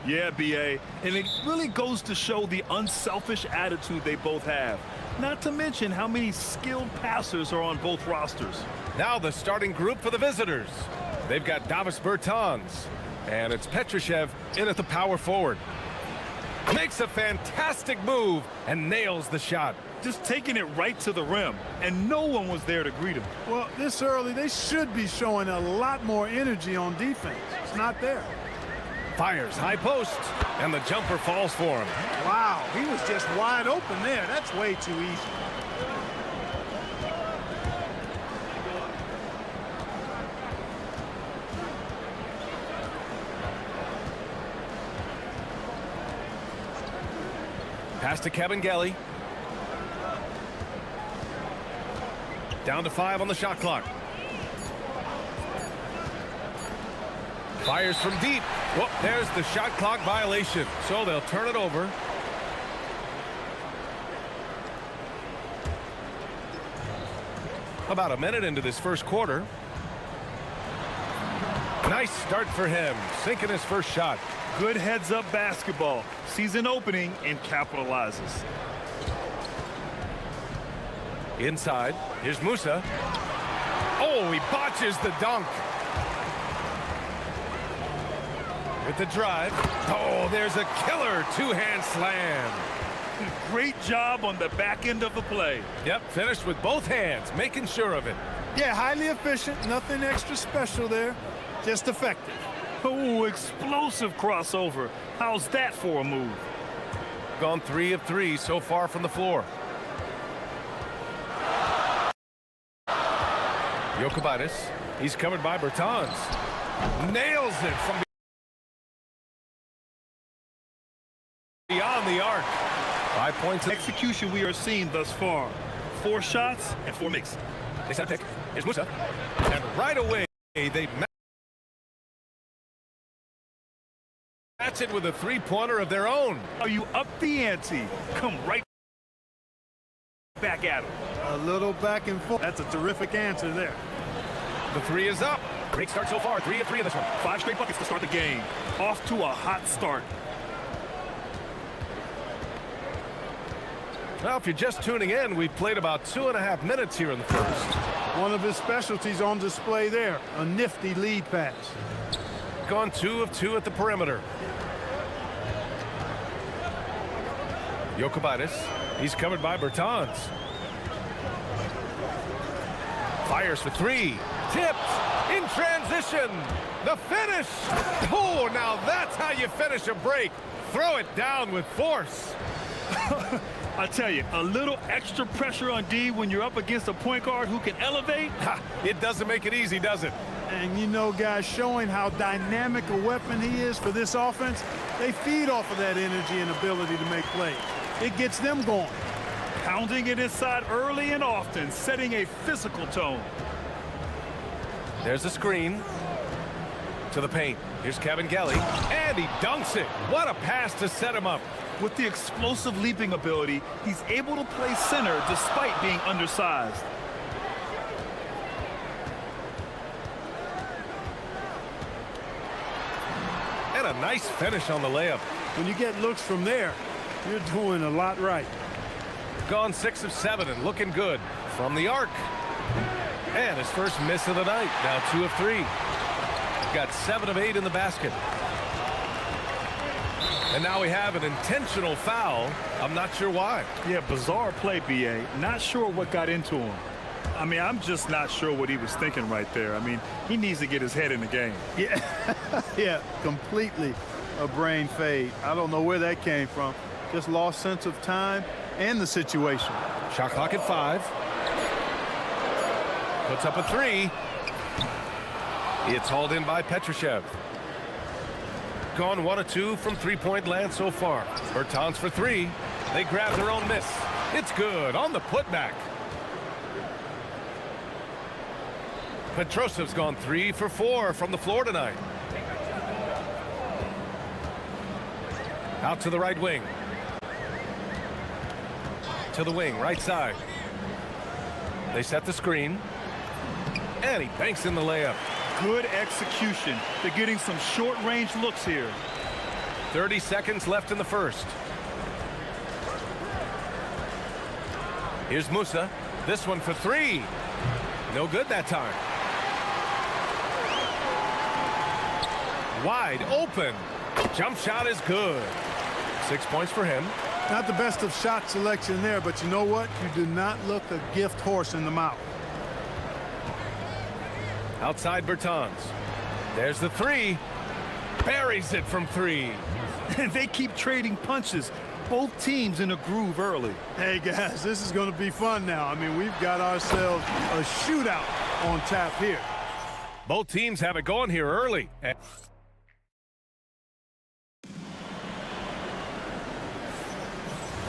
Yeah, BA, and it really goes to show the unselfish attitude they both have. Not to mention how many skilled passers are on both rosters. Now the starting group for the visitors. They've got Davis Bertans, and it's Petrushev in at the power forward. Makes a fantastic move and nails the shot. Just taking it right to the rim, and no one was there to greet him. Well, this early, they should be showing a lot more energy on defense. It's not there. Fires high post, and the jumper falls for him. Wow, he was just wide open there. That's way too easy. Pass to Kabengele. Down to 5 on the shot clock. Fires from deep. Whoop, there's the shot clock violation. So they'll turn it over. About a minute into this first quarter. Nice start for him. Sinking his first shot. Good heads-up basketball. Sees an opening and capitalizes. Inside, here's Musa. Oh, he botches the dunk. With the drive. Oh, there's a killer two-hand slam. Great job on the back end of the play. Yep, finished with both hands, making sure of it. Yeah, highly efficient. Nothing extra special there. Just effective. Oh, explosive crossover. How's that for a move? Gone 3 of 3 so far from the floor. Jokic, he's covered by Bertans. Nails it from beyond the arc. 5 points. Execution we are seeing thus far. 4 shots and 4 makes. They set a pick. Here's Musa. And right away, they match it with a three-pointer of their own. Are you up the ante? Come right back at him. A little back and forth. That's a terrific answer there. The 3 is up. Great start so far. 3 of 3 in this one. 5 straight buckets to start the game. Off to a hot start. Well, if you're just tuning in, we've played about 2.5 minutes here in the first. One of his specialties on display there. A nifty lead pass. Gone 2 of 2 at the perimeter. Jokic, he's covered by Bertans. Fires for 3. Tipped in transition. The finish. Oh, now that's how you finish a break. Throw it down with force. I tell you, a little extra pressure on D when you're up against a point guard who can elevate. Ha, it doesn't make it easy, does it? And you know, guys, showing how dynamic a weapon he is for this offense, they feed off of that energy and ability to make plays. It gets them going. Pounding it inside early and often, setting a physical tone. There's the screen. To the paint. Here's Kabengele. And he dunks it. What a pass to set him up. With the explosive leaping ability, he's able to play center despite being undersized. And a nice finish on the layup. When you get looks from there, you're doing a lot right. Gone 6 of 7 and looking good from the arc. And his first miss of the night. Now 2 of 3. Got 7 of 8 in the basket. And now we have an intentional foul. I'm not sure why. Yeah, bizarre play, BA. Not sure what got into him. I mean, I'm just not sure what he was thinking right there. I mean, he needs to get his head in the game. Yeah, yeah, completely a brain fade. I don't know where that came from. Just lost sense of time and the situation. Shot clock at 5. Puts up a 3. It's hauled in by Petrushev. Gone 1 of 2 from three-point land so far. Bertans for 3. They grab their own miss. It's good on the putback. Petrusev's gone 3 for 4 from the floor tonight. Out to the right wing. To the wing, right side. They set the screen. And he banks in the layup. Good execution. They're getting some short-range looks here. 30 seconds left in the first. Here's Musa. This one for three. No good that time. Wide open. Jump shot is good. 6 points for him. Not the best of shot selection there, but you know what? You do not look a gift horse in the mouth. Outside Bertans. There's the three. Buries it from three. They keep trading punches. Both teams in a groove early. Hey, guys, this is going to be fun now. I mean, we've got ourselves a shootout on tap here. Both teams have it going here early.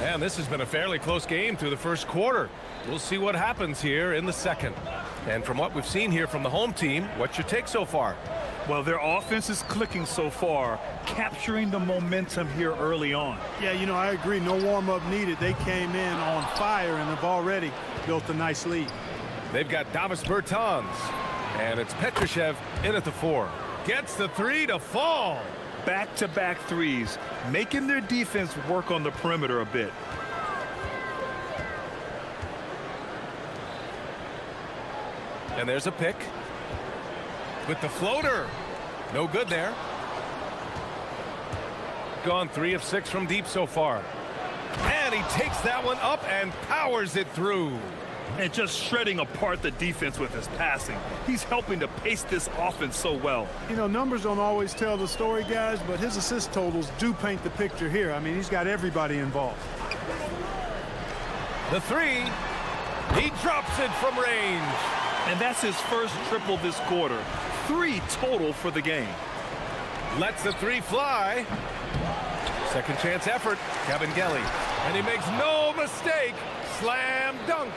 And this has been a fairly close game through the first quarter. We'll see what happens here in the second. And from what we've seen here from the home team, what's your take so far? Well, their offense is clicking so far, capturing the momentum here early on. Yeah, you know, I agree. No warm-up needed. They came in on fire and have already built a nice lead. They've got Davis Bertans. And it's Petrushev in at the four. Gets the three to fall. Back-to-back threes, making their defense work on the perimeter a bit. And there's a pick. With the floater. No good there. Gone 3 of 6 from deep so far. And he takes that one up and powers it through. And just shredding apart the defense with his passing. He's helping to pace this offense so well. You know, numbers don't always tell the story, guys, but his assist totals do paint the picture here. I mean, he's got everybody involved. The three. He drops it from range. And that's his first triple this quarter. 3 total for the game. Lets the three fly. Second chance effort. Kabengele. And he makes no mistake. Slam dunk.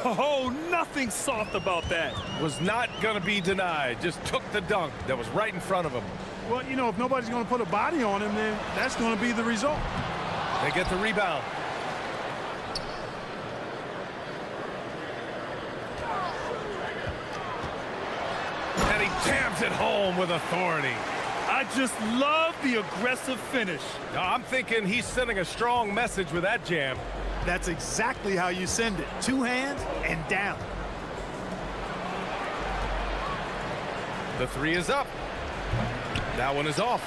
Oh, nothing soft about that. Was not going to be denied. Just took the dunk that was right in front of him. Well, you know, if nobody's going to put a body on him, then that's going to be the result. They get the rebound. And he jams it home with authority. I just love the aggressive finish. Now, I'm thinking he's sending a strong message with that jam. That's exactly how you send it. 2 hands and down. The three is up. That one is off.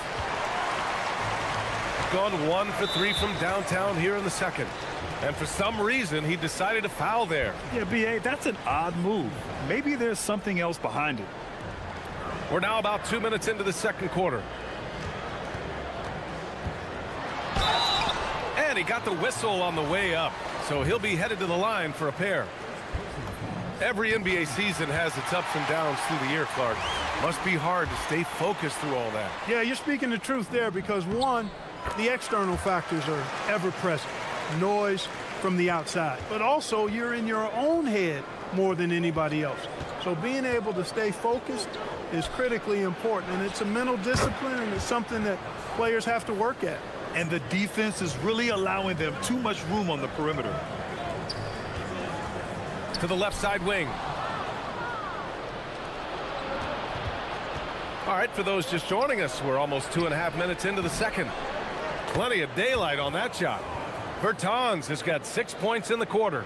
Gone 1 for 3 from downtown here in the second. And for some reason, he decided to foul there. Yeah, B.A., that's an odd move. Maybe there's something else behind it. We're now about 2 minutes into the second quarter. And he got the whistle on the way up, so he'll be headed to the line for a pair. Every NBA season has its ups and downs through the year, Clark. Must be hard to stay focused through all that. Yeah, you're speaking the truth there because, one, the external factors are ever present. Noise from the outside. But also, you're in your own head more than anybody else. So being able to stay focused is critically important, and it's a mental discipline, and it's something that players have to work at. And the defense is really allowing them too much room on the perimeter. To the left side wing. All right, for those just joining us, we're almost 2.5 minutes into the second. Plenty of daylight on that shot. Bertans has got 6 points in the quarter.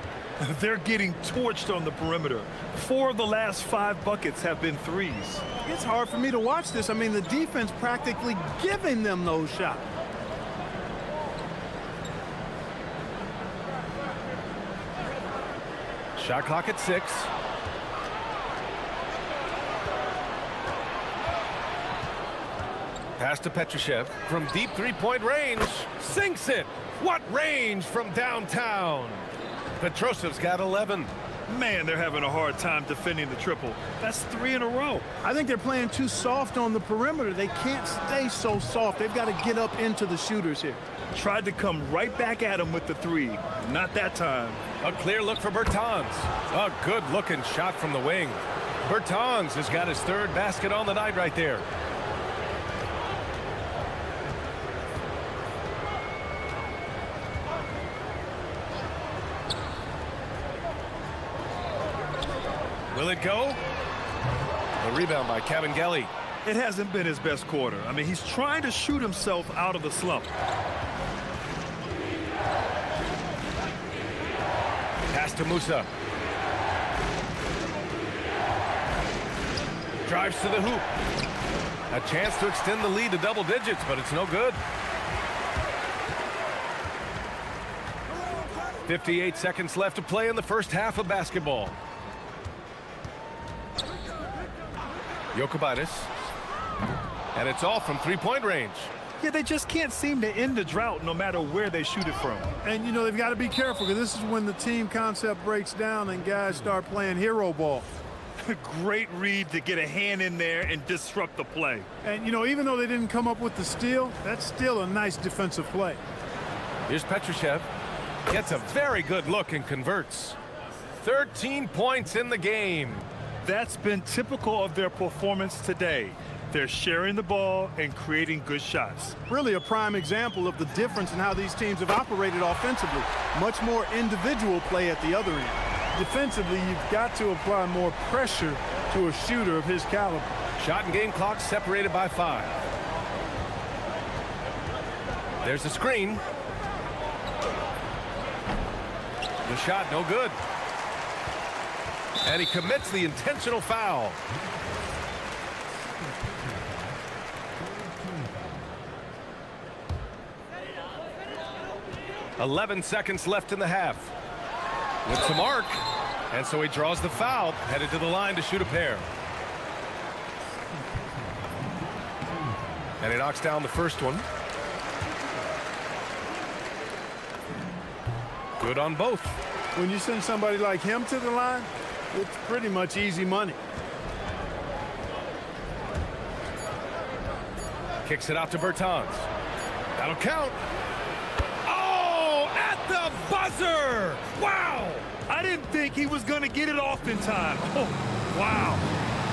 They're getting torched on the perimeter. 4 of the last 5 buckets have been threes. It's hard for me to watch this. I mean, the defense practically giving them those shots. Shot clock at 6. Pass to Petrushev from deep three-point range. Sinks it. What range from downtown? Petrushev's got 11. Man, they're having a hard time defending the triple. That's 3 in a row. I think they're playing too soft on the perimeter. They can't stay so soft. They've got to get up into the shooters here. Tried to come right back at him with the 3. Not that time. A clear look for Bertans. A good-looking shot from the wing. Bertans has got his 3rd basket on the night right there. Will it go? The rebound by Kabengele. It hasn't been his best quarter. I mean, he's trying to shoot himself out of the slump. Pass to Musa. Drives to the hoop. A chance to extend the lead to double digits, but it's no good. 58 seconds left to play in the first half of basketball. Jokic. And it's all from three-point range. Yeah, they just can't seem to end the drought no matter where they shoot it from. And, you know, they've got to be careful because this is when the team concept breaks down and guys start playing hero ball. Great read to get a hand in there and disrupt the play. And, you know, even though they didn't come up with the steal, that's still a nice defensive play. Here's Petrushev. Gets a very good look and converts. 13 points in the game. That's been typical of their performance today. They're sharing the ball and creating good shots. Really a prime example of the difference in how these teams have operated offensively. Much more individual play at the other end. Defensively, you've got to apply more pressure to a shooter of his caliber. Shot and game clock separated by 5. There's the screen. The shot no good. And he commits the intentional foul. "11 seconds left in the half. With some arc. And so he draws the foul, headed to the line to shoot a pair. And he knocks down the first one. Good on both. When you send somebody like him to the line, it's pretty much easy money. Kicks it out to Bertans. That'll count. Oh, at the buzzer! Wow! I didn't think he was going to get it off in time. Oh, wow.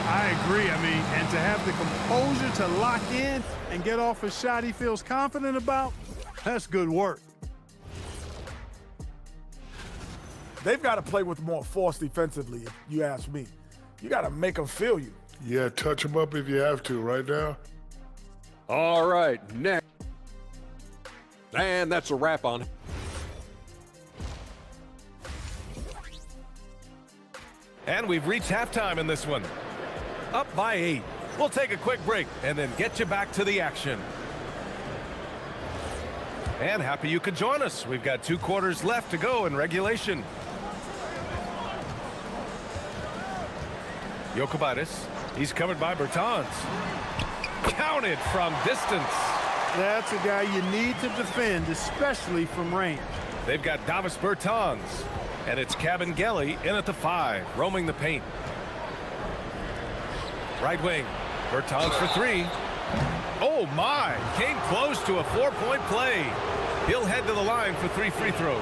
I agree. I mean, and to have the composure to lock in and get off a shot he feels confident about, that's good work. They've got to play with more force defensively, if you ask me. You got to make them feel you. Yeah, touch them up if you have to right now. All right, next. And that's a wrap on it. And we've reached halftime in this one. Up by 8. We'll take a quick break and then get you back to the action. And happy you could join us. We've got 2 quarters left to go in regulation. Jokic. He's covered by Bertans. Counted from distance. That's a guy you need to defend, especially from range. They've got Davis Bertans. And it's Kabengele in at the 5, roaming the paint. Right wing. Bertans for 3. Oh, my. Came close to a 4-point play. He'll head to the line for 3 free throws.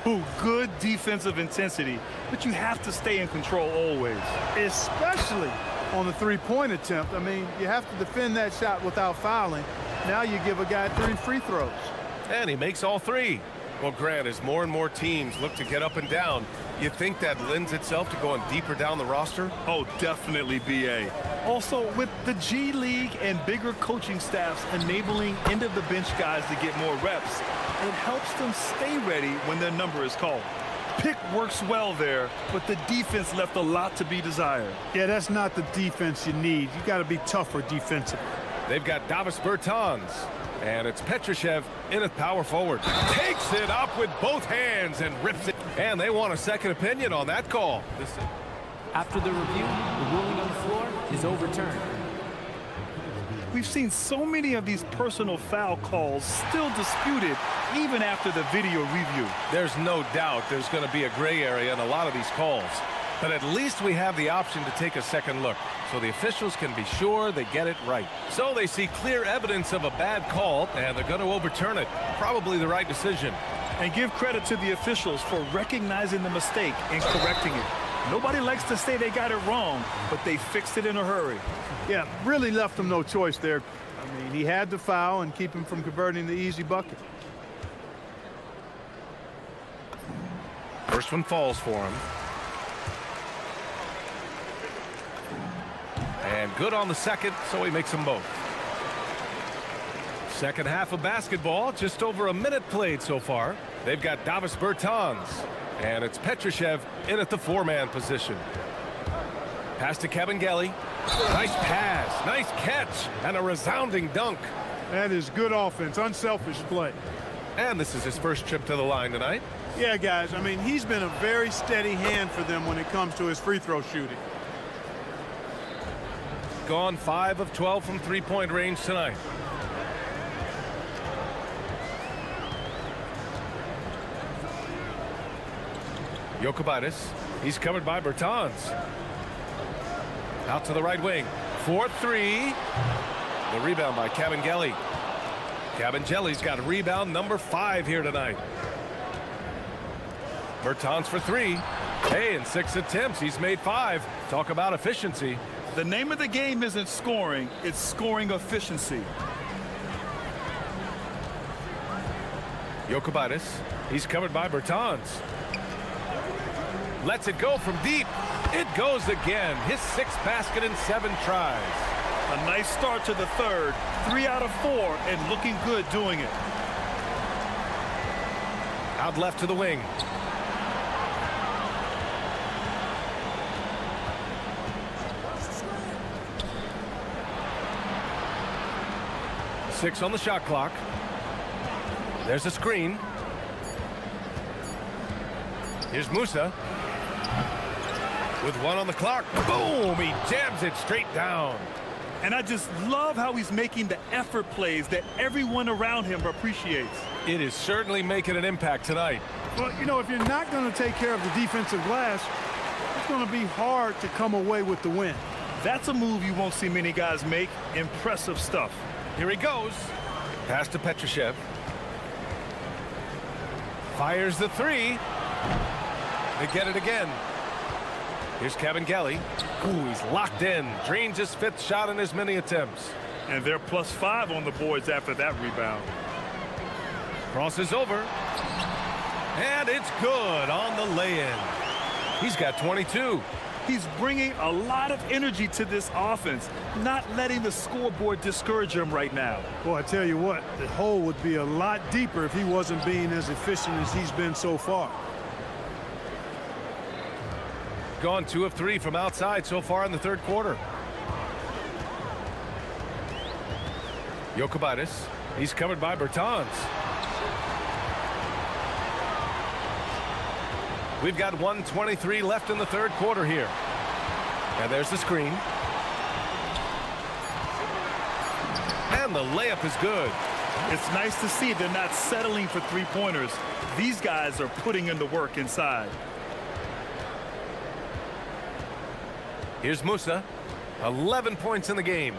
Ooh, good defensive intensity, but you have to stay in control always. Especially on the three-point attempt. I mean, you have to defend that shot without fouling. Now you give a guy 3 free throws. And he makes all 3. Well, Grant, as more and more teams look to get up and down, you think that lends itself to going deeper down the roster? Oh, definitely, B.A. Also, with the G League and bigger coaching staffs enabling end-of-the-bench guys to get more reps, it helps them stay ready when their number is called. Pick works well there, but the defense left a lot to be desired. Yeah, that's not the defense you need. You got to be tougher defensively. They've got Davis Bertans. And it's Petrushev in at power forward. Takes it up with both hands and rips it. And they want a second opinion on that call. After the review, the ruling on the floor is overturned. We've seen so many of these personal foul calls still disputed even after the video review. There's no doubt there's going to be a gray area in a lot of these calls. But at least we have the option to take a second look, so the officials can be sure they get it right. So they see clear evidence of a bad call, and they're going to overturn it. Probably the right decision. And give credit to the officials for recognizing the mistake and correcting it. Nobody likes to say they got it wrong, but they fixed it in a hurry. Yeah, really left him no choice there. I mean, he had to foul and keep him from converting the easy bucket. First one falls for him. And good on the second, so he makes them both. Second half of basketball, just over a minute played so far. They've got Davis Bertans, and it's Petrushev in at the four-man position. Pass to Kabengele. Nice pass, nice catch, and a resounding dunk. That is good offense, unselfish play. And this is his first trip to the line tonight. Yeah, guys, I mean, he's been a very steady hand for them when it comes to his free throw shooting. Gone 5 of 12 from three-point range tonight. Jokubaitis, he's covered by Bertans. Out to the right wing. 4-3. The rebound by Kabengele. Kabengele's got rebound number 5 here tonight. Bertans for 3. Hey, in 6 attempts, he's made 5. Talk about efficiency. The name of the game isn't scoring, it's scoring efficiency. Jokubaitis, he's covered by Bertans. Lets it go from deep. It goes again. His 6th basket in 7 tries. A nice start to the third. 3 out of 4 and looking good doing it. Out left to the wing. Six on the shot clock. There's a screen. Here's Musa. With 1 on the clock. Boom! He jams it straight down. And I just love how he's making the effort plays that everyone around him appreciates. It is certainly making an impact tonight. Well, you know, if you're not going to take care of the defensive glass, it's going to be hard to come away with the win. That's a move you won't see many guys make. Impressive stuff. Here he goes. Pass to Petrushev. Fires the 3. They get it again. Here's Kabengele. Ooh, he's locked in. Drains his 5th shot in as many attempts. And they're +5 on the boards after that rebound. Crosses over. And it's good on the lay-in. He's got 22. He's bringing a lot of energy to this offense, not letting the scoreboard discourage him right now. Boy, I tell you what, the hole would be a lot deeper if he wasn't being as efficient as he's been so far. Gone 2 of 3 from outside so far in the third quarter. Jokubaitis, he's covered by Bertans. We've got 1:23 left in the third quarter here. And there's the screen. And the layup is good. It's nice to see they're not settling for three-pointers. These guys are putting in the work inside. Here's Musa. 11 points in the game.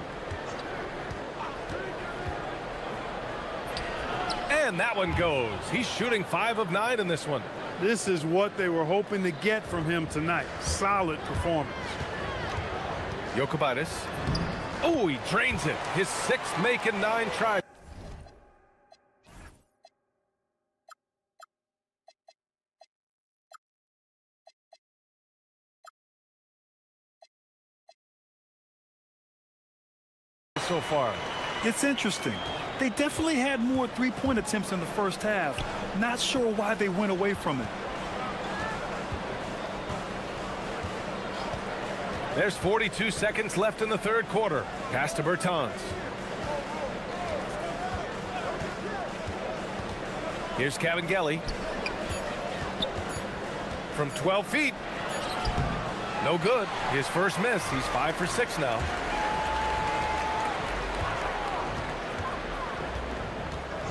And that one goes. He's shooting 5 of 9 in this one. This is what they were hoping to get from him tonight. Solid performance. Jokubaitis. Oh, he drains it. His 6th make in 9 tries. So far. It's interesting. They definitely had more three-point attempts in the first half. Not sure why they went away from it. There's 42 seconds left in the third quarter. Pass to Bertans. Here's Kabengele. From 12 feet. No good. His first miss. He's 5 for 6 now.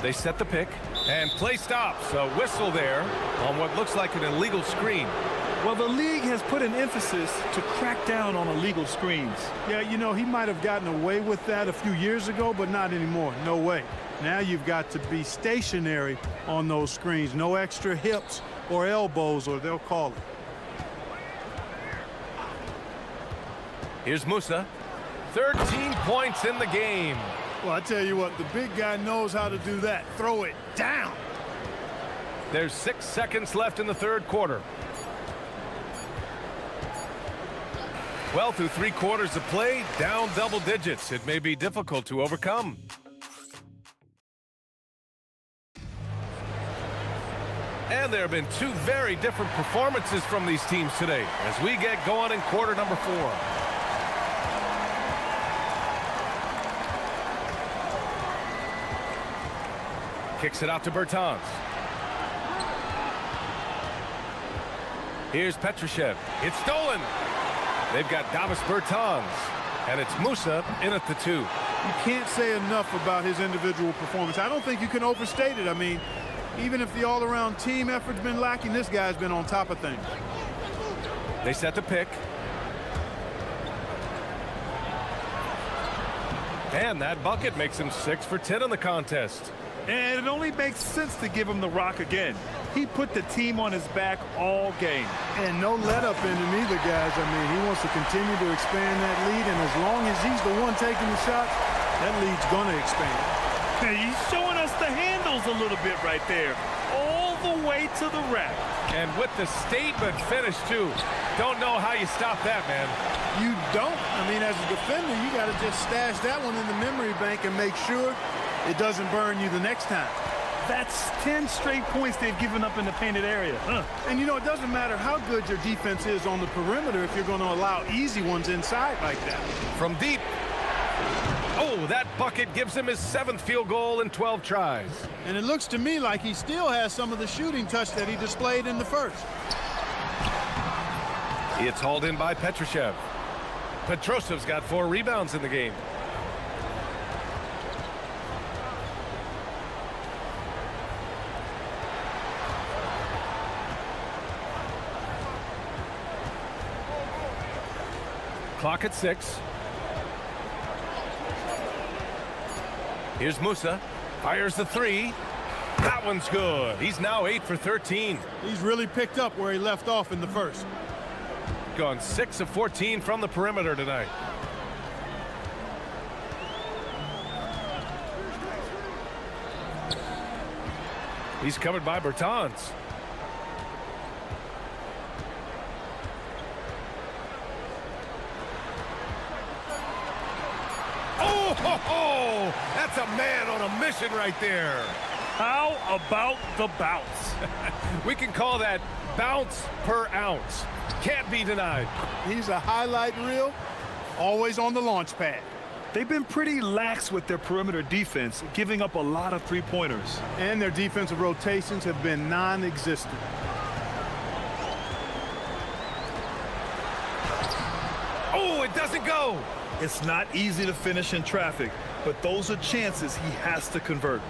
They set the pick, and play stops. A whistle there on what looks like an illegal screen. Well, the league has put an emphasis to crack down on illegal screens. Yeah, you know, he might have gotten away with that a few years ago, but not anymore. No way. Now you've got to be stationary on those screens. No extra hips or elbows, or they'll call it. Here's Musa. 13 points in the game. Well, I tell you what, the big guy knows how to do that. Throw it down. There's 6 seconds left in the third quarter. Well, through 3 quarters of play, down double digits. It may be difficult to overcome. And there have been 2 very different performances from these teams today as we get going in quarter number 4. Kicks it out to Bertans. Here's Petrushev. It's stolen. They've got Davis Bertans. And it's Musa in at the 2. You can't say enough about his individual performance. I don't think you can overstate it. I mean, even if the all-around team effort's been lacking, this guy's been on top of things. They set the pick. And that bucket makes him 6 for 10 in the contest. And it only makes sense to give him the rock again. He put the team on his back all game. And no let-up in him either, guys. I mean, he wants to continue to expand that lead, and as long as he's the one taking the shots, that lead's going to expand. He's showing us the handles a little bit right there, all the way to the rack. And with the statement finish, too. Don't know how you stop that, man. You don't. I mean, as a defender, you got to just stash that one in the memory bank and make sure it doesn't burn you the next time. That's 10 straight points they've given up in the painted area. And, you know, it doesn't matter how good your defense is on the perimeter if you're going to allow easy ones inside like that. From deep. Oh, that bucket gives him his 7th field goal in 12 tries. And it looks to me like he still has some of the shooting touch that he displayed in the first. It's hauled in by Petrushev. Petrosev's got 4 rebounds in the game. Clock at 6. Here's Musa. Fires the 3. That one's good. He's now 8 for 13. He's really picked up where he left off in the first. Gone 6 of 14 from the perimeter tonight. He's covered by Bertans. Oh, that's a man on a mission right there. How about the bounce? We can call that bounce per ounce. Can't be denied. He's a highlight reel, always on the launch pad. They've been pretty lax with their perimeter defense, giving up a lot of 3-pointers. And their defensive rotations have been non-existent. Oh, it doesn't go. It's not easy to finish in traffic, but those are chances he has to convert.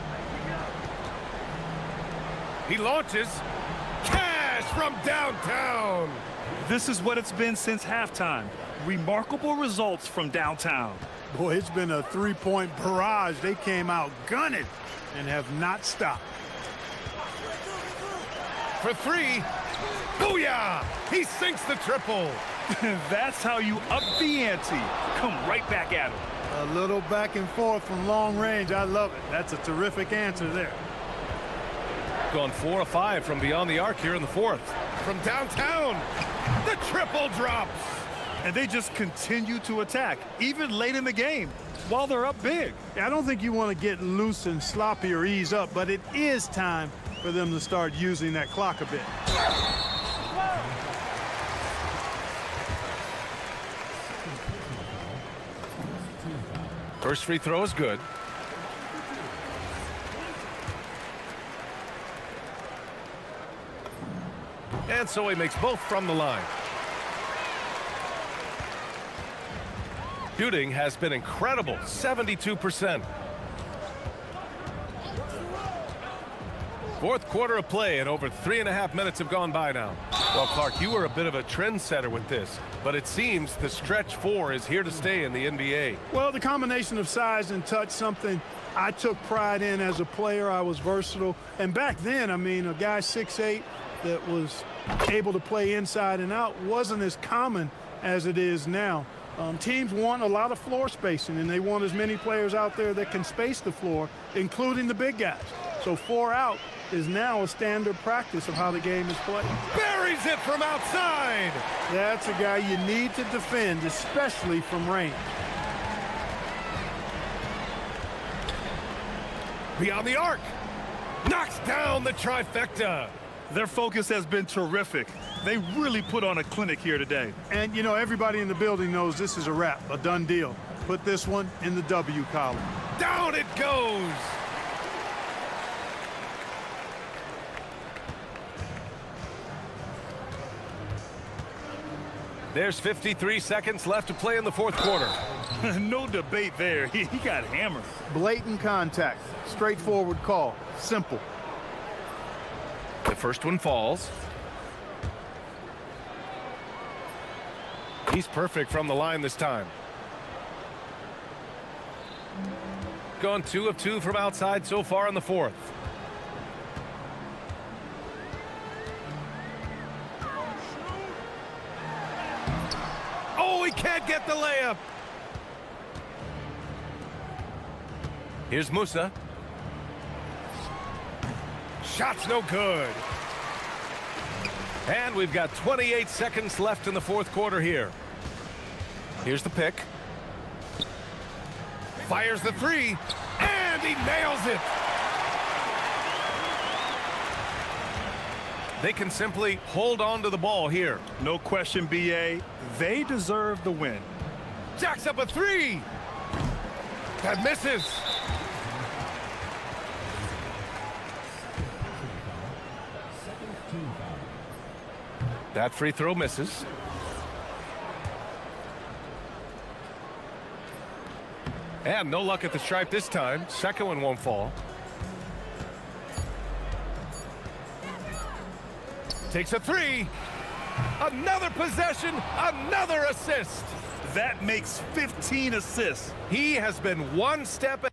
He launches. Cash from downtown. This is what it's been since halftime. Remarkable results from downtown. Boy, it's been a 3-point barrage. They came out gunning and have not stopped. For 3. Booyah! He sinks the triple. That's how you up the ante. Come right back at him. A little back and forth from long range. I love it. That's a terrific answer there. Gone 4 of 5 from beyond the arc here in the 4th. From downtown, the triple drops. And they just continue to attack, even late in the game, while they're up big. I don't think you want to get loose and sloppy or ease up, but it is time for them to start using that clock a bit. First free throw is good. And so he makes both from the line. Shooting has been incredible, 72%. Fourth quarter of play, and over 3.5 minutes have gone by now. Well, Clark, you were a bit of a trendsetter with this, but it seems the stretch 4 is here to stay in the NBA. Well, the combination of size and touch, something I took pride in as a player. I was versatile. And back then, I mean, a guy 6'8" that was able to play inside and out wasn't as common as it is now. Teams want a lot of floor spacing, and they want as many players out there that can space the floor, including the big guys. So 4 out is now a standard practice of how the game is played. Buries it from outside. That's a guy you need to defend, especially from range. Beyond the arc. Knocks down the trifecta. Their focus has been terrific. They really put on a clinic here today. And, you know, everybody in the building knows this is a wrap, a done deal. Put this one in the W column. Down it goes. There's 53 seconds left to play in the fourth quarter. No debate there. He got hammered. Blatant contact. Straightforward call. Simple. The first one falls. He's perfect from the line this time. Gone 2 of 2 from outside so far in the fourth. Oh, he can't get the layup. Here's Musa. Shot's no good. And we've got 28 seconds left in the fourth quarter here. Here's the pick. Fires the three, and he nails it. They can simply hold on to the ball here. No question, BA. They deserve the win. Jacks up a three. That misses. That free throw misses. And no luck at the stripe this time. Second one won't fall. Takes a three. Another possession, another assist. That makes 15 assists. He has been one step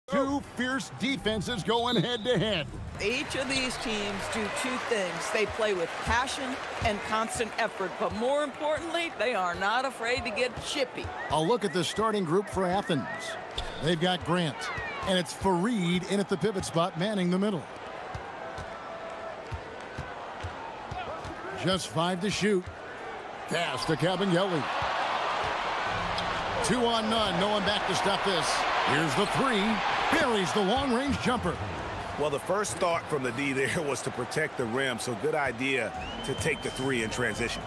Two fierce defenses going head-to-head. Each of these teams do two things. They play with passion and constant effort, but more importantly, they are not afraid to get chippy. A look at the starting group for Athens. They've got Grant, and it's Fareed in at the pivot spot, manning the middle. Just 5 to shoot. Pass to Cabangeli. 2 on none. No one back to stop this. Here's the 3. Buries the long-range jumper. Well, the first thought from the D there was to protect the rim, so good idea to take the 3 in transition.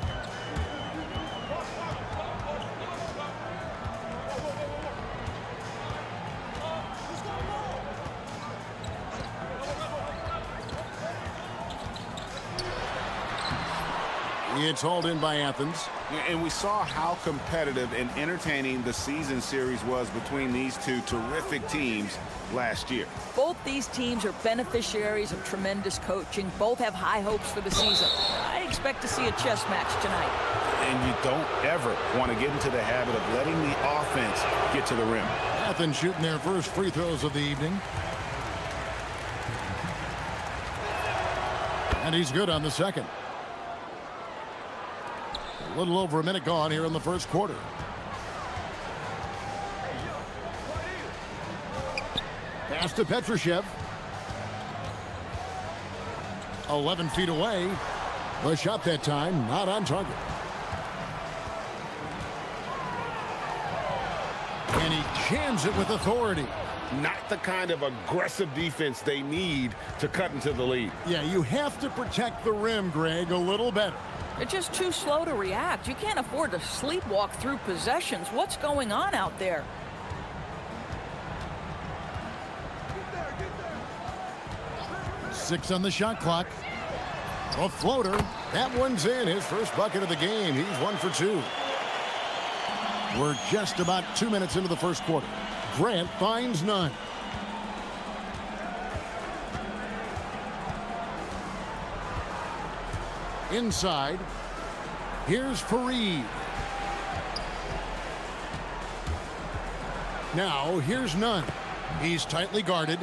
It's hauled in by Athens. And we saw how competitive and entertaining the season series was between these two terrific teams last year. Both these teams are beneficiaries of tremendous coaching. Both have high hopes for the season. I expect to see a chess match tonight. And you don't ever want to get into the habit of letting the offense get to the rim. Athens shooting their first free throws of the evening. And he's good on the second. A little over a minute gone here in the first quarter. Pass to Petrushev. 11 feet away. The shot that time not on target. And he jams it with authority. Not the kind of aggressive defense they need to cut into the lead. Yeah, you have to protect the rim, Greg, a little better. They're just too slow to react. You can't afford to sleepwalk through possessions. What's going on out there? Six on the shot clock. A floater. That one's in. His first bucket of the game. He's 1 for 2. We're just about 2 minutes into the first quarter. Grant finds none. Inside. Here's Fareed. Now, here's Nunn. He's tightly guarded.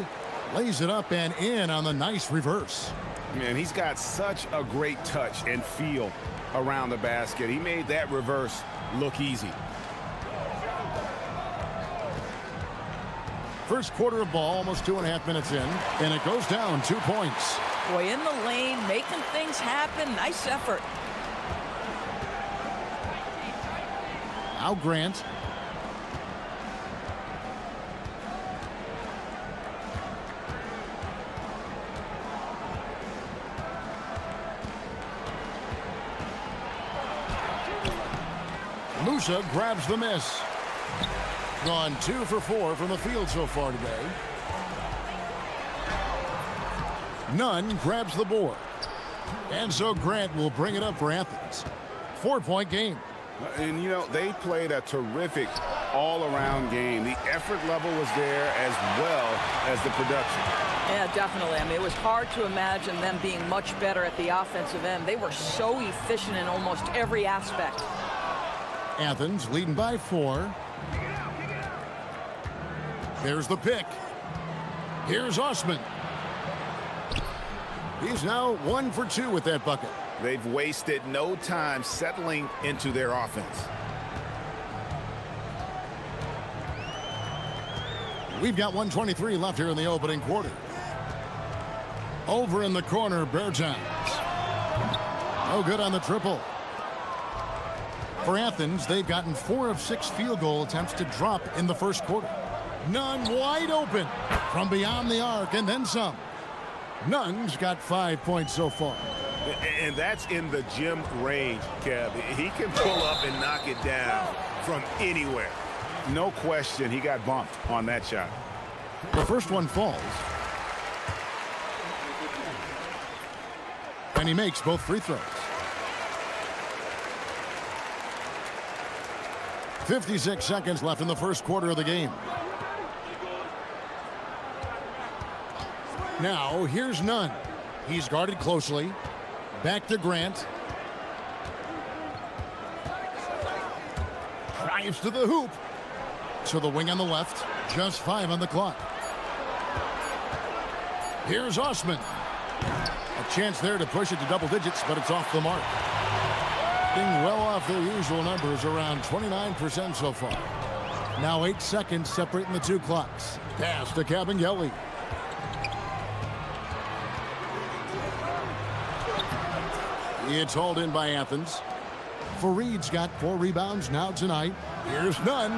Lays it up and in on the nice reverse. Man, he's got such a great touch and feel around the basket. He made that reverse look easy. First quarter of ball, almost 2.5 minutes in, and it goes down 2 points. Boy, in the lane, making things happen. Nice effort. Now Grant. Musa grabs the miss. Gone 2 for 4 from the field so far today. Nunn grabs the board. And so Grant will bring it up for Athens. 4-point game. And, you know, they played a terrific all-around game. The effort level was there as well as the production. Yeah, definitely. I mean, it was hard to imagine them being much better at the offensive end. They were so efficient in almost every aspect. Athens leading by 4. There's the pick. Here's Osman. He's now 1 for 2 with that bucket. They've wasted no time settling into their offense. We've got 1:23 left here in the opening quarter. Over in the corner, Bertans. No good on the triple. For Athens, they've gotten 4 of 6 field goal attempts to drop in the first quarter. Nunn wide open from beyond the arc and then some. Nunn's got 5 points so far. And that's in the gym range, Kev. He can pull up and knock it down from anywhere. No question, he got bumped on that shot. The first one falls. And he makes both free throws. 56 seconds left in the first quarter of the game. Now, here's Nunn. He's guarded closely. Back to Grant. Drives to the hoop. To the wing on the left. Just 5 on the clock. Here's Osman. A chance there to push it to double digits, but it's off the mark. Being well off their usual numbers, around 29% so far. Now 8 seconds separating the two clocks. Pass to Cabangeli. It's hauled in by Athens. Fareed's got 4 rebounds now tonight. Here's none.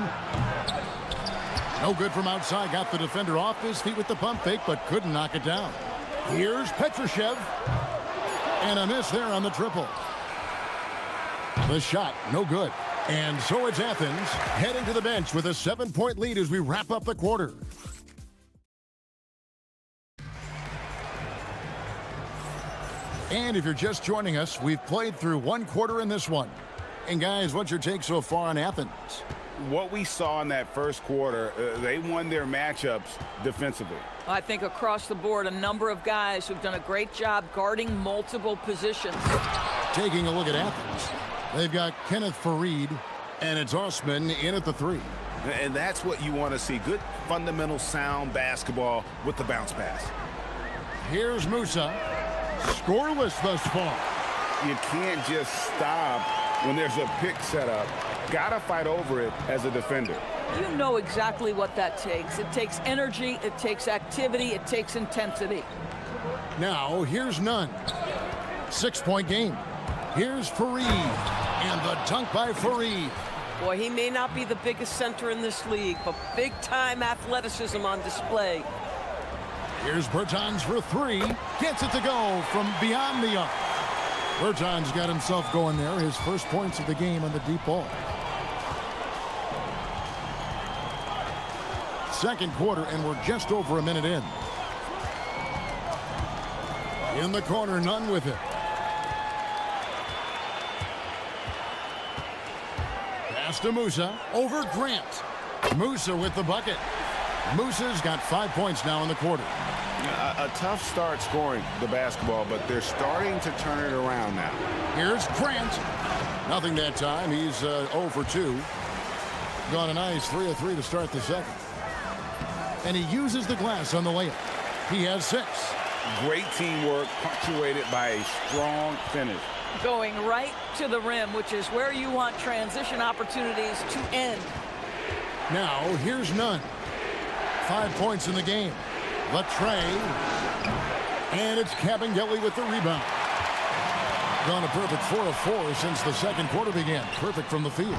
No good from outside. Got the defender off his feet with the pump fake, but couldn't knock it down. Here's Petrushev. And a miss there on the triple. The shot, no good. And so it's Athens heading to the bench with a 7-point lead as we wrap up the quarter. And if you're just joining us, we've played through 1 quarter in this one. And guys, what's your take so far on Athens? What we saw in that first quarter, they won their matchups defensively. I think across the board, a number of guys who've done a great job guarding multiple positions. Taking a look at Athens, they've got Kenneth Fareed, and it's Osman in at the 3. And that's what you want to see. Good, fundamental, sound basketball with the bounce pass. Here's Musa. Scoreless thus far. You can't just stop when there's a pick set up. Gotta fight over it as a defender. You know exactly what that takes. It takes energy, it takes activity, it takes intensity. Now, here's none. 6-point game. Here's Fareed. And the dunk by Fareed. Boy, he may not be the biggest center in this league, but big-time athleticism on display. Here's Bertans for 3. Gets it to go from beyond the arc. Bertans got himself going there. His first points of the game on the deep ball. Second quarter, and we're just over a minute in. In the corner, none with it. Pass to Musa. Over Grant. Musa with the bucket. Musa's got 5 points now in the quarter. A tough start scoring the basketball, but they're starting to turn it around now. Here's Grant. Nothing that time. He's 0 for 2. Gone a nice 3 of 3 to start the second. And he uses the glass on the layup. He has 6. Great teamwork, punctuated by a strong finish. Going right to the rim, which is where you want transition opportunities to end. Now, here's none. 5 points in the game. Latre. And it's Cabangeli with the rebound. Gone a perfect 4 of 4 since the second quarter began. Perfect from the field.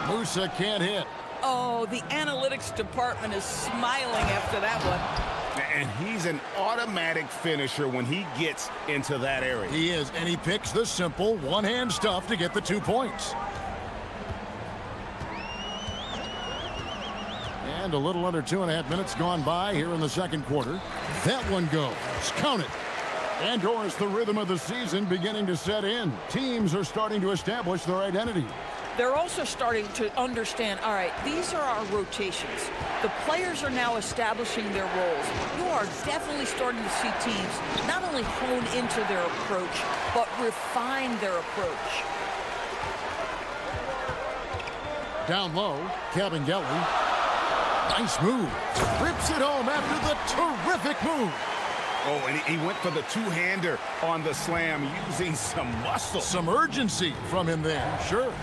Musa can't hit. Oh, the analytics department is smiling after that one. And he's an automatic finisher when he gets into that area. He is, and he picks the simple one-hand stuff to get the 2 points. And a little under 2.5 minutes gone by here in the second quarter. That one goes. Count it. And Doris, the rhythm of the season beginning to set in. Teams are starting to establish their identity. They're also starting to understand, all right, these are our rotations. The players are now establishing their roles. You are definitely starting to see teams not only hone into their approach, but refine their approach. Down low, Cabangeli. Nice move. Rips it home after the terrific move. Oh, and he went for the two-hander on the slam, using some muscle. Some urgency from him there, sure.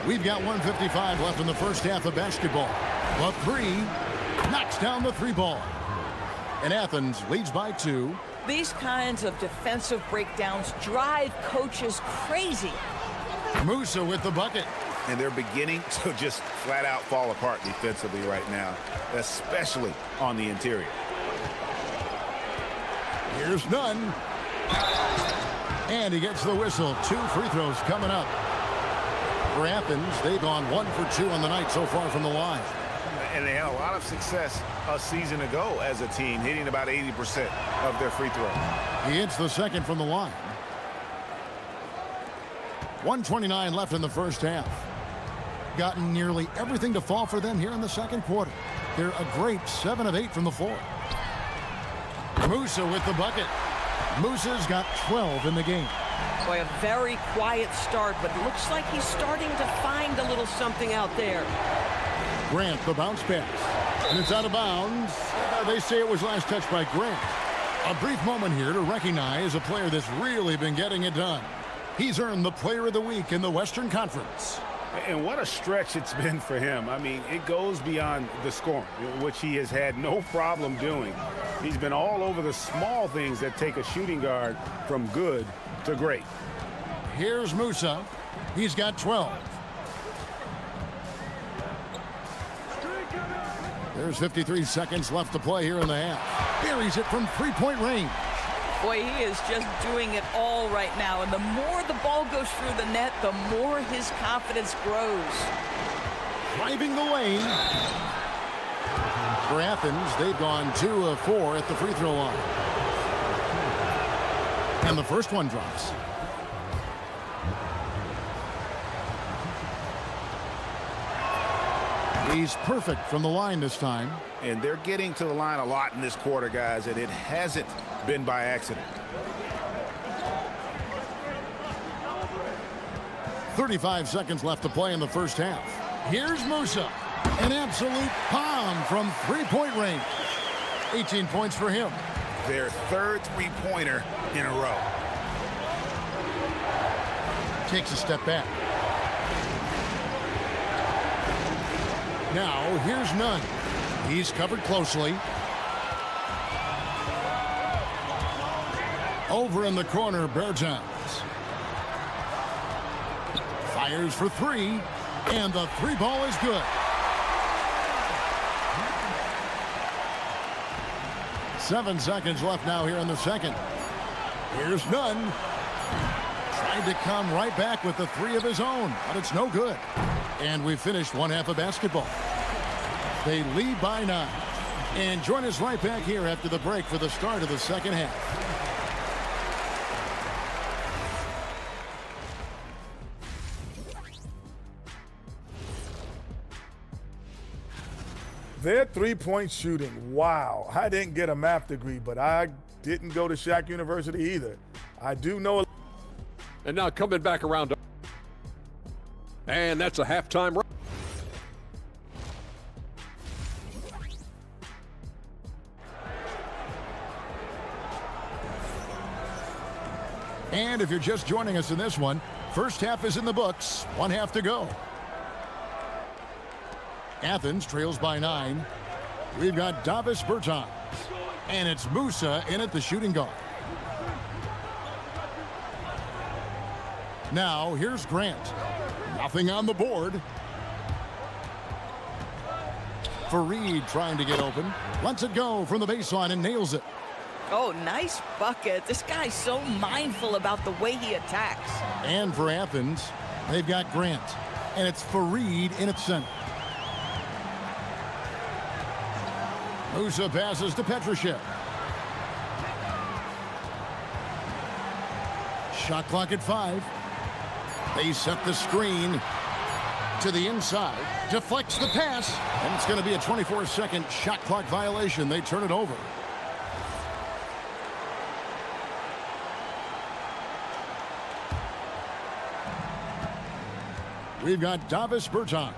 We've got 1:55 left in the first half of basketball. The 3 knocks down the 3 ball. And Athens leads by 2. These kinds of defensive breakdowns drive coaches crazy. Musa with the bucket. And they're beginning to just flat out fall apart defensively right now, especially on the interior. Here's none. And he gets the whistle. 2 free throws coming up. For Athens, they've gone 1 for 2 on the night so far from the line. And they had a lot of success a season ago as a team, hitting about 80% of their free throws. He hits the second from the line. 1:29 left in the first half. Gotten nearly everything to fall for them here in the second quarter. They're a great 7 of 8 from the floor. Musa with the bucket. Musa's got 12 in the game. Boy, a very quiet start, but looks like he's starting to find a little something out there. Grant, the bounce pass. And it's out of bounds. They say it was last touched by Grant. A brief moment here to recognize a player that's really been getting it done. He's earned the Player of the Week in the Western Conference. And what a stretch it's been for him. I mean, it goes beyond the scoring, which he has had no problem doing. He's been all over the small things that take a shooting guard from good to great. Here's Musa. He's got 12. There's 53 seconds left to play here in the half. Buries it from three-point range. Boy, he is just doing it all right now. And the more the ball goes through the net, the more his confidence grows. Driving the lane. For Athens, they've gone 2 of 4 at the free throw line. And the first one drops. He's perfect from the line this time. And they're getting to the line a lot in this quarter, guys, and it hasn't been by accident. 35 seconds left to play in the first half. Here's Musa. An absolute bomb from three-point range. 18 points for him. Their third three-pointer in a row. Takes a step back. Now, here's Nunn. He's covered closely. Over in the corner, Bertans. Fires for three, and the three ball is good. 7 seconds left now here in the second. Here's Nunn. Tried to come right back with the three of his own, but it's no good. And we've finished one half of basketball. They lead by 9. And join us right back here after the break for the start of the second half. Their three-point shooting, wow. I didn't get a math degree, but I didn't go to Shaq University either. I do know. And now coming back around. And that's a halftime run. And if you're just joining us in this one, first half is in the books. One half to go. Athens trails by 9. We've got Davis Bertans. And it's Musa in at the shooting guard. Now, here's Grant. Nothing on the board. Fareed trying to get open. Lets it go from the baseline and nails it. Oh, nice bucket. This guy's so mindful about the way he attacks. And for Athens, they've got Grant. And it's Fareed in its center. Musa passes to Petrushev. Shot clock at 5. They set the screen to the inside. Deflects the pass. And it's going to be a 24-second shot clock violation. They turn it over. We've got Davis Bertans.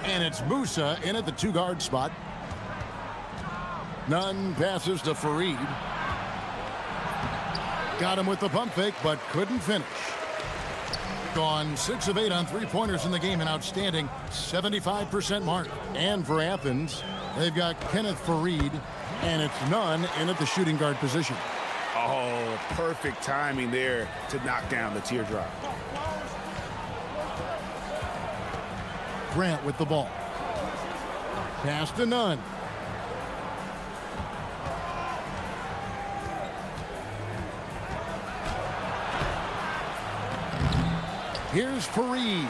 And it's Musa in at the two-guard spot. Nunn passes to Fareed. Got him with the pump fake, but couldn't finish. Gone 6 of 8 on three-pointers in the game, an outstanding 75% mark. And for Athens, they've got Kenneth Fareed, and it's Nunn in at the shooting guard position. Oh, perfect timing there to knock down the teardrop. Grant with the ball. Pass to Nunn. Here's Fareed.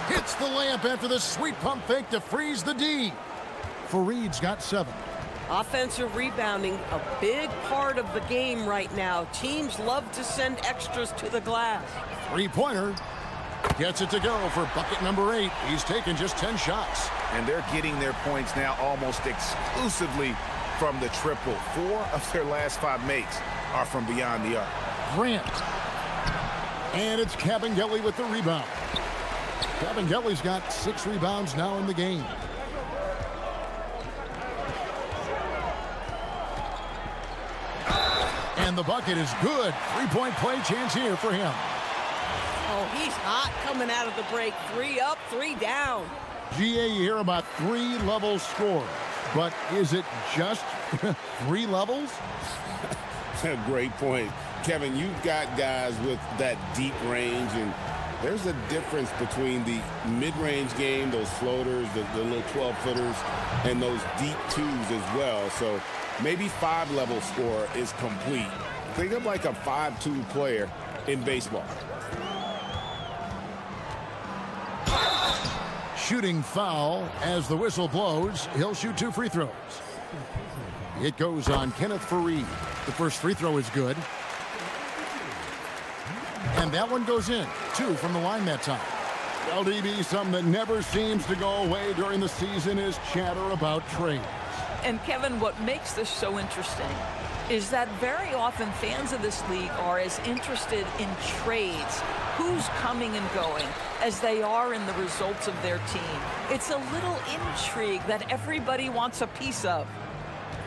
Hits the layup after the sweet pump fake to freeze the D. Fareed's got 7. Offensive rebounding, a big part of the game right now. Teams love to send extras to the glass. Three-pointer. Gets it to go for bucket number 8. He's taken just 10 shots. And they're getting their points now almost exclusively from the triple. 4 of their last 5 makes are from beyond the arc. Grant. And it's Kabengele with the rebound. Kabengele's got 6 rebounds now in the game. And the bucket is good. Three-point play chance here for him. Oh, he's hot coming out of the break. 3 up, 3 down. GA, you hear about 3-level score. But is it just 3 levels? Great point. Kevin, you've got guys with that deep range, and there's a difference between the mid-range game, those floaters, the little 12-footers, and those deep twos as well. So maybe 5-level score is complete. Think of like a 5-2 player in baseball. Shooting foul as the whistle blows. He'll shoot 2 free throws. It goes on Kenneth Fareed. The first free throw is good. And that one goes in. 2 from the line that time. Well, DB, something that never seems to go away during the season is chatter about trades. And Kevin, what makes this so interesting is that very often fans of this league are as interested in trades, who's coming and going, as they are in the results of their team. It's a little intrigue that everybody wants a piece of.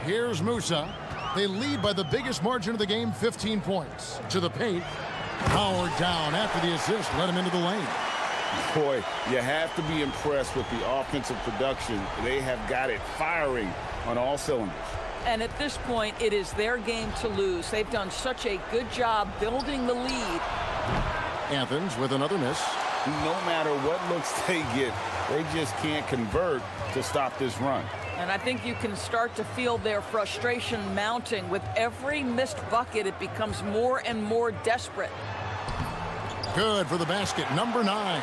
Here's Musa. They lead by the biggest margin of the game, 15 points. To the paint. Powered down after the assist, let him into the lane. Boy, you have to be impressed with the offensive production. They have got it firing on all cylinders. And at this point, it is their game to lose. They've done such a good job building the lead. Athens with another miss. No matter what looks they get, they just can't convert to stop this run. And I think you can start to feel their frustration mounting. With every missed bucket, it becomes more and more desperate. Good for the basket, number 9.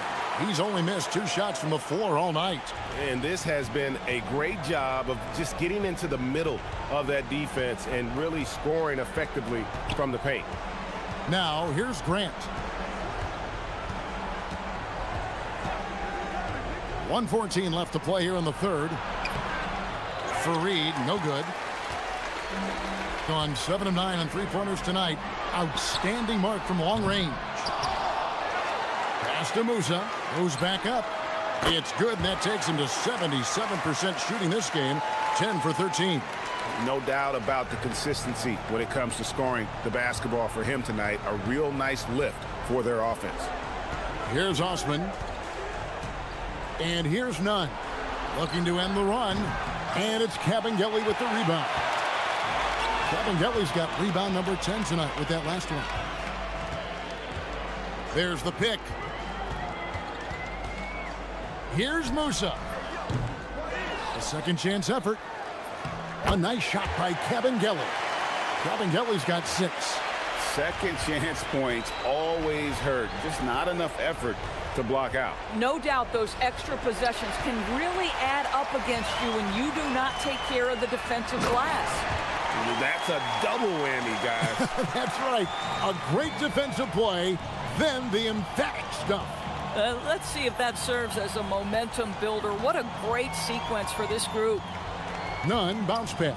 He's only missed 2 shots from the floor all night. And this has been a great job of just getting into the middle of that defense and really scoring effectively from the paint. Now, here's Grant. 1:14 left to play here in the third. Fareed, no good. Gone 7 of 9 on 3-pointers tonight. Outstanding mark from long range. Pass to Musa. Goes back up. It's good, and that takes him to 77% shooting this game. 10 for 13. No doubt about the consistency when it comes to scoring the basketball for him tonight. A real nice lift for their offense. Here's Osman. And here's Nunn. Looking to end the run. And it's Kabengele with the rebound. Kabengele's got rebound number 10 tonight with that last one. There's the pick. Here's Musa. A second chance effort. A nice shot by Kabengele. Kabengele's got 6. Second chance points always hurt. Just not enough effort to block out. No doubt those extra possessions can really add up against you when you do not take care of the defensive glass. That's a double whammy, guys. That's right. A great defensive play, then the emphatic stuff. Let's see if that serves as a momentum builder. What a great sequence for this group. Nunn, bounce pass.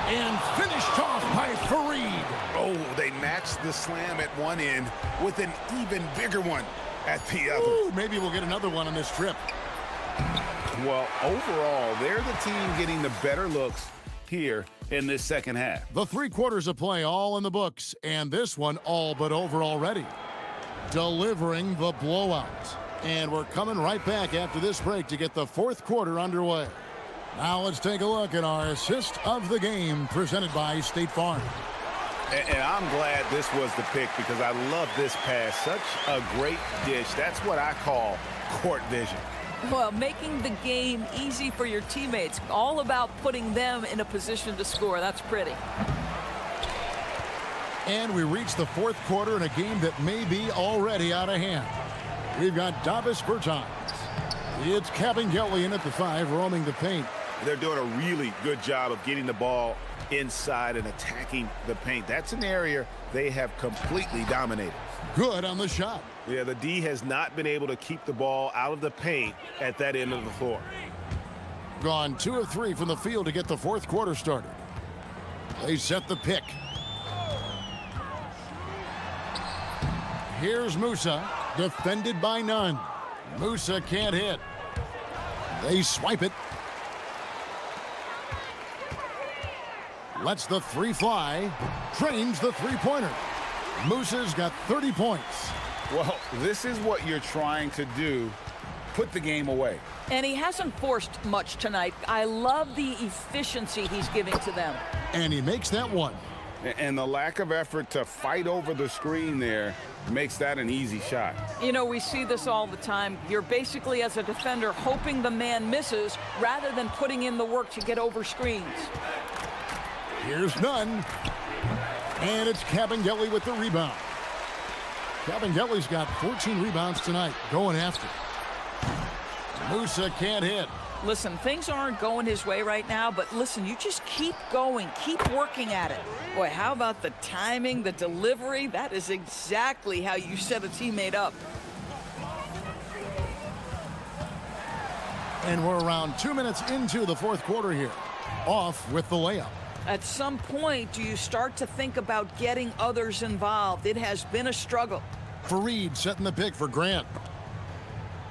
And finished off by Fareed. Oh, they matched the slam at one end with an even bigger one at the other. Ooh, maybe we'll get another one on this trip. Well, overall, they're the team getting the better looks here in this second half. The 3 quarters of play all in the books, and this one all but over already. Delivering the blowout. And we're coming right back after this break to get the 4th quarter underway. Now let's take a look at our assist of the game presented by State Farm. And I'm glad this was the pick because I love this pass. Such a great dish. That's what I call court vision. Well, making the game easy for your teammates. All about putting them in a position to score. That's pretty. And we reach the 4th quarter in a game that may be already out of hand. We've got Davis Bertans. It's Kabengele in at the 5, roaming the paint. They're doing a really good job of getting the ball inside and attacking the paint. That's an area they have completely dominated. Good on the shot. Yeah, the D has not been able to keep the ball out of the paint at that end of the floor. Gone 2 of 3 from the field to get the 4th quarter started. They set the pick. Here's Musa, defended by Nunn. Musa can't hit. They swipe it. Lets the three fly. Drains the three-pointer. Musa's got 30 points. Well, this is what you're trying to do. Put the game away. And he hasn't forced much tonight. I love the efficiency he's giving to them. And he makes that one. And the lack of effort to fight over the screen there makes that an easy shot. You know, we see this all the time. You're basically, as a defender, hoping the man misses rather than putting in the work to get over screens. Here's none. And it's Cabangeli with the rebound. Cabangeli's got 14 rebounds tonight, going after. Musa can't hit. Listen, things aren't going his way right now, but listen, you just keep going, keep working at it. Boy, how about the timing, the delivery? That is exactly how you set a teammate up. And we're around 2 minutes into the fourth quarter here. Off with the layup. At some point, do you start to think about getting others involved? It has been a struggle. Fareed setting the pick for Grant.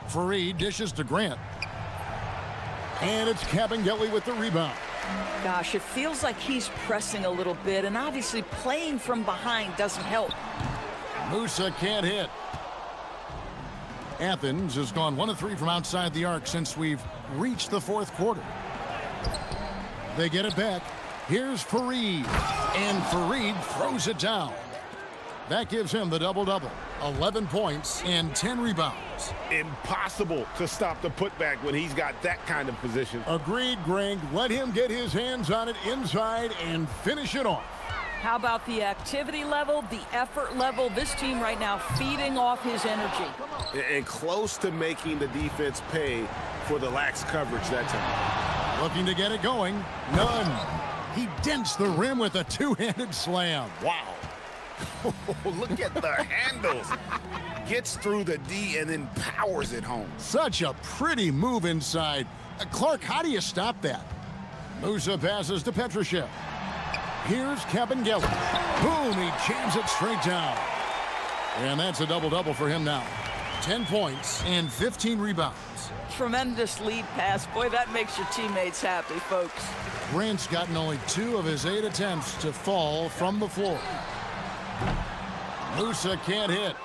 Fareed dishes to Grant. And it's Cabangeli with the rebound. Gosh, it feels like he's pressing a little bit, and obviously playing from behind doesn't help. Musa can't hit. Athens has gone 1 of 3 from outside the arc since we've reached the fourth quarter. They get it back. Here's Fareed. And Fareed throws it down. That gives him the double-double. 11 points and 10 rebounds. Impossible to stop the putback when he's got that kind of position. Agreed, Greg. Let him get his hands on it inside and finish it off. How about the activity level, the effort level? This team right now feeding off his energy. And close to making the defense pay for the lax coverage that time. Looking to get it going. None. He dents the rim with a two-handed slam. Wow. Look at the handles. Gets through the D and then powers it home. Such a pretty move inside. Clark, how do you stop that? Musa passes to Petrushev. Here's Cabangeli. Boom, he jams it straight down. And that's a double-double for him now. 10 points and 15 rebounds. Tremendous lead pass. Boy, that makes your teammates happy, folks. Grant's gotten only 2 of his 8 attempts to fall from the floor. Musa can't hit.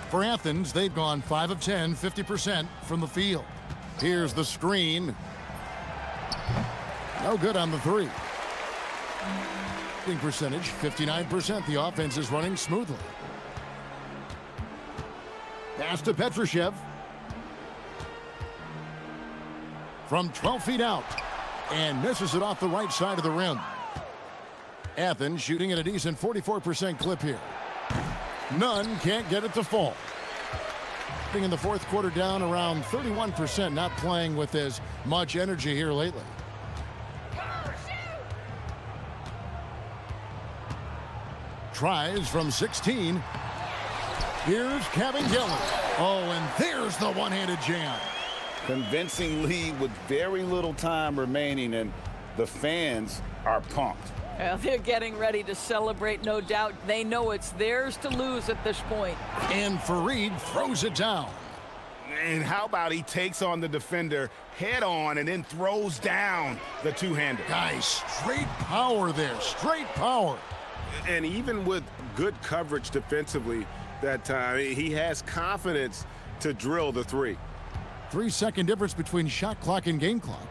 For Athens, they've gone 5 of 10, 50% from the field. Here's the screen. No good on the 3. Shooting percentage, 59%. The offense is running smoothly. Pass to Petrushev. From 12 feet out. And misses it off the right side of the rim. Athens shooting at a decent 44% clip here. None can't get it to fall. In the fourth quarter down around 31%, not playing with as much energy here lately. Tries from 16. Here's Cabangeli. Oh, and there's the one-handed jam. Convincing lead with very little time remaining, and the fans are pumped. Well, they're getting ready to celebrate, no doubt. They know it's theirs to lose at this point. And Fareed throws it down. And how about he takes on the defender head on and then throws down the two-hander. Guys, straight power there, straight power. And even with good coverage defensively that time, he has confidence to drill the 3. 3-second difference between shot clock and game clock.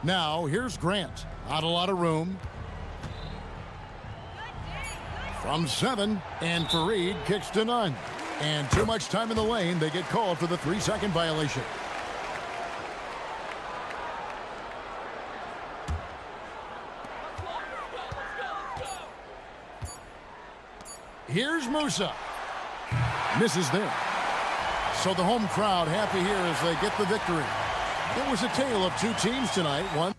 Now, here's Grant. Not a lot of room. From 7, and Fareed kicks to none. And too much time in the lane. They get called for the 3-second violation. Here's Musa. Misses there. So the home crowd happy here as they get the victory. It was a tale of 2 teams tonight. One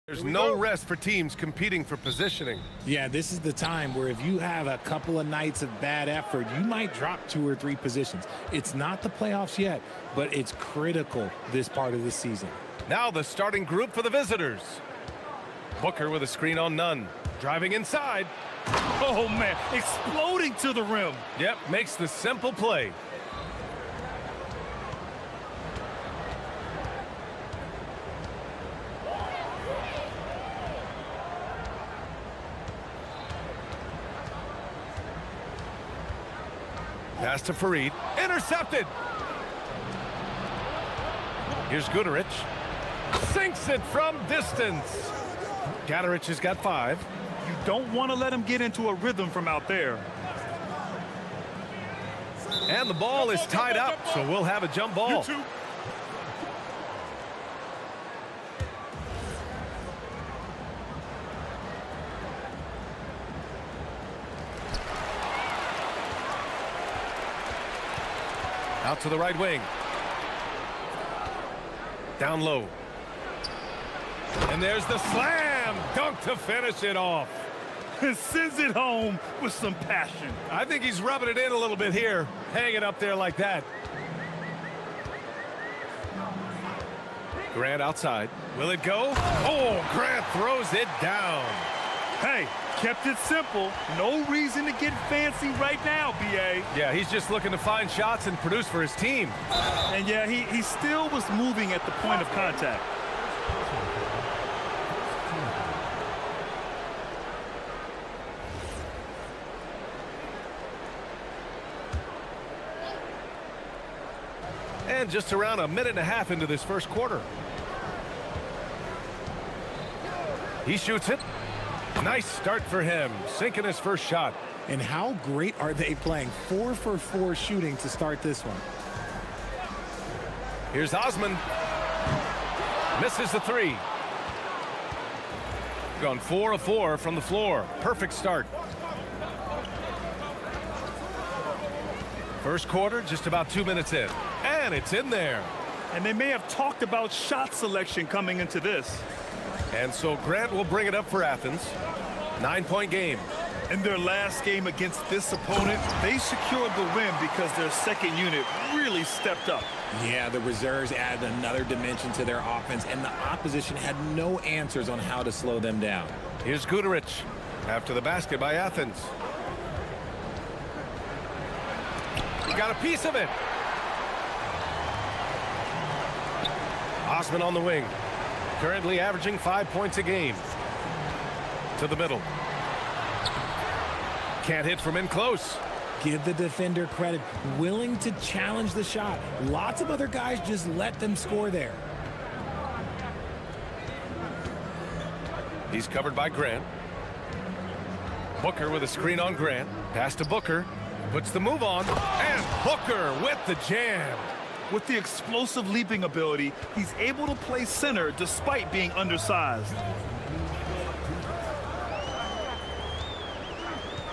There's no rest for teams competing for positioning. Yeah, this is the time where if you have a couple of nights of bad effort, you might drop 2 or 3 positions. It's not the playoffs yet, but it's critical this part of the season. Now the starting group for the visitors. Booker with a screen on none. Driving inside. Oh, man, exploding to the rim. Yep, makes the simple play. Pass to Fareed. Intercepted. Here's Gudarich. Sinks it from distance. Gadarich has got 5. You don't want to let him get into a rhythm from out there. And the ball is tied up, so we'll have a jump ball. Out to the right wing. Down low. And there's the slam dunk to finish it off. And sends it home with some passion. I think he's rubbing it in a little bit here. Hang it up there like that. Grant outside. Will it go? Oh, Grant throws it down. Hey, kept it simple. No reason to get fancy right now, B.A. Yeah, he's just looking to find shots and produce for his team. And yeah, he still was moving at the point of contact. And just around a minute and a half into this first quarter. He shoots it. Nice start for him, sinking his first shot. And how great are they playing? 4 for 4 shooting to start this one. Here's Osman. Misses the 3. Gone 4 of 4 from the floor. Perfect start. First quarter, just about 2 minutes in. And it's in there. And they may have talked about shot selection coming into this. And so Grant will bring it up for Athens. 9-point game. In their last game against this opponent, they secured the win because their second unit really stepped up. Yeah, the reserves added another dimension to their offense, and the opposition had no answers on how to slow them down. Here's Gudarich after the basket by Athens. He got a piece of it. Osman on the wing. Currently averaging 5 points a game. To the middle. Can't hit from in close. Give the defender credit. Willing to challenge the shot. Lots of other guys just let them score there. He's covered by Grant. Booker with a screen on Grant. Pass to Booker. Puts the move on. And Booker with the jam. With the explosive leaping ability, he's able to play center despite being undersized.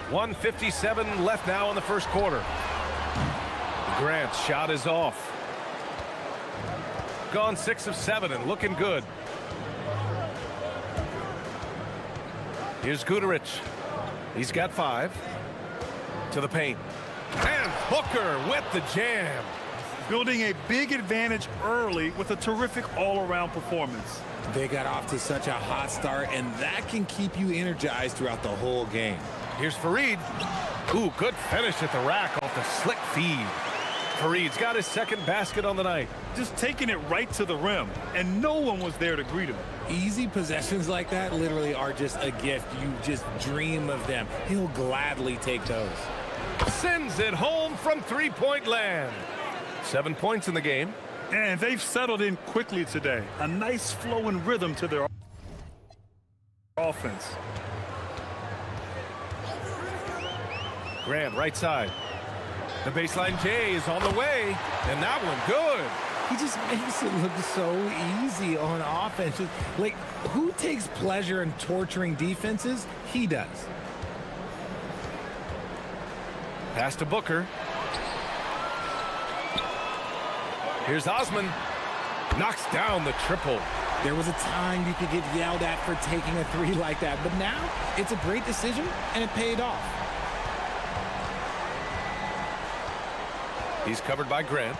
1:57 left now in the first quarter. Grant's shot is off. Gone 6 of 7 and looking good. Here's Gudarich. He's got 5. To the paint. And Booker with the jam. Building a big advantage early with a terrific all-around performance. They got off to such a hot start, and that can keep you energized throughout the whole game. Here's Fareed. Ooh, good finish at the rack off the slick feed. Fareed's got his second basket on the night. Just taking it right to the rim, and no one was there to greet him. Easy possessions like that literally are just a gift. You just dream of them. He'll gladly take those. Sends it home from three-point land. 7 points in the game. And they've settled in quickly today. A nice flow and rhythm to their offense. Grant right side. The baseline J is on the way, and that one good. He just makes it look so easy on offense. Like, who takes pleasure in torturing defenses? He does. Pass to Booker. Here's Osman. Knocks down the triple. There was a time you could get yelled at for taking a three like that, but now it's a great decision, and it paid off. He's covered by Grant.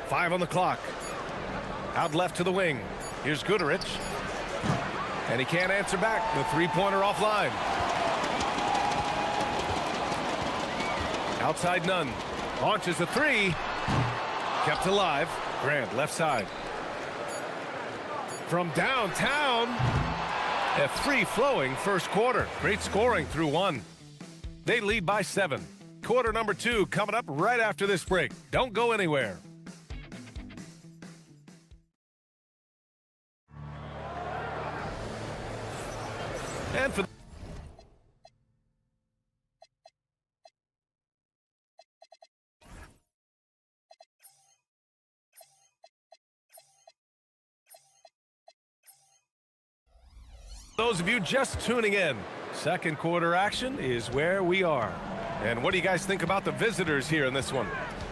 Five on the clock. Out left to the wing. Here's Goodrich. And he can't answer back. The three-pointer offline. Outside Nunn. Launches a three. Kept alive. Grant, left side. From downtown. A free-flowing first quarter. Great scoring through one. They lead by 7. Quarter number 2 coming up right after this break. Don't go anywhere. And for those of you just tuning in, second quarter action is where we are. And what do you guys think about the visitors here in this one?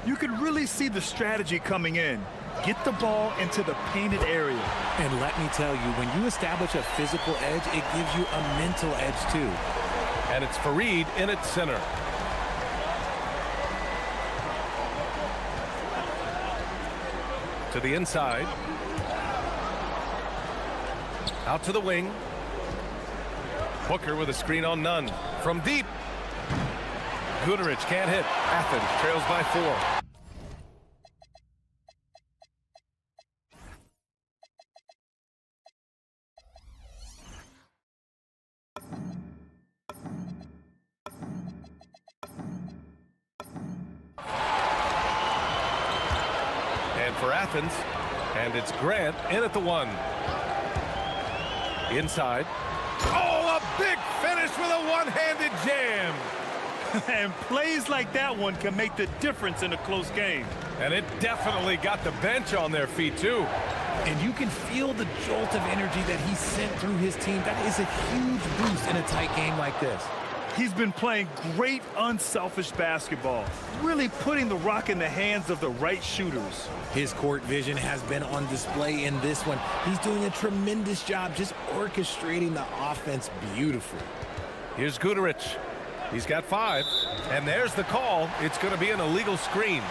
You could really see the strategy coming in. Get the ball into the painted area. And let me tell you, when you establish a physical edge, it gives you a mental edge too. And it's Fareed in its center. To the inside. Out to the wing. Booker with a screen on Nunn. From deep. Goodrich can't hit. Athens trails by 4. For Athens, and it's Grant in at the 1. Inside. Oh, a big finish with a one-handed jam. And plays like that one can make the difference in a close game. And it definitely got the bench on their feet, too. And you can feel the jolt of energy that he sent through his team. That is a huge boost in a tight game like this. He's been playing great, unselfish basketball, really putting the rock in the hands of the right shooters. His court vision has been on display in this one. He's doing a tremendous job just orchestrating the offense beautifully. Here's Goodrich. He's got 5, and there's the call. It's going to be an illegal screen.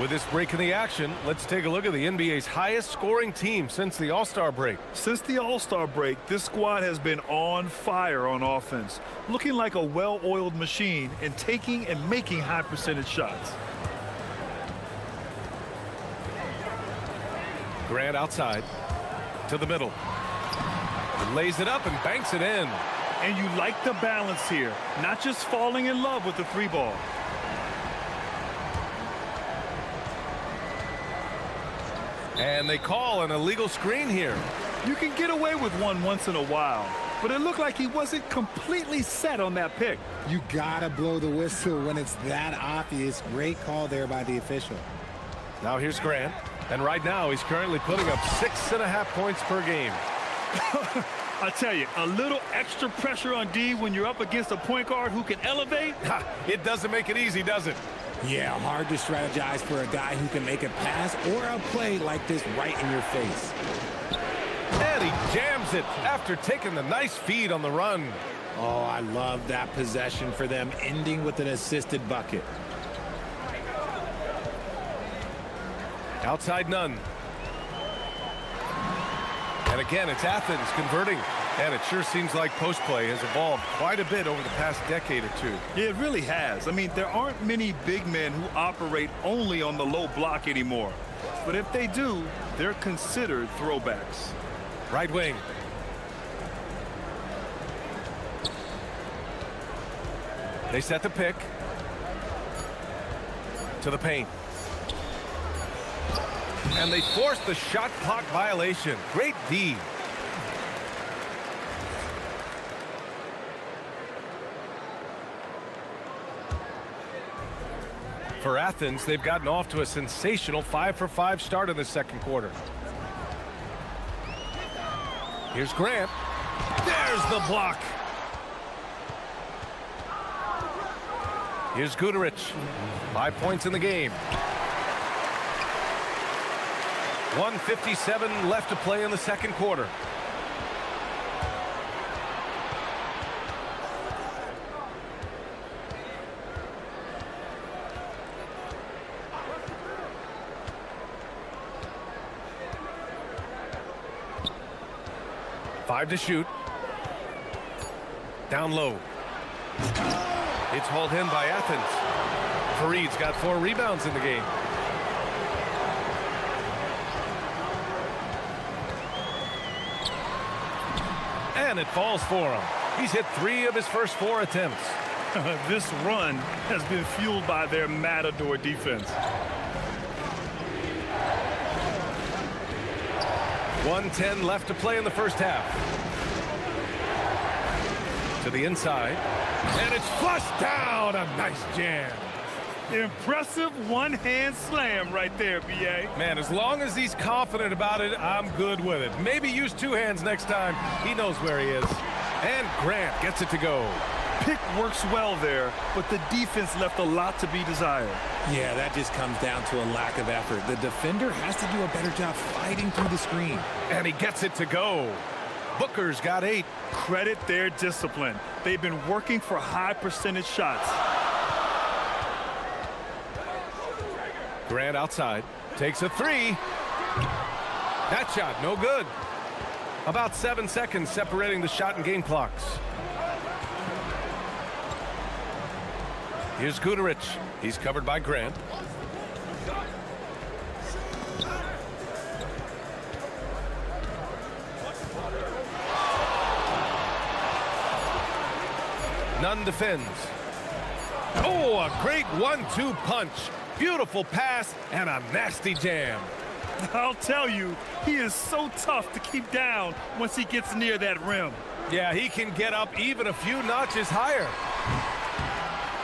With this break in the action, let's take a look at the NBA's highest scoring team since the All-Star break. Since the All-Star break, this squad has been on fire on offense, looking like a well-oiled machine and taking and making high percentage shots. Grant outside to the middle. He lays it up and banks it in. And you like the balance here, not just falling in love with the 3-ball. And they call an illegal screen here. You can get away with one once in a while, but it looked like he wasn't completely set on that pick. You gotta blow the whistle when it's that obvious. Great call there by the official. Now here's Grant, and right now he's currently putting up 6.5 points per game. I tell you, a little extra pressure on D when you're up against a point guard who can elevate. It doesn't make it easy, does it? Yeah, hard to strategize for a guy who can make a pass or a play like this right in your face. And he jams it after taking the nice feed on the run. Oh, I love that possession for them, ending with an assisted bucket. Outside Nunn. And again, it's Athens converting. And it sure seems like post play has evolved quite a bit over the past decade or two. Yeah, it really has. I mean, there aren't many big men who operate only on the low block anymore. But if they do, they're considered throwbacks. Right wing. They set the pick. To the paint. And they force the shot clock violation. Great D. For Athens, they've gotten off to a sensational 5-for-5 start in the second quarter. Here's Grant. There's the block. Here's Guterich. 5 points in the game. 1:57 left to play in the second quarter. Five to shoot. Down low. It's hauled in by Athens. Fareed's got 4 rebounds in the game. And it falls for him. He's hit 3 of his first 4 attempts. This run has been fueled by their matador defense. 1:10 left to play in the first half. To the inside. And it's flushed down. A nice jam. Impressive one-hand slam right there, B.A. Man, as long as he's confident about it, I'm good with it. Maybe use 2 hands next time. He knows where he is. And Grant gets it to go. Pick works well there, but the defense left a lot to be desired. Yeah, that just comes down to a lack of effort. The defender has to do a better job fighting through the screen. And he gets it to go. Booker's got 8. Credit their discipline. They've been working for high percentage shots. Grant outside. Takes a 3. That shot, no good. About 7 seconds separating the shot and game clocks. Here's Guterich. He's covered by Grant. Nunn defends. Oh, a great 1-2 punch. Beautiful pass and a nasty jam. I'll tell you, he is so tough to keep down once he gets near that rim. Yeah, he can get up even a few notches higher.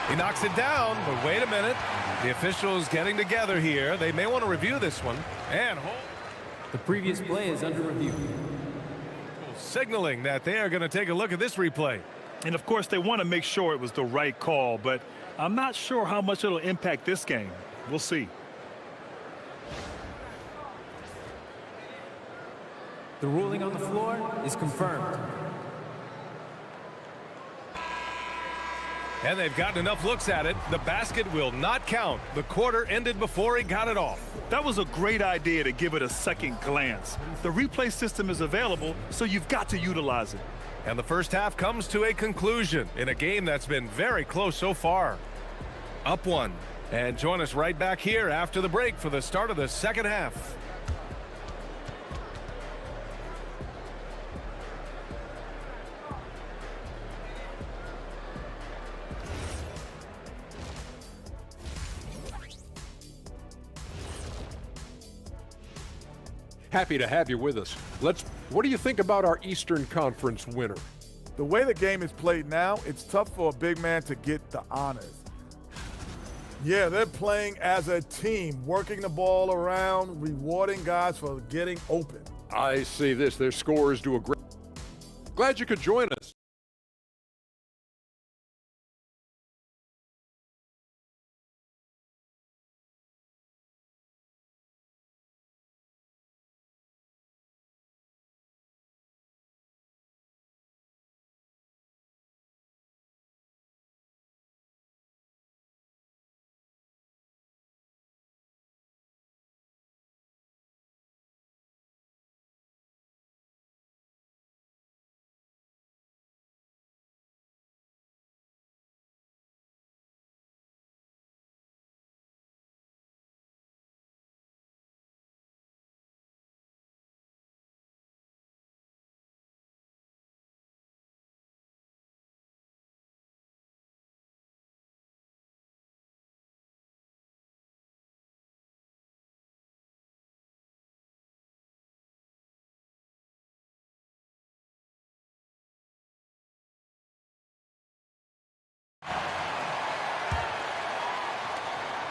He knocks it down, but wait a minute. The officials getting together here. They may want to review this one. And the previous play is under review. Signaling that they are going to take a look at this replay. And of course, they want to make sure it was the right call, but I'm not sure how much it'll impact this game. We'll see. The ruling on the floor is confirmed. And they've gotten enough looks at it. The basket will not count. The quarter ended before he got it off. That was a great idea to give it a second glance. The replay system is available, so you've got to utilize it. And the first half comes to a conclusion in a game that's been very close so far. Up 1. And join us right back here after the break for the start of the second half. Happy to have you with us. What do you think about our Eastern Conference winner? The way the game is played now, it's tough for a big man to get the honors. Yeah, they're playing as a team, working the ball around, rewarding guys for getting open. I see this. Their scorers do a great. Glad you could join us.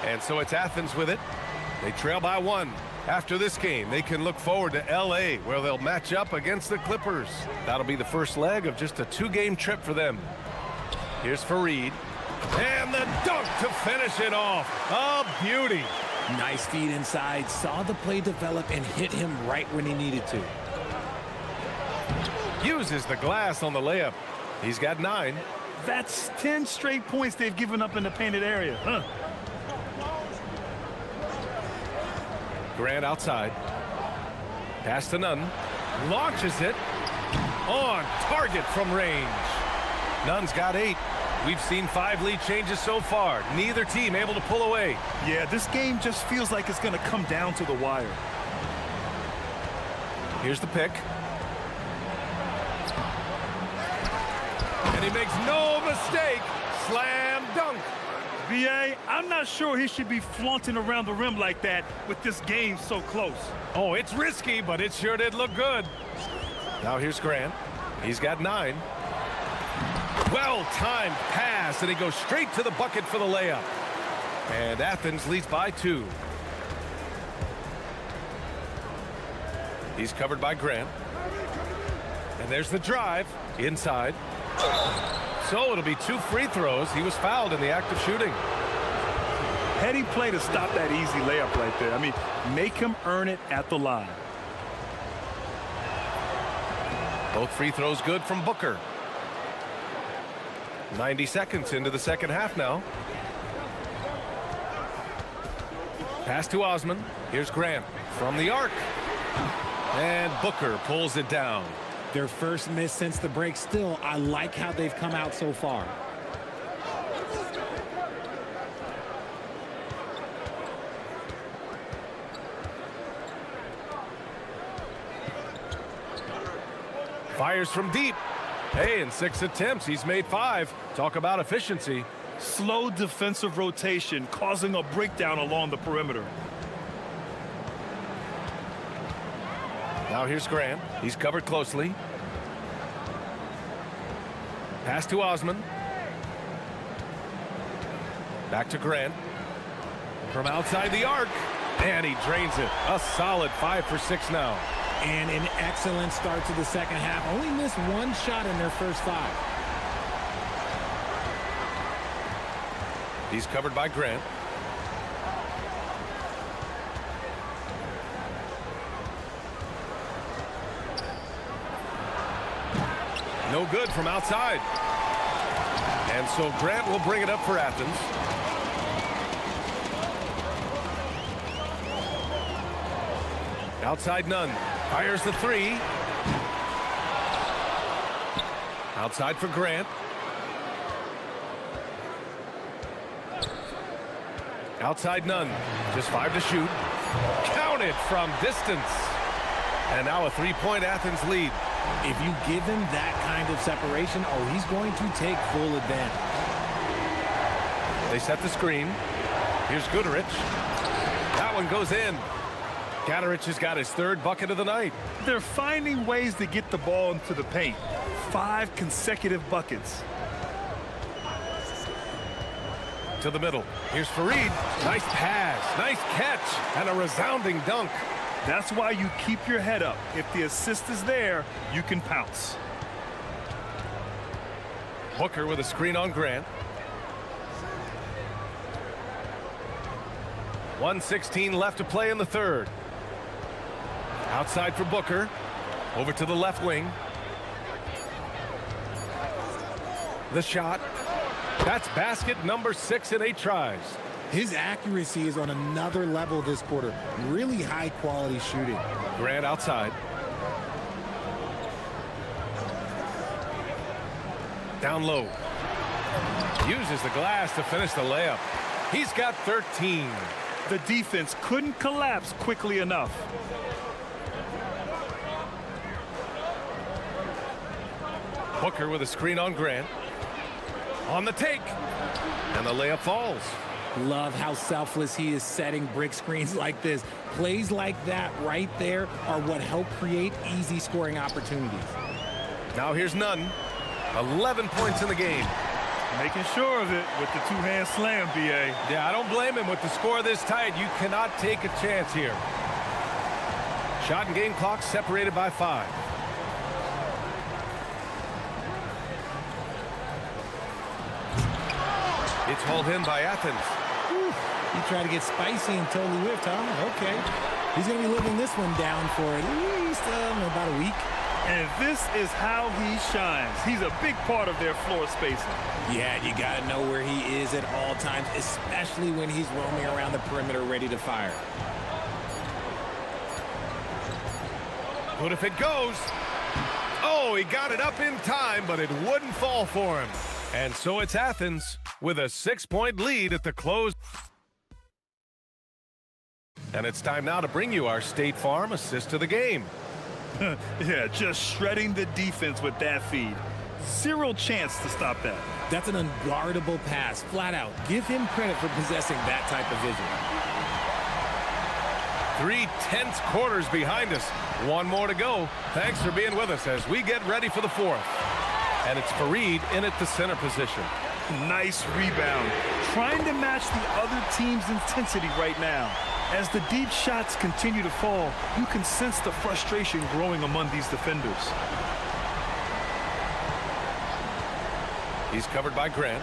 And so it's Athens with it. They trail by 1. After this game, they can look forward to L.A., where they'll match up against the Clippers. That'll be the first leg of just a 2-game trip for them. Here's Fareed. And the dunk to finish it off. A beauty. Nice feed inside, saw the play develop and hit him right when he needed to. Uses the glass on the layup. He's got 9. That's 10 straight points they've given up in the painted area. Huh. Grant outside. Pass to Nunn. Launches it. On target from range. Nunn's got 8. We've seen 5 lead changes so far. Neither team able to pull away. Yeah, this game just feels like it's going to come down to the wire. Here's the pick. And he makes no mistake. Slam dunk. BA, I'm not sure he should be flaunting around the rim like that with this game so close. Oh, it's risky, but it sure did look good. Now here's Grant. He's got 9. Well-timed pass, and he goes straight to the bucket for the layup. And Athens leads by 2. He's covered by Grant. And there's the drive inside. So it'll be 2 free throws. He was fouled in the act of shooting. Heady play to stop that easy layup right there. I mean, make him earn it at the line. Both free throws good from Booker. 90 seconds into the second half now. Pass to Osman. Here's Grant from the arc. And Booker pulls it down. Their first miss since the break. Still, I like how they've come out so far. Fires from deep. Hey, in 6 attempts, he's made 5. Talk about efficiency. Slow defensive rotation, causing a breakdown along the perimeter. Now here's Grant. He's covered closely. Pass to Osman. Back to Grant. From outside the arc. And he drains it. A solid 5 for 6 now. And an excellent start to the second half. Only missed 1 shot in their first 5. He's covered by Grant. No good from outside. And so Grant will bring it up for Athens. Outside Nunn. Fires the 3. Outside for Grant. Outside Nunn. Just 5 to shoot. Counted from distance. And now a 3-point Athens lead. If you give him that kind of separation, oh, he's going to take full advantage. They set the screen. Here's Goodrich. That one goes in. Gadarich has got his 3rd bucket of the night. They're finding ways to get the ball into the paint. 5 consecutive buckets. To the middle. Here's Fareed. Nice pass. Nice catch. And a resounding dunk. That's why you keep your head up. If the assist is there, you can pounce. Booker with a screen on Grant. 1:16 left to play in the 3rd. Outside for Booker. Over to the left wing. The shot. That's basket number 6 in 8 tries. His accuracy is on another level this quarter. Really high quality shooting. Grant outside. Down low. Uses the glass to finish the layup. He's got 13. The defense couldn't collapse quickly enough. Booker with a screen on Grant. On the take. And the layup falls. Love how selfless he is setting brick screens like this. Plays like that right there are what help create easy scoring opportunities. Now here's Nunn. 11 points in the game. Making sure of it with the 2-hand slam, BA. Yeah, I don't blame him with the score this tight. You cannot take a chance here. Shot and game clock separated by 5. It's hauled in by Athens. Whew. He tried to get spicy and totally whiffed, huh? Okay. He's going to be living this one down for at least about a week. And this is how he shines. He's a big part of their floor spacing. Yeah, you got to know where he is at all times, especially when he's roaming around the perimeter ready to fire. But if it goes, oh, he got it up in time, but it wouldn't fall for him. And so it's Athens with a 6-point lead at the close. And it's time now to bring you our State Farm assist to the game. Yeah, just shredding the defense with that feed. Zero chance to stop that. That's an unguardable pass, flat out. Give him credit for possessing that type of vision. 3 tense quarters behind us. One more to go. Thanks for being with us as we get ready for the fourth. And it's Fareed in at the center position. Nice rebound. Trying to match the other team's intensity right now. As the deep shots continue to fall, you can sense the frustration growing among these defenders. He's covered by Grant.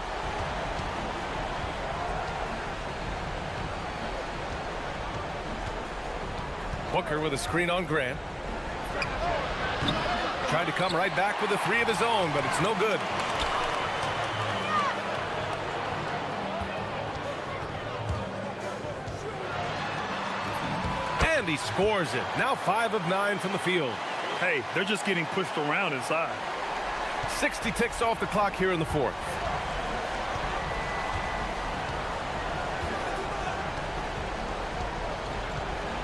Booker with a screen on Grant. Tried to come right back with a 3 of his own, but it's no good. And he scores it. Now 5 of 9 from the field. Hey, they're just getting pushed around inside. 60 ticks off the clock here in the fourth.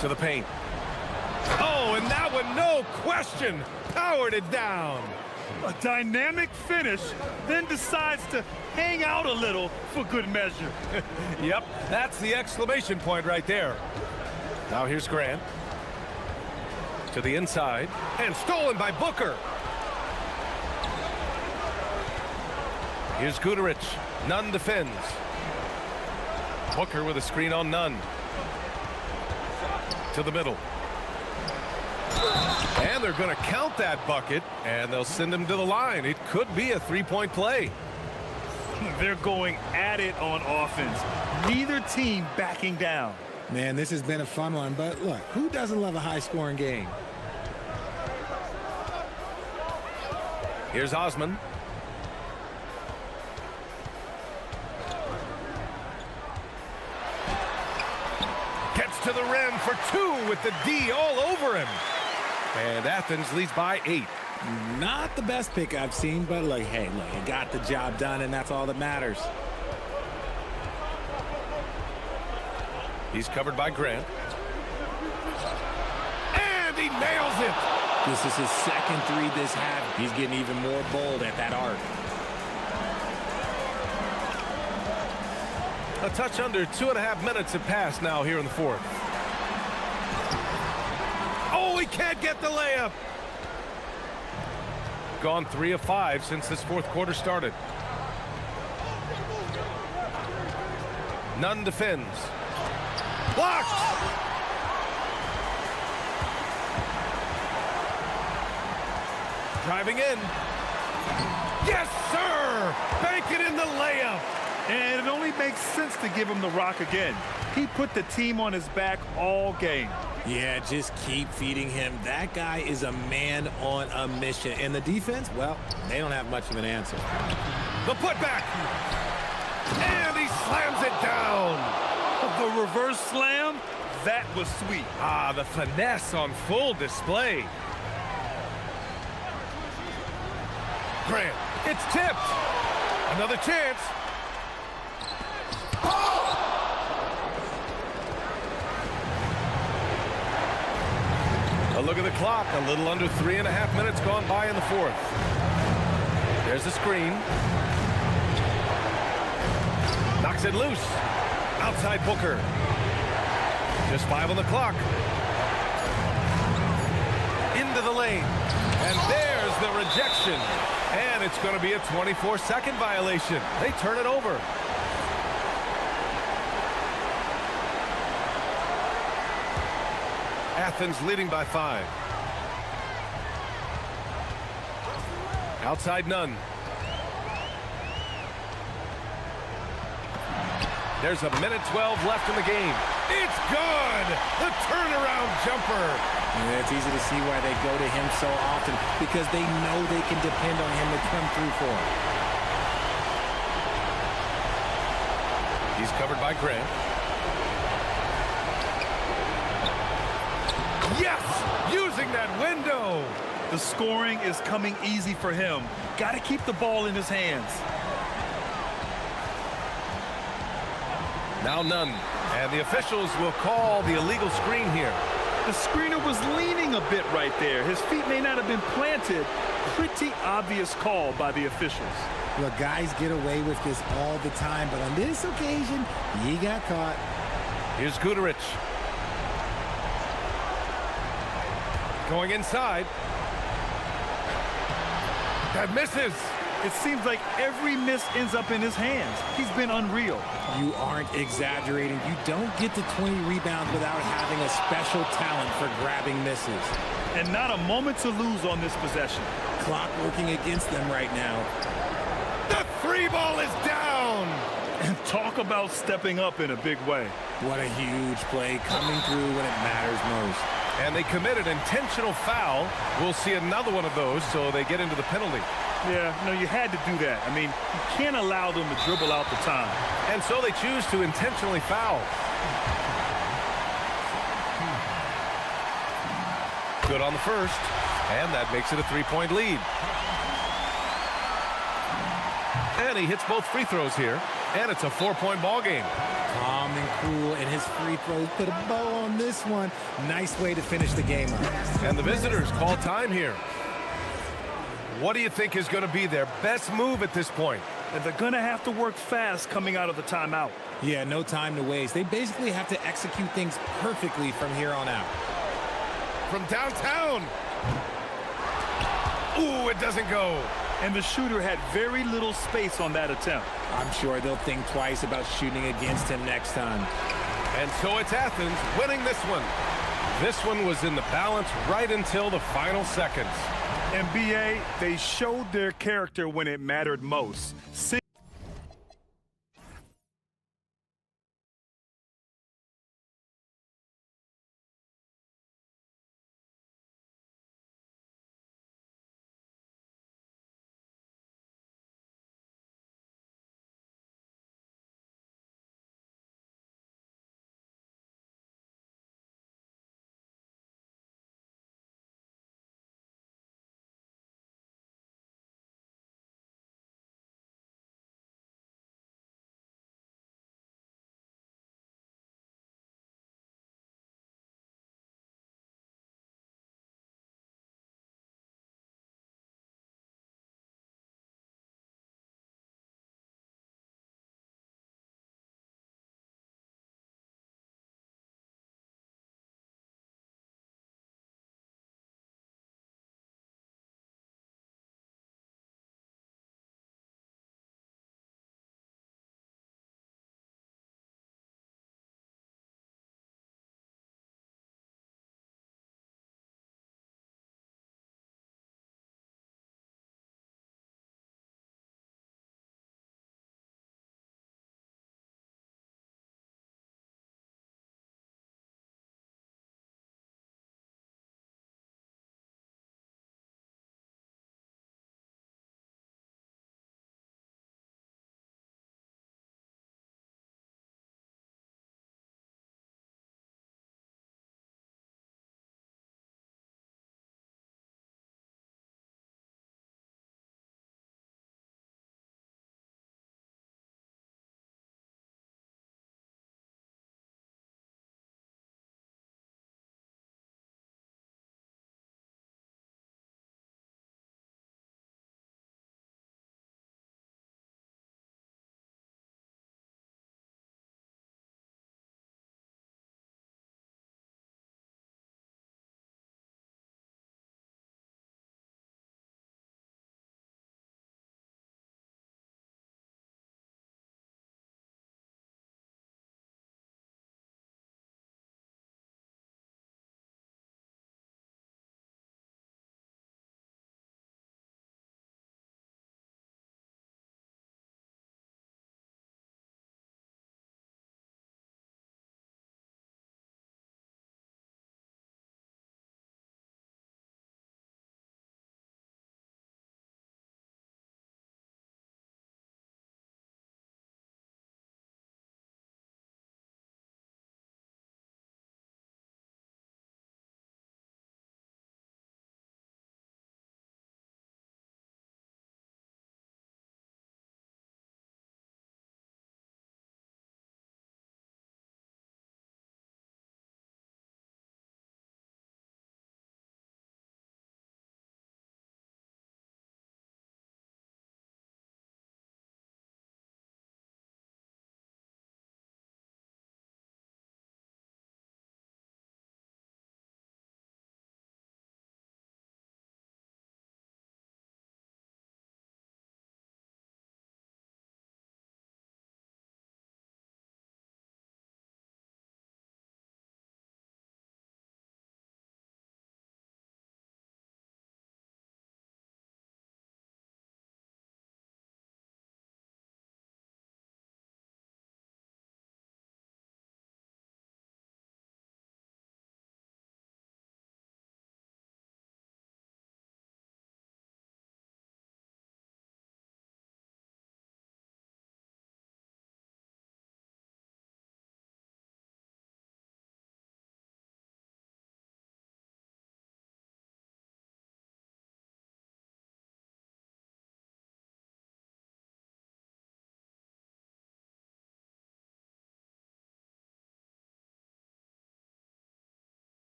To the paint. Oh, and that one, no question, powered it down. A dynamic finish, then decides to hang out a little for good measure. Yep, that's the exclamation point right there. Now here's Grant. To the inside, and stolen by Booker. Here's Guterich. Nunn defends. Booker with a screen on Nunn. To the middle. And they're going to count that bucket, and they'll send him to the line. It could be a 3-point play. They're going at it on offense. Neither team backing down. Man, this has been a fun one, but look, who doesn't love a high-scoring game? Here's Osman. Gets to the rim for 2 with the D all over him. And Athens leads by 8. Not the best pick I've seen, but look, hey, look, you got the job done, and that's all that matters. He's covered by Grant. And he nails it. This is his second 3 this half. He's getting even more bold at that arc. A touch under 2.5 minutes have passed now here in the fourth. Oh, he can't get the layup. Gone 3 of 5 since this fourth quarter started. Nunn defends. Blocked! Driving in. Yes, sir! Bank it in the layup. And it only makes sense to give him the rock again. He put the team on his back all game. Yeah, just keep feeding him. That guy is a man on a mission. And the defense, well, they don't have much of an answer. The putback. And he slams it down. The reverse slam, that was sweet. Ah, the finesse on full display. Grant, it's tipped. Another chance. A look at the clock. A little under 3.5 minutes gone by in the fourth. There's the screen. Knocks it loose. Outside Booker. Just 5 on the clock. Into the lane. And there's the rejection. And it's going to be a 24-second violation. They turn it over. Athens leading by 5. Outside Nunn. There's a minute 12 left in the game. It's good! The turnaround jumper. Yeah, it's easy to see why they go to him so often, because they know they can depend on him to come through for them. He's covered by Grant. Yes! Using that window! The scoring is coming easy for him. Got to keep the ball in his hands. Now none. And the officials will call the illegal screen here. The screener was leaning a bit right there. His feet may not have been planted. Pretty obvious call by the officials. Look, guys get away with this all the time, but on this occasion, he got caught. Here's Guterich. Going inside. That misses. It seems like every miss ends up in his hands. He's been unreal. You aren't exaggerating. You don't get to 20 rebounds without having a special talent for grabbing misses. And not a moment to lose on this possession. Clock working against them right now. The free ball is down. And talk about stepping up in a big way. What a huge play, coming through when it matters most. And they committed intentional foul. We'll see another one of those, so they get into the penalty. Yeah, no, you had to do that. I mean, you can't allow them to dribble out the time. And so they choose to intentionally foul. Good on the first, and that makes it a 3-point lead. And he hits both free throws here, and it's a 4-point ball game. Calm and cool, and his free throws put a bow on this one. Nice way to finish the game up. And the visitors call time here. What do you think is going to be their best move at this point? And they're going to have to work fast coming out of the timeout. Yeah, no time to waste. They basically have to execute things perfectly from here on out. From downtown. Ooh, it doesn't go. And the shooter had very little space on that attempt. I'm sure they'll think twice about shooting against him next time. And so it's Athens winning this one. This one was in the balance right until the final seconds. NBA, they showed their character when it mattered most.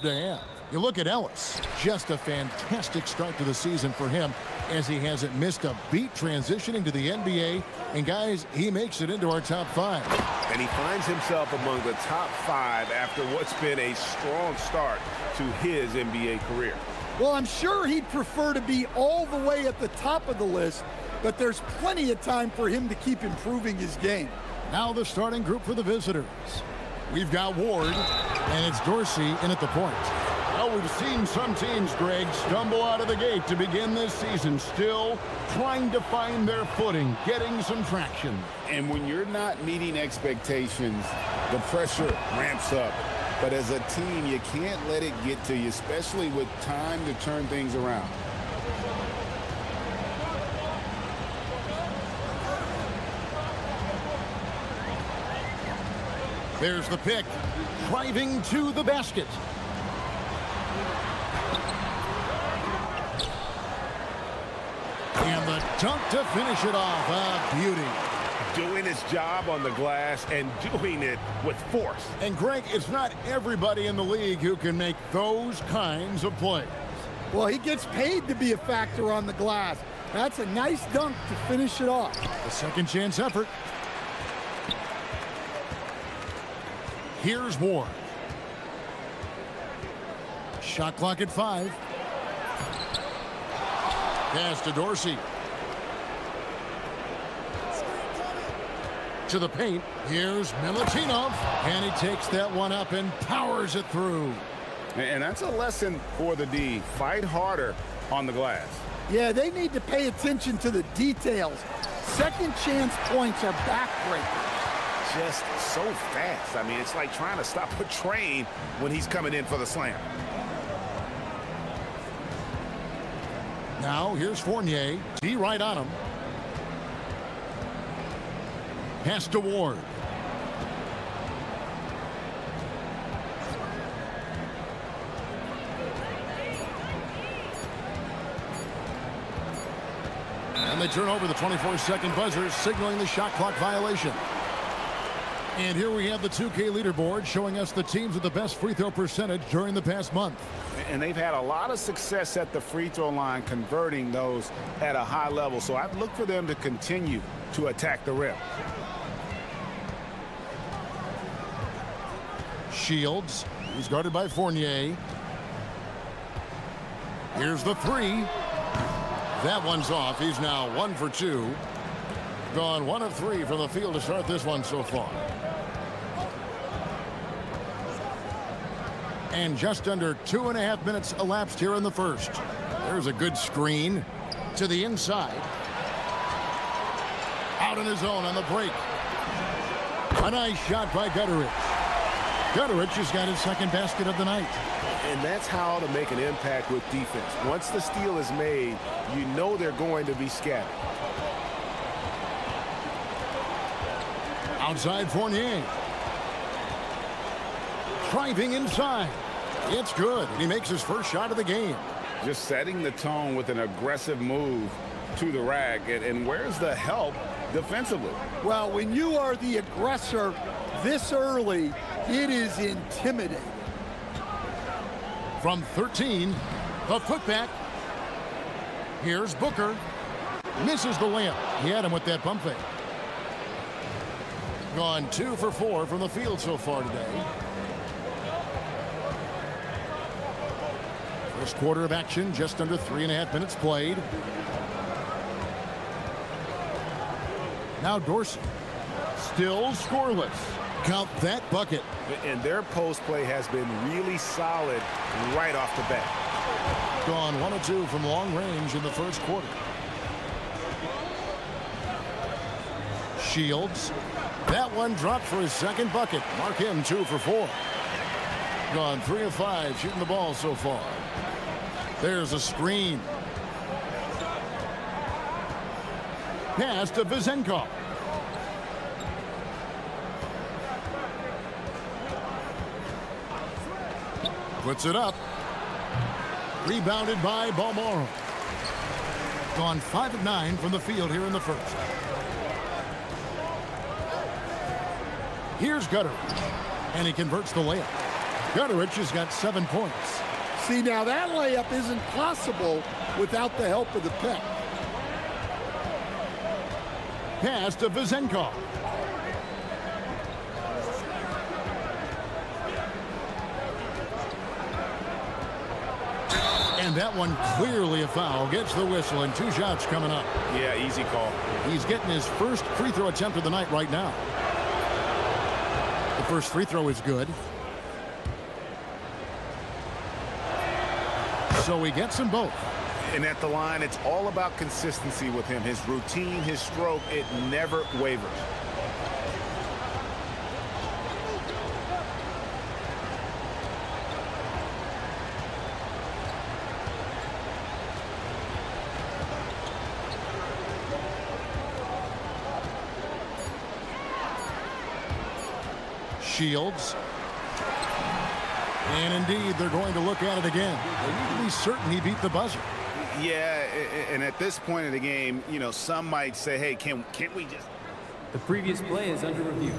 to have. You look at Ellis, just a fantastic start to the season for him, as he hasn't missed a beat transitioning to the NBA. And guys, he makes it into our top 5. And he finds himself among the top 5 after what's been a strong start to his NBA career. Well, I'm sure he'd prefer to be all the way at the top of the list, but there's plenty of time for him to keep improving his game. Now the starting group for the visitors. We've got Ward, and it's Dorsey in at the point. Well, we've seen some teams, Greg, stumble out of the gate to begin this season, still trying to find their footing, getting some traction. And when you're not meeting expectations, the pressure ramps up. But as a team, you can't let it get to you, especially with time to turn things around. There's the pick, driving to the basket. And the dunk to finish it off. A beauty. Doing his job on the glass and doing it with force. And Greg, it's not everybody in the league who can make those kinds of plays. Well, he gets paid to be a factor on the glass. That's a nice dunk to finish it off. A second chance effort. Here's Ward. Shot clock at 5. Pass to Dorsey. To the paint. Here's Milutinov. And he takes that one up and powers it through. And that's a lesson for the D. Fight harder on the glass. Yeah, they need to pay attention to the details. Second chance points are backbreakers. Just so fast. I mean, it's like trying to stop a train when he's coming in for the slam. Now, here's Fournier. D right on him. Pass to Ward. And they turn over the 24-second buzzer, signaling the shot clock violation. And here we have the 2K leaderboard showing us the teams with the best free throw percentage during the past month. And they've had a lot of success at the free throw line, converting those at a high level. So I've looked for them to continue to attack the rim. Shields, he's guarded by Fournier. Here's the 3. That one's off. He's now 1 for 2. Gone 1 of 3 from the field to start this one so far. And just under 2.5 minutes elapsed here in the first. There's a good screen to the inside. Out in his own on the break. A nice shot by Gutteridge. Gutteridge has got his second basket of the night. And that's how to make an impact with defense. Once the steal is made, you know they're going to be scattered. Outside Fournier. Driving inside. It's good. And he makes his first shot of the game. Just setting the tone with an aggressive move to the rack. And where's the help defensively? Well, when you are the aggressor this early, it is intimidating. From 13, the putback. Here's Booker. Misses the layup. He had him with that pump fake. Gone 2 for 4 from the field so far today. First quarter of action, just under 3.5 minutes played. Now Dorsey. Still scoreless. Count that bucket. And their post play has been really solid right off the bat. Gone 1 of 2 from long range in the first quarter. Shields. That one dropped for his second bucket. Mark him 2 for 4. Gone 3 of 5 shooting the ball so far. There's a screen. Pass to Vizenkov. Puts it up. Rebounded by Balmoro. Gone 5 of 9 from the field here in the first. Here's Gutter. And he converts the layup. Gutterich has got 7 points. See, now that layup isn't possible without the help of the pick. Pass to Vezenkov. And that one clearly a foul. Gets the whistle and 2 shots coming up. Yeah, easy call. He's getting his first free throw attempt of the night right now. The first free throw is good. So he gets them both. And at the line, it's all about consistency with him. His routine, his stroke, it never wavers. Shields. And indeed, they're going to look at it again. They need to be certain he beat the buzzer. Yeah, and at this point in the game, you know, some might say, hey, can't we just... The previous play is under review.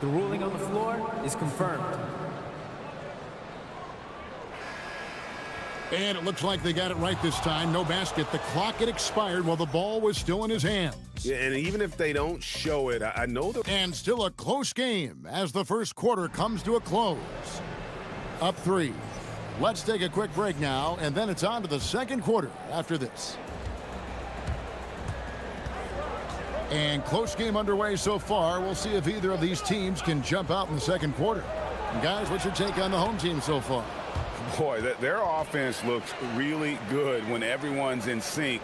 The ruling on the floor is confirmed. And it looks like they got it right this time. No basket. The clock had expired while the ball was still in his hands. Yeah, and even if they don't show it, I know that... And still a close game as the first quarter comes to a close. Up 3. Let's take a quick break now, and then it's on to the second quarter after this. And close game underway so far. We'll see if either of these teams can jump out in the second quarter. And guys, what's your take on the home team so far? Boy, their offense looks really good when everyone's in sync.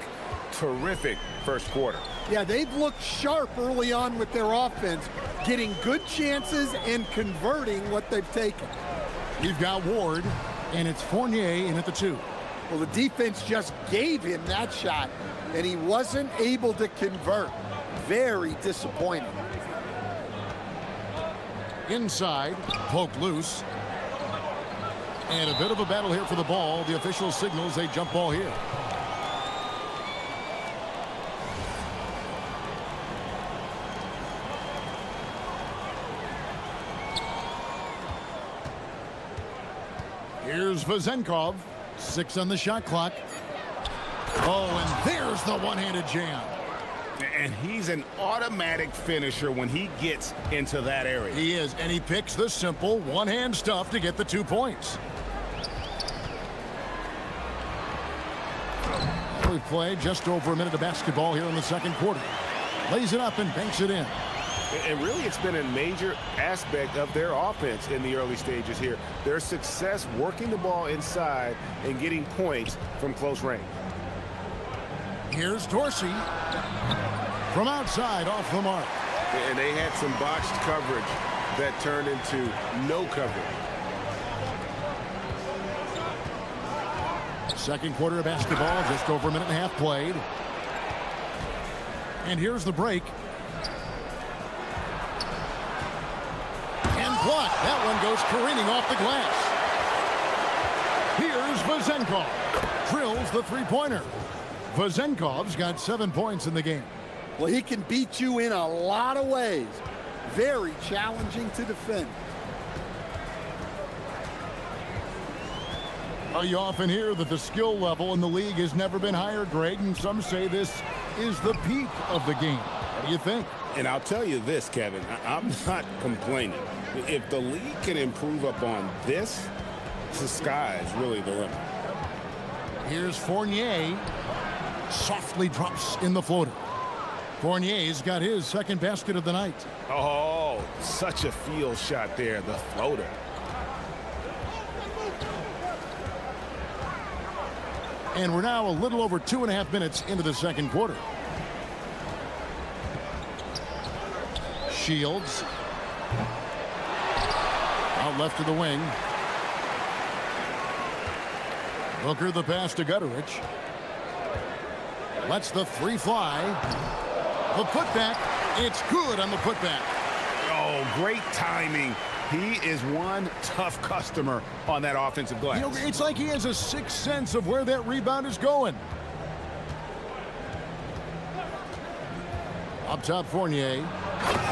Terrific first quarter. Yeah, they've looked sharp early on with their offense, getting good chances and converting what they've taken. We've got Ward, and it's Fournier in at the 2. Well, the defense just gave him that shot, and he wasn't able to convert. Very disappointing. Inside, poke loose. And a bit of a battle here for the ball. The official signals a jump ball here. Here's Vezenkov. 6 on the shot clock. Oh, and there's the one-handed jam. And he's an automatic finisher when he gets into that area. He is, and he picks the simple one-hand stuff to get the 2 points. We've played just over a minute of basketball here in the second quarter. Lays it up and banks it in. And really, it's been a major aspect of their offense in the early stages here. Their success working the ball inside and getting points from close range. Here's Dorsey. From outside, off the mark. And they had some botched coverage that turned into no coverage. Second quarter of basketball, just over a minute and a half played. And here's the break. And blocked. That one goes careening off the glass. Here's Vezenkov. Drills the three-pointer. Vezenkov's got 7 points in the game. Well, he can beat you in a lot of ways. Very challenging to defend. You often hear that the skill level in the league has never been higher, Greg, and some say this is the peak of the game. What do you think? And I'll tell you this, Kevin, I'm not complaining. If the league can improve upon this, the sky is really the limit. Here's Fournier. Softly drops in the floater. Fournier's got his second basket of the night. Oh, such a field shot there, the floater. And we're now a little over 2.5 minutes into the second quarter. Shields. Out left to the wing. Booker the pass to Gutterich. Lets the three fly. The putback It's good on the putback. Oh, great timing. He is one tough customer on that offensive glass. You know, it's like he has a sixth sense of where that rebound is going. Up top, Fournier.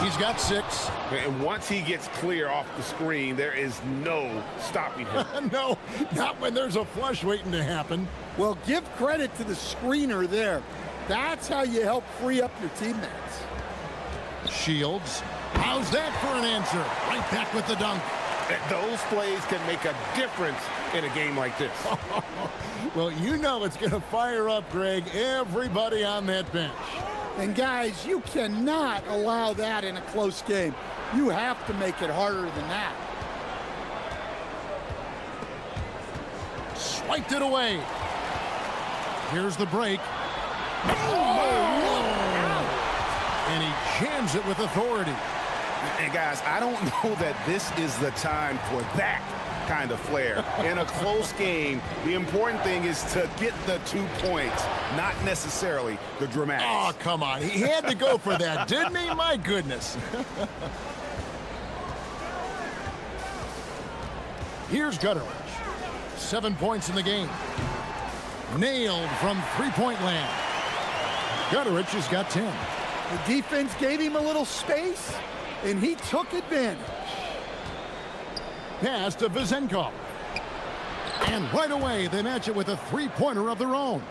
He's got 6. And once he gets clear off the screen, there is no stopping him. No, not when there's a flush waiting to happen. Well, give credit to the screener there. That's how you help free up your teammates. Shields. How's that for an answer? Right back with the dunk. Those plays can make a difference in a game like this. Well, you know it's going to fire up, Greg, everybody on that bench. And guys, you cannot allow that in a close game. You have to make it harder than that. Swiped it away. Here's the break. And he jams it with authority. And guys, I don't know that this is the time for that kind of flair. In a close game, the important thing is to get the 2 points, not necessarily the dramatics. Oh, come on. He had to go for that, didn't he? My goodness. Here's Gutteridge. 7 points in the game. Nailed from three-point land. Gutteridge has got 10. The defense gave him a little space, and he took advantage. Pass to Vizenkov. And right away, they match it with a three-pointer of their own.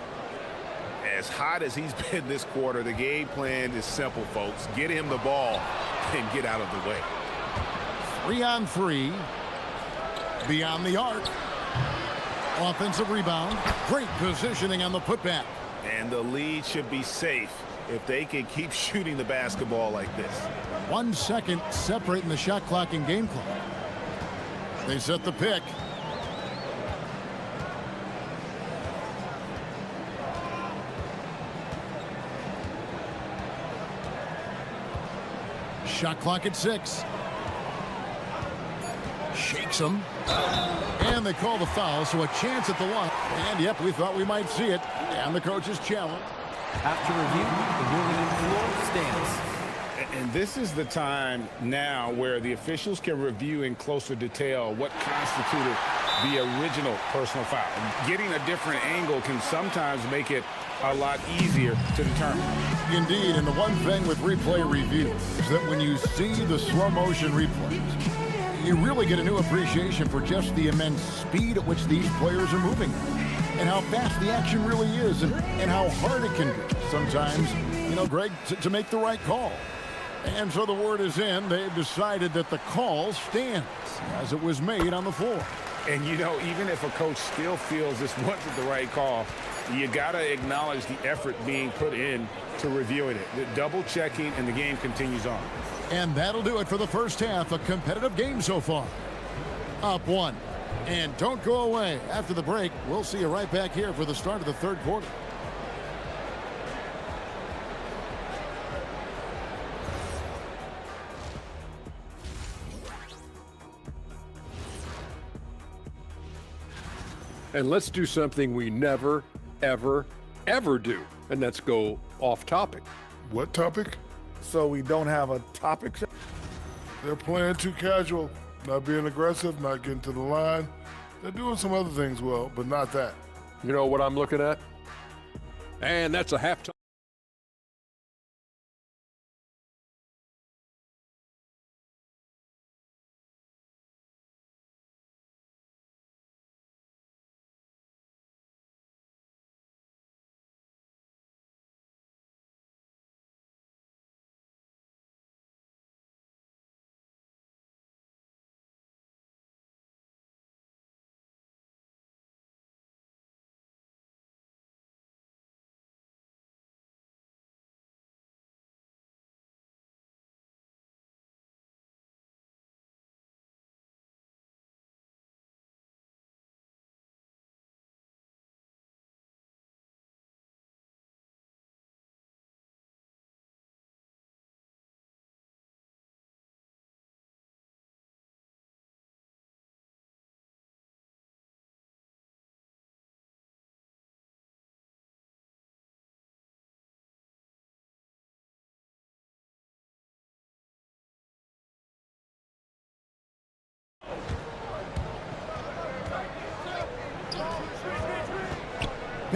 As hot as he's been this quarter, the game plan is simple, folks. Get him the ball and get out of the way. 3-on-3. Beyond the arc. Offensive rebound. Great positioning on the putback. And the lead should be safe if they can keep shooting the basketball like this. 1 second separating the shot clock and game clock. They set the pick. Shot clock at 6. Shakes him. And they call the foul, so a chance at the line. And yep, we thought we might see it. And the coach's challenge. After review, the ruling on the floor stands. And this is the time now where the officials can review in closer detail what constituted the original personal foul. Getting a different angle can sometimes make it a lot easier to determine. Indeed, and the one thing with replay review is that when you see the slow motion replays, you really get a new appreciation for just the immense speed at which these players are moving and how fast the action really is and how hard it can be sometimes, you know, Greg, to make the right call. And so the word is in. They've decided that the call stands as it was made on the floor. And, you know, even if a coach still feels this wasn't the right call, you got to acknowledge the effort being put in to reviewing it. The double checking, and the game continues on. And that'll do it for the first half. A competitive game so far. Up 1. And don't go away. After the break, we'll see you right back here for the start of the third quarter. And let's do something we never, ever, ever do. And that's go off topic. What topic? So we don't have a topic. They're playing too casual, not being aggressive, not getting to the line. They're doing some other things well, but not that. You know what I'm looking at? And that's a halftime.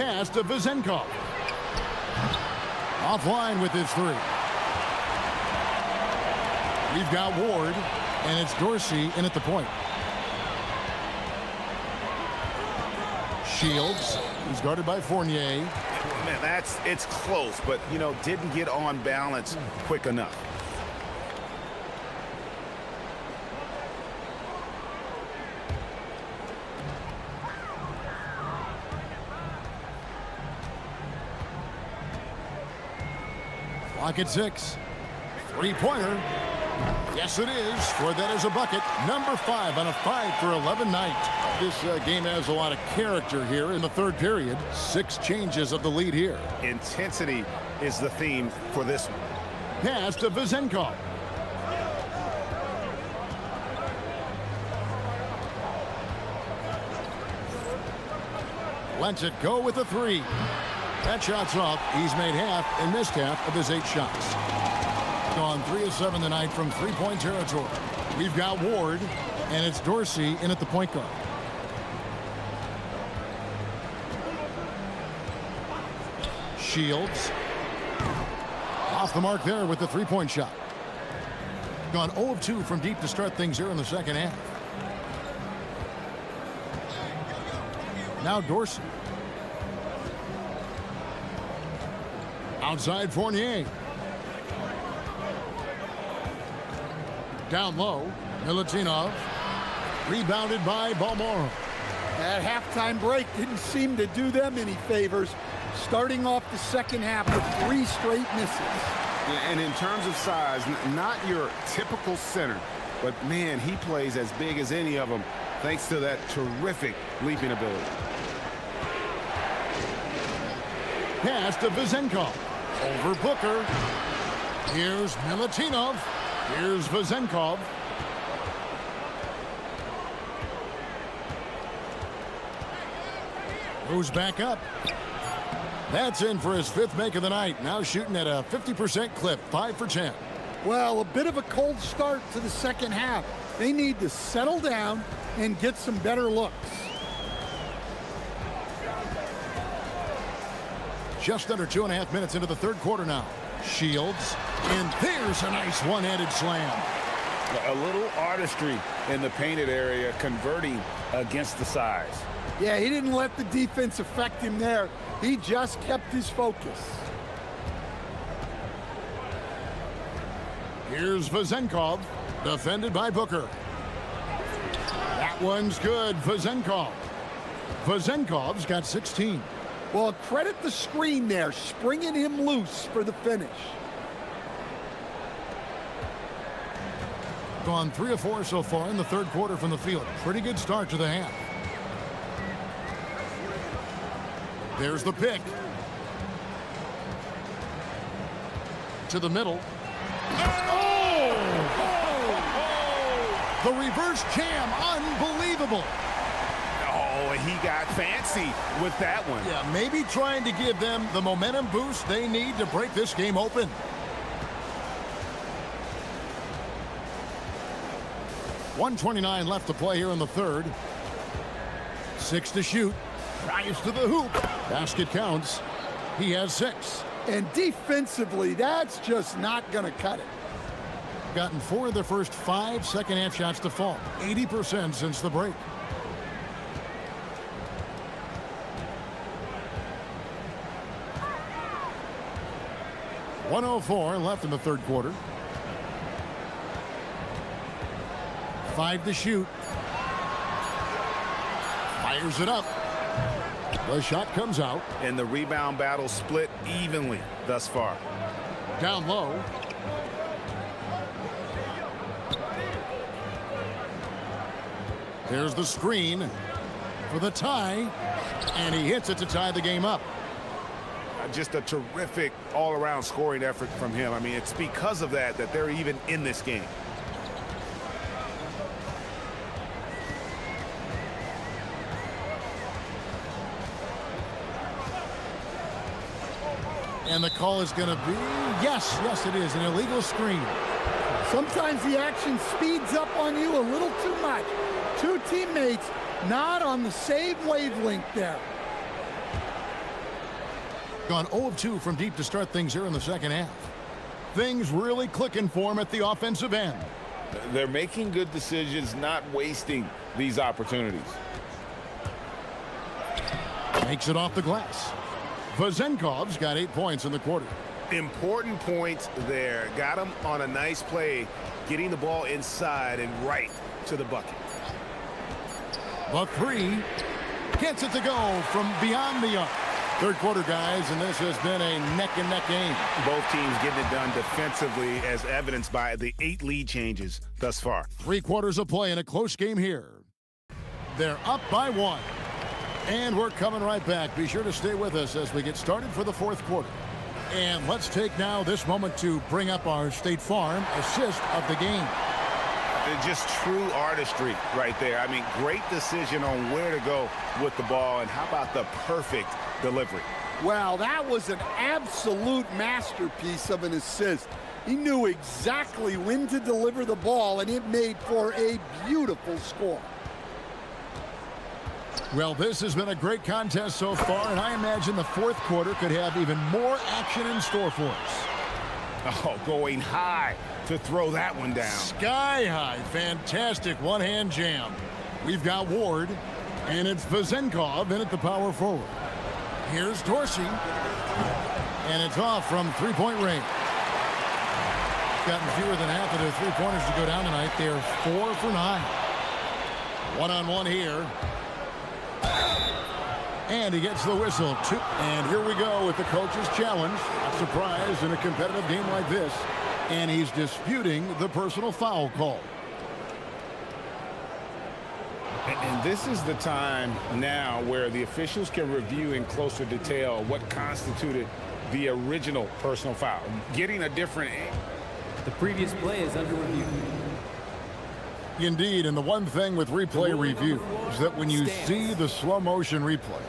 Pass to Vezenkov. Offline with his three. We've got Ward, and it's Dorsey in at the point. Shields, who's guarded by Fournier. Man, it's close, but, you know, didn't get on balance quick enough. Clock at 6. Three-pointer. Yes, it is. For that is a bucket. Number 5 on a 5-for-11 night. This game has a lot of character here in the third period. 6 changes of the lead here. Intensity is the theme for this one. Pass to Vezenkov. Lets it go with a 3. That shot's off. He's made half and missed half of his 8 shots. Gone 3 of 7 tonight from three-point territory. We've got Ward, and it's Dorsey in at the point guard. Shields. Off the mark there with the three-point shot. Gone 0 of 2 from deep to start things here in the second half. Now Dorsey. Outside Fournier. Down low, Milutinov. Rebounded by Balmoro. That halftime break didn't seem to do them any favors. Starting off the second half with 3 straight misses. And in terms of size, not your typical center, but man, he plays as big as any of them thanks to that terrific leaping ability. Pass to Vezenkov. Over Booker. Here's Milutinov. Here's Vezenkov. Goes back up. That's in for his 5th make of the night. Now shooting at a 50% clip, 5 for 10. Well, a bit of a cold start to the second half. They need to settle down and get some better looks. Just under 2.5 minutes into the third quarter now. Shields, and there's a nice one-handed slam. A little artistry in the painted area, converting against the size. Yeah, he didn't let the defense affect him there. He just kept his focus. Here's Vezenkov, defended by Booker. That one's good, Vezenkov. Vezenkov's got 16. Well, credit the screen there, springing him loose for the finish. Gone 3 of 4 so far in the third quarter from the field. Pretty good start to the half. There's the pick. To the middle. Oh! The reverse jam, unbelievable. Oh, he got fancy with that one. Yeah, maybe trying to give them the momentum boost they need to break this game open. .129 left to play here in the third. 6 to shoot. Drives to the hoop. Basket counts. He has 6. And defensively, that's just not going to cut it. Gotten 4 of their first 5 second-half shots to fall. 80% since the break. .104 left in the third quarter. 5 to shoot. Fires it up. The shot comes out. And the rebound battle split evenly thus far. Down low. There's the screen for the tie. And he hits it to tie the game up. Just a terrific all-around scoring effort from him. I mean, it's because of that that they're even in this game. And the call is going to be, yes, it is, an illegal screen. Sometimes the action speeds up on you a little too much. 2 teammates not on the same wavelength there. Gone 0 of 2 from deep to start things here in the second half. Things really clicking for him at the offensive end. They're making good decisions, not wasting these opportunities. Makes it off the glass. Vazenkov's got 8 points in the quarter. Important points there. Got him on a nice play, getting the ball inside and right to the bucket. The three gets it to go from beyond the arc. Third quarter, guys, and this has been a neck-and-neck game. Both teams getting it done defensively, as evidenced by the 8 lead changes thus far. 3 quarters of play in a close game here. They're up by 1. And we're coming right back. Be sure to stay with us as we get started for the fourth quarter. And let's take now this moment to bring up our State Farm assist of the game. Just true artistry right there. I mean, great decision on where to go with the ball, and how about the perfect delivery? Well, that was an absolute masterpiece of an assist. He knew exactly when to deliver the ball, and it made for a beautiful score. Well, this has been a great contest so far, and I imagine the fourth quarter could have even more action in store for us. Oh, going high to throw that one down. Sky high. Fantastic one-hand jam. We've got Ward, and it's Vazenkov in at the power forward. Here's Dorsey, and it's off from three-point range. Gotten fewer than half of their three-pointers to go down tonight. They're 4 for 9. One-on-one here. And he gets the whistle. And here we go with the coach's challenge. Not surprised in a competitive game like this. And he's disputing the personal foul call. And this is the time now where the officials can review in closer detail what constituted the original personal foul. Getting a different angle. The previous play is under review. Indeed, and the one thing with replay review is that when you see the slow motion replays,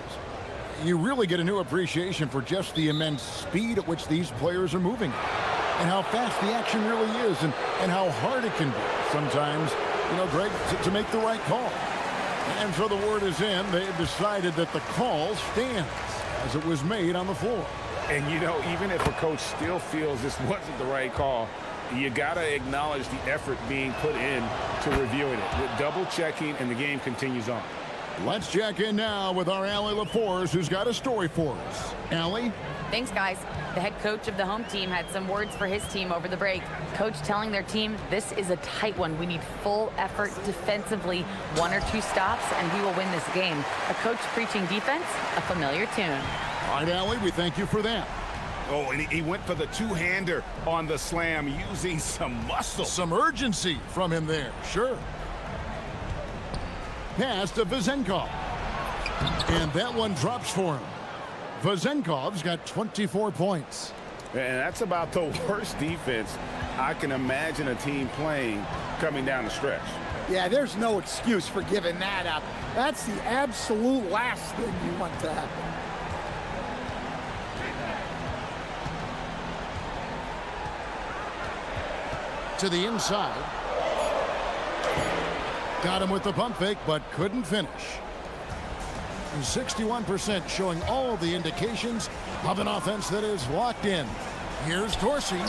you really get a new appreciation for just the immense speed at which these players are moving and how fast the action really is and how hard it can be sometimes, you know, Greg, to make the right call. And so the word is in. They've decided that the call stands as it was made on the floor. And, you know, even if a coach still feels this wasn't the right call, you got to acknowledge the effort being put in to reviewing it. With double checking, and the game continues on. Let's check in now with our Allie Laforce, who's got a story for us. Allie? Thanks, guys. The head coach of the home team had some words for his team over the break. Coach telling their team, this is a tight one. We need full effort defensively, 1 or 2 stops, and we will win this game. A coach preaching defense, a familiar tune. All right, Allie, we thank you for that. Oh, and he went for the two-hander on the slam, using some muscle. Some urgency from him there, sure. Pass to Vazenkov. And that one drops for him. Vazenkov's got 24 points. And that's about the worst defense I can imagine a team playing coming down the stretch. Yeah, there's no excuse for giving that up. That's the absolute last thing you want to happen. To the inside. Got him with the pump fake, but couldn't finish. 61% showing all the indications of an offense that is locked in. Here's Dorsey.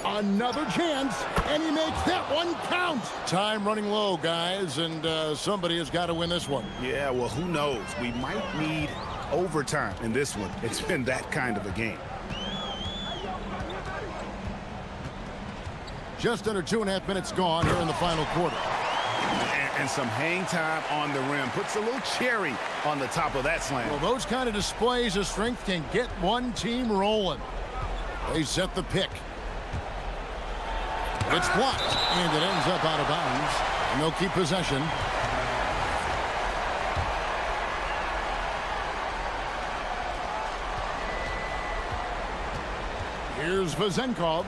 Another chance, and he makes that one count. Time running low, guys, and somebody has got to win this one. Yeah, well, who knows? We might need overtime in this one. It's been that kind of a game. Just under 2.5 minutes gone here in the final quarter. And some hang time on the rim. Puts a little cherry on the top of that slam. Well, those kind of displays of strength can get one team rolling. They set the pick. It's blocked, and it ends up out of bounds. And they'll keep possession. Here's Vazenkov.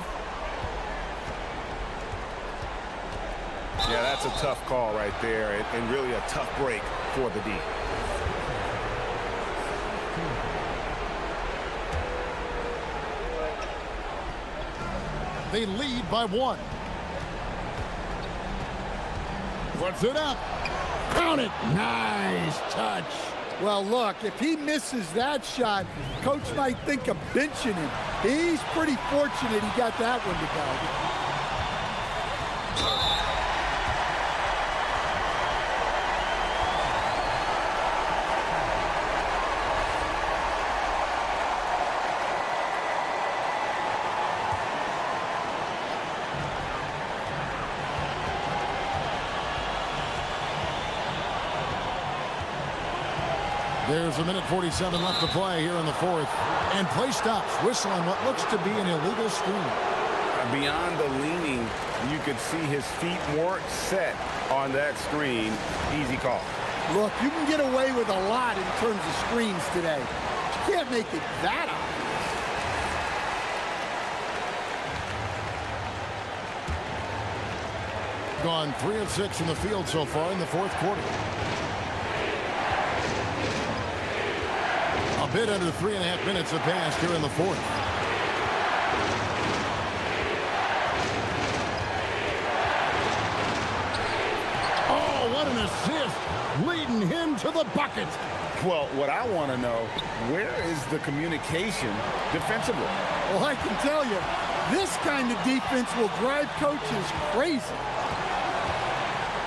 Yeah, that's a tough call right there, and really a tough break for the D. They lead by 1. Puts it up. Count it. Nice touch. Well, look, if he misses that shot, coach might think of benching him. He's pretty fortunate he got that one to go. There's a minute 47 left to play here in the fourth. And play stops, whistling what looks to be an illegal screen. Beyond the leaning, you could see his feet weren't set on that screen. Easy call. Look, you can get away with a lot in terms of screens today. You can't make it that obvious. Gone 3 of 6 from the field so far in the fourth quarter. A bit under 3.5 minutes have passed here in the fourth. Oh, what an assist! Leading him to the bucket. Well, what I want to know, where is the communication defensively? Well, I can tell you, this kind of defense will drive coaches crazy.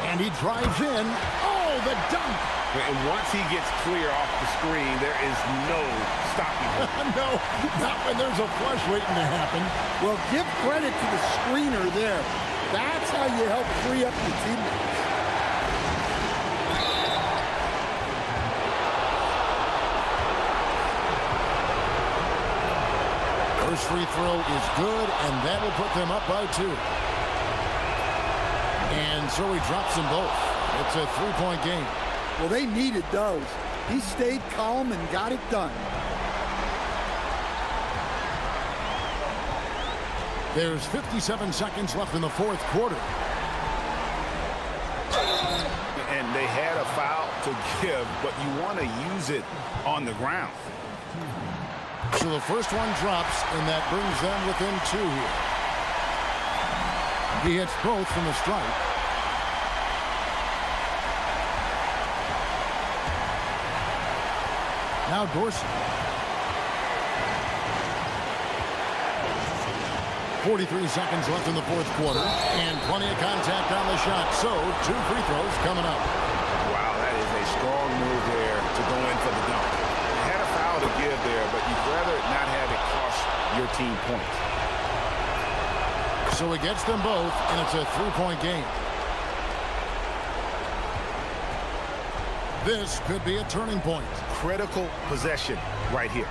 And he drives in. Oh, the dunk! And once he gets clear off the screen, there is no stopping him. No, not when there's a flush waiting to happen. Well, give credit to the screener there. That's how you help free up your teammates. First free throw is good, and that will put them up by 2. And so he drops them both. It's a 3-point game. Well, they needed those. He stayed calm and got it done. There's 57 seconds left in the fourth quarter. And they had a foul to give, but you want to use it on the ground. So the first one drops, and that brings them within 2 here. He hits both from the strike. Now Dorsey. 43 seconds left in the fourth quarter, and plenty of contact on the shot. So 2 free throws coming up. Wow, that is a strong move there to go in for the dunk. Had a foul to give there, but you'd rather not have it cost your team points. So he gets them both, and it's a 3-point game. This could be a turning point. Critical possession right here.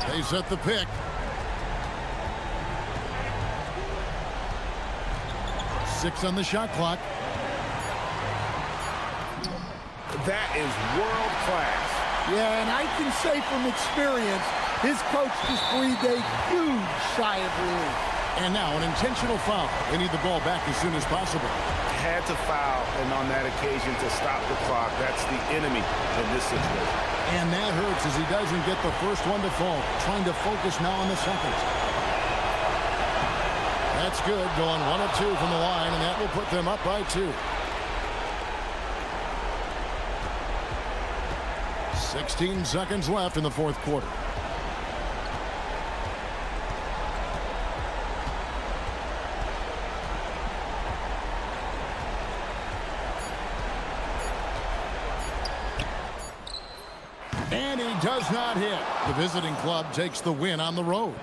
They set the pick. 6 on the shot clock. That is world class. Yeah, and I can say from experience, his coach just breathed a huge sigh of relief. And now an intentional foul. They need the ball back as soon as possible. Had to foul, and on that occasion to stop the clock. That's the enemy in this situation. And that hurts as he doesn't get the first one to fall. Trying to focus now on the second. That's good. Going 1 of 2 from the line, and that will put them up by 2. 16 seconds left in the fourth quarter. And he does not hit. The visiting club takes the win on the road.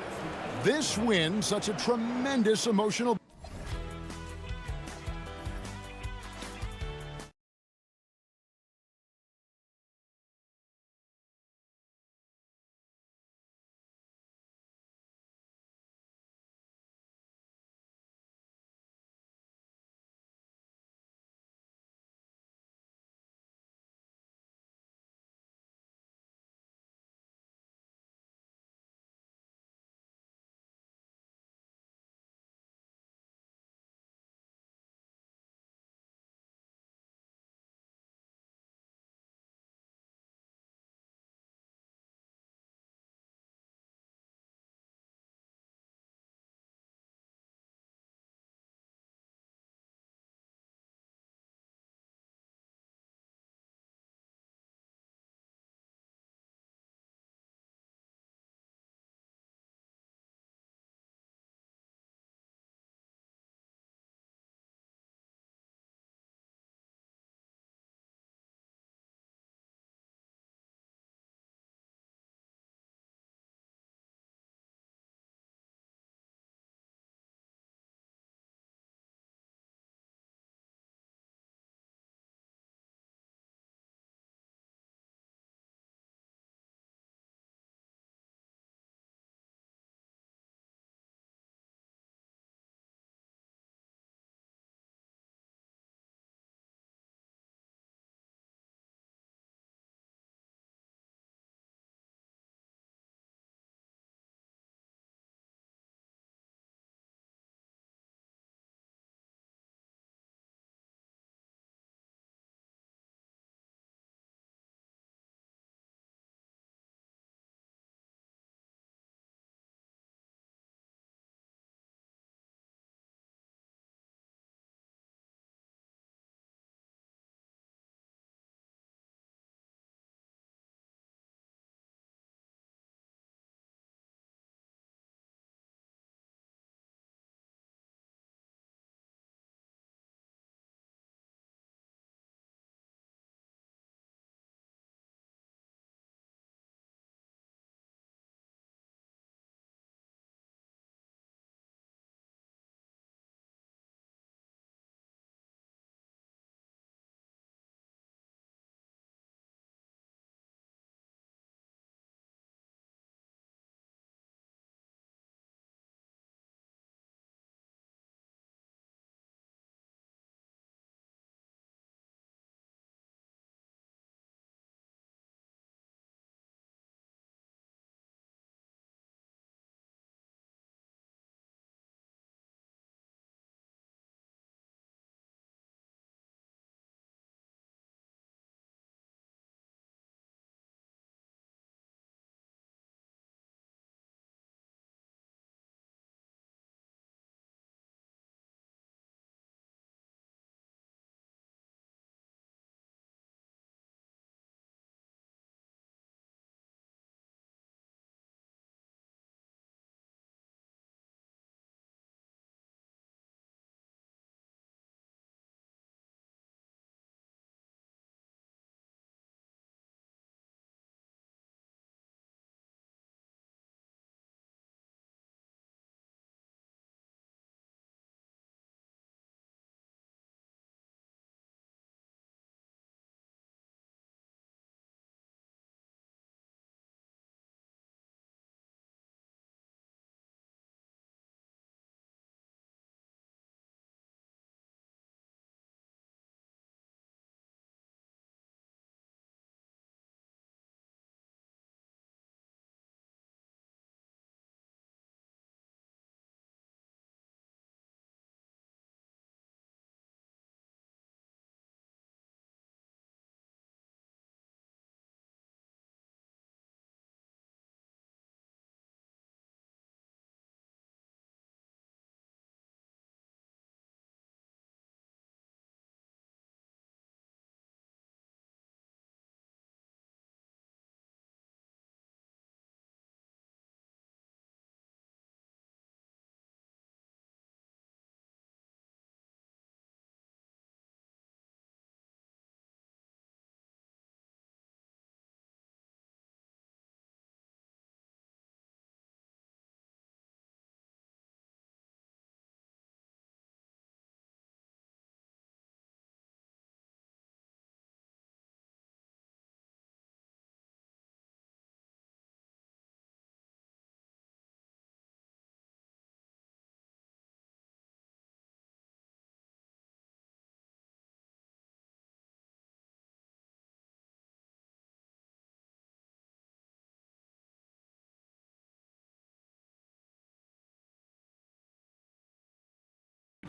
This win, such a tremendous emotional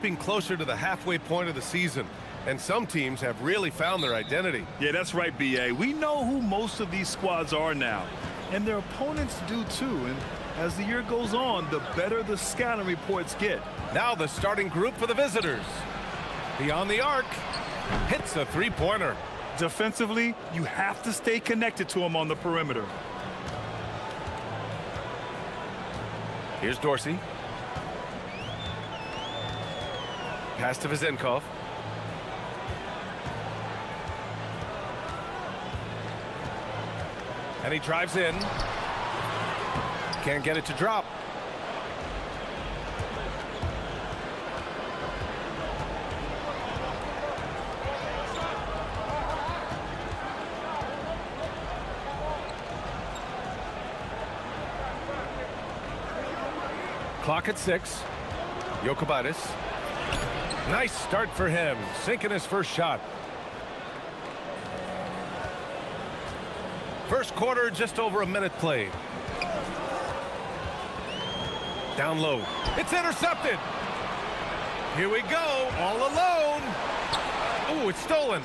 creeping closer to the halfway point of the season, and some teams have really found their identity. Yeah, that's right, B.A. We know who most of these squads are now, and their opponents do too. And as the year goes on, the better the scouting reports get. Now the starting group for the visitors. Beyond the arc, hits a three-pointer. Defensively, you have to stay connected to him on the perimeter. Here's Dorsey. Pass to Vezenkov. And he drives in. Can't get it to drop. Clock at 6. Jokubaitis. Nice start for him, sinking his first shot. First quarter, just over a minute played. Down low. It's intercepted. Here we go, all alone. Ooh, it's stolen.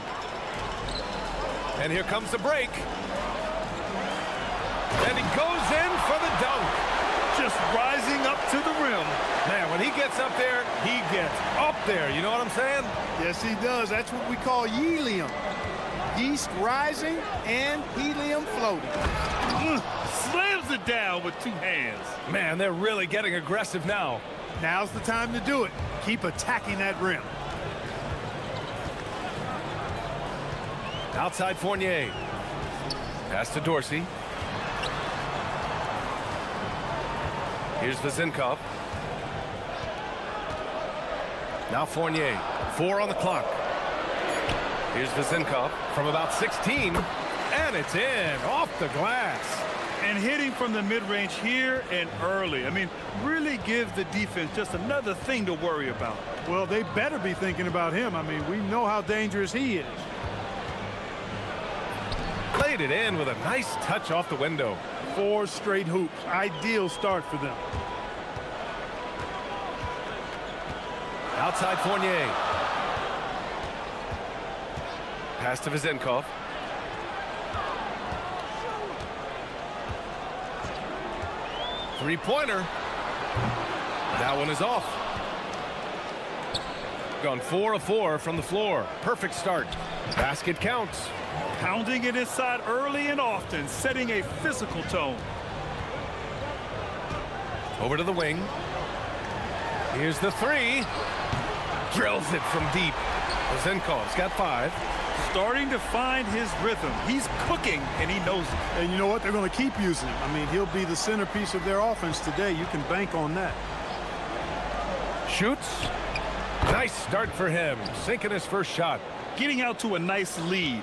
And here comes the break. And he goes in for the dunk. Just rising up to the rim. Man, when he gets up there, he gets up there. You know what I'm saying? Yes, he does. That's what we call helium. Yeast rising and helium floating. Slams it down with two hands. Man, they're really getting aggressive now. Now's the time to do it. Keep attacking that rim. Outside Fournier. Pass to Dorsey. Here's Vezenkov. Now Fournier. 4 on the clock. Here's Vezenkov from about 16. And it's in. Off the glass. And hitting from the mid-range here and early. I mean, really gives the defense just another thing to worry about. Well, they better be thinking about him. I mean, we know how dangerous he is. Played it in with a nice touch off the window. 4 straight hoops. Ideal start for them. Outside Fournier. Pass to Vezenkov. Three-pointer. That one is off. Gone 4 of 4 from the floor. Perfect start. Basket counts. Pounding it inside early and often, setting a physical tone. Over to the wing. Here's the 3. Drills it from deep. Vezenkov's got 5. Starting to find his rhythm. He's cooking, and he knows it. And you know what? They're going to keep using him. I mean, he'll be the centerpiece of their offense today. You can bank on that. Shoots. Nice start for him. Sinking his first shot. Getting out to a nice lead.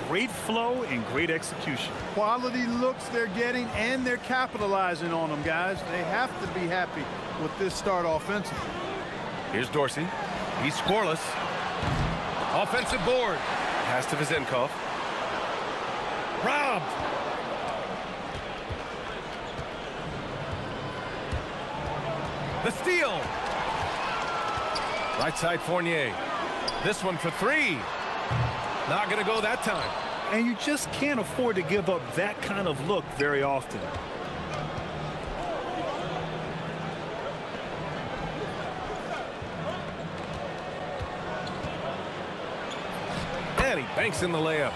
Great flow and great execution. Quality looks they're getting, and they're capitalizing on them, guys. They have to be happy with this start offensively. Here's Dorsey. He's scoreless. Offensive board. Pass to Vezenkov. Robbed. The steal. Right side Fournier. This one for 3. Not going to go that time. And you just can't afford to give up that kind of look very often. And he banks in the layup.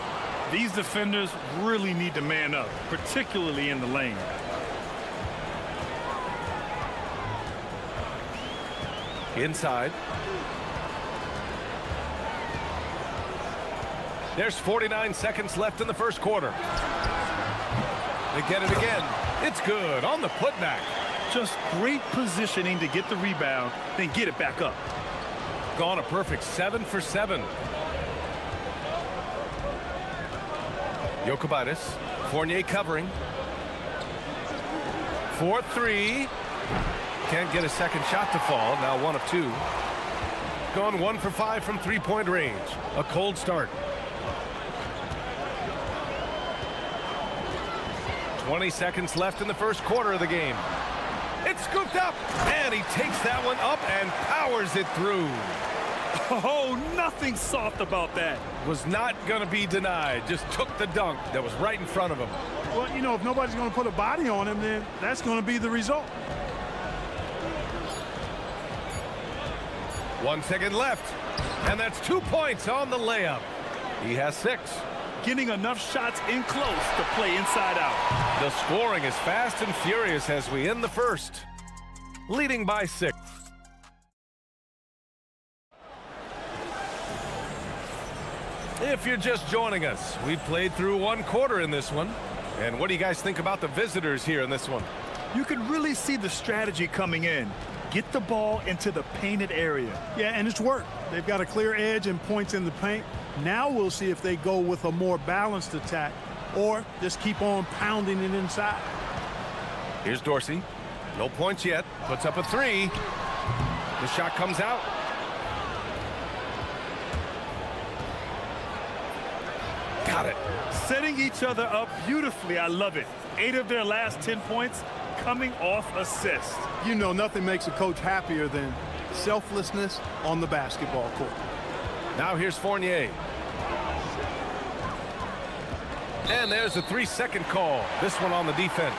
These defenders really need to man up, particularly in the lane. Inside. There's 49 seconds left in the first quarter. They get it again. It's good on the putback. Just great positioning to get the rebound, then get it back up. Gone a perfect 7 for 7. Jokubaitis. Fournier covering. 4-3. Can't get a second shot to fall. Now 1 of 2. Gone 1 for 5 from three-point range. A cold start. 20 seconds left in the first quarter of the game. It's scooped up, and he takes that one up and powers it through. Oh, nothing soft about that. Was not going to be denied. Just took the dunk that was right in front of him. Well, you know, if nobody's going to put a body on him, then that's going to be the result. 1 second left, and that's 2 points on the layup. He has 6. Getting enough shots in close to play inside out. The scoring is fast and furious as we end the first. Leading by 6. If you're just joining us, we played through 1 quarter in this one. And what do you guys think about the visitors here in this one? You can really see the strategy coming in. Get the ball into the painted area. Yeah, and it's worked. They've got a clear edge and points in the paint. Now we'll see if they go with a more balanced attack or just keep on pounding it inside. Here's Dorsey. No points yet. Puts up a 3. The shot comes out. Got it. Setting each other up beautifully. I love it. 8 of their last 10 points coming off assists. You know, nothing makes a coach happier than selflessness on the basketball court. Now here's Fournier. And there's a 3-second call. This one on the defense.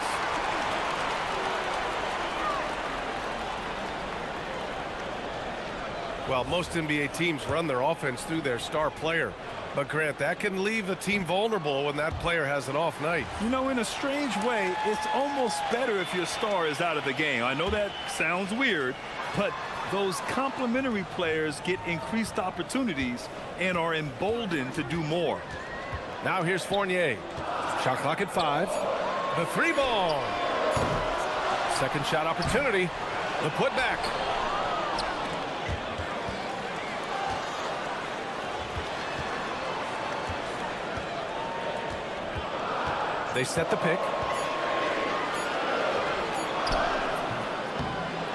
Well, most NBA teams run their offense through their star player. But, Grant, that can leave the team vulnerable when that player has an off night. You know, in a strange way, it's almost better if your star is out of the game. I know that sounds weird, but those complementary players get increased opportunities and are emboldened to do more. Now here's Fournier. Shot clock at 5. The 3 ball. Second shot opportunity. The putback. They set the pick.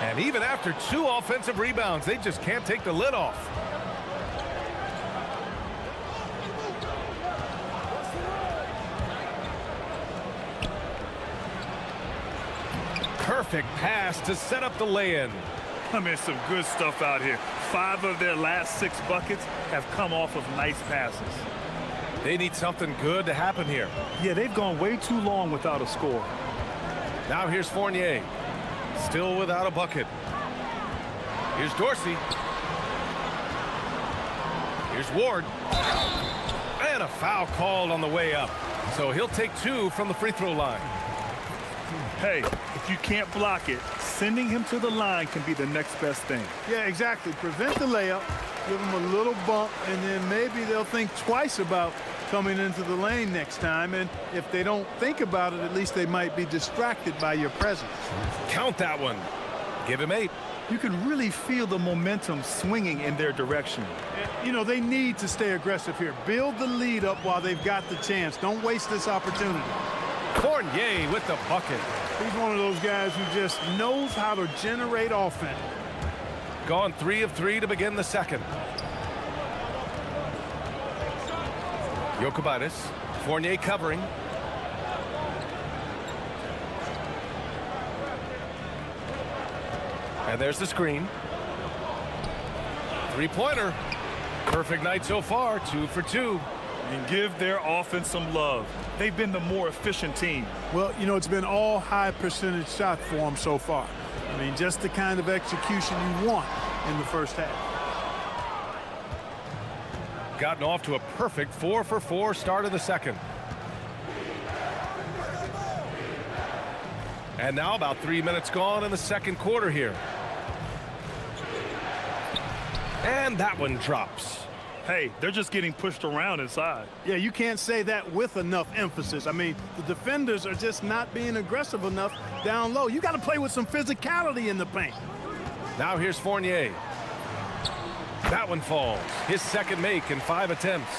And even after 2 offensive rebounds, they just can't take the lid off. Perfect pass to set up the lay-in. I mean, some good stuff out here. 5 of their last 6 buckets have come off of nice passes. They need something good to happen here. Yeah, they've gone way too long without a score. Now here's Fournier. Still without a bucket. Here's Dorsey. Here's Ward. And a foul called on the way up. So he'll take 2 from the free throw line. Hey, if you can't block it, sending him to the line can be the next best thing. Yeah, exactly. Prevent the layup, give them a little bump, and then maybe they'll think twice about coming into the lane next time. And if they don't think about it, at least they might be distracted by your presence. Count that one. Give him 8. You can really feel the momentum swinging in their direction. You know, they need to stay aggressive here. Build the lead up while they've got the chance. Don't waste this opportunity. Fournier with the bucket. He's one of those guys who just knows how to generate offense. Gone 3 of 3 to begin the second. Jokic. Fournier covering. And there's the screen. 3-pointer. Perfect night so far. 2 for 2. And give their offense some love. They've been the more efficient team. Well, you know, it's been all high percentage shot for them so far. I mean, just the kind of execution you want in the first half. Gotten off to a perfect 4 for 4 start of the second. And now about 3 minutes gone in the second quarter here. And that one drops. Hey, they're just getting pushed around inside. Yeah, you can't say that with enough emphasis. I mean, the defenders are just not being aggressive enough down low. You got to play with some physicality in the paint. Now here's Fournier. That one falls. His second make in 5 attempts.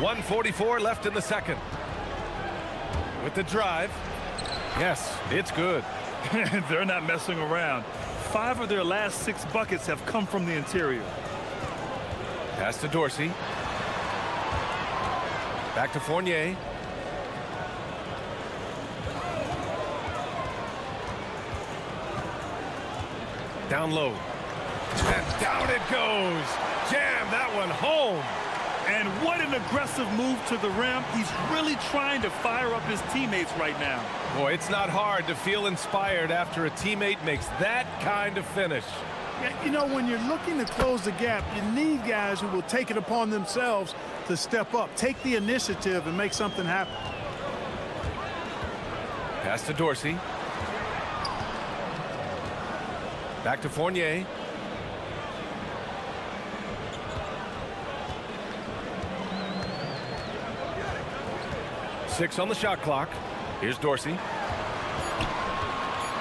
1:44 left in the second. With the drive. Yes, it's good. They're not messing around. 5 of their last 6 buckets have come from the interior. Pass to Dorsey. Back to Fournier. Down low. And down it goes. Jam that one home. And what an aggressive move to the rim. He's really trying to fire up his teammates right now. Boy, it's not hard to feel inspired after a teammate makes that kind of finish. You know, when you're looking to close the gap, you need guys who will take it upon themselves to step up, take the initiative, and make something happen. Pass to Dorsey. Back to Fournier. Six on the shot clock. Here's Dorsey.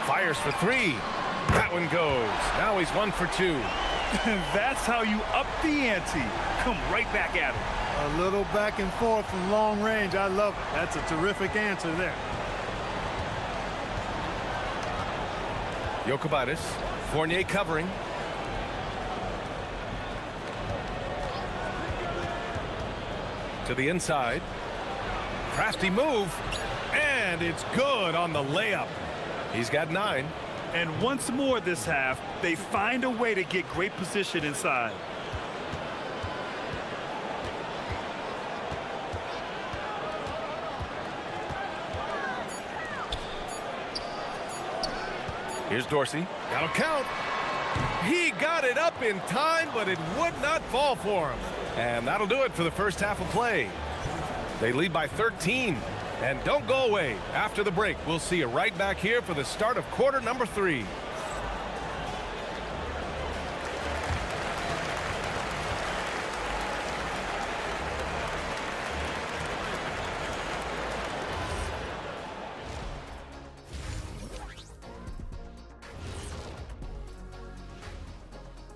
Fires for three. That one goes. Now he's 1 for 2. That's how you up the ante. Come right back at him. A little back and forth from long range. I love it. That's a terrific answer there. Jokic. Fournier covering. To the inside. Crafty move. And it's good on the layup. He's got 9. And once more this half, they find a way to get great position inside. Here's Dorsey. That'll count. He got it up in time, but it would not fall for him. And that'll do it for the first half of play. They lead by 13. And don't go away. After the break, we'll see you right back here for the start of quarter number 3.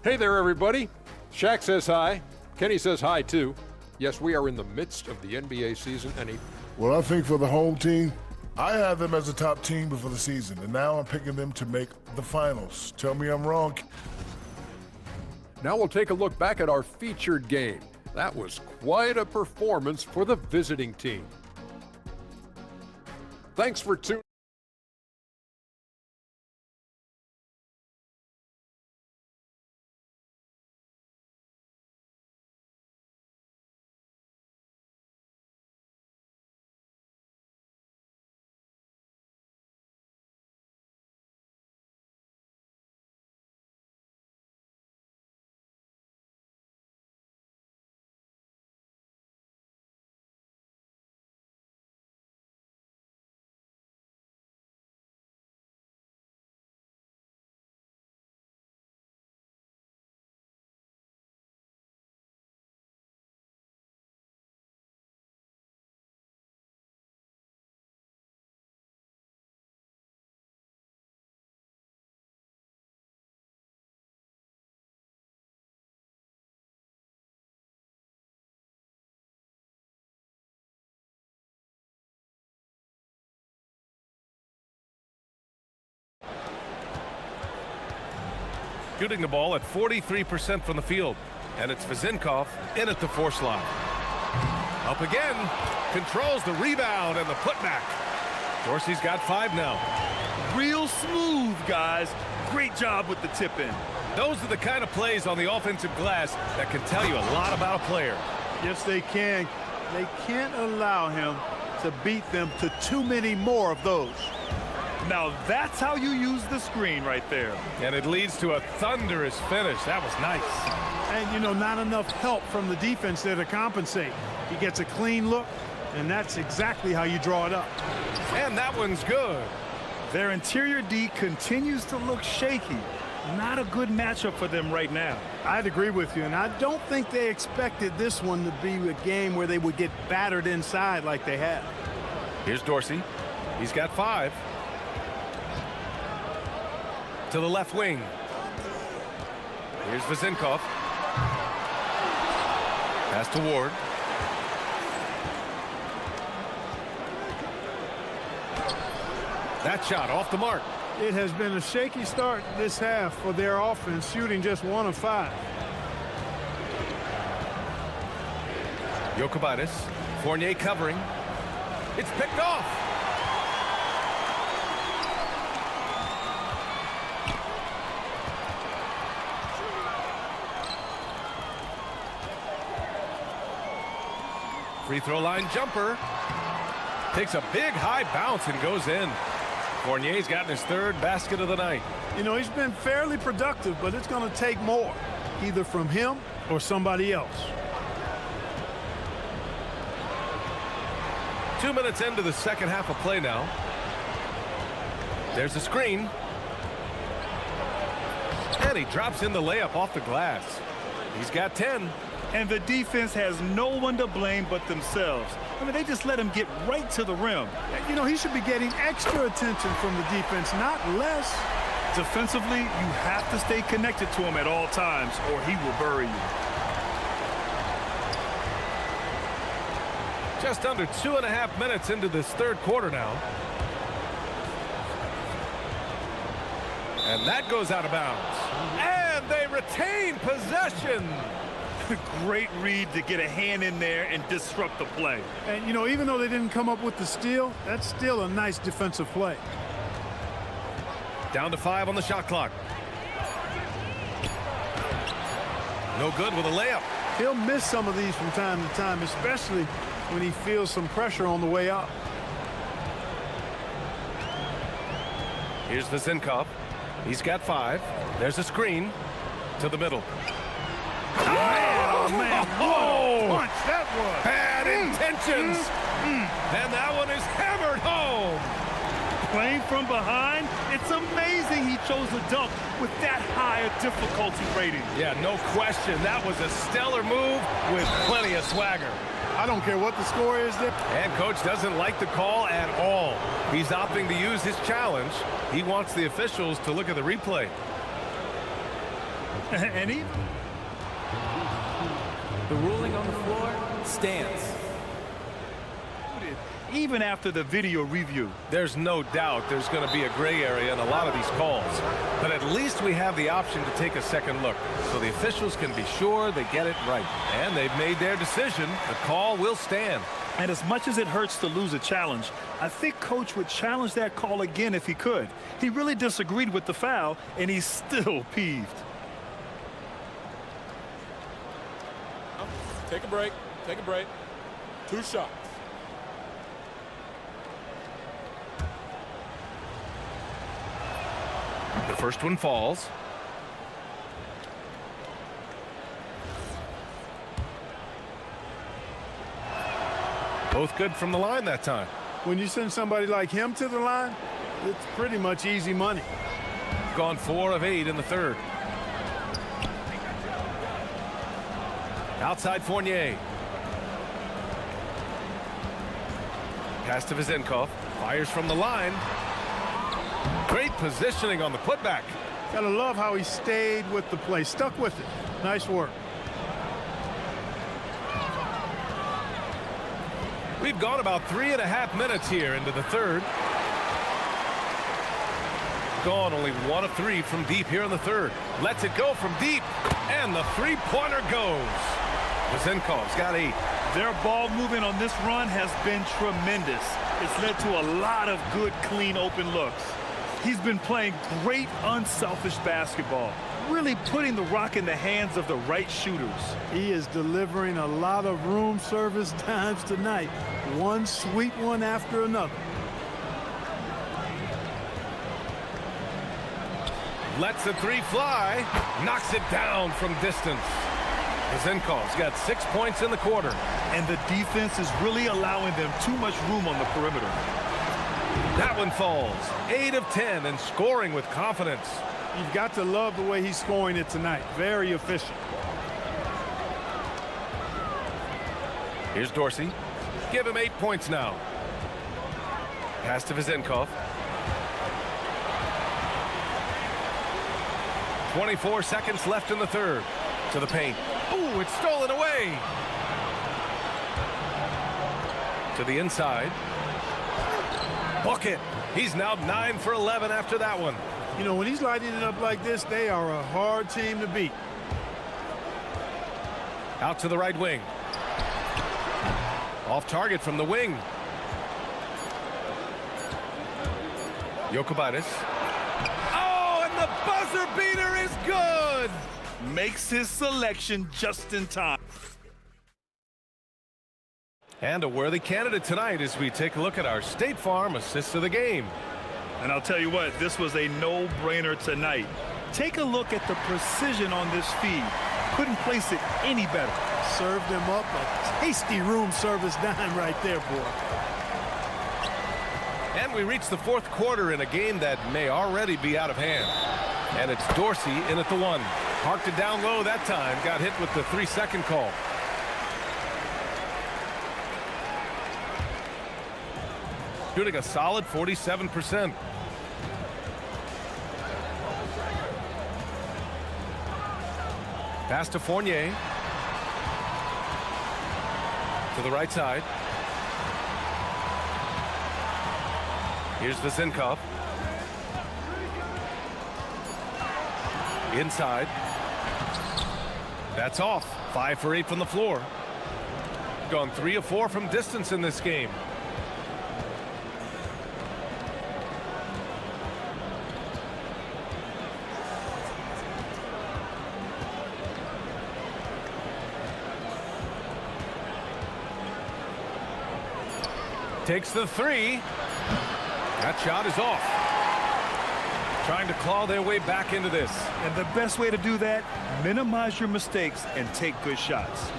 Hey there, everybody. Shaq says hi. Kenny says hi, too. Yes, we are in the midst of the NBA season, and Well, I think for the home team, I had them as a top team before the season, and now I'm picking them to make the finals. Tell me I'm wrong. now we'll take a look back at our featured game. That was quite a performance for the visiting team. Thanks for tuning. Shooting the ball at 43% from the field. And it's Vezinkov in at the force line. Up again. Controls the rebound and the putback. Dorsey's got 5 now. Real smooth, guys. Great job with the tip-in. Those are the kind of plays on the offensive glass that can tell you a lot about a player. Yes, they can. They can't allow him to beat them to too many more of those. Now that's how you use the screen right there. And it leads to a thunderous finish. That was nice. And, you know, not enough help from the defense there to compensate. He gets a clean look, and that's exactly how you draw it up. And that one's good. Their interior D continues to look shaky. Not a good matchup for them right now. I'd agree with you, and I don't think they expected this one to be a game where they would get battered inside like they have. Here's Dorsey. He's got 5. To the left wing. Here's Vezinkov. Pass to Ward. That shot off the mark. It has been a shaky start this half for their offense, shooting just 1 of 5. Jokic. Fournier covering. It's picked off. Free throw line jumper. Takes a big high bounce and goes in. Fournier's gotten his third basket of the night. You know, he's been fairly productive, but it's going to take more, either from him or somebody else. 2 minutes into the second half of play now. There's a screen. And he drops in the layup off the glass. He's got 10. And the defense has no one to blame but themselves. I mean, they just let him get right to the rim. You know, he should be getting extra attention from the defense, not less. Defensively, you have to stay connected to him at all times or he will bury you. Just under 2.5 minutes into this third quarter now. And that goes out of bounds. And they retain possession. Great read to get a hand in there and disrupt the play. And, you know, even though they didn't come up with the steal, that's still a nice defensive play. Down to 5 on the shot clock. No good with a layup. He'll miss some of these from time to time, especially when he feels some pressure on the way up. Here's Vezinkov. He's got 5. There's a screen to the middle. Oh, man, what a punch that was. Bad intentions. And that one is hammered home. Playing from behind, it's amazing he chose a dunk with that higher difficulty rating. Yeah, no question. That was a stellar move with plenty of swagger. I don't care what the score is there. And coach doesn't like the call at all. He's opting to use his challenge. He wants the officials to look at the replay. And even the ruling on the floor stands. Even after the video review. There's no doubt there's going to be a gray area in a lot of these calls. But at least we have the option to take a second look so the officials can be sure they get it right. And they've made their decision. The call will stand. And as much as it hurts to lose a challenge, I think Coach would challenge that call again if he could. He really disagreed with the foul, and he's still peeved. Take a break. Take a break. 2 shots. The first one falls. Both good from the line that time. When you send somebody like him to the line, it's pretty much easy money. Gone 4 of 8 in the third. Outside Fournier. Pass to Vezinkov. Fires from the line. Great positioning on the putback. Gotta love how he stayed with the play. Stuck with it. Nice work. We've gone about 3.5 minutes here into the third. Gone only 1 of 3 from deep here in the third. Lets it go from deep. And the three-pointer goes. Vezinkov's got 8. Their ball movement on this run has been tremendous. It's led to a lot of good, clean, open looks. He's been playing great, unselfish basketball, really putting the rock in the hands of the right shooters. He is delivering a lot of room service times tonight. One sweet one after another. Lets the 3 fly. Knocks it down from distance. Vezinkov's got 6 points in the quarter. And the defense is really allowing them too much room on the perimeter. That one falls. 8 of 10 and scoring with confidence. You've got to love the way he's scoring it tonight. Very efficient. Here's Dorsey. Give him 8 points now. Pass to Vezinkov. 24 seconds left in the third. To the paint. Ooh, it's stolen away. To the inside. Bucket. He's now 9 for 11 after that one. You know, when he's lighting it up like this, they are a hard team to beat. Out to the right wing. Off target from the wing. Jokubaitis. Oh, and the buzzer beater is good. Makes his selection just in time. And a worthy candidate tonight as we take a look at our State Farm assists of the game. And I'll tell you what, this was a no-brainer tonight. Take a look at the precision on this feed. Couldn't place it any better. Served him up a tasty room service dime right there, boy. And we reach the fourth quarter in a game that may already be out of hand. And it's Dorsey in at the one. Parked it down low that time. Got hit with the 3-second call. Shooting a solid 47%. Pass to Fournier. To the right side. Here's Vezinkov. Inside. That's off. 5 for 8 from the floor. Gone 3 of 4 from distance in this game. Takes the 3. That shot is off. Trying to claw their way back into this. And the best way to do that, minimize your mistakes and take good shots.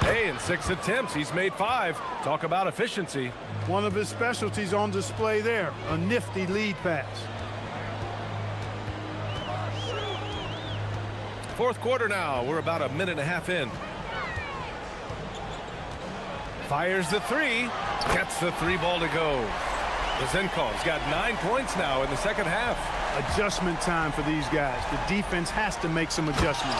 Hey, in 6 attempts, he's made 5. Talk about efficiency. One of his specialties on display there, a nifty lead pass. Fourth quarter now. We're about a minute and a half in. Fires the 3. Gets the 3 ball to go. Vezinkov's got 9 points now in the second half. Adjustment time for these guys. The defense has to make some adjustments.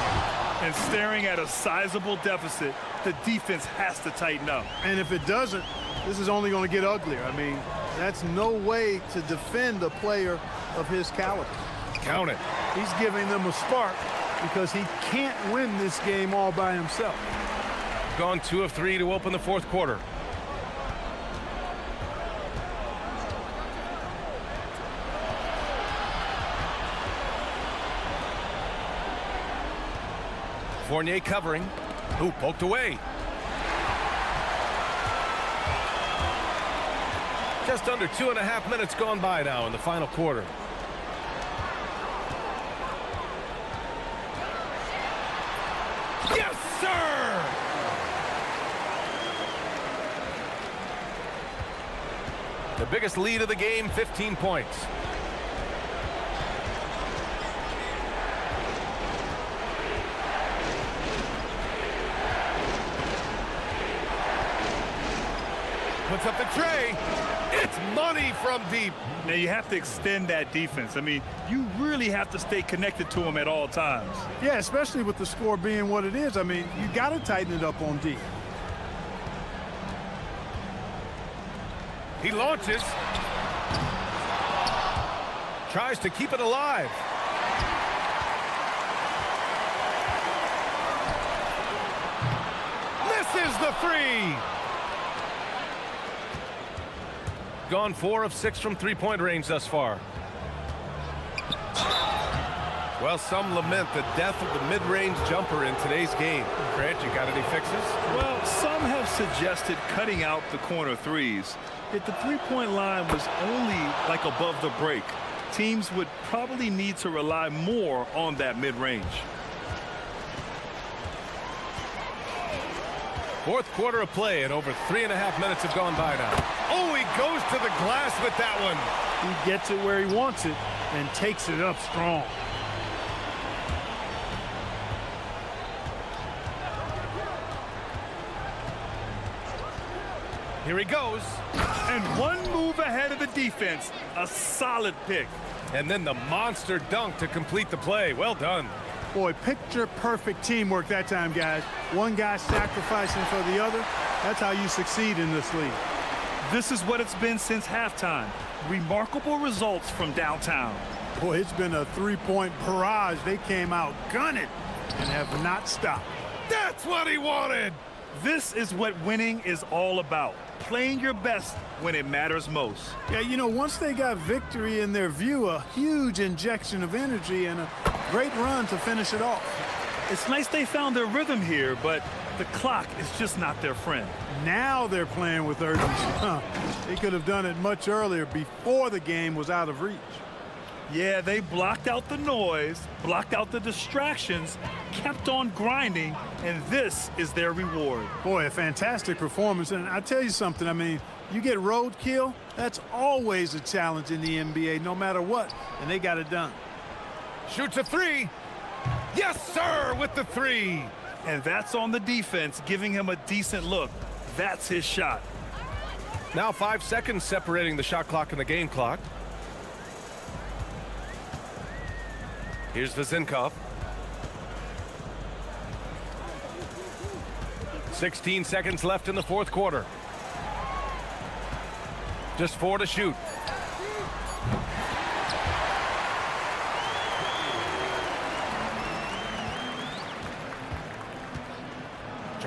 And staring at a sizable deficit, the defense has to tighten up. And if it doesn't, this is only going to get uglier. I mean, that's no way to defend a player of his caliber. Count it. He's giving them a spark because he can't win this game all by himself. Gone 2 of 3 to open the fourth quarter. Fournier covering. Ooh, poked away. Just under 2.5 minutes gone by now in the final quarter. Yes, sir! The biggest lead of the game, 15 points. Puts up the tray. It's money from deep. Now you have to extend that defense. I mean, you really have to stay connected to him at all times. Yeah, especially with the score being what it is. I mean, you got to tighten it up on D. He launches. Tries to keep it alive. Misses the 3. Gone 4 of 6 from three-point range thus far. Well, some lament the death of the mid-range jumper in today's game. Grant, you got any fixes? Well, some have suggested cutting out the corner threes. If the three-point line was only like above the break, teams would probably need to rely more on that mid-range. Fourth quarter of play, and over 3.5 minutes have gone by now. Oh, he goes to the glass with that one. He gets it where he wants it and takes it up strong. Here he goes. And one move ahead of the defense. A solid pick. And then the monster dunk to complete the play. Well done. Boy, picture-perfect teamwork that time, guys. One guy sacrificing for the other. That's how you succeed in this league. This is what it's been since halftime. Remarkable results from downtown. Boy, it's been a three-point barrage. They came out gunning and have not stopped. That's what he wanted. This is what winning is all about. Playing your best when it matters most. Yeah, you know, once they got victory in their view, a huge injection of energy and a Great run to finish it off. It's nice they found their rhythm here, but the clock is just not their friend. Now they're playing with urgency. They could have done it much earlier before the game was out of reach. Yeah, they blocked out the noise, blocked out the distractions, kept on grinding, and this is their reward. Boy, a fantastic performance. And I tell you something, I mean, you get roadkill, that's always a challenge in the NBA, no matter what, and they got it done. Shoots a three. Yes, sir, with the three. And that's on the defense, giving him a decent look. That's his shot. Now 5 seconds separating the shot clock and the game clock. Here's Vezinkov. 16 seconds left in the fourth quarter. Just 4 to shoot.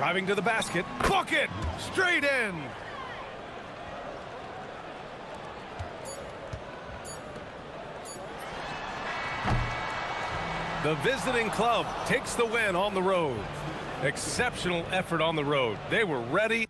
Driving to the basket. Bucket! Straight in! The visiting club takes the win on the road. Exceptional effort on the road. They were ready.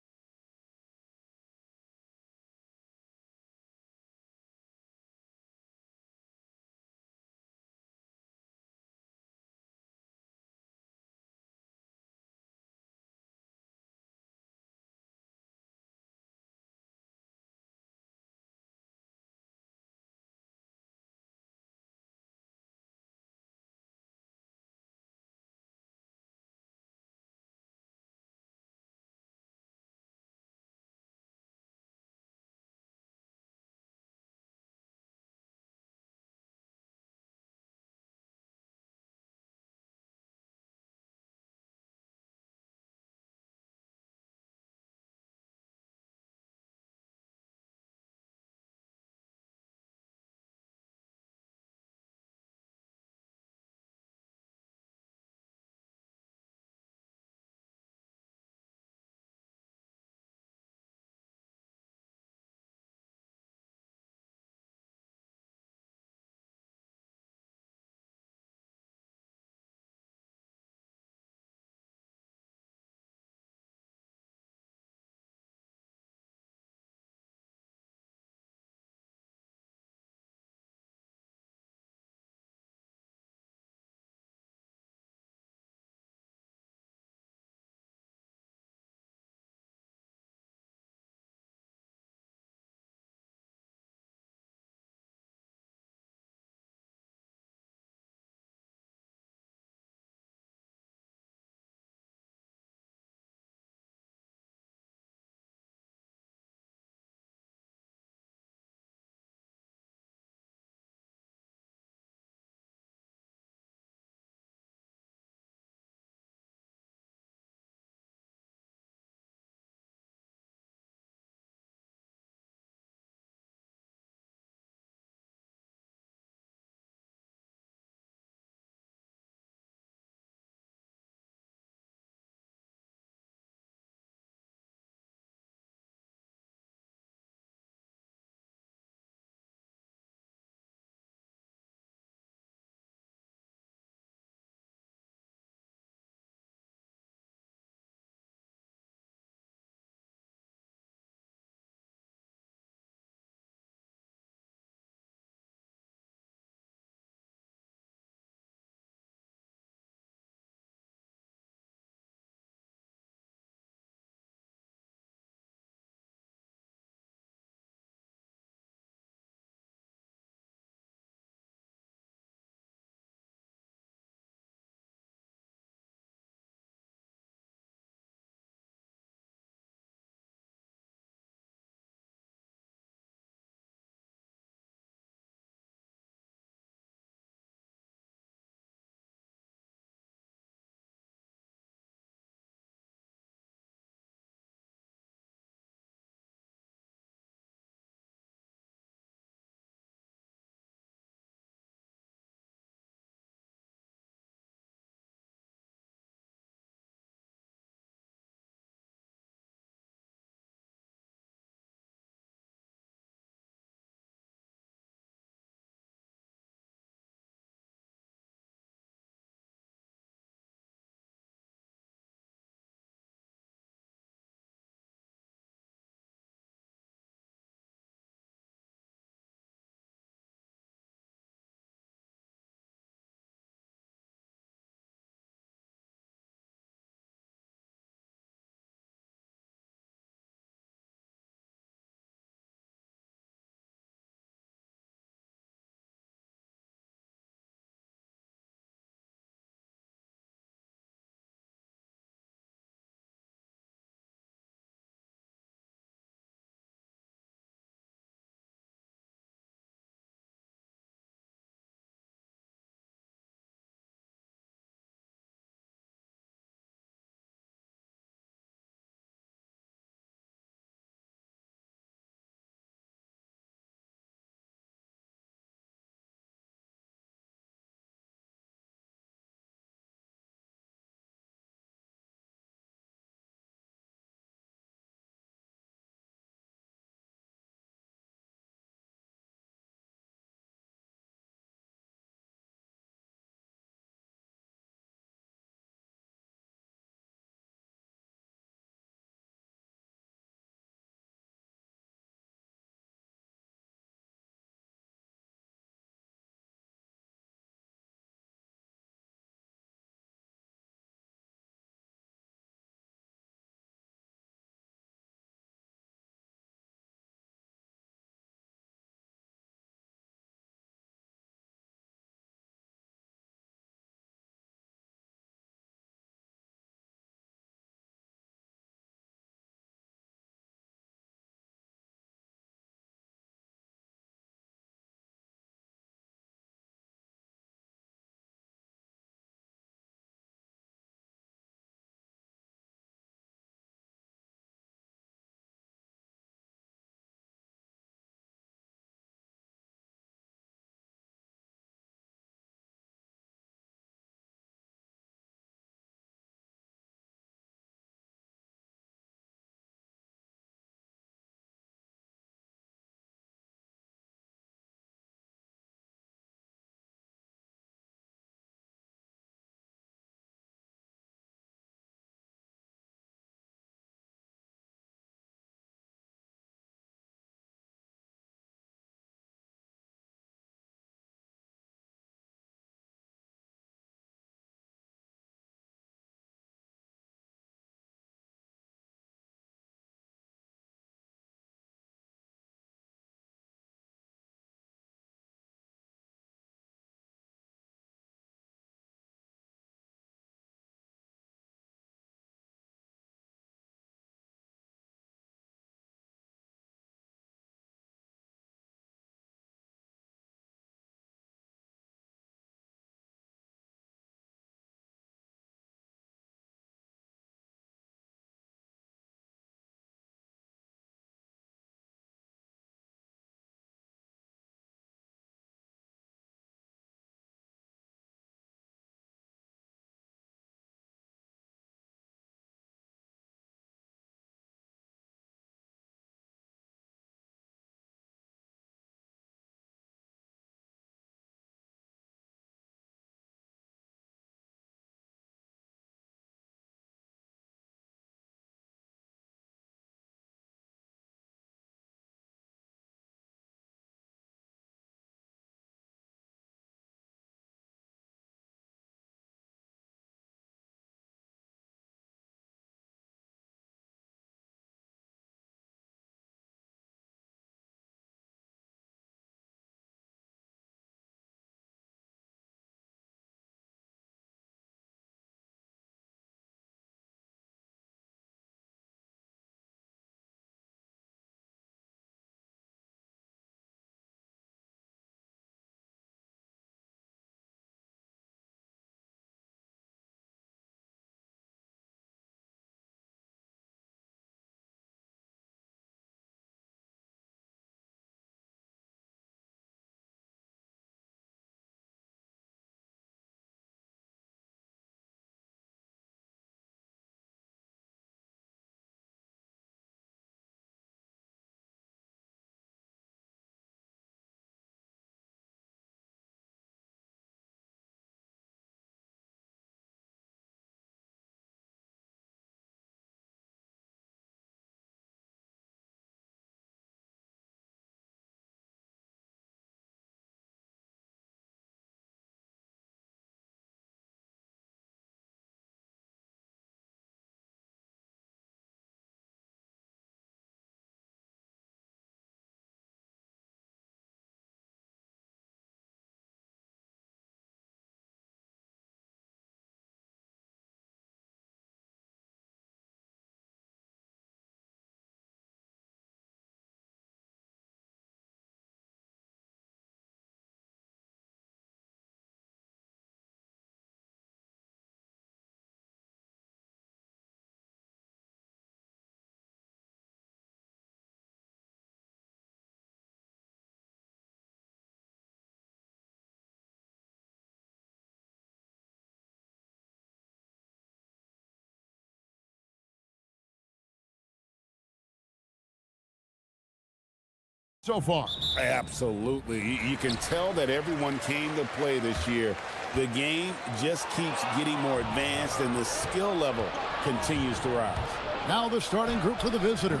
so far. Absolutely. You can tell that everyone came to play this year. The game just keeps getting more advanced, and the skill level continues to rise. Now the starting group for the visitors.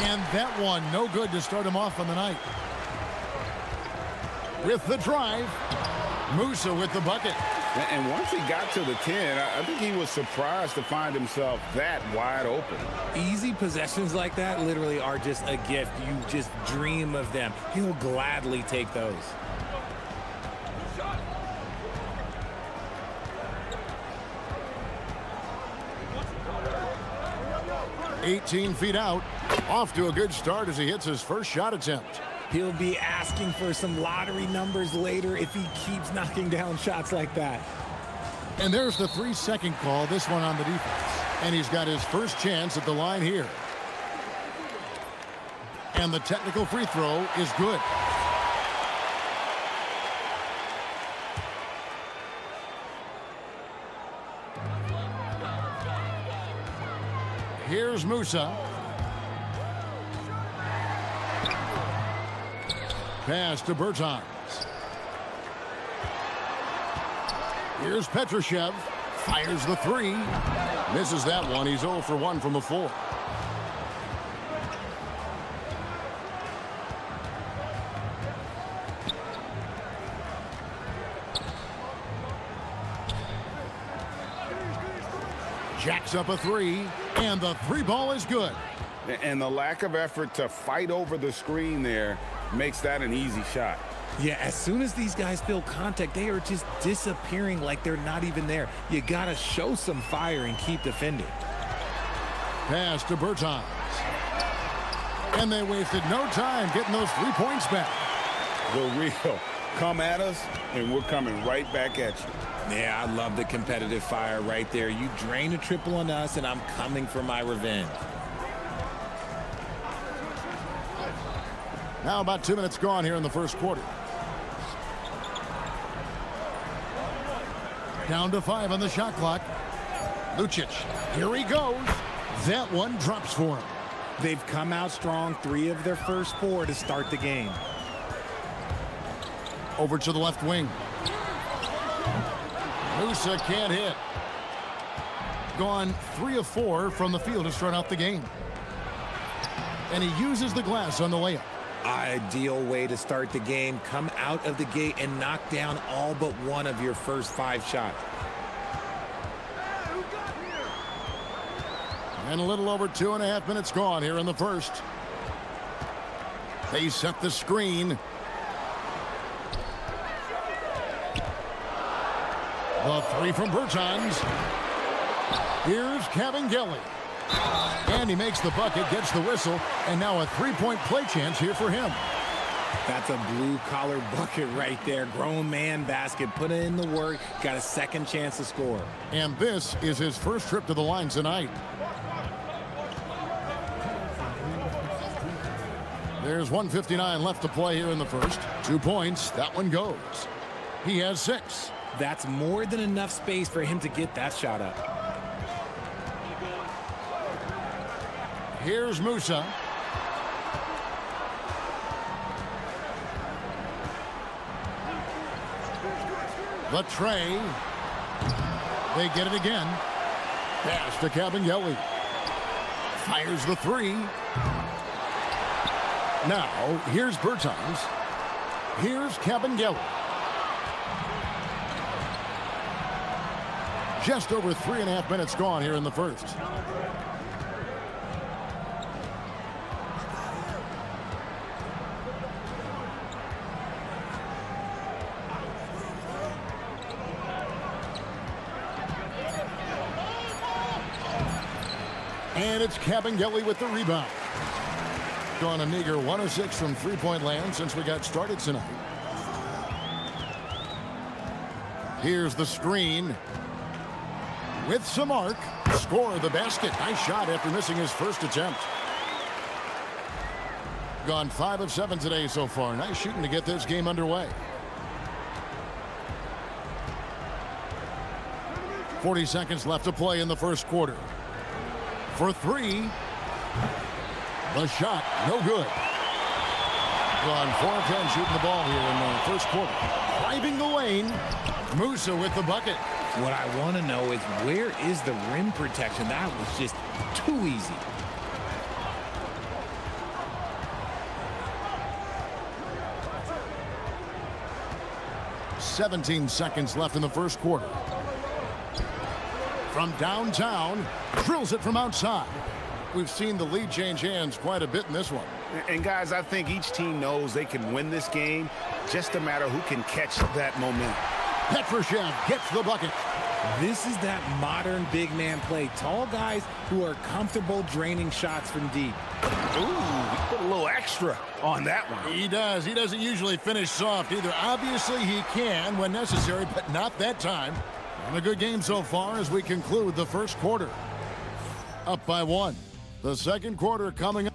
And that one, no good to start him off on the night. With the drive, Musa with the bucket. And once he got to the 10, I think he was surprised to find himself that wide open. Easy possessions like that literally are just a gift. You just dream of them. He'll gladly take those. "18 feet out." Off to a good start as he hits his first shot attempt. He'll be asking for some lottery numbers later if he keeps knocking down shots like that. And there's the 3-second call, this one on the defense. And he's got his first chance at the line here. And the technical free throw is good. Here's Musa. Pass to Bertans. Here's Petrushev. Fires the 3. Misses that one. He's 0 for 1 from the 4. Jacks up a 3. And the 3 ball is good. And the lack of effort to fight over the screen there makes that an easy shot. Yeah, as soon as these guys feel contact, they are just disappearing like they're not even there. You got to show some fire and keep defending. Pass to Bertans. And they wasted no time getting those 3 points back. The real come at us, and we're coming right back at you. Yeah, I love the competitive fire right there. You drain a triple on us, and I'm coming for my revenge. Now about 2 minutes gone here in the first quarter. Down to 5 on the shot clock. Lucic, here he goes. That one drops for him. They've come out strong, 3 of their first 4 to start the game. Over to the left wing. Musa can't hit. Gone 3 of 4 from the field to start out the game. And he uses the glass on the layup. Ideal way to start the game. Come out of the gate and knock down all but one of your first 5 shots. And a little over 2.5 minutes gone here in the first. They set the screen. The 3 from Bertans. Here's Cavangeli. And he makes the bucket, gets the whistle, and now a 3-point play chance here for him. That's a blue-collar bucket right there. Grown man basket. Put in the work. Got a second chance to score. And this is his first trip to the line tonight. There's 1:59 left to play here in the first. 2 points. That one goes. He has 6. That's more than enough space for him to get that shot up. Here's Musa. The tray. They get it again. Pass to Cavangeli. Fires the 3. Now, here's Bertans. Here's Cavangeli. Just over 3.5 minutes gone here in the first. And it's Cavangeli with the rebound. Gone a meager 1 of 6 from 3-point land since we got started tonight. Here's the screen. With some arc. Score of the basket. Nice shot after missing his first attempt. Gone 5 of 7 today so far. Nice shooting to get this game underway. 40 seconds left to play in the first quarter. For 3. The shot, no good. Gone 4 of 10 shooting the ball here in the first quarter. Driving the lane. Musa with the bucket. What I want to know is, where is the rim protection? That was just too easy. "17 seconds left in the first quarter. From downtown, drills it from outside. We've seen the lead change hands quite a bit in this one. And guys, I think each team knows they can win this game, just a matter who can catch that momentum. Petrushev gets the bucket. This is that modern big man play. Tall guys who are comfortable draining shots from deep. Ooh, he put a little extra on that one. He does. He doesn't usually finish soft either. Obviously, he can when necessary, but not that time. And a good game so far as we conclude the first quarter. Up by 1. The second quarter coming up.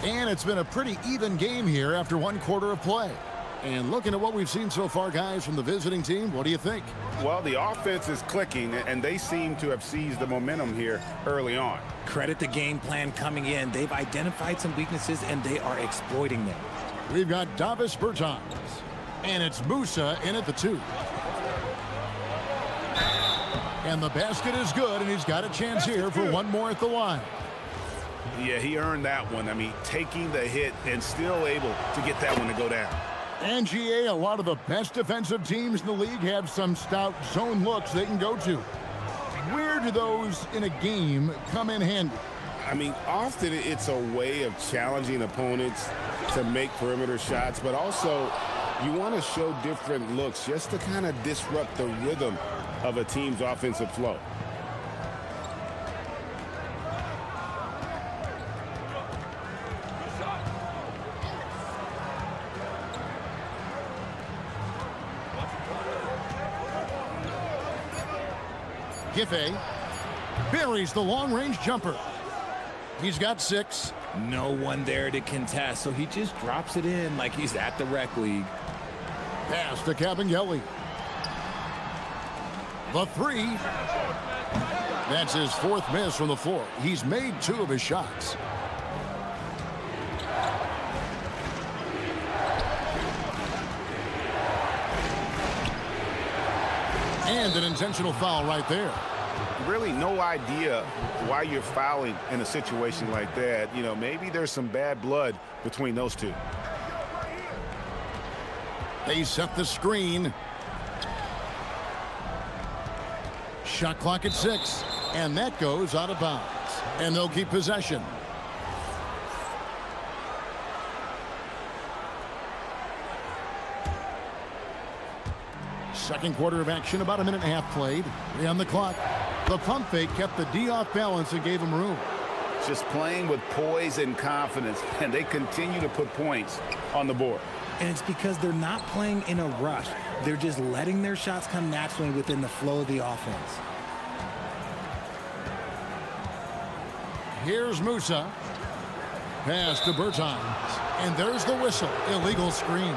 And it's been a pretty even game here after 1 quarter of play. And looking at what we've seen so far, guys, from the visiting team, what do you think? Well, the offense is clicking, and they seem to have seized the momentum here early on. Credit the game plan coming in. They've identified some weaknesses, and they are exploiting them. We've got Davis Bertans, and it's Musa in at the 2. And the basket is good, and he's got a chance here for one more at the line. Yeah, he earned that one. I mean, taking the hit and still able to get that one to go down. And GA, a lot of the best defensive teams in the league have some stout zone looks they can go to. Where do those in a game come in handy? I mean, often it's a way of challenging opponents to make perimeter shots, but also you want to show different looks just to kind of disrupt the rhythm of a team's offensive flow. Giffey buries the long-range jumper. He's got 6. No one there to contest, so he just drops it in like he's at the rec league. Pass to Cabangeli. The 3. That's his 4th miss from the floor. He's made 2 of his shots. And an intentional foul right there. Really no idea why you're fouling in a situation like that. You know, maybe there's some bad blood between those two. They set the screen. Shot clock at 6. And that goes out of bounds. And they'll keep possession. Second quarter of action, about a minute and a half played. 3 on the clock. The pump fake kept the D off balance and gave him room. Just playing with poise and confidence, and they continue to put points on the board. And it's because they're not playing in a rush. They're just letting their shots come naturally within the flow of the offense. Here's Musa. Pass to Bertans. And there's the whistle. Illegal screen.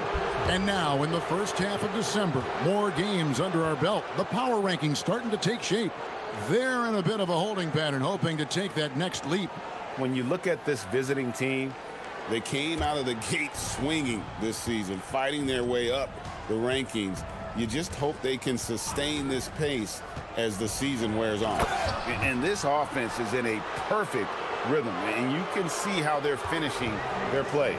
And now in the first half of December, more games under our belt. The power rankings starting to take shape. They're in a bit of a holding pattern, hoping to take that next leap. When you look at this visiting team, they came out of the gate swinging this season, fighting their way up the rankings. You just hope they can sustain this pace as the season wears on. And this offense is in a perfect rhythm, and you can see how they're finishing their plays.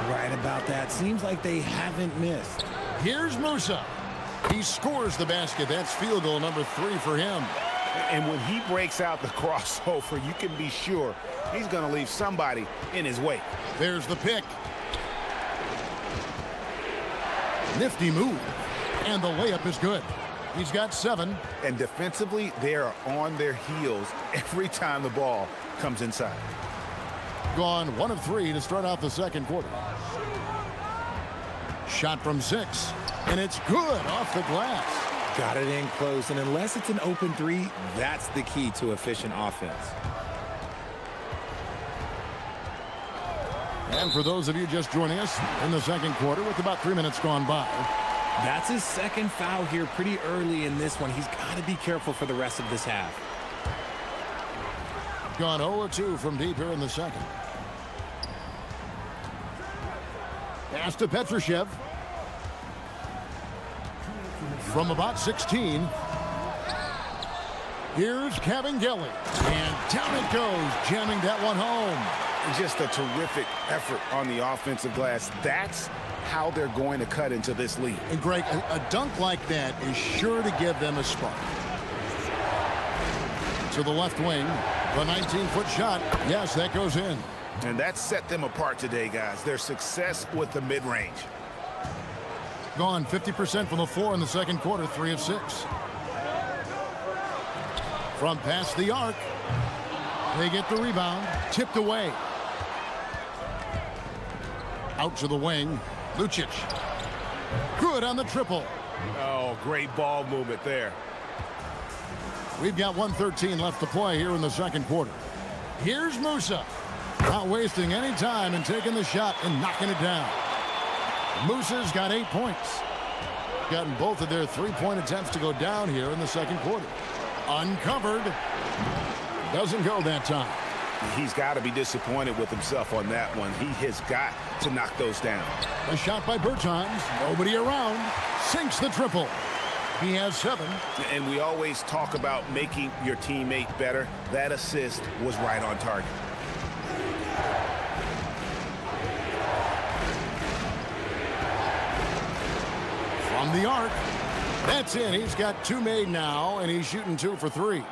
Right about that. Seems like they haven't missed. Here's Musa. He scores the basket. That's field goal number 3 for him. And when he breaks out the crossover, you can be sure he's going to leave somebody in his wake. There's the pick. Nifty move. And the layup is good. He's got 7. And defensively, they are on their heels every time the ball comes inside. Gone 1 of 3 to start out the second quarter. Shot from 6. And it's good off the glass. Got it in close, and unless it's an open 3, that's the key to efficient offense. And for those of you just joining us in the second quarter with about 3 minutes gone by. That's his second foul here pretty early in this one. He's got to be careful for the rest of this half. gone 0-2 from deep here in the second. Pass to Petrushev. From about 16. Here's Cavangeli. And down it goes, jamming that one home. Just a terrific effort on the offensive glass. That's how they're going to cut into this lead. And Greg, a dunk like that is sure to give them a spark. To the left wing, the 19-foot shot. Yes, that goes in. And that set them apart today, guys. Their success with the mid-range. Gone 50% from the floor in the second quarter, 3 of 6. From past the arc, they get the rebound, tipped away. Out to the wing, Lucic. Good on the triple. Oh, great ball movement there. We've got 1:13 left to play here in the second quarter. Here's Musa. Not wasting any time and taking the shot and knocking it down. Musa's got 8 points. Gotten both of their three-point attempts to go down here in the second quarter. Uncovered. Doesn't go that time. He's got to be disappointed with himself on that one. He has got to knock those down. A shot by Bertans. Nobody around. Sinks the triple. He has 7. And we always talk about making your teammate better. That assist was right on target. From the arc. That's in. He's got 2 made now, and he's shooting 2 for 3.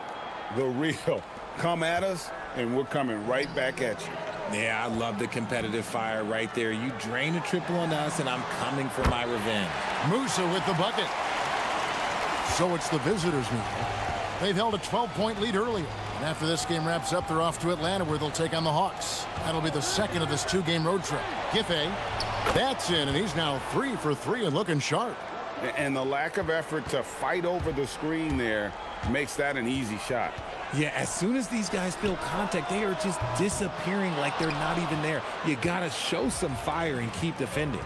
The real. Come at us, and we're coming right back at you. Yeah, I love the competitive fire right there. You drain a triple on us, and I'm coming for my revenge. Musa with the bucket. So it's the visitors now. They've held a 12-point lead earlier. And after this game wraps up, they're off to Atlanta, where they'll take on the Hawks. That'll be the second of this 2-game road trip. Giffey, that's in, and he's now 3 for 3 and looking sharp. And the lack of effort to fight over the screen there makes that an easy shot. Yeah, as soon as these guys feel contact, they are just disappearing like they're not even there. You got to show some fire and keep defending.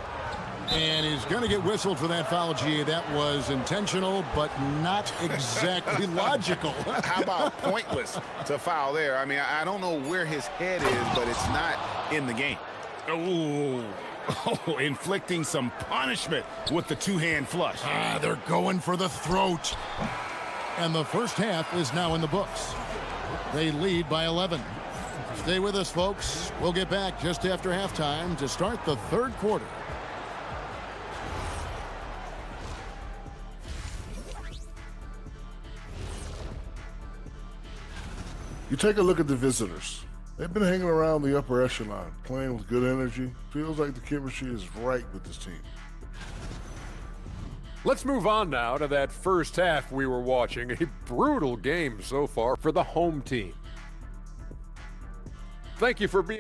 And he's going to get whistled for that foul, G. That was intentional, but not exactly logical. How about pointless to foul there? I mean, I don't know where his head is, but it's not in the game. Oh, inflicting some punishment with the two-hand flush. They're going for the throat. And the first half is now in the books. They lead by 11. Stay with us, folks. We'll get back just after halftime to start the third quarter. You take a look at the visitors. They've been hanging around the upper echelon, playing with good energy. Feels like the chemistry is right with this team. Let's move on now to that first half we were watching. A brutal game so far for the home team. Thank you for being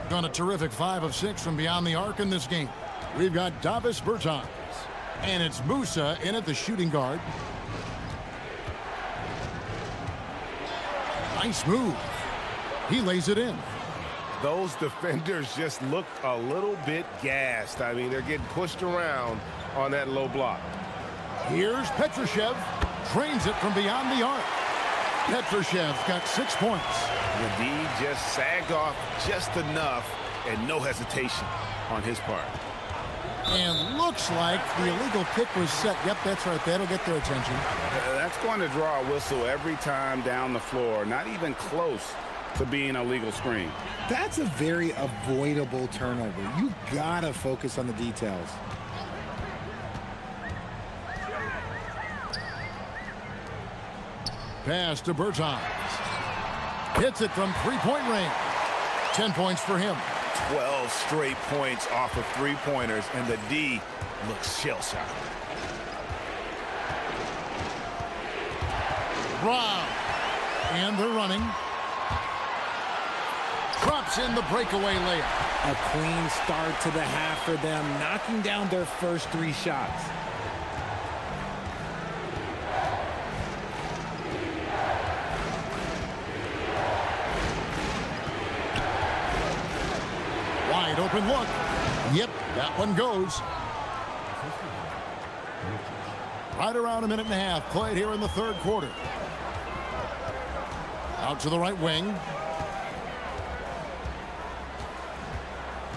Done a terrific 5 of 6 from beyond the arc in this game. We've got Davis Bertans. And it's Musa in at the shooting guard. Nice move. He lays it in. Those defenders just looked a little bit gassed. I mean, they're getting pushed around on that low block. Here's Petrushev. Drains it from beyond the arc. Petrushev got 6 points. The D just sagged off just enough, and no hesitation on his part. And looks like the illegal kick was set. Yep, that's right. That'll get their attention. That's going to draw a whistle every time down the floor. Not even close to being a legal screen. That's a very avoidable turnover. You gotta focus on the details. Pass to Bertans. Hits it from three-point range. 10 points for him. 12 straight points off of three-pointers, and the D looks shell-shocked. Brown. And they're running. Drops in the breakaway layup. A clean start to the half for them, knocking down their first 3 shots. Wide open look. Yep, that one goes. Right around a minute and a half played here in the third quarter. Out to the right wing.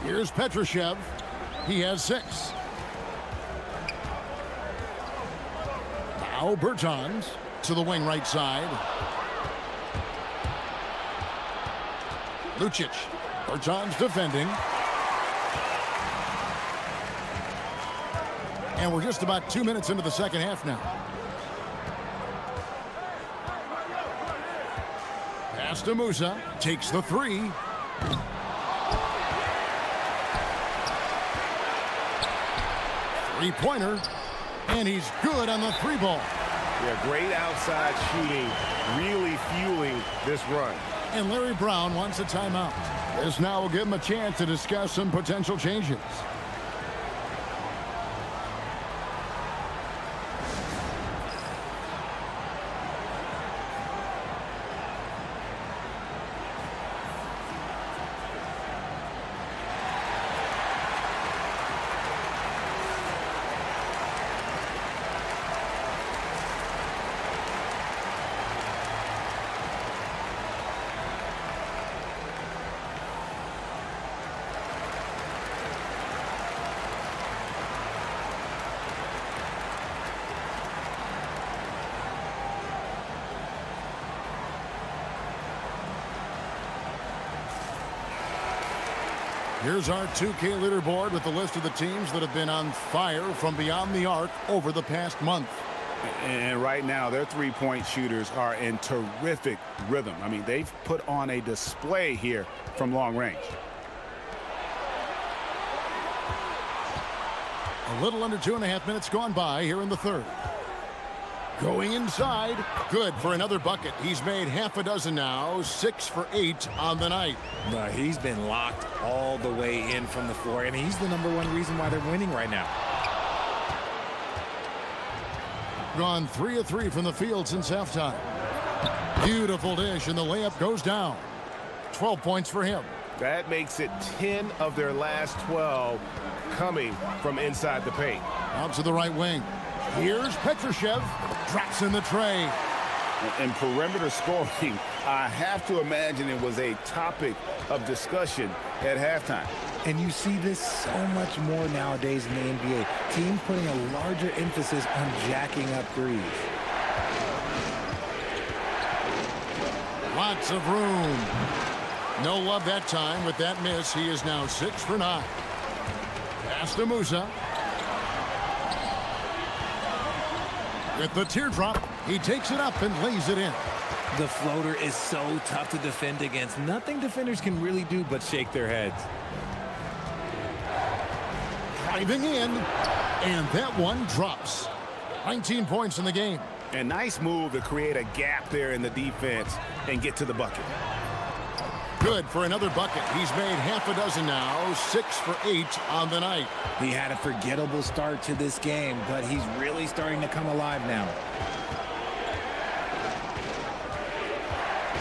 Here's Petrushev. He has 6. Now Bertans to the wing right side. Lucic. Bertans defending. And we're just about 2 minutes into the second half now. Pass to Musa. Takes the 3. Three-pointer. And he's good on the 3-ball. Yeah, great outside shooting, really fueling this run. And Larry Brown wants a timeout. This now will give him a chance to discuss some potential changes. Here's our 2K leaderboard with the list of the teams that have been on fire from beyond the arc over the past month. And right now, their three-point shooters are in terrific rhythm. I mean, they've put on a display here from long range. A little under 2.5 minutes gone by here in the third. Going inside. Good for another bucket. He's made half a dozen now. 6 for 8 on the night. He's been locked all the way in from the floor, and he's the #1 reason why they're winning right now. Gone 3 of 3 from the field since halftime. Beautiful dish, and the layup goes down. 12 points for him. That makes it 10 of their last 12 coming from inside the paint. Out to the right wing. Here's Petrushev. Drops in the tray. And perimeter scoring, I have to imagine it was a topic of discussion at halftime. And you see this so much more nowadays in the NBA. Teams putting a larger emphasis on jacking up threes. Lots of room. No love that time with that miss. He is now 6 for 9. Pass to Musa. With the teardrop, he takes it up and lays it in. The floater is so tough to defend against. Nothing defenders can really do but shake their heads. Driving in, and that one drops. 19 points in the game. And nice move to create a gap there in the defense and get to the bucket. Good for another bucket. He's made half a dozen now. 6 for 8 on the night. He had a forgettable start to this game, but he's really starting to come alive now.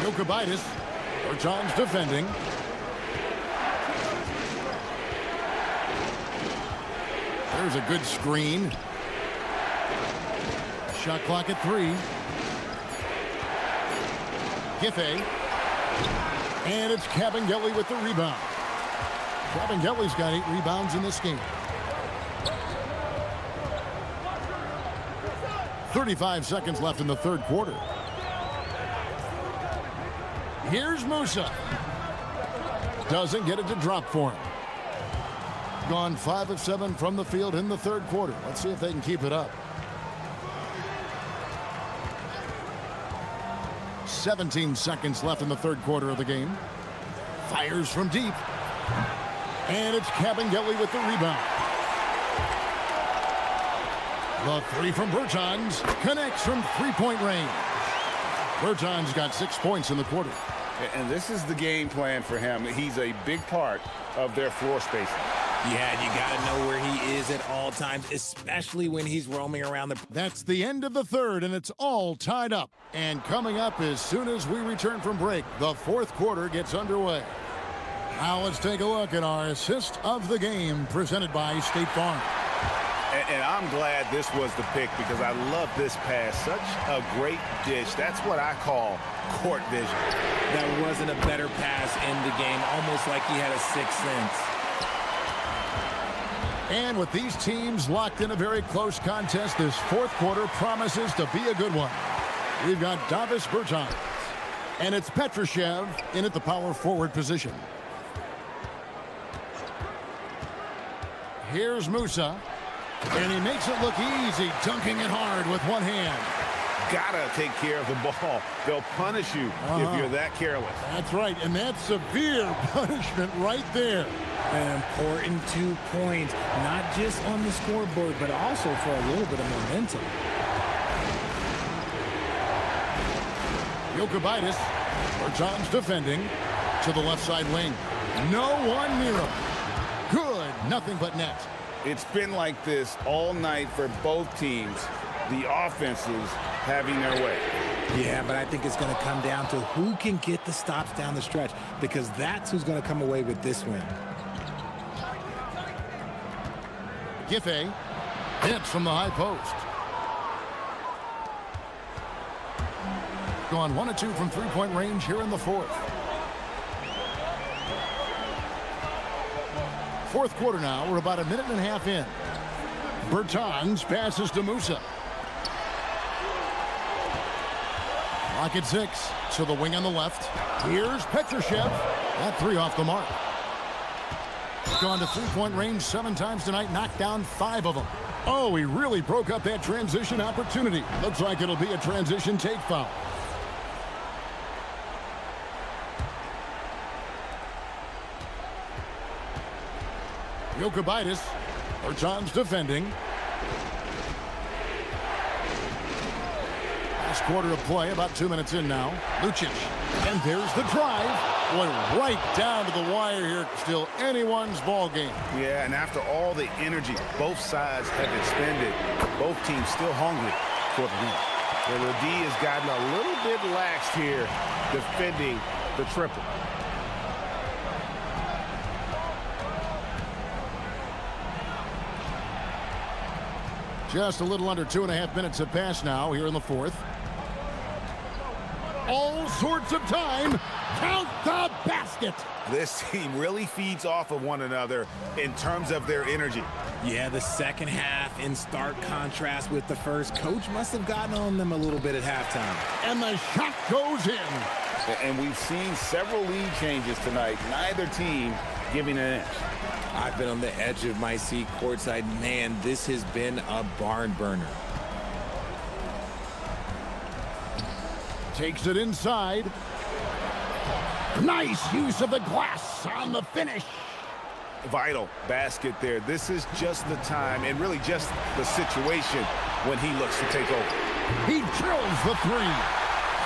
Jokubaitis. Bertans defending. There's a good screen. Shot clock at 3. Giffey. And it's Kabengele with the rebound. Kabengele's got 8 rebounds in this game. 35 seconds left in the third quarter. Here's Musa. Doesn't get it to drop for him. Gone 5 of 7 from the field in the third quarter. Let's see if they can keep it up. 17 seconds left in the third quarter of the game. Fires from deep. And it's Kabengele with the rebound. The three from Bertans connects from three-point range. Bertans got 6 points in the quarter. And this is the game plan for him. He's a big part of their floor spacing. Yeah, you got to know where he is at all times, especially when he's roaming around the... That's the end of the third, and it's all tied up. And coming up as soon as we return from break, the fourth quarter gets underway. Now let's take a look at our assist of the game presented by State Farm. And I'm glad this was the pick because I love this pass. Such a great dish. That's what I call court vision. That wasn't a better pass in the game, almost like he had a sixth sense. And with these teams locked in a very close contest, this fourth quarter promises to be a good one. We've got Davis Bertans, and it's Petrushev in at the power forward position. Here's Musa, and he makes it look easy, dunking it hard with one hand. Gotta take care of the ball. They'll punish you if you're that careless. That's right, and that's severe punishment right there. An important 2 points, not just on the scoreboard, but also for a little bit of momentum. Jokubaitis, Bertans defending to the left side wing. No one near him. Good, nothing but net. It's been like this all night for both teams. The offenses having their way. Yeah, but I think it's going to come down to who can get the stops down the stretch, because that's who's going to come away with this win. Giffey hits from the high post. Gone 1 of 2 from three-point range here in the fourth. Fourth quarter now. We're about a minute and a half in. Bertans passes to Musa. Clock at 6. So the wing on the left. Here's Petrushev. That three off the mark. Gone to three-point range 7 times tonight. Knocked down 5 of them. Oh, he really broke up that transition opportunity. Looks like it'll be a transition take foul. Jokubaitis. Bertans defending. Last quarter of play, about 2 minutes in now. Lucic. And there's the drive. Went right down to the wire here. Still anyone's ball game. Yeah, and after all the energy both sides have expended, both teams still hungry for the win. And the D has gotten a little bit laxed here defending the triple. Just a little under 2.5 minutes have passed now here in the fourth. All sorts of time. Count the basket. This team really feeds off of one another in terms of their energy. Yeah, the second half in stark contrast with the first. Coach must have gotten on them a little bit at halftime. And the shot goes in. And we've seen several lead changes tonight. Neither team giving an inch. I've been on the edge of my seat courtside. Man, this has been a barn burner. Takes it inside. Nice use of the glass on the finish. Vital basket there. This is just the time and really just the situation when he looks to take over. He drills the three.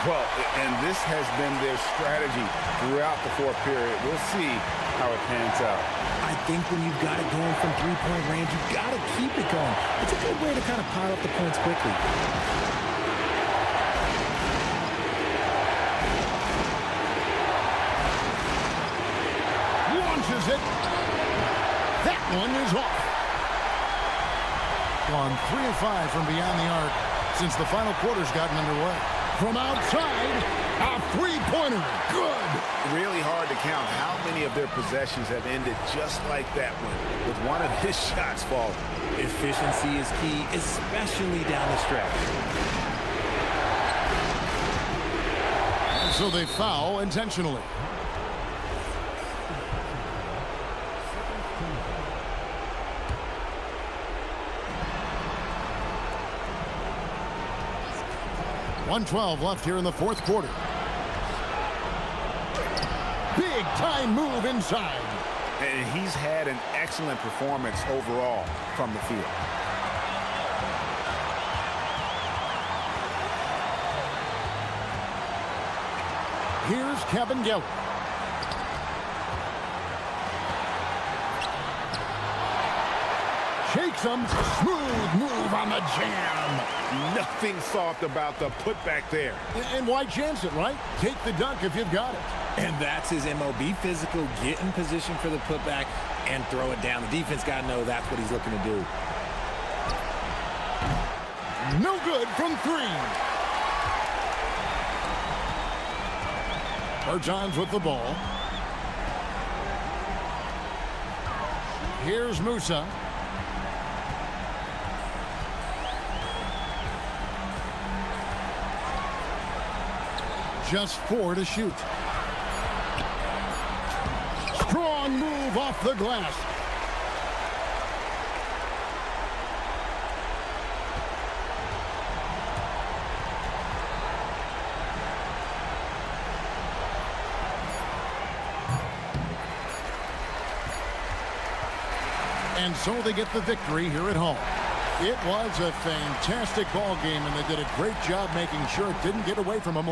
Well, and this has been their strategy throughout the fourth period. We'll see how it pans out. I think when you've got it going from three-point range, you've got to keep it going. It's a good way to kind of pile up the points quickly. Launches it. That one is off. Gone 3 of 5 from beyond the arc since the final quarter's gotten underway. From outside, a three-pointer. Good. Really hard to count how many of their possessions have ended just like that one, with one of his shots falling. Efficiency is key, especially down the stretch. And so they foul intentionally. .112 left here in the fourth quarter. Big time move inside. And he's had an excellent performance overall from the field. Here's Kevin Geller. Shakes him. Smooth move on the jam. Nothing soft about the putback there. And why chance it, right? Take the dunk if you've got it. And that's his MO. Be physical, get in position for the putback, and throw it down. The defense got to know that's what he's looking to do. No good from three. Bertans with the ball. Here's Musa. Just 4 to shoot. Strong move off the glass. And so they get the victory here at home. It was a fantastic ball game, and they did a great job making sure it didn't get away from them.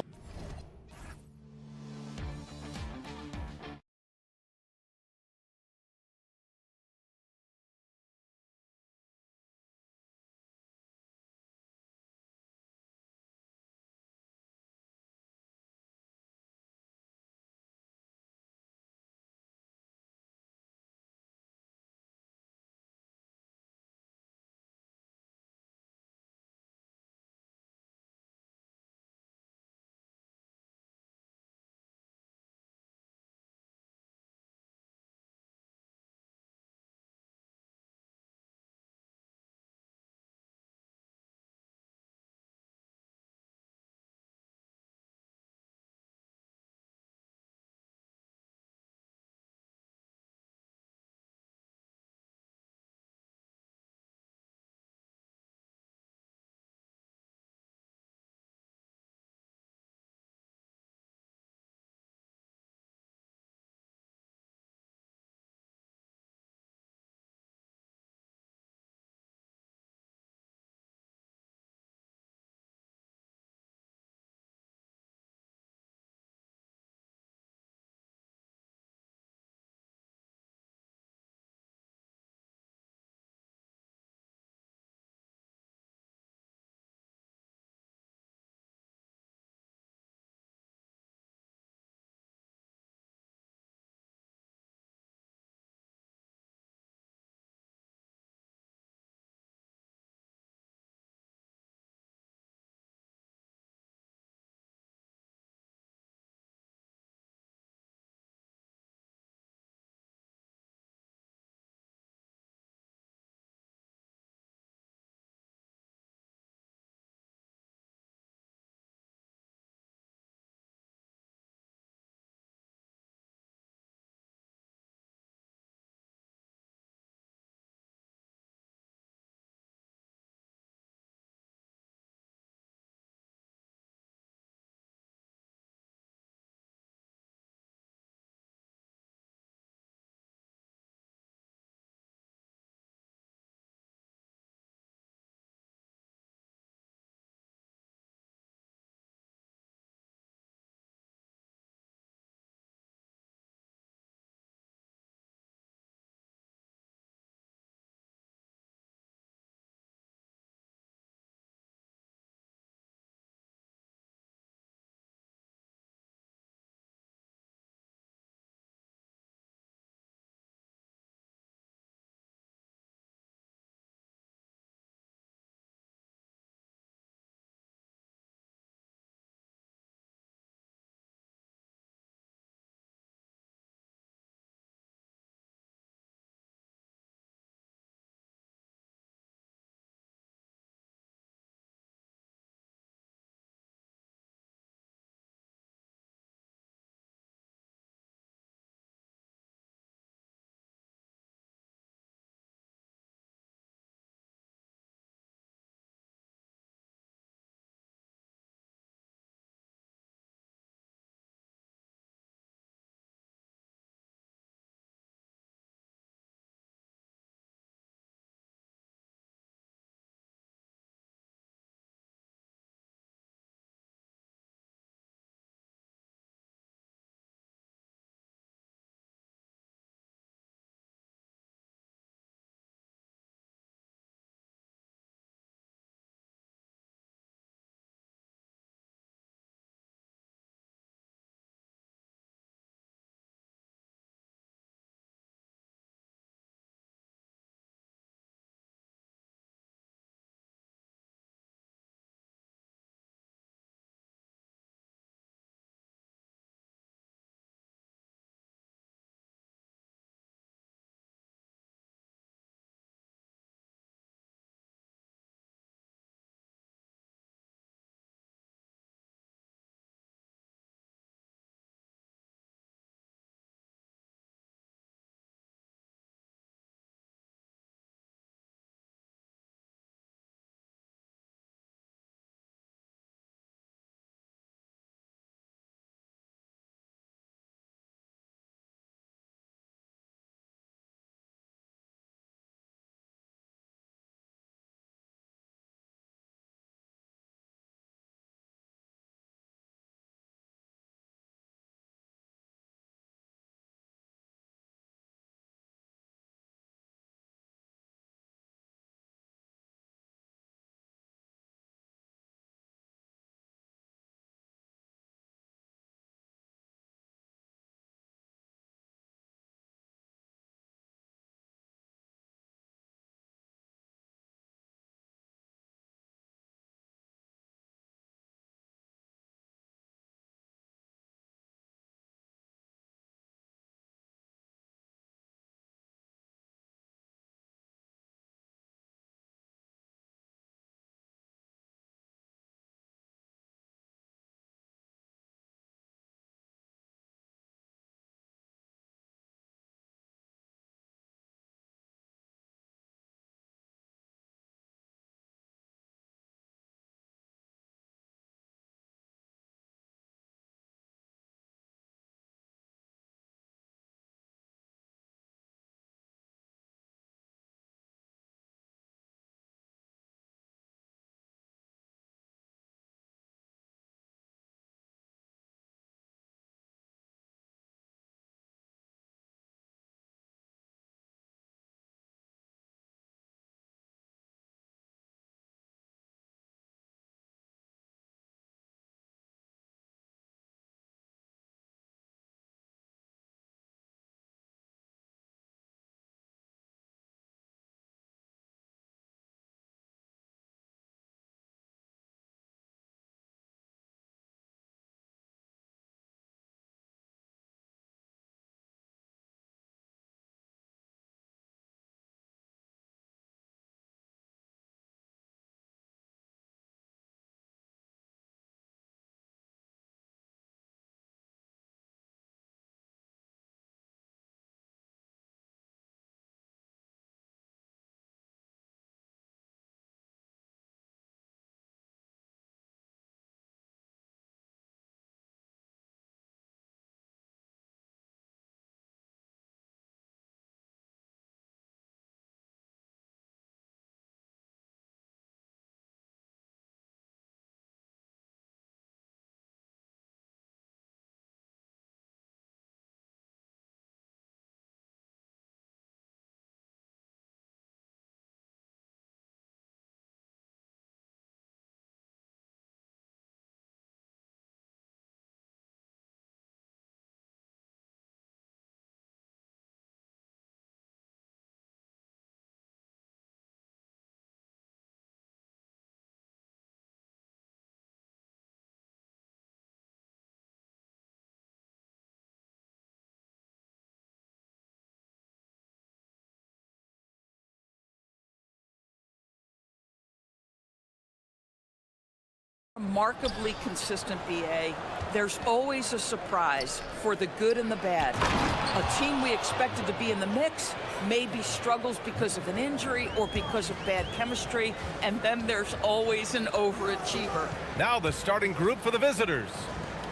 Remarkably consistent, BA. There's always a surprise for the good and the bad. A team we expected to be in the mix maybe struggles because of an injury or because of bad chemistry, and then there's always an overachiever. Now the starting group for the visitors.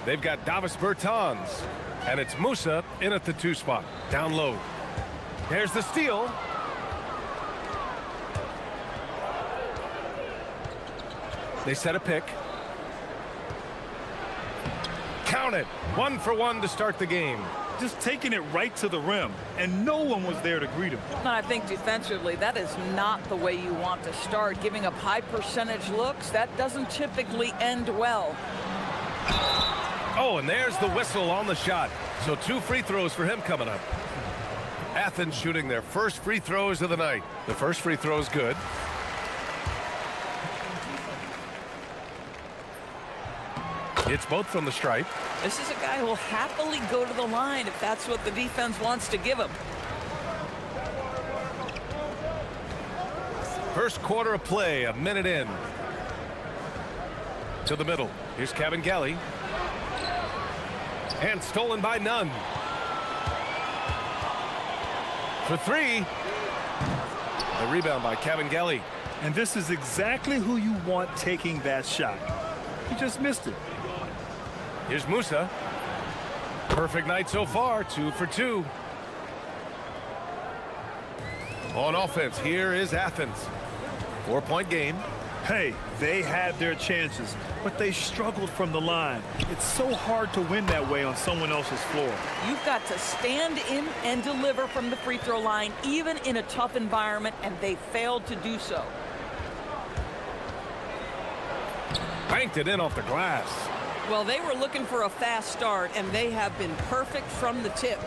They've got Davis Bertans, and it's Musa in at the 2 spot, down low. There's the steal. They set a pick. Count it. 1 for 1 to start the game. Just taking it right to the rim, and no one was there to greet him. And I think defensively, that is not the way you want to start. Giving up high percentage looks, that doesn't typically end well. Oh, and there's the whistle on the shot. So 2 free throws for him coming up. Athens shooting their first free throws of the night. The first free throw is good. It's both from the stripe. This is a guy who will happily go to the line if that's what the defense wants to give him. First quarter of play, a minute in. To the middle. Here's Kabengele. And stolen by Nunn. For 3. The rebound by Kabengele. And this is exactly who you want taking that shot. He just missed it. Here's Musa. Perfect night so far, 2 for 2. On offense, here is Athens. 4-point game. Hey, they had their chances, but they struggled from the line. It's so hard to win that way on someone else's floor. You've got to stand in and deliver from the free throw line, even in a tough environment, and they failed to do so. Banked it in off the glass. Well, they were looking for a fast start, and they have been perfect from the tip.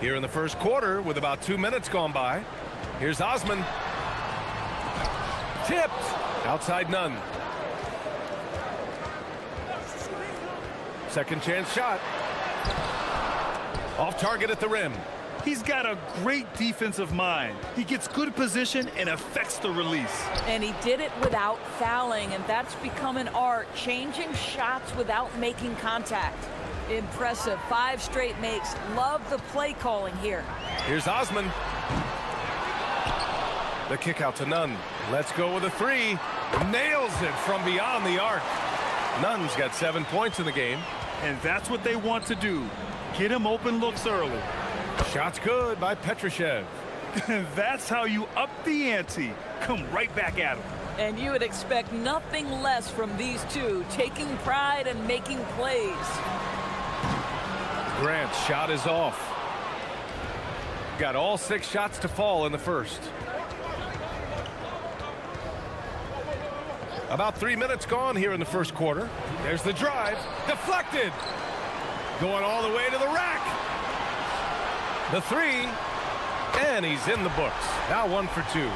Here in the first quarter, with about 2 minutes gone by, here's Osman. Tipped. Outside Nunn. Second chance shot. Off target at the rim. He's got a great defensive mind. He gets good position and affects the release. And he did it without fouling, and that's become an art, changing shots without making contact. Impressive. 5 straight makes. Love the play calling here. Here's Osman. The kick out to Nunn. Let's go with a 3. Nails it from beyond the arc. Nunn's got 7 points in the game. And that's what they want to do. Get him open looks early. Shot's good by Petrushev. That's how you up the ante. Come right back at him. And you would expect nothing less from these two, taking pride and making plays. Grant's shot is off. Got all 6 shots to fall in the first. About 3 minutes gone here in the first quarter. There's the drive. Deflected. Going all the way to the rack. The 3. And he's in the books. Now 1 for 2.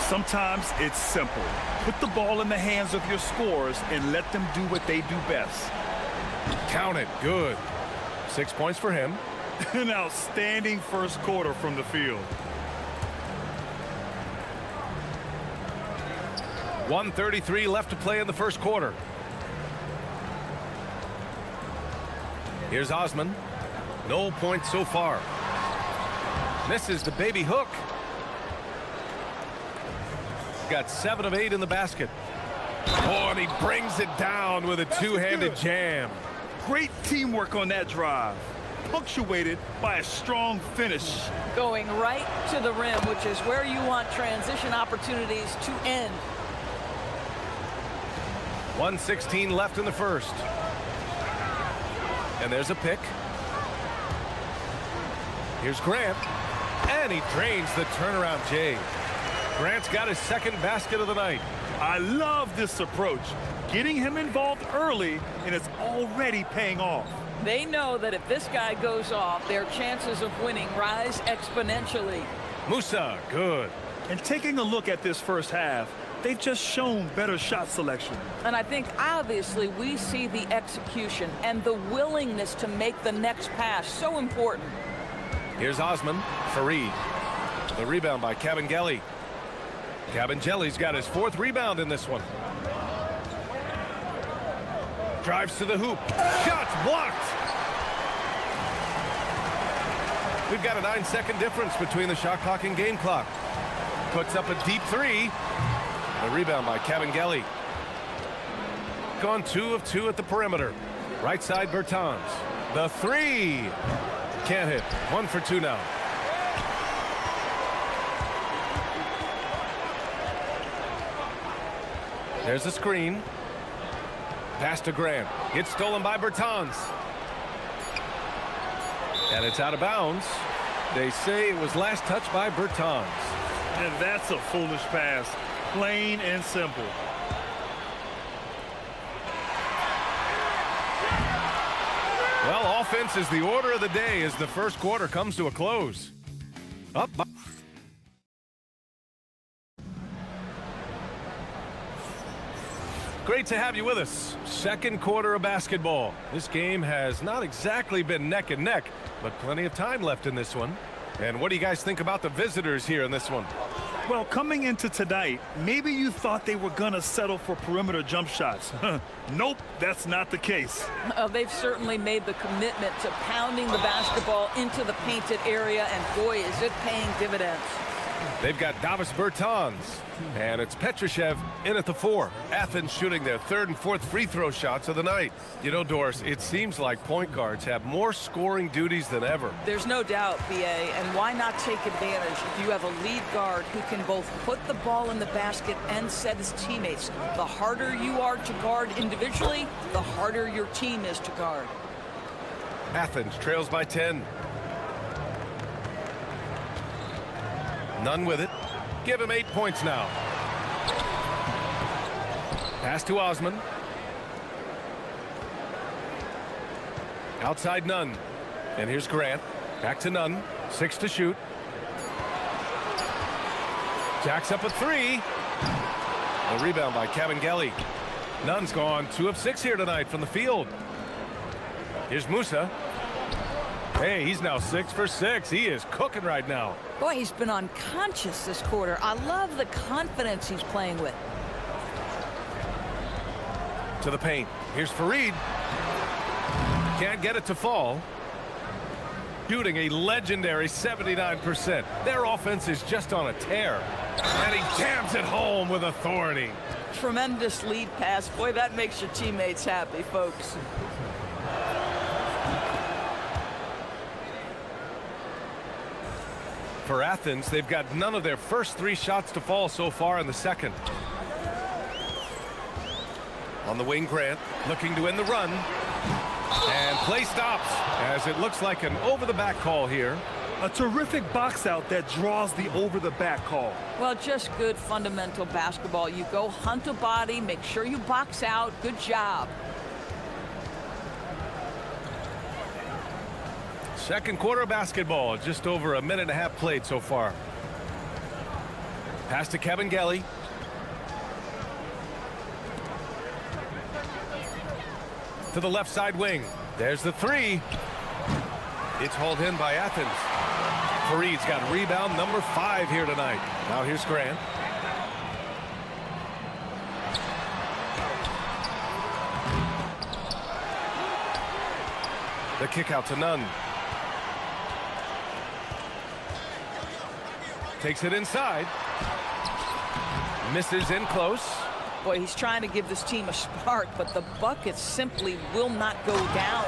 Sometimes it's simple. Put the ball in the hands of your scorers and let them do what they do best. Count it. Good. 6 points for him. An outstanding first quarter from the field. 1:33 left to play in the first quarter. Here's Osman. No points so far. Misses the baby hook. Got 7 of 8 in the basket. Oh, and he brings it down with a two-handed jam. Great teamwork on that drive. Punctuated by a strong finish. Going right to the rim, which is where you want transition opportunities to end. 1:16 left in the first. And there's a pick. Here's Grant. And he drains the turnaround J. Grant's got his second basket of the night. I love this approach. Getting him involved early, and it's already paying off. They know that if this guy goes off, their chances of winning rise exponentially. Musa, good. And taking a look at this first half, they've just shown better shot selection. And I think obviously we see the execution and the willingness to make the next pass so important. Here's Osman. Fareed. The rebound by Kabengele. Cabangeli's got his 4th rebound in this one. Drives to the hoop. Shots blocked. We've got a 9-second difference between the shot clock and game clock. Puts up a deep 3. A rebound by Cabangeli. Gone 2 of 2 at the perimeter. Right side Bertans. The 3. Can't hit. 1 for 2 now. There's a screen. Pass to Grant. It's stolen by Bertans. And it's out of bounds. They say it was last touched by Bertans. And that's a foolish pass. Plain and simple. Well, offense is the order of the day as the first quarter comes to a close. Up by Great to have you with us. Second quarter of basketball. This game has not exactly been neck and neck, but plenty of time left in this one. And what do you guys think about the visitors here in this one? Well, coming into tonight, maybe you thought they were going to settle for perimeter jump shots. Nope, that's not the case. They've certainly made the commitment to pounding the basketball into the painted area, and boy, is it paying dividends. They've got Davis Bertans, and it's Petrushev in at the 4. Athens shooting their 3rd and 4th free throw shots of the night. You know, Doris, it seems like point guards have more scoring duties than ever. There's no doubt, BA, and why not take advantage if you have a lead guard who can both put the ball in the basket and set his teammates. The harder you are to guard individually, the harder your team is to guard. Athens trails by 10. Nunn with it. Give him 8 points now. Pass to Osman. Outside Nunn. And here's Grant. Back to Nunn. 6 to shoot. Jacks up a 3. A rebound by Cabangeli. Nunn's gone 2 of 6 here tonight from the field. Here's Musa. Hey, he's now 6 for 6. He is cooking right now. Boy, he's been unconscious this quarter. I love the confidence he's playing with. To the paint. Here's Fareed. Can't get it to fall. Shooting a legendary 79%. Their offense is just on a tear. And he jams it home with authority. Tremendous lead pass. Boy, that makes your teammates happy, folks. For Athens, they've got none of their first 3 shots to fall so far in the second. On the wing, Grant looking to end the run. And play stops as it looks like an over-the-back call here. A terrific box out that draws the over-the-back call. Well, just good fundamental basketball. You go hunt a body, make sure you box out. Good job. Second quarter of basketball, just over a minute and a half played so far. Pass to Cabangeli. To the left side wing. There's the 3. It's hauled in by Athens. Fareed's got rebound number 5 here tonight. Now here's Grant. The kick out to Nunn. Takes it inside. Misses in close. Boy, he's trying to give this team a spark, but the bucket simply will not go down.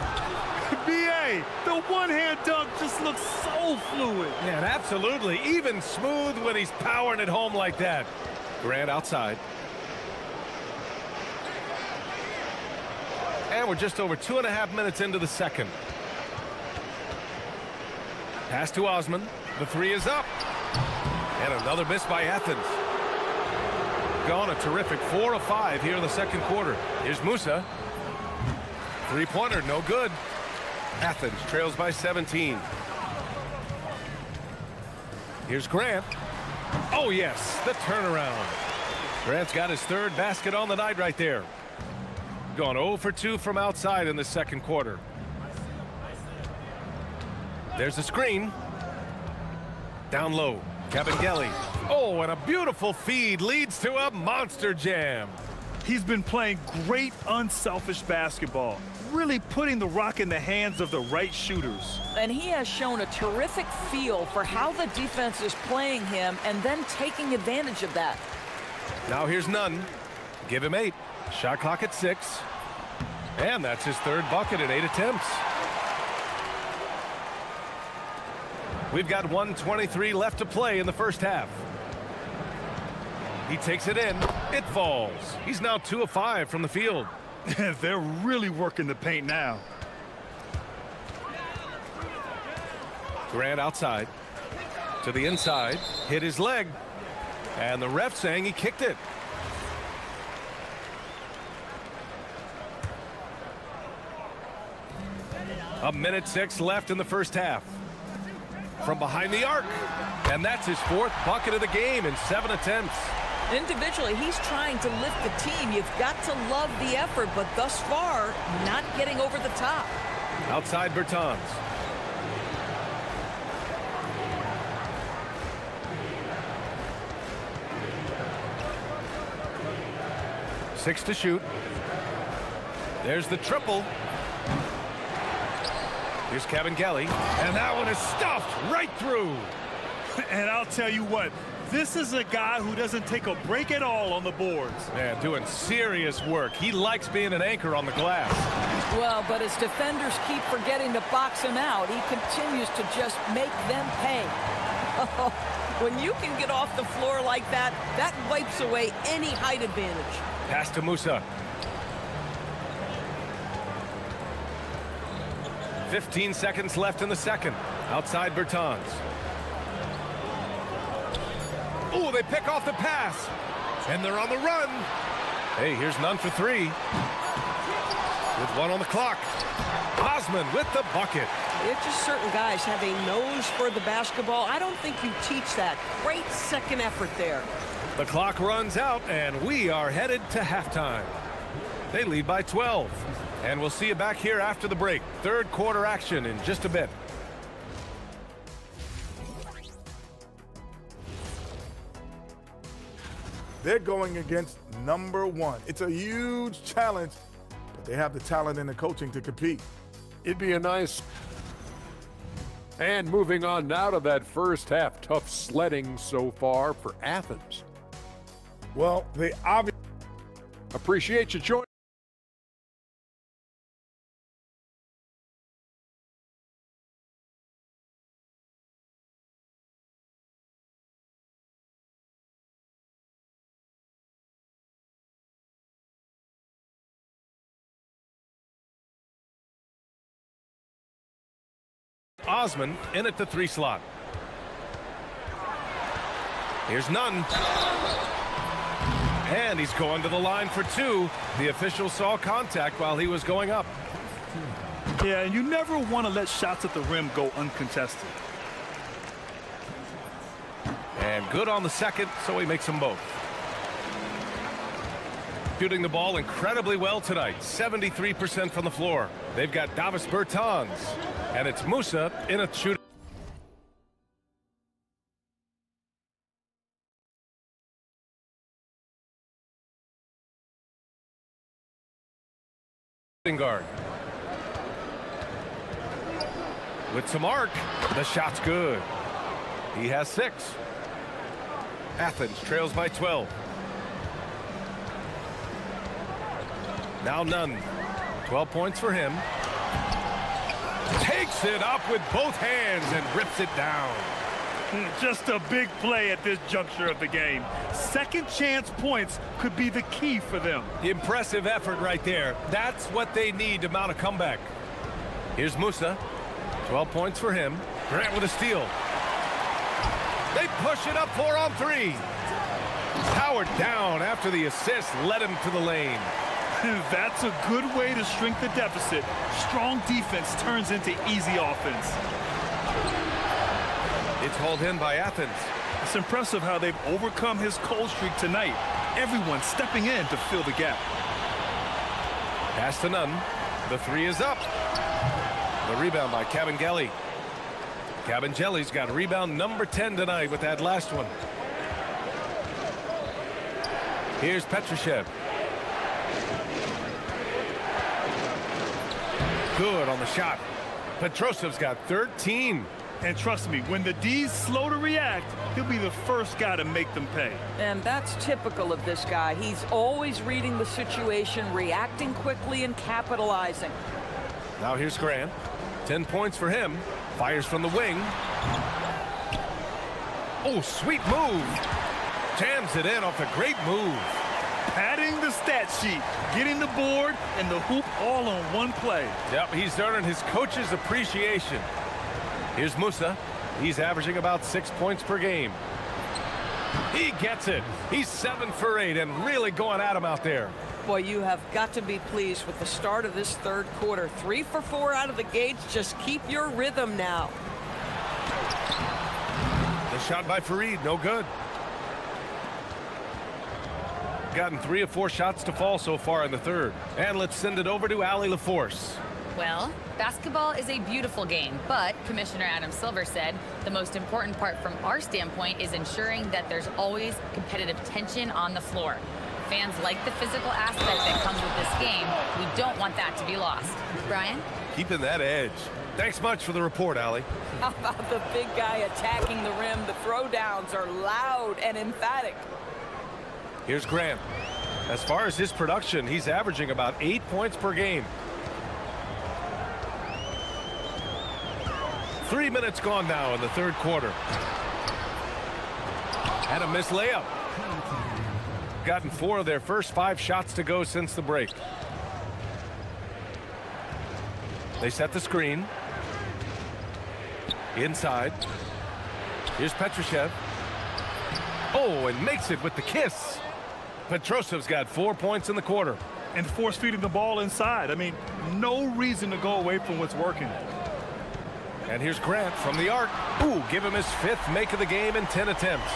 BA, the one-hand dunk just looks so fluid. Yeah, and absolutely. Even smooth when he's powering it home like that. Grant outside. And we're just over 2.5 minutes into the second. Pass to Osman. The 3 is up. And another miss by Athens. Gone a terrific 4 of 5 here in the second quarter. Here's Musa. 3-pointer, no good. Athens trails by 17. Here's Grant. Oh, yes, the turnaround. Grant's got his 3rd basket on the night right there. Gone 0 for 2 from outside in the second quarter. There's a screen. Down low. Cabangeli Oh, and a beautiful feed leads to a monster jam. He's been playing great, unselfish basketball, really putting the rock in the hands of the right shooters. And he has shown a terrific feel for how the defense is playing him and then taking advantage of that. Now here's Nunn. Give him 8. Shot clock at 6. And that's his third bucket in 8 attempts. We've got 1:23 left to play in the first half. He takes it in. It falls. He's now 2 of 5 from the field. They're really working the paint now. Grant outside. To the inside. Hit his leg. And the ref saying he kicked it. A minute 6 left in the first half. From behind the arc. And that's his 4th bucket of the game in 7 attempts. Individually, he's trying to lift the team. You've got to love the effort, but thus far, not getting over the top. Outside Bertans. Six to shoot. There's the triple. Here's Kabengele, and that one is stuffed right through. And I'll tell you what, this is a guy who doesn't take a break at all on the boards. Man, doing serious work. He likes being an anchor on the glass. Well, but as defenders keep forgetting to box him out, he continues to just make them pay. When you can get off the floor like that, that wipes away any height advantage. Pass to Musa. 15 seconds left in the second. Outside Bertans. Oh, they pick off the pass. And they're on the run. Hey, here's Nunn for 3. With 1 on the clock. Osman with the bucket. It's just certain guys have a nose for the basketball. I don't think you teach that. Great second effort there. The clock runs out, and we are headed to halftime. They lead by 12. And we'll see you back here after the break. Third quarter action in just a bit. They're going against number 1. It's a huge challenge, but they have the talent and the coaching to compete. It'd be a nice... And moving on now to that first half. Tough sledding so far for Athens. Well, they obviously... Appreciate you joining. Osman in at the 3 slot. Here's Nunn. And he's going to the line for 2. The official saw contact while he was going up. Yeah, and you never want to let shots at the rim go uncontested. And good on the second, so he makes them both. Shooting the ball incredibly well tonight. 73% from the floor. They've got Davis Bertans. And it's Musa in a shooting guard. With some arc, the shot's good. He has 6. Athens trails by 12. Now Nunn. 12 points for him. Takes it up with both hands and rips it down. Just a big play at this juncture of the game. Second chance points could be the key for them. Impressive effort right there. That's what they need to mount a comeback. Here's Musa. 12 points for him. Grant with a steal. They push it up 4 on 3. Powered down after the assist led him to the lane. That's a good way to shrink the deficit. Strong defense turns into easy offense. It's hauled in by Athens. It's impressive how they've overcome his cold streak tonight. Everyone stepping in to fill the gap. Pass to Nunn. The 3 is up. The rebound by Kabengele. Kabengele's got rebound number 10 tonight with that last one. Here's Petrushev. Good on the shot. Petrosev's got 13. And trust me, when the D's slow to react, he'll be the first guy to make them pay. And that's typical of this guy. He's always reading the situation, reacting quickly, and capitalizing. Now here's Grant. 10 points for him. Fires from the wing. Oh, sweet move. Jams it in off a great move. Padding the stat sheet, getting the board and the hoop all on one play. Yep, he's earning his coach's appreciation. Here's Musa. He's averaging about 6 points per game. He gets it. He's 7 for 8 and really going at him out there. Boy, you have got to be pleased with the start of this third quarter. 3 for 4 out of the gates. Just keep your rhythm now. The shot by Farid, no good. Gotten 3 of 4 shots to fall so far in the third. And let's send it over to Allie LaForce. Well, basketball is a beautiful game, but Commissioner Adam Silver said the most important part from our standpoint is ensuring that there's always competitive tension on the floor. Fans like the physical aspect that comes with this game. We don't want that to be lost. Brian? Keeping that edge. Thanks much for the report, Allie. How about the big guy attacking the rim? The throwdowns are loud and emphatic. Here's Grant. As far as his production, he's averaging about 8 points per game. 3 minutes gone now in the third quarter. And a missed layup. Gotten 4 of their first 5 shots to go since the break. They set the screen. Inside. Here's Petrushev. Oh, and makes it with the kiss. Petrosev's got 4 points in the quarter. And force feeding the ball inside. I mean, no reason to go away from what's working. And here's Grant from the arc. Ooh, give him his 5th make of the game in 10 attempts.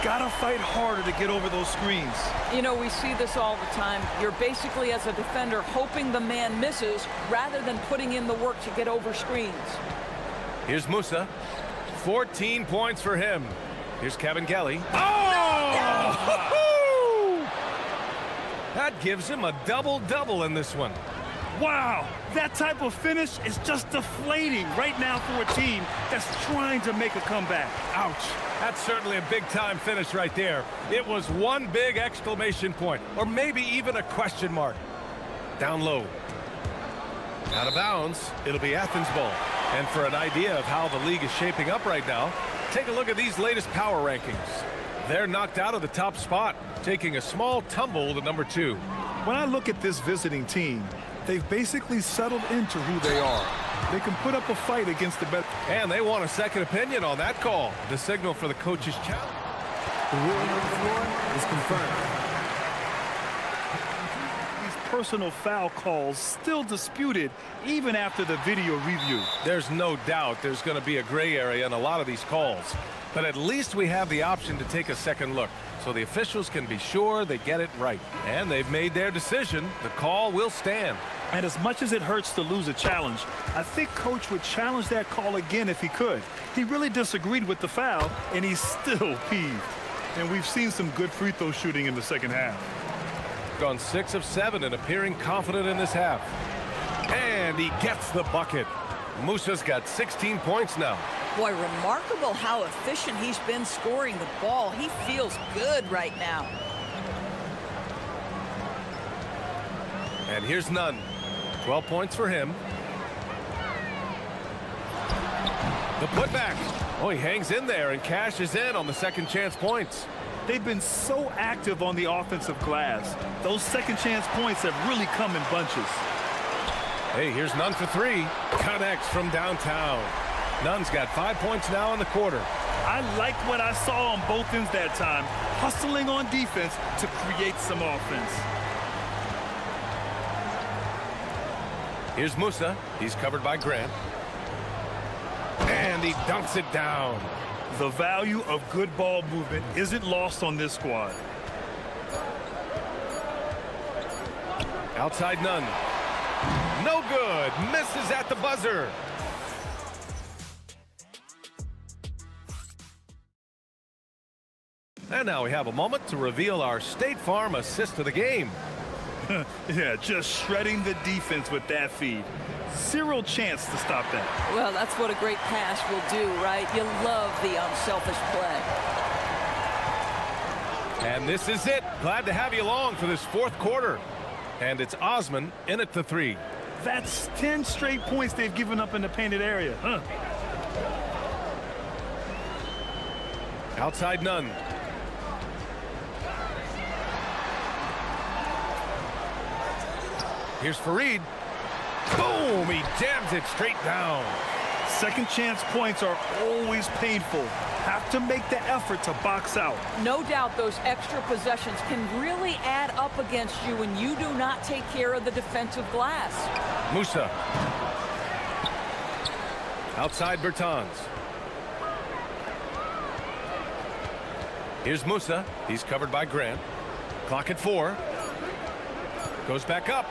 Gotta fight harder to get over those screens. You know, we see this all the time. You're basically, as a defender, hoping the man misses rather than putting in the work to get over screens. Here's Musa. 14 points for him. Here's Kevin Kelly. Oh! That gives him a double-double in this one. Wow, that type of finish is just deflating right now for a team that's trying to make a comeback. Ouch. That's certainly a big-time finish right there. It was one big exclamation point, or maybe even a question mark. Down low. Out of bounds, it'll be Athens ball. And for an idea of how the league is shaping up right now, take a look at these latest power rankings. They're knocked out of the top spot, taking a small tumble to number 2. When I look at this visiting team, they've basically settled into who they are. They can put up a fight against the better. And they want a second opinion on that call. The signal for the coach's challenge. The ruling on the floor is confirmed. These personal foul calls still disputed even after the video review. There's no doubt there's going to be a gray area in a lot of these calls. But at least we have the option to take a second look, so the officials can be sure they get it right. And they've made their decision. The call will stand. And as much as it hurts to lose a challenge, I think Coach would challenge that call again if he could. He really disagreed with the foul, and he's still peeved. And we've seen some good free throw shooting in the second half. Gone 6 of 7 and appearing confident in this half. And he gets the bucket. Musa's got 16 points now. Boy, remarkable how efficient he's been scoring the ball. He feels good right now. And here's Nunn. 12 points for him. The putback. Oh, he hangs in there and cashes in on the second chance points. They've been so active on the offensive glass. Those second chance points have really come in bunches. Hey, here's Nunn for 3. Connects from downtown. Nunn's got 5 points now in the quarter. I like what I saw on both ends that time, hustling on defense to create some offense. Here's Musa. He's covered by Grant. And he dunks it down. The value of good ball movement isn't lost on this squad. Outside Nunn. No good. Misses at the buzzer. And now we have a moment to reveal our State Farm assist of the game. Yeah, just shredding the defense with that feed. Zero chance to stop that. Well, that's what a great pass will do, right? You love the unselfish play. And this is it. Glad to have you along for this fourth quarter. And it's Osman in at the three. That's 10 straight points they've given up in the painted area. Huh? Outside none. Here's Fareed. Boom! He jams it straight down. Second chance points are always painful. Have to make the effort to box out. No doubt those extra possessions can really add up against you when you do not take care of the defensive glass. Musa. Outside Bertans. Here's Musa. He's covered by Grant. Clock at 4. Goes back up.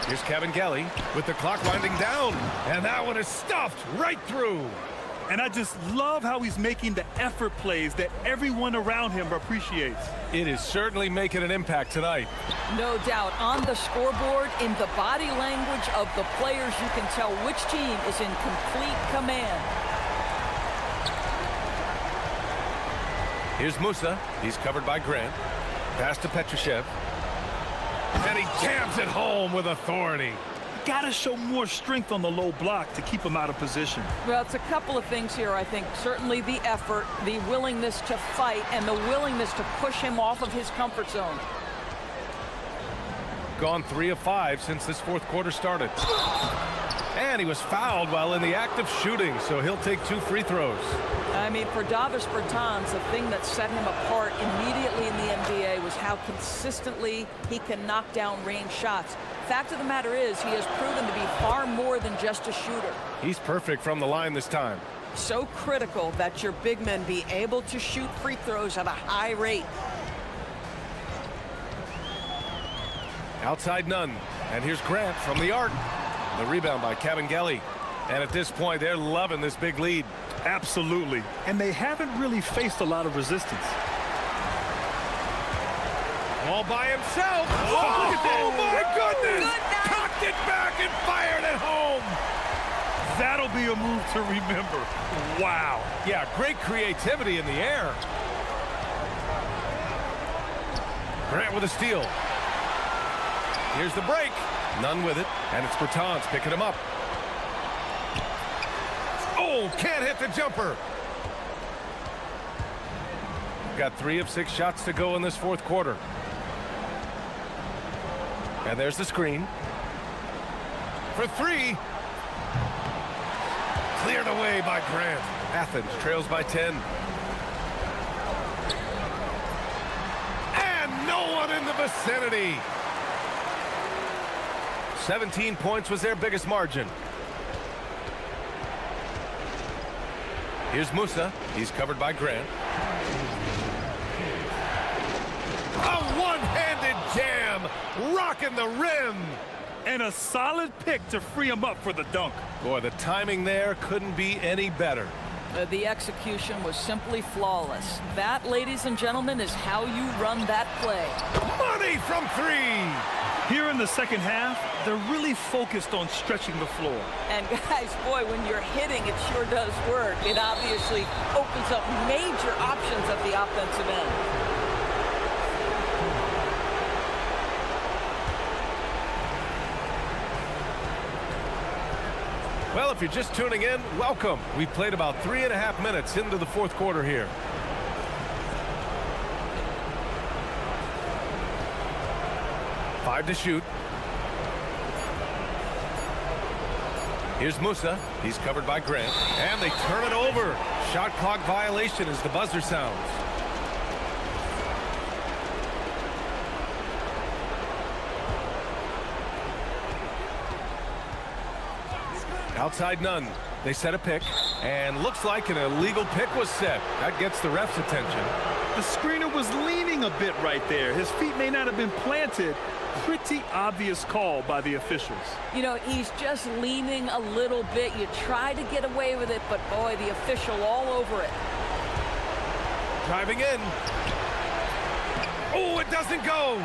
Here's Kabengele with the clock winding down. And that one is stuffed right through. And I just love how he's making the effort plays that everyone around him appreciates. It is certainly making an impact tonight. No doubt. On the scoreboard, in the body language of the players, you can tell which team is in complete command. Here's Musa. He's covered by Grant. Pass to Petrushev. And he jams it home with authority. Gotta show more strength on the low block to keep him out of position. Well, it's a couple of things here, I think. Certainly the effort, the willingness to fight, and the willingness to push him off of his comfort zone. Gone 3 of 5 since this fourth quarter started. And he was fouled while in the act of shooting, so he'll take 2 free throws. I mean, for Davis Bertans, the thing that set him apart immediately in the NBA was how consistently he can knock down range shots. Fact of the matter is, he has proven to be far more than just a shooter. He's perfect from the line this time. So critical that your big men be able to shoot free throws at a high rate. Outside none. And here's Grant from the arc. The rebound by Kabengele. And at this point, they're loving this big lead. Absolutely. And they haven't really faced a lot of resistance. All by himself. Oh my goodness! Cocked it back and fired it home. That'll be a move to remember. Wow. Yeah, great creativity in the air. Grant with a steal. Here's the break. None with it. And it's Bertans picking him up. Oh, can't hit the jumper. Got 3 of 6 shots to go in this fourth quarter. And there's the screen. For 3. Cleared away by Grant. Athens trails by 10. And no one in the vicinity. 17 points was their biggest margin. Here's Musa. He's covered by Grant. A one-handed jam, rocking the rim. And a solid pick to free him up for the dunk. Boy, the timing there couldn't be any better. The execution was simply flawless. That, ladies and gentlemen, is how you run that play. Money from 3. Here in the second half, they're really focused on stretching the floor. And guys, boy, when you're hitting, it sure does work. It obviously opens up major options at the offensive end. Well, if you're just tuning in, welcome. We've played about 3.5 minutes into the fourth quarter here. Five to shoot. Here's Musa. He's covered by Grant. And they turn it over. Shot clock violation as the buzzer sounds. Outside none. They set a pick. And looks like an illegal pick was set. That gets the ref's attention. The screener was leaning a bit right there. His feet may not have been planted. Pretty obvious call by the officials. You know, he's just leaning a little bit. You try to get away with it, but boy, the official all over it. Driving in. Oh, it doesn't go.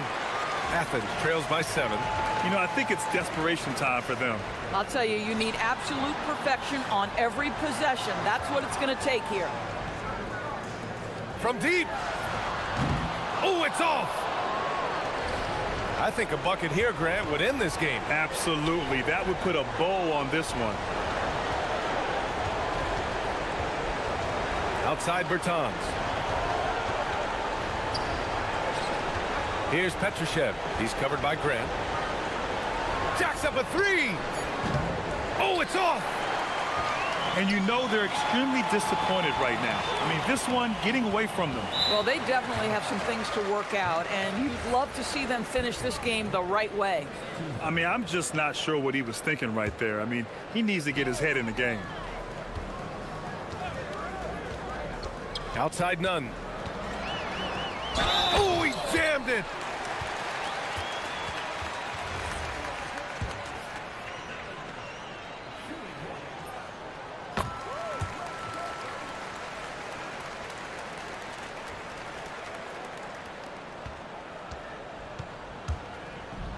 Athens trails by 7. You know, I think it's desperation time for them. I'll tell you, you need absolute perfection on every possession. That's what it's going to take here. From deep. Oh, it's off. I think a bucket here, Grant, would end this game. Absolutely. That would put a bow on this one. Outside Bertans. Here's Petrushev. He's covered by Grant. Jacks up a 3. Oh, it's off. And you know they're extremely disappointed right now. I mean, this one getting away from them. Well, they definitely have some things to work out, and you'd love to see them finish this game the right way. I mean, I'm just not sure what he was thinking right there. I mean, he needs to get his head in the game. Outside Nunn. Oh, he jammed it.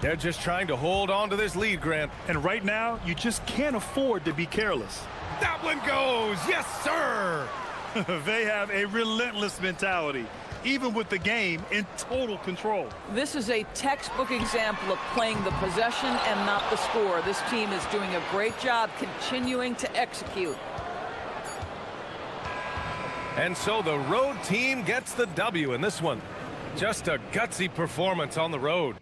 They're just trying to hold on to this lead, Grant. And right now, you just can't afford to be careless. That one goes. Yes, sir. They have a relentless mentality, even with the game in total control. This is a textbook example of playing the possession and not the score. This team is doing a great job continuing to execute. And so the road team gets the W in this one. Just a gutsy performance on the road.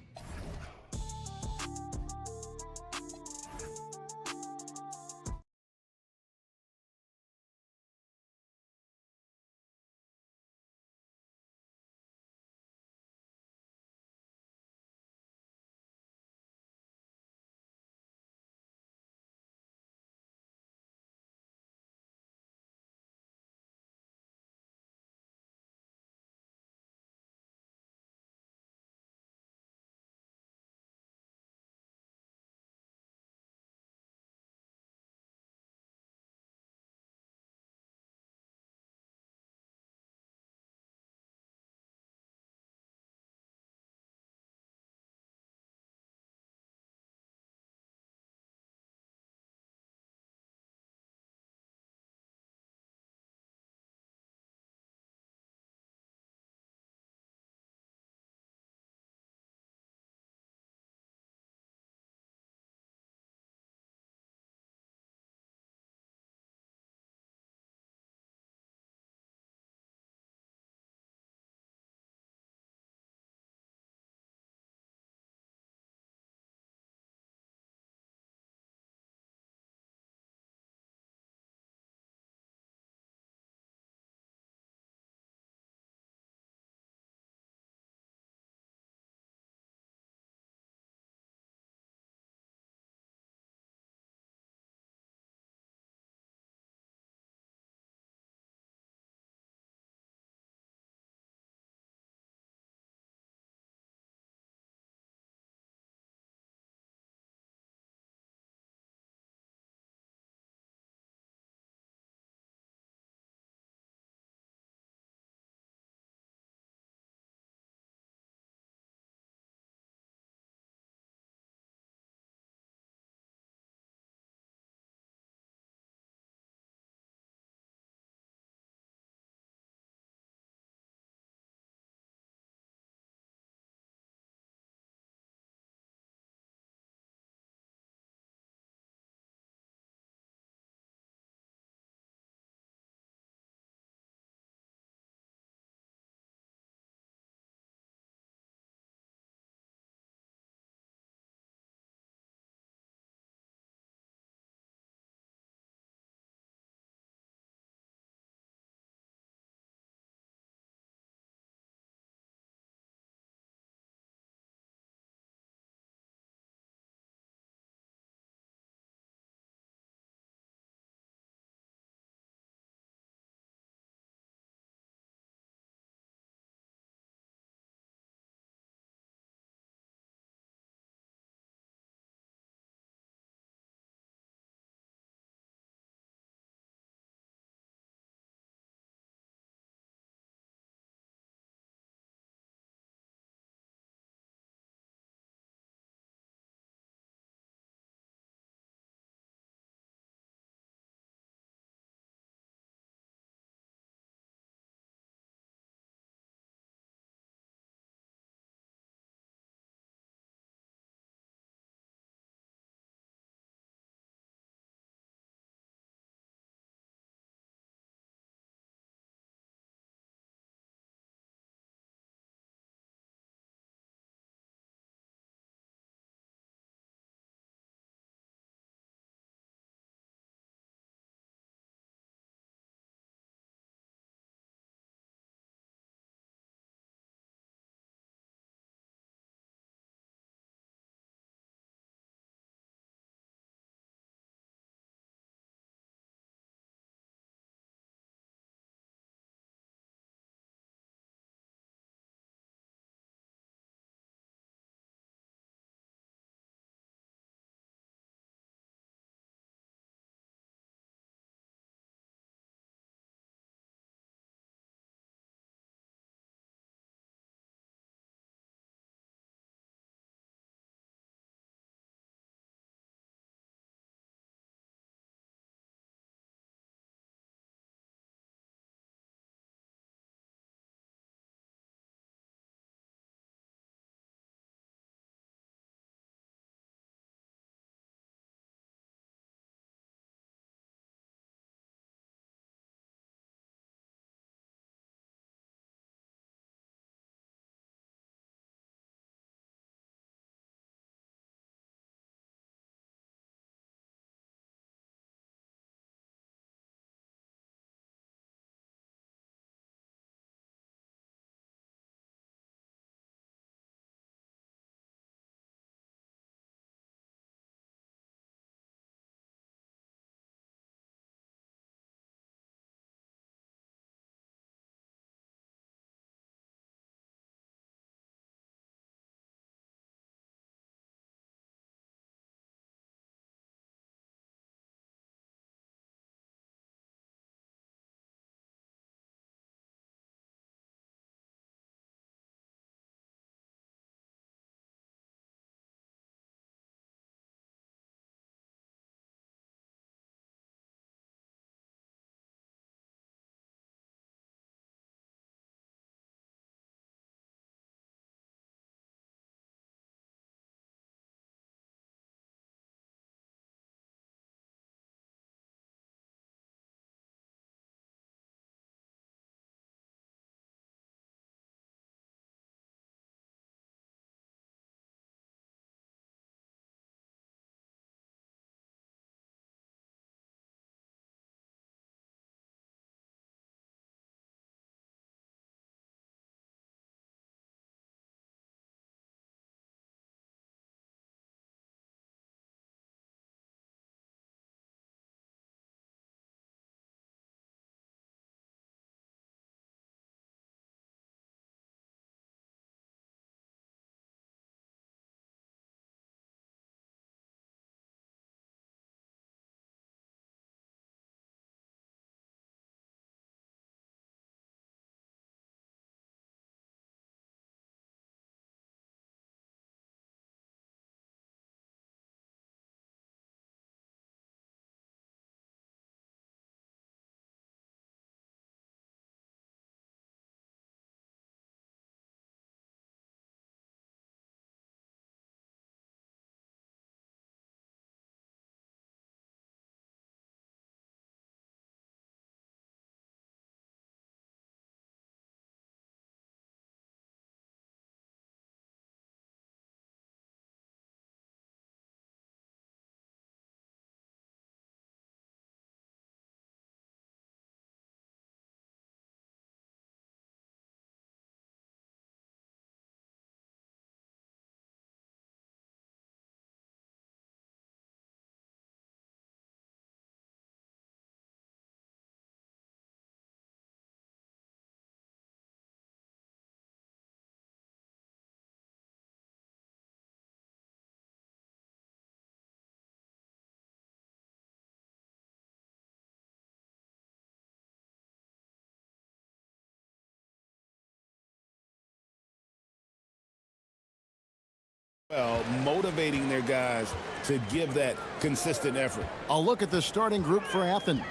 Well, motivating their guys to give that consistent effort. A look at the starting group for Athens.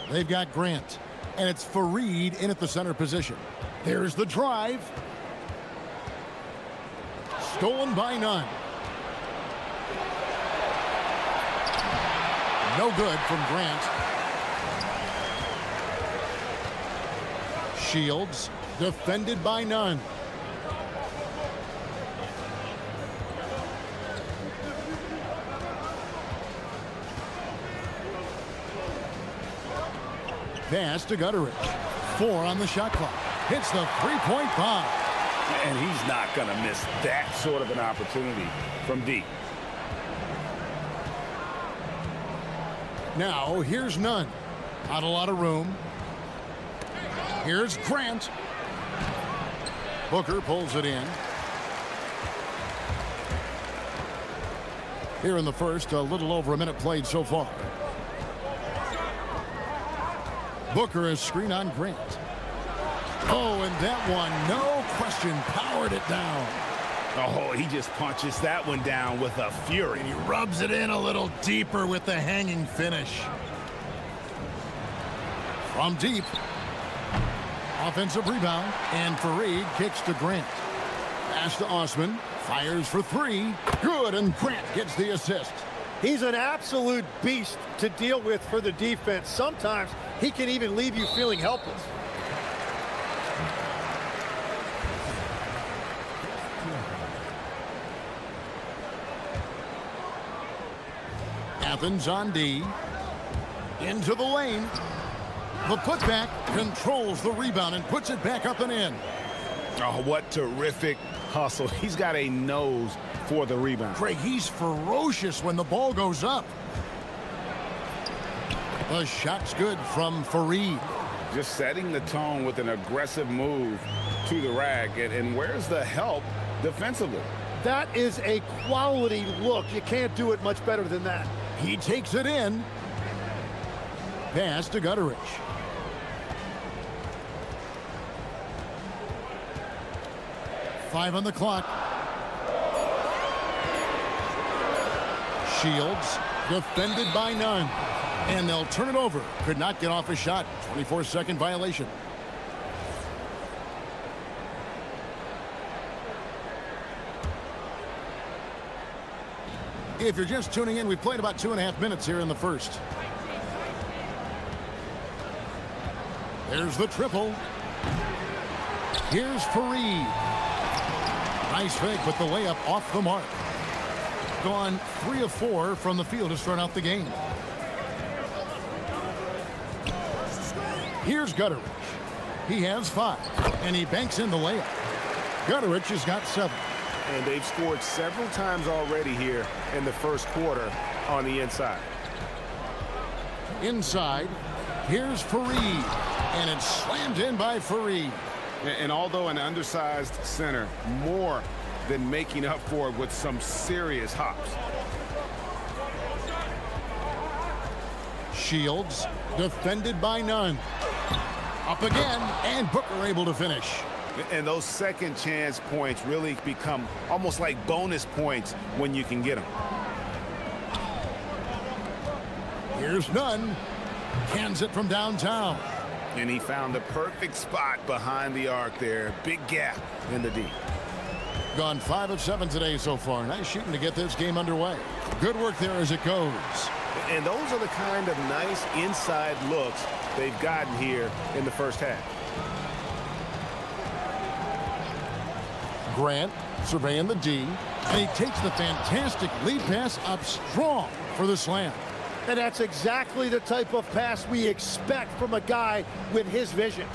They've got Grant, and it's Fareed in at the center position. There's the drive. Stolen by none. No good from Grant. Shields, defended by none. Pass to Gutteridge. 4 on the shot clock. Hits the three-point bomb. And he's not going to miss that sort of an opportunity from deep. Now, here's Nunn. Not a lot of room. Here's Grant. Booker pulls it in. Here in the first, a little over a minute played so far. Booker is screen on Grant. Oh, and that one, no question, powered it down. Oh, he just punches that one down with a fury. And he rubs it in a little deeper with the hanging finish. From deep. Offensive rebound, and Fareed kicks to Grant. Pass to Osman, fires for 3. Good, and Grant gets the assist. He's an absolute beast to deal with for the defense. Sometimes he can even leave you feeling helpless. Athens on D. Into the lane. The putback controls the rebound and puts it back up and in. Oh, what terrific hustle. He's got a nose for the rebound. Craig, he's ferocious when the ball goes up. The shot's good from Fareed. Just setting the tone with an aggressive move to the rack. And where's the help defensively? That is a quality look. You can't do it much better than that. He takes it in. Pass to Gutteridge. Five on the clock. Shields defended by none. And they'll turn it over. Could not get off a shot. 24-second violation. If you're just tuning in, we played about 2.5 minutes here in the first. There's the triple. Here's Fareed. Nice fake, but the layup off the mark. Gone 3 of 4 from the field to start out the game. Here's Gutteridge. He has 5, and he banks in the layup. Gutteridge has got 7. And they've scored several times already here in the first quarter on the inside. Inside, here's Fareed, and it's slammed in by Fareed. And although an undersized center, more than making up for it with some serious hops. Shields, defended by none. Up again, and Booker able to finish. And those second chance points really become almost like bonus points when you can get them. Here's Nunn. Cans it from downtown. And he found the perfect spot behind the arc there. Big gap in the D. Gone 5 of 7 today so far. Nice shooting to get this game underway. Good work there as it goes. And those are the kind of nice inside looks they've gotten here in the first half. Grant surveying the D, and he takes the fantastic lead pass up strong for the slam. And that's exactly the type of pass we expect from a guy with his vision.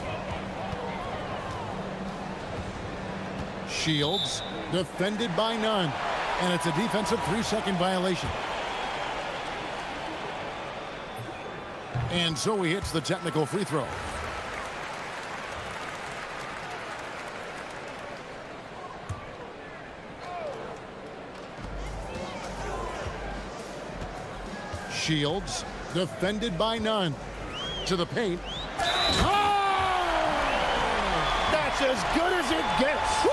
Shields defended by none, and it's a defensive 3-second violation. And so he hits the technical free throw. Shields defended by none. To the paint. Oh! That's as good as it gets. Woo!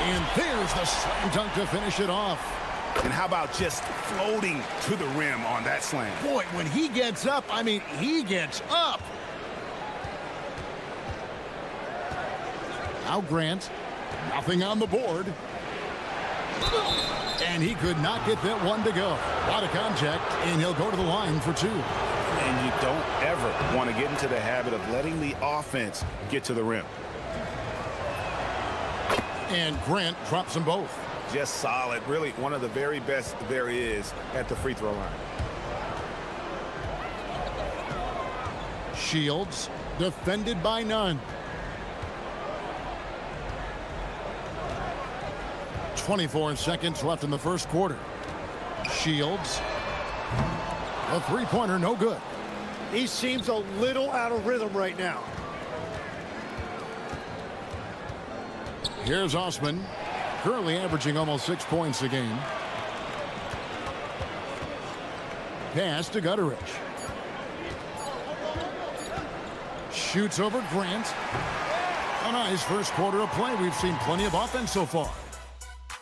And there's the slam dunk to finish it off. And how about just floating to the rim on that slam? Boy, when he gets up, I mean, he gets up. Now Grant, nothing on the board. And he could not get that one to go. A lot of contact, and he'll go to the line for two. And you don't ever want to get into the habit of letting the offense get to the rim. And Grant drops them both. Just solid. Really one of the very best there is at the free throw line. Shields, defended by none. 24 seconds left in the first quarter. Shields, a three-pointer, no good. He seems a little out of rhythm right now. Here's Osman, currently averaging almost 6 points a game. Pass to Gutteridge. Shoots over Grant. A nice first quarter of play. We've seen plenty of offense so far.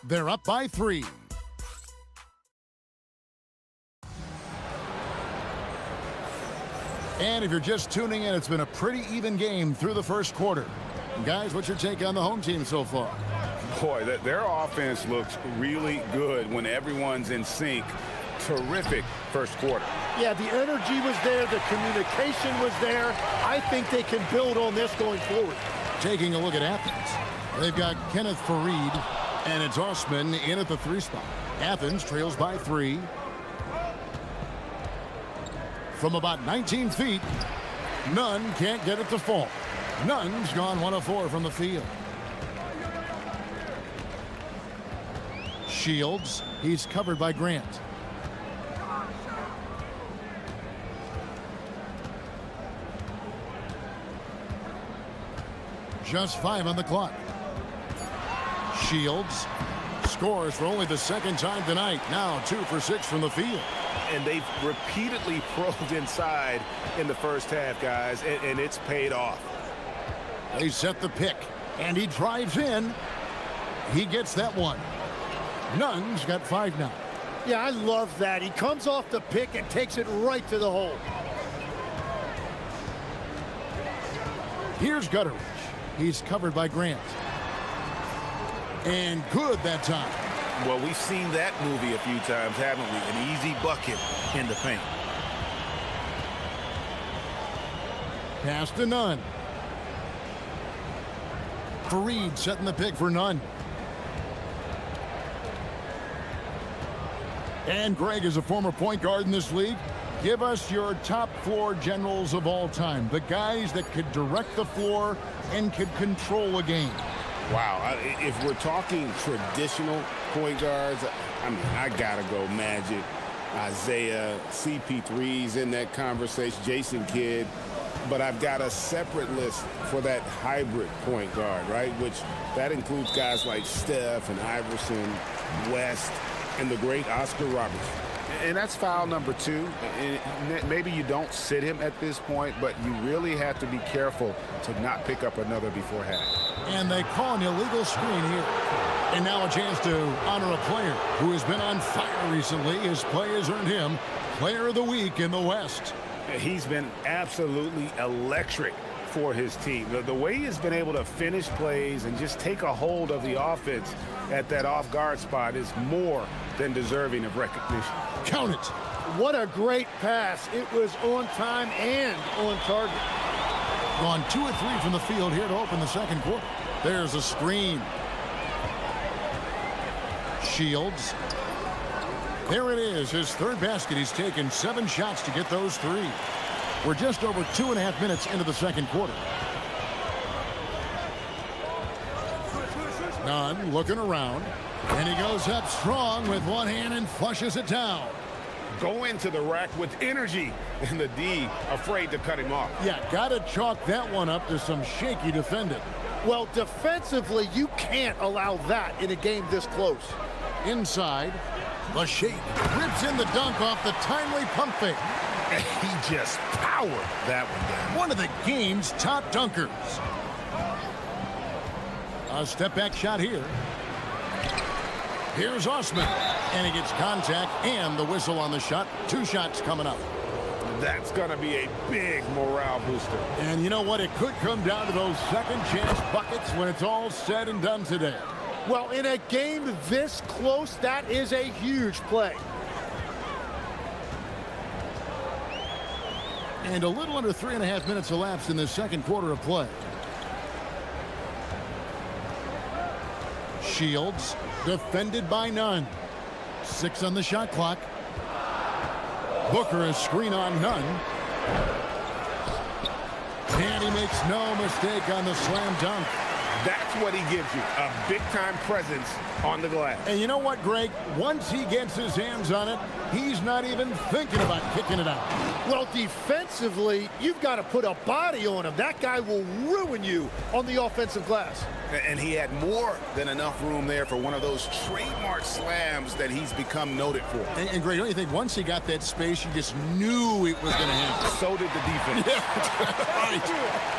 They're up by 3. And if you're just tuning in, it's been a pretty even game through the first quarter. Guys, what's your take on the home team so far? Boy, their offense looks really good when everyone's in sync. Terrific first quarter. Yeah, the energy was there. The communication was there. I think they can build on this going forward. Taking a look at Athens. They've got Kenneth Fareed, and it's Osman in at the 3 spot. Athens trails by 3. From about 19 feet, Nunn can't get it to fall. Nunn's gone 1 of 4 from the field. Shields, he's covered by Grant. Just 5 on the clock. Shields scores for only the 2nd time tonight. Now 2 for 6 from the field. And they've repeatedly probed inside in the first half, guys, and it's paid off. They set the pick, and he drives in. He gets that one. Nunn's got 5 now. Yeah, I love that. He comes off the pick and takes it right to the hole. Here's Gutteridge. He's covered by Grant. And good that time. Well, we've seen that movie a few times, haven't we? An easy bucket in the paint. Pass to Nunn. Fareed setting the pick for Nunn. And Greg is a former point guard in this league. Give us your top floor generals of all time. The guys that could direct the floor and could control a game. Wow, if we're talking traditional point guards, I mean, I gotta go Magic, Isaiah, CP3's in that conversation, Jason Kidd. But I've got a separate list for that hybrid point guard, right? Which that includes guys like Steph and Iverson, West, and the great Oscar Robertson. And that's foul number 2. And maybe you don't sit him at this point, but you really have to be careful to not pick up another before half. And they call an illegal screen here. And now a chance to honor a player who has been on fire recently. His play has earned him Player of the Week in the West. He's been absolutely electric for his team. The way he's been able to finish plays and just take a hold of the offense at that off-guard spot is more than deserving of recognition. Count it. What a great pass. It was on time and on target. Gone 2 of 3 from the field here to open the second quarter. There's a screen. Shields. There it is, his 3rd basket. He's taken 7 shots to get those 3. We're just over 2.5 minutes into the second quarter. Nunn looking around, and he goes up strong with one hand and flushes it down. Go into the rack with energy, and the D afraid to cut him off. Yeah, gotta chalk that one up to some shaky defending. Well, defensively, you can't allow that in a game this close. Inside, the shake rips in the dunk off the timely pump fake. He just powered that one down. One of the game's top dunkers. A step back shot here. Here's Osman, and he gets contact and the whistle on the shot. 2 shots coming up. That's going to be a big morale booster. And you know what? It could come down to those second chance buckets when it's all said and done today. Well, in a game this close, that is a huge play. And a little under 3.5 minutes elapsed in the second quarter of play. Shields, defended by none. 6 on the shot clock. Booker, a screen on none. And he makes no mistake on the slam dunk. That's what he gives you, a big-time presence on the glass. And you know what, Greg? Once he gets his hands on it, he's not even thinking about kicking it out. Well, defensively, you've got to put a body on him. That guy will ruin you on the offensive glass. And he had more than enough room there for one of those trademark slams that he's become noted for. And Greg, don't you think once he got that space, you just knew it was going to happen? So did the defense. Right.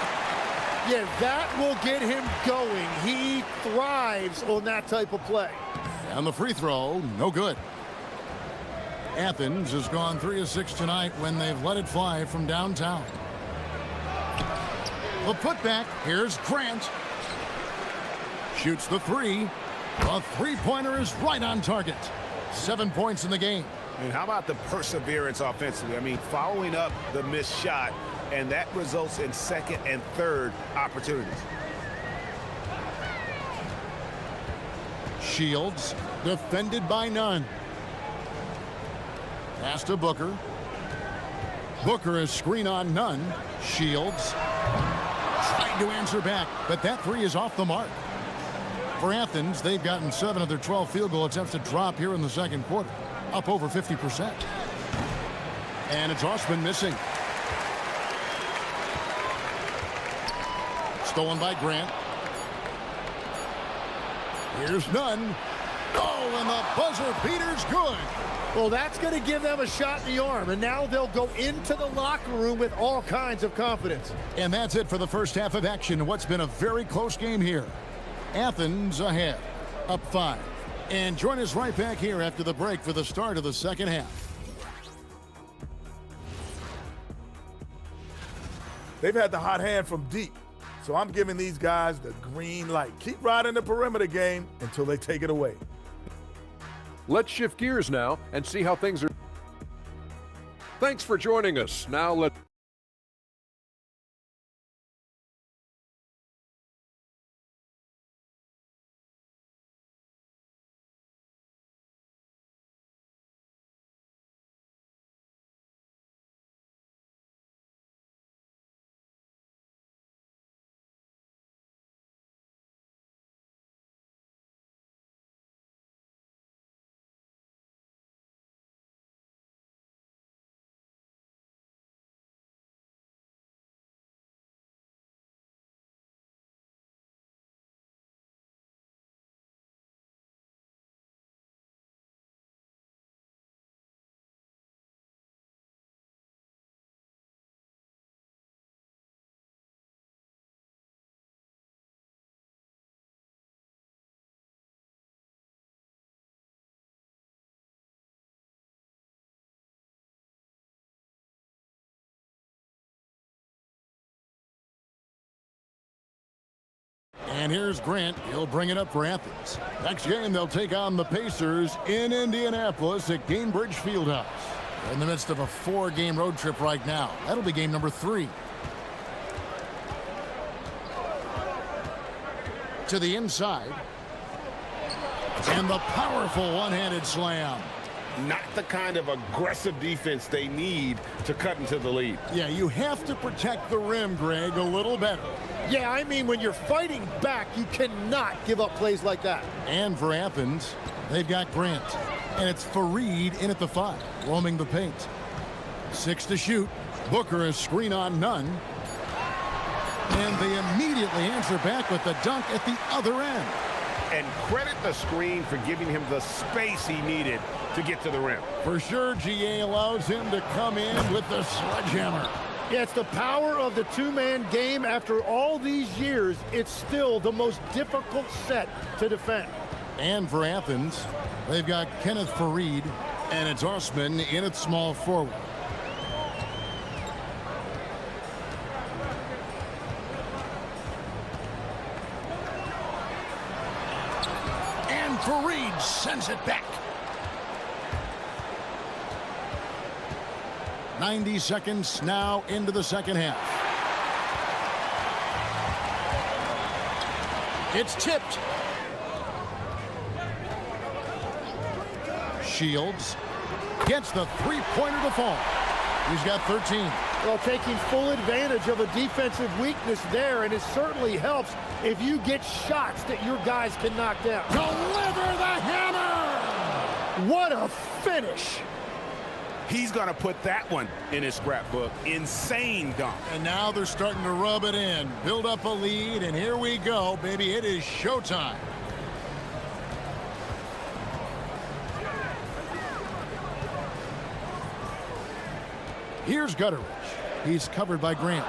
Yeah, that will get him going. He thrives on that type of play. And the free throw, no good. Athens has gone 3 of 6 tonight when they've let it fly from downtown. The putback, here's Grant. Shoots the 3. The three-pointer is right on target. 7 points in the game. And how about the perseverance offensively? I mean, following up the missed shot, and that results in second and third opportunities. Shields, defended by none. Pass to Booker. Booker is screen on none. Shields trying to answer back, but that 3 is off the mark. For Athens, they've gotten 7 of their 12 field goal attempts to drop here in the second quarter, up over 50%. And it's Osman missing. Stolen by Grant. Here's none. Oh, and the buzzer beater's good. Well, that's going to give them a shot in the arm, and now they'll go into the locker room with all kinds of confidence. And that's it for the first half of action in what's been a very close game here. Athens ahead, up 5. And join us right back here after the break for the start of the second half. They've had the hot hand from deep. So I'm giving these guys the green light. Keep riding the perimeter game until they take it away. Let's shift gears now and see how things are. Thanks for joining us. Now let's. And here's Grant. He'll bring it up for Athens. Next game, they'll take on the Pacers in Indianapolis at Gainbridge Fieldhouse. They're in the midst of a 4-game road trip right now. That'll be game number 3. To the inside. And the powerful one-handed slam. Not the kind of aggressive defense they need to cut into the lead. Yeah, you have to protect the rim, Greg, a little better. Yeah, I mean, when you're fighting back, you cannot give up plays like that. And for Athens, they've got Grant. And it's Fareed in at the 5, roaming the paint. 6 to shoot. Booker is screen on none. And they immediately answer back with the dunk at the other end. And credit the screen for giving him the space he needed to get to the rim. For sure, GA allows him to come in with the sledgehammer. Yeah, it's the power of the two-man game. After all these years, it's still the most difficult set to defend. And for Athens, they've got Kenneth Farid, and it's Osman in at small forward. And Farid sends it back. 90 seconds now into the second half. It's tipped. Shields gets the three-pointer to fall. He's got 13. Well, taking full advantage of a defensive weakness there, and it certainly helps if you get shots that your guys can knock down. Deliver the hammer! What a finish! He's going to put that one in his scrapbook. Insane dunk. And now they're starting to rub it in, build up a lead, and here we go, baby. It is showtime. Here's Gutteridge. He's covered by Grant.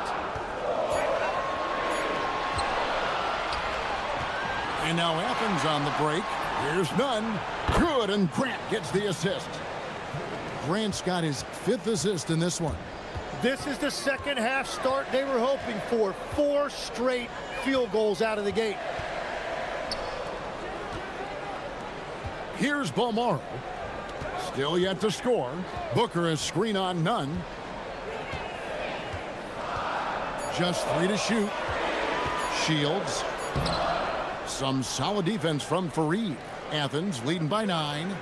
And now Athens on the break. Here's none. Good, and Grant gets the assist. Grant's got his 5th assist in this one. This is the second half start they were hoping for. 4 straight field goals out of the gate. Here's Balmaro. Still yet to score. Booker is screen on none. Just 3 to shoot. Shields. Some solid defense from Farid. Athens leading by 9.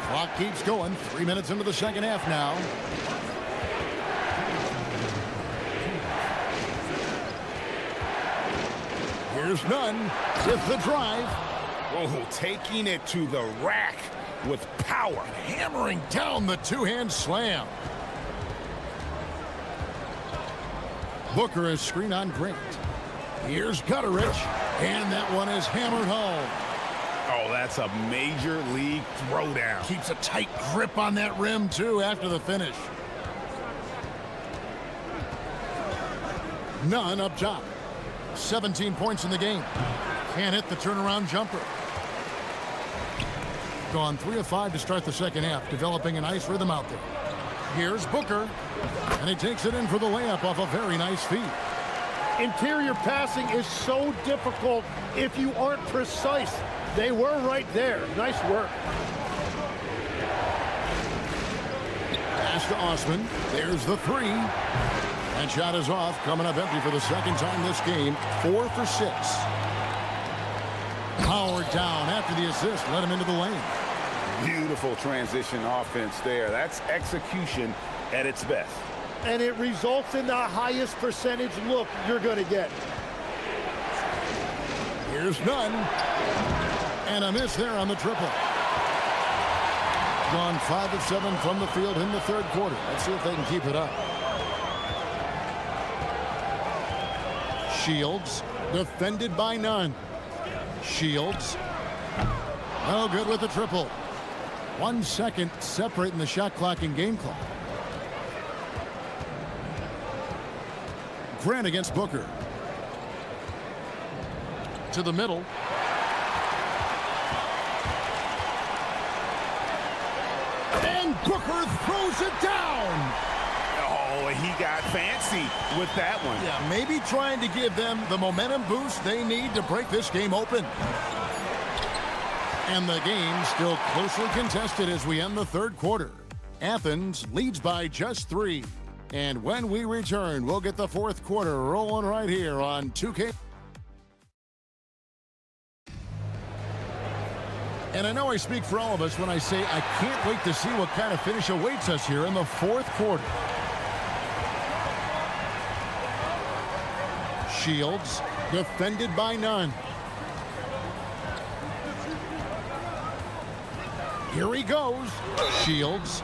Clock keeps going. 3 minutes into the second half now. Here's none with the drive. Oh, taking it to the rack with power. Hammering down the two-hand slam. Booker is screen on Grant. Here's Gutteridge, and that one is hammered home. Oh, that's a major league throwdown. Keeps a tight grip on that rim, too, after the finish. None up top. 17 points in the game. Can't hit the turnaround jumper. Gone 3 of 5 to start the second half, developing a nice rhythm out there. Here's Booker, and he takes it in for the layup off a very nice feed. Interior passing is so difficult if you aren't precise. They were right there. Nice work. Pass to Osman. There's the 3. And shot is off, coming up empty for the second time this game. 4 for 6. Powered down after the assist, let him into the lane. Beautiful transition offense there. That's execution at its best. And it results in the highest percentage look you're going to get. Here's none. And a miss there on the triple. Gone 5 of 7 from the field in the third quarter. Let's see if they can keep it up. Shields, defended by none. Shields, no good with the triple. 1 second separating the shot clock and game clock. Grant against Booker. To the middle. And Booker throws it down. Oh, he got fancy with that one. Yeah, maybe trying to give them the momentum boost they need to break this game open. And the game still closely contested as we end the third quarter. Athens leads by just 3. And when we return, we'll get the fourth quarter rolling right here on 2K. And I know I speak for all of us when I say I can't wait to see what kind of finish awaits us here in the fourth quarter. Shields, defended by none. Here he goes. Shields.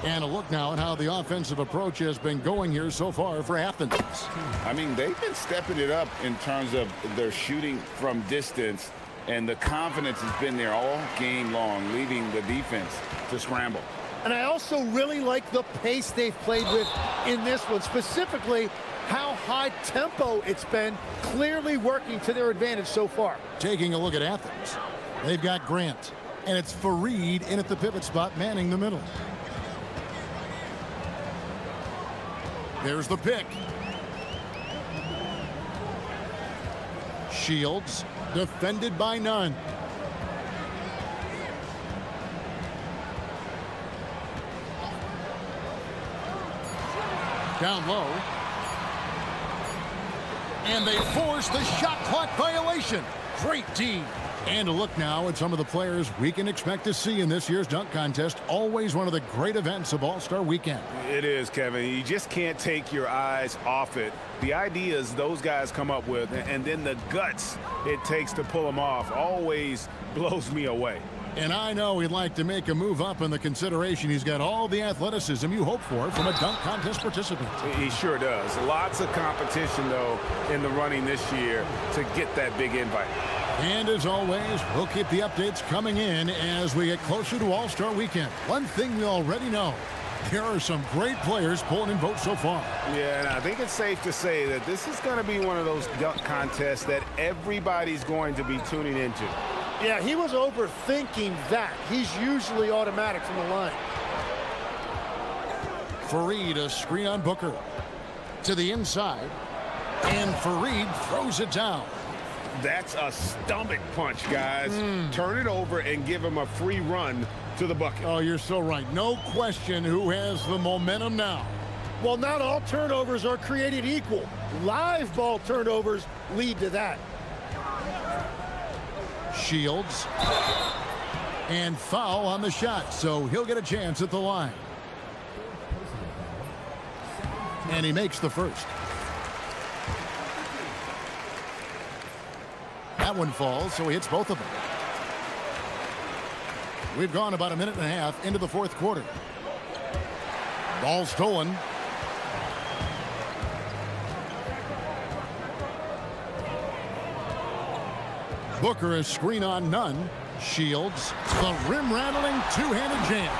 And a look now at how the offensive approach has been going here so far for Athens. I mean, they've been stepping it up in terms of their shooting from distance, and the confidence has been there all game long, leaving the defense to scramble. And I also really like the pace they've played with in this one. Specifically, how high tempo it's been, clearly working to their advantage so far. Taking a look at Athens. They've got Grant, and it's Fareed in at the pivot spot, manning the middle. There's the pick. Shields, defended by none. Down low. And they force the shot clock violation. Great D. And a look now at some of the players we can expect to see in this year's dunk contest. Always one of the great events of All-Star Weekend. It is, Kevin. You just can't take your eyes off it. The ideas those guys come up with, and then the guts it takes to pull them off, always blows me away. And I know he'd like to make a move up in the consideration. He's got all the athleticism you hope for from a dunk contest participant. He sure does. Lots of competition, though, in the running this year to get that big invite. And as always, we'll keep the updates coming in as we get closer to All-Star Weekend. One thing we already know, there are some great players pulling in votes so far. Yeah, and I think it's safe to say that this is going to be one of those dunk contests that everybody's going to be tuning into. Yeah, he was overthinking that. He's usually automatic from the line. Fareed, a screen on Booker. To the inside. And Fareed throws it down. That's a stomach punch, guys. Turn it over and give him a free run to the bucket. Oh, you're so right. No question who has the momentum now. Well, not all turnovers are created equal. Live ball turnovers lead to that. Shields. And foul on the shot, so he'll get a chance at the line. And he makes the first. That one falls, so he hits both of them. We've gone about a minute and a half into the fourth quarter. Ball stolen. Booker is screen on none. Shields, the rim-rattling two-handed jam.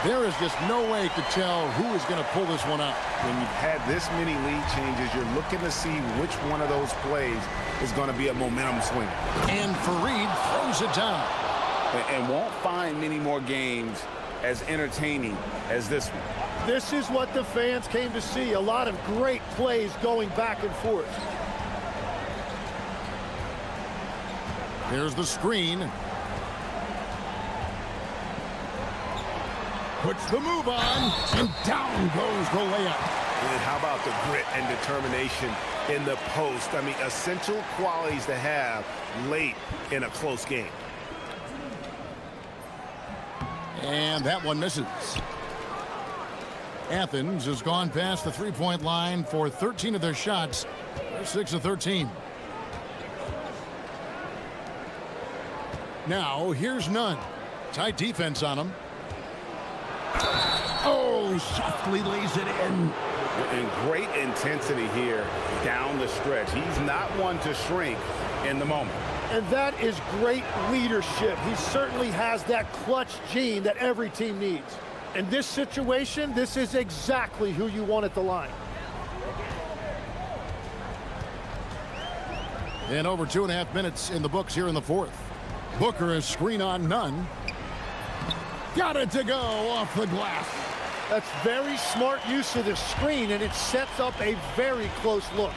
There is just no way to tell who is going to pull this one out. When you've had this many lead changes, you're looking to see which one of those plays is going to be a momentum swing. And Fareed throws it down. And won't find many more games as entertaining as this one. This is what the fans came to see. A lot of great plays going back and forth. There's the screen. Puts the move on, and down goes the layup. And how about the grit and determination in the post? I mean, essential qualities to have late in a close game. And that one misses. Athens has gone past the three-point line for 13 of their shots. They're 6 of 13. Now, here's none. Tight defense on him. Oh, softly lays it in. And great intensity here down the stretch. He's not one to shrink in the moment. And that is great leadership. He certainly has that clutch gene that every team needs. In this situation, this is exactly who you want at the line. And over 2.5 minutes in the books here in the fourth. Booker is screen on none. Got it to go off the glass. That's very smart use of the screen, and it sets up a very close look.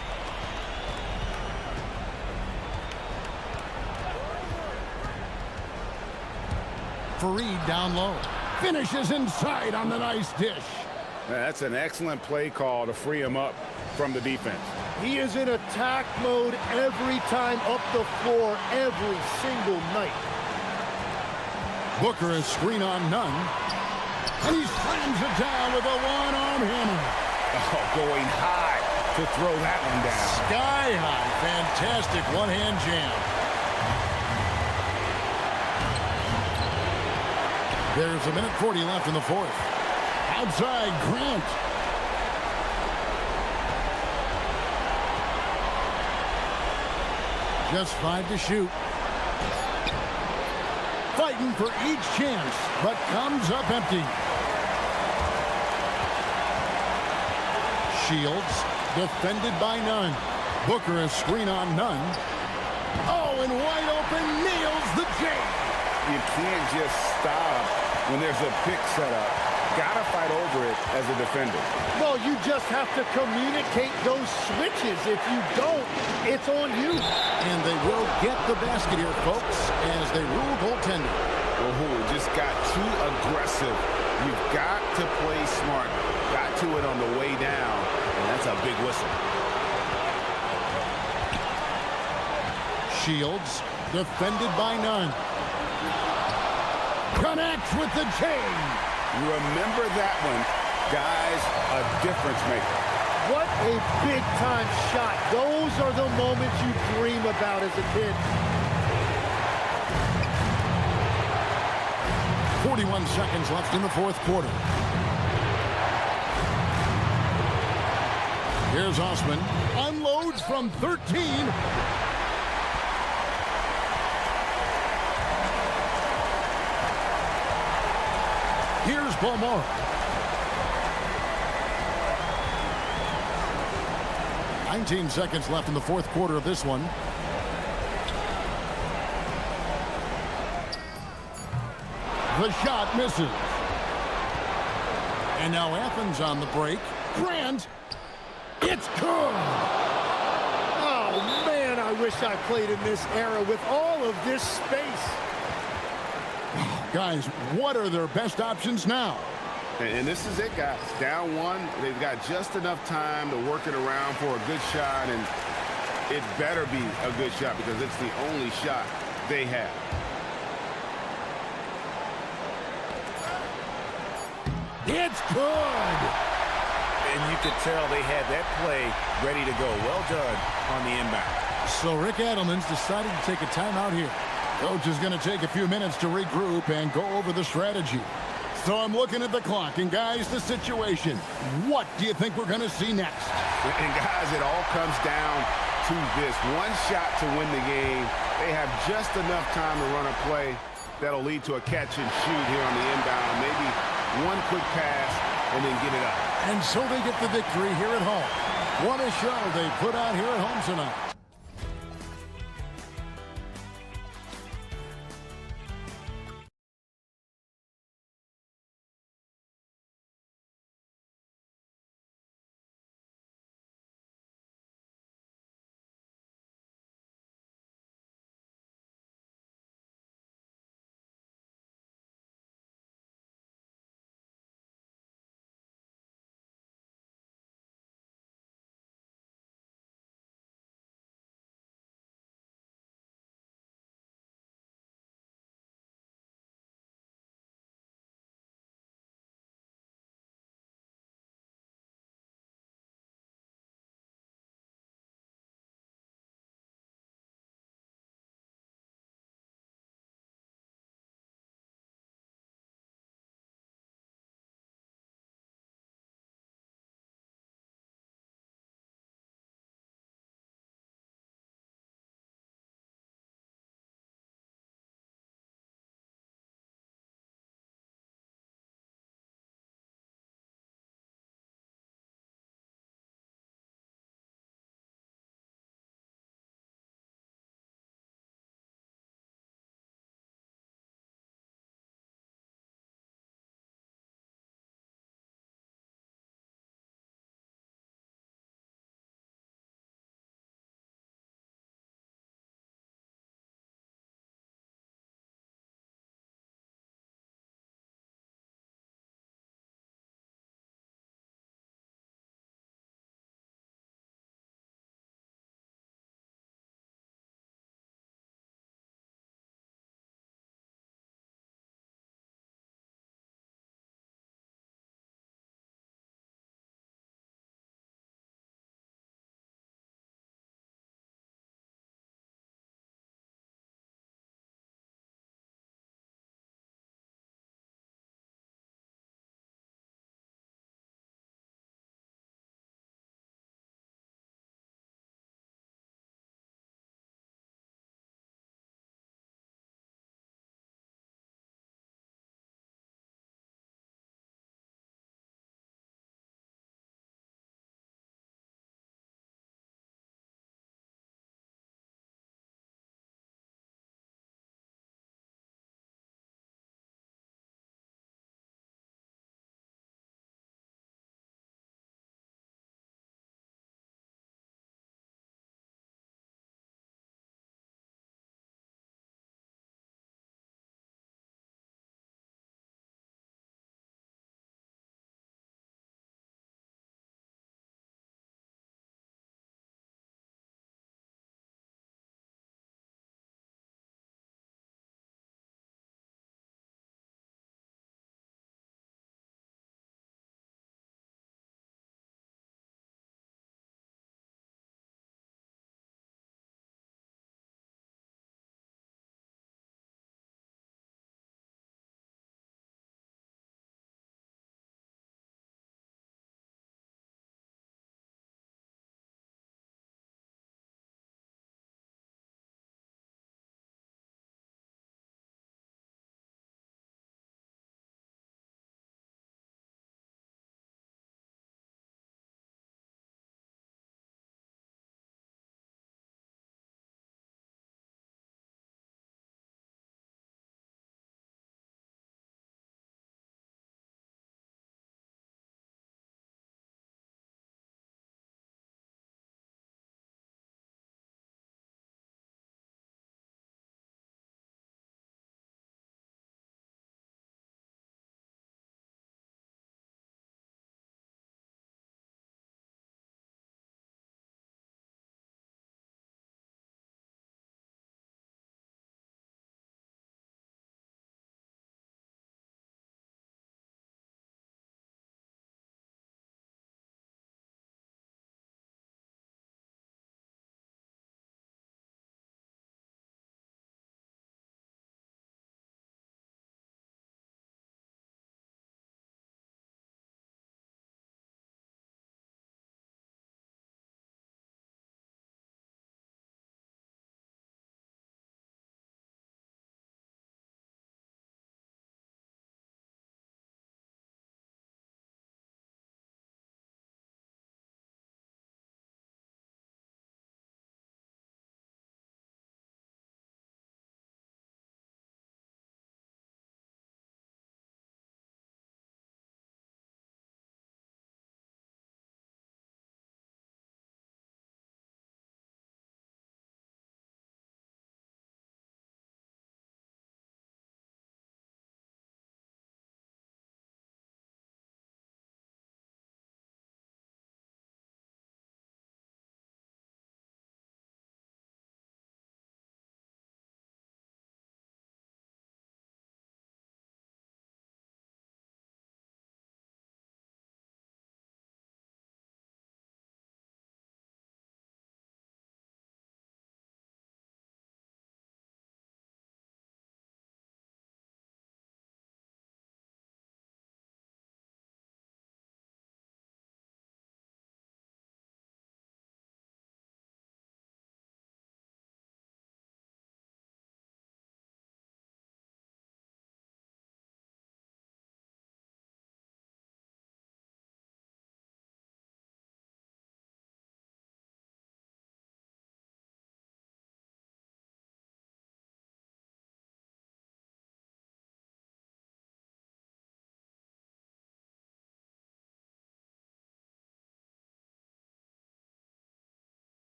Fareed down low. Finishes inside on the nice dish. That's an excellent play call to free him up from the defense. He is in attack mode every time up the floor, every single night. Booker is screen on none. And he slams it down with a one-arm hammer. Oh, going high to throw that one down. Sky high. Fantastic one-hand jam. There's a minute 40 left in the fourth. Outside, Grant. Just 5 to shoot. Fighting for each chance, but comes up empty. Shields defended by none. Booker a screen on none. Oh, and wide open, nails the J. You can't just stop when there's a pick set up. Gotta fight over it as a defender. Well, you just have to communicate those switches. If you don't, it's on you. And they will get the basket here, folks, as they rule goaltender. Oh, just got too aggressive. You've got to play smart. Got to it on the way down, and that's a big whistle. Shields, defended by none. Connects with the chain. Remember that one. Guys, a difference maker. What a big-time shot. Those are the moments you dream about as a kid. 41 seconds left in the fourth quarter. Here's Osman. Unloads from 13. Here's Beaumont. "19 seconds left in the fourth quarter of this one. The shot misses. And now Athens on the break. Grant. It's good. Oh, man, I wish I played in this era with all of this space. Guys, what are their best options now? And this is it, guys. Down one, they've got just enough time to work it around for a good shot, and it better be a good shot because it's the only shot they have. It's good. And you could tell they had that play ready to go. Well done on the inbound. So Rick Adelman's decided to take a timeout here. Coach is going to take a few minutes to regroup and go over the strategy. So I'm looking at the clock, and guys, the situation. What do you think we're going to see next? And guys, it all comes down to this. One shot to win the game. They have just enough time to run a play that'll lead to a catch and shoot here on the inbound. Maybe one quick pass and then get it up. And so they get the victory here at home. What a show they put out here at home tonight.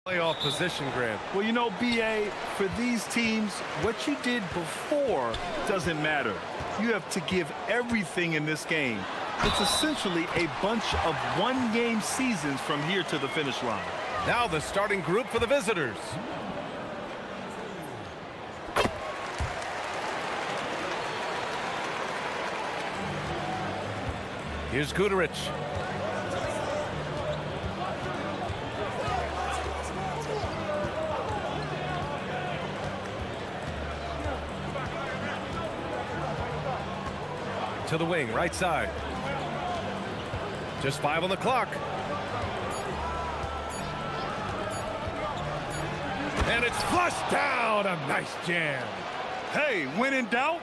Playoff position, Grant. Well, you know, BA, for these teams, what you did before doesn't matter. You have to give everything in this game. It's essentially a bunch of one-game seasons from here to the finish line. Now the starting group for the visitors. Here's Guterich. To the wing, right side. Just 5 on the clock. And it's flushed down. A nice jam. Hey, when in doubt,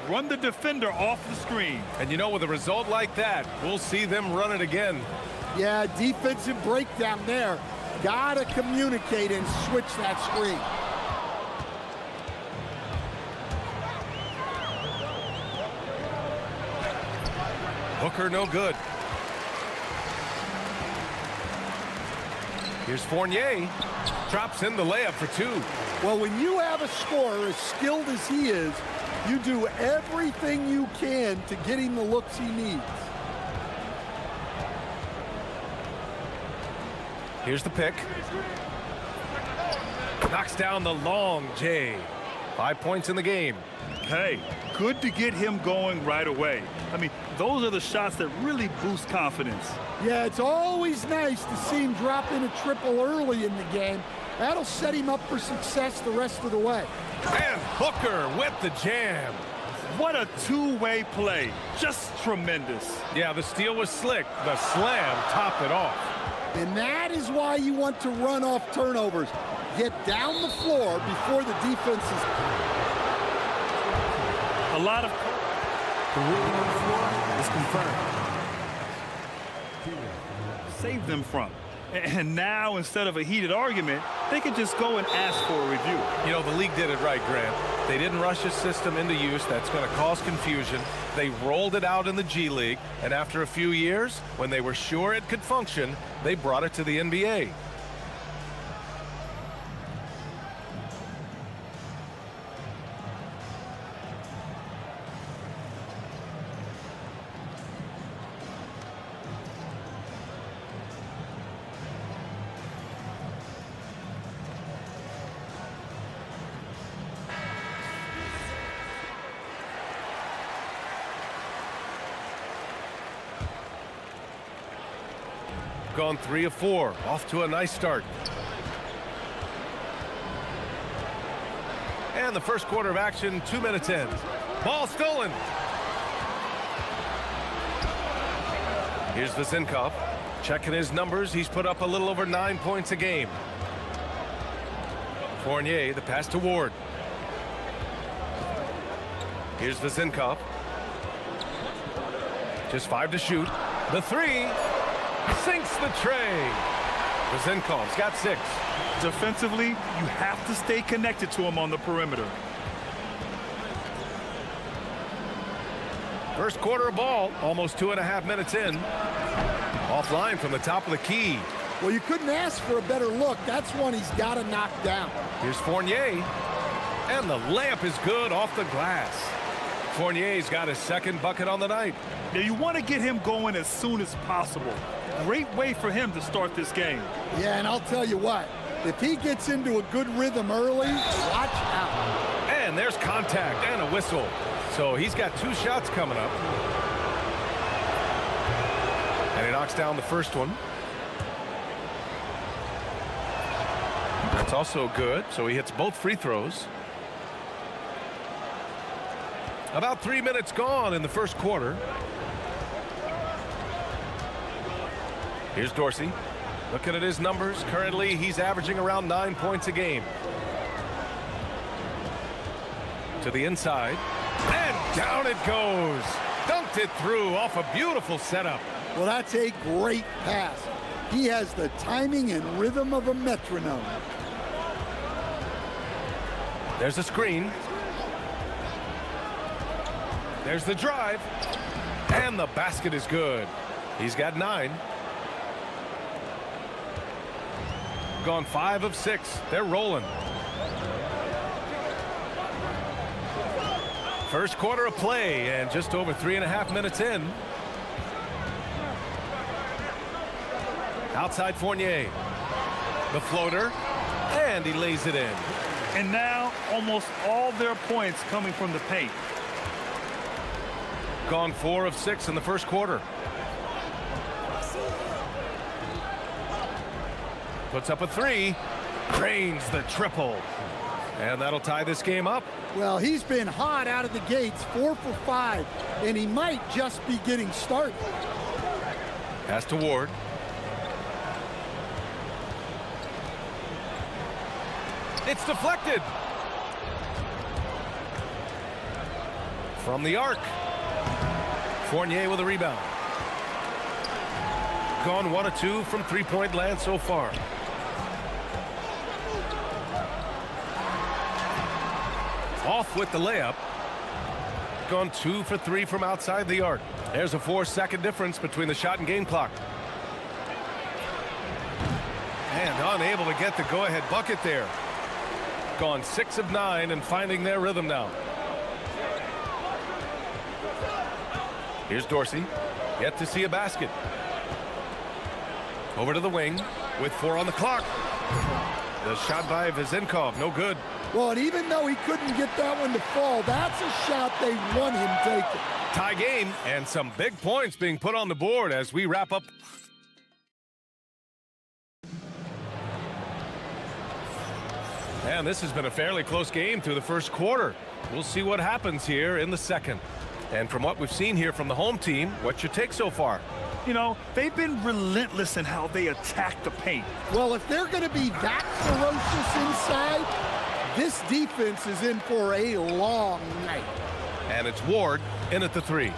run the defender off the screen. And you know, with a result like that, we'll see them run it again. Yeah, defensive breakdown there. Gotta communicate and switch that screen. Hooker, no good. Here's Fournier. Drops in the layup for 2. Well, when you have a scorer as skilled as he is, you do everything you can to get him the looks he needs. Here's the pick. Knocks down the long J. 5 points in the game. Hey, good to get him going right away. I mean, those are the shots that really boost confidence. Yeah, it's always nice to see him drop in a triple early in the game. That'll set him up for success the rest of the way. And Hooker with the jam. What a two-way play. Just tremendous. Yeah, the steal was slick. The slam topped it off. And that is why you want to run off turnovers. Get down the floor before the defense is... A lot of... The ruling on the floor is confirmed. Save them from. And now, instead of a heated argument, they can just go and ask for a review. You know, the league did it right, Grant. They didn't rush a system into use that's going to cause confusion. They rolled it out in the G League, and after a few years, when they were sure it could function, they brought it to the NBA. Gone 3 of 4, off to a nice start. And the first quarter of action, 2 minutes in. Ball stolen. Here's Vezinkov. Checking his numbers, he's put up a little over 9 points a game. Fournier, the pass to Ward. Here's Vezinkov. Just 5 to shoot. The 3. Sinks the tray. Vezinkov's got 6. Defensively, you have to stay connected to him on the perimeter. First quarter of ball, almost 2.5 minutes in. Offline from the top of the key. Well, you couldn't ask for a better look. That's one he's got to knock down. Here's Fournier. And the layup is good off the glass. Fournier's got his second bucket on the night. Now, you want to get him going as soon as possible. Great way for him to start this game. Yeah, and I'll tell you what, if he gets into a good rhythm early, watch out. And there's contact and a whistle. So he's got 2 shots coming up. And he knocks down the first one. That's also good. So he hits both free throws. About 3 minutes gone in the first quarter. Here's Dorsey. Looking at his numbers, currently he's averaging around 9 points a game. To the inside. And down it goes. Dunked it through off a beautiful setup. Well, that's a great pass. He has the timing and rhythm of a metronome. There's a screen. There's the drive. And the basket is good. He's got 9. gone 5 of 6. They're rolling. First quarter of play, and just over 3.5 minutes in. Outside Fournier. The floater, and he lays it in. And now almost all their points coming from the paint. Gone 4 of 6 in the first quarter. Puts up a 3, drains the triple. And that'll tie this game up. Well, he's been hot out of the gates, 4 for 5, and he might just be getting started. Pass to Ward. It's deflected. From the arc. Fournier with a rebound. Gone 1 of 2 from three-point land so far. Off with the layup. Gone 2 for 3 from outside the arc. There's a 4-second difference between the shot and game clock. And unable to get the go-ahead bucket there. Gone 6 of 9 and finding their rhythm now. Here's Dorsey. Yet to see a basket. Over to the wing with 4 on the clock. The shot by Vezenkov, no good. Well, and even though he couldn't get that one to fall, that's a shot they want him taking. Tie game, and some big points being put on the board as we wrap up. And this has been a fairly close game through the first quarter. We'll see what happens here in the second. And from what we've seen here from the home team, what's your take so far? You know, they've been relentless in how they attack the paint. Well, if they're going to be that ferocious inside, this defense is in for a long night. And it's Ward in at the 3.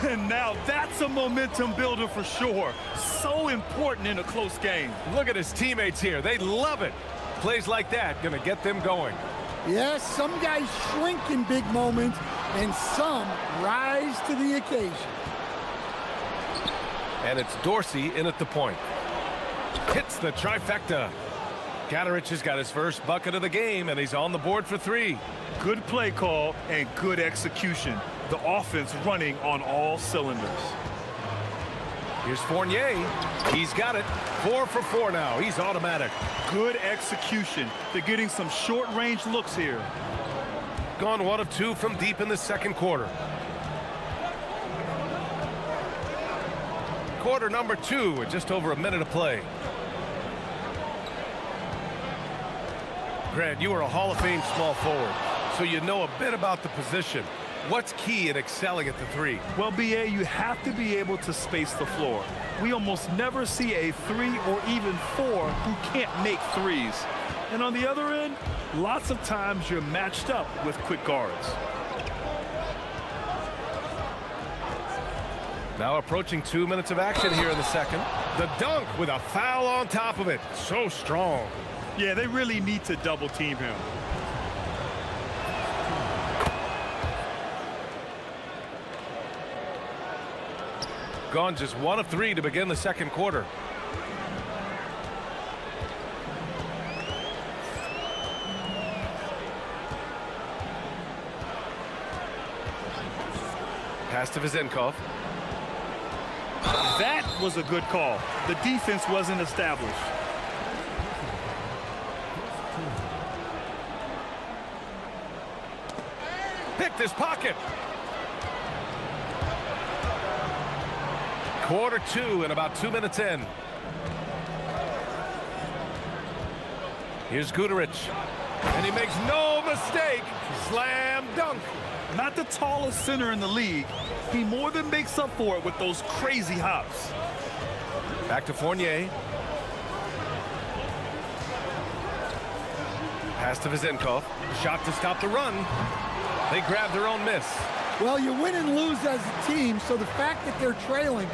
And now that's a momentum builder for sure. So important in a close game. Look at his teammates here. They love it. Plays like that going to get them going. Yes, some guys shrink in big moments, and some rise to the occasion. And it's Dorsey in at the point. Hits the trifecta. Gadarich has got his first bucket of the game, and he's on the board for 3. Good play call and good execution. The offense running on all cylinders. Here's Fournier. He's got it. 4 for 4 now. He's automatic. Good execution. They're getting some short-range looks here. Gone 1 of 2 from deep in the second quarter. Quarter number 2 with just over a minute of play. Grant, you are a Hall of Fame small forward, so you know a bit about the position. What's key in excelling at the 3? Well, BA, you have to be able to space the floor. We almost never see a 3 or even 4 who can't make threes. And on the other end, lots of times you're matched up with quick guards. Now approaching 2 minutes of action here in the second. The dunk with a foul on top of it. So strong. Yeah, they really need to double team him. Gone just 1 of 3 to begin the second quarter. Pass to Vezenkov. That was a good call. The defense wasn't established. Picked his pocket. Quarter 2 and about 2 minutes in. Here's Gudarich. And he makes no mistake. Slam dunk. Not the tallest center in the league. He more than makes up for it with those crazy hops. Back to Fournier. Pass to Vezenkov. Shot to stop the run. They grab their own miss. Well, you win and lose as a team, so the fact that they're trailing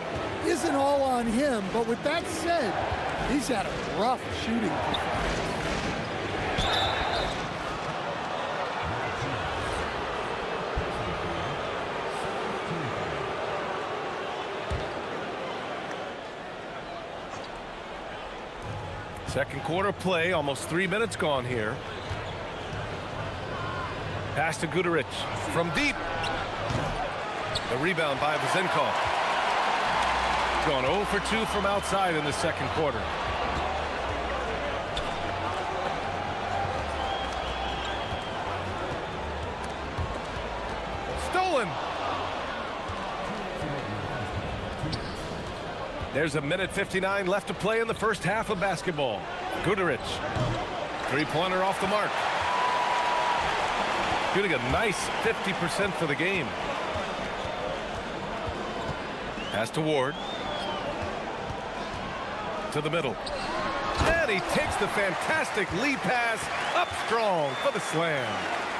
isn't all on him. But with that said, he's had a rough shooting. Second quarter play, almost 3 minutes gone here. Pass to Guduric from deep. The rebound by Vezenkov. Gone 0 for 2 from outside in the second quarter. Stolen. There's a minute 59 left to play in the first half of basketball. Guduric. Three-pointer off the mark. Shooting a nice 50% for the game. Pass to Ward. To the middle. And he takes the fantastic lead pass up strong for the slam.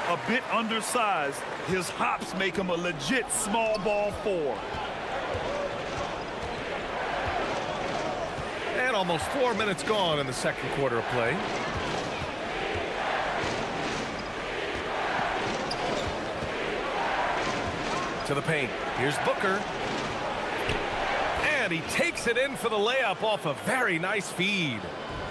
A bit undersized, his hops make him a legit small ball 4. And almost 4 minutes gone in the second quarter of play. To the paint. Here's Booker. And he takes it in for the layup off a very nice feed.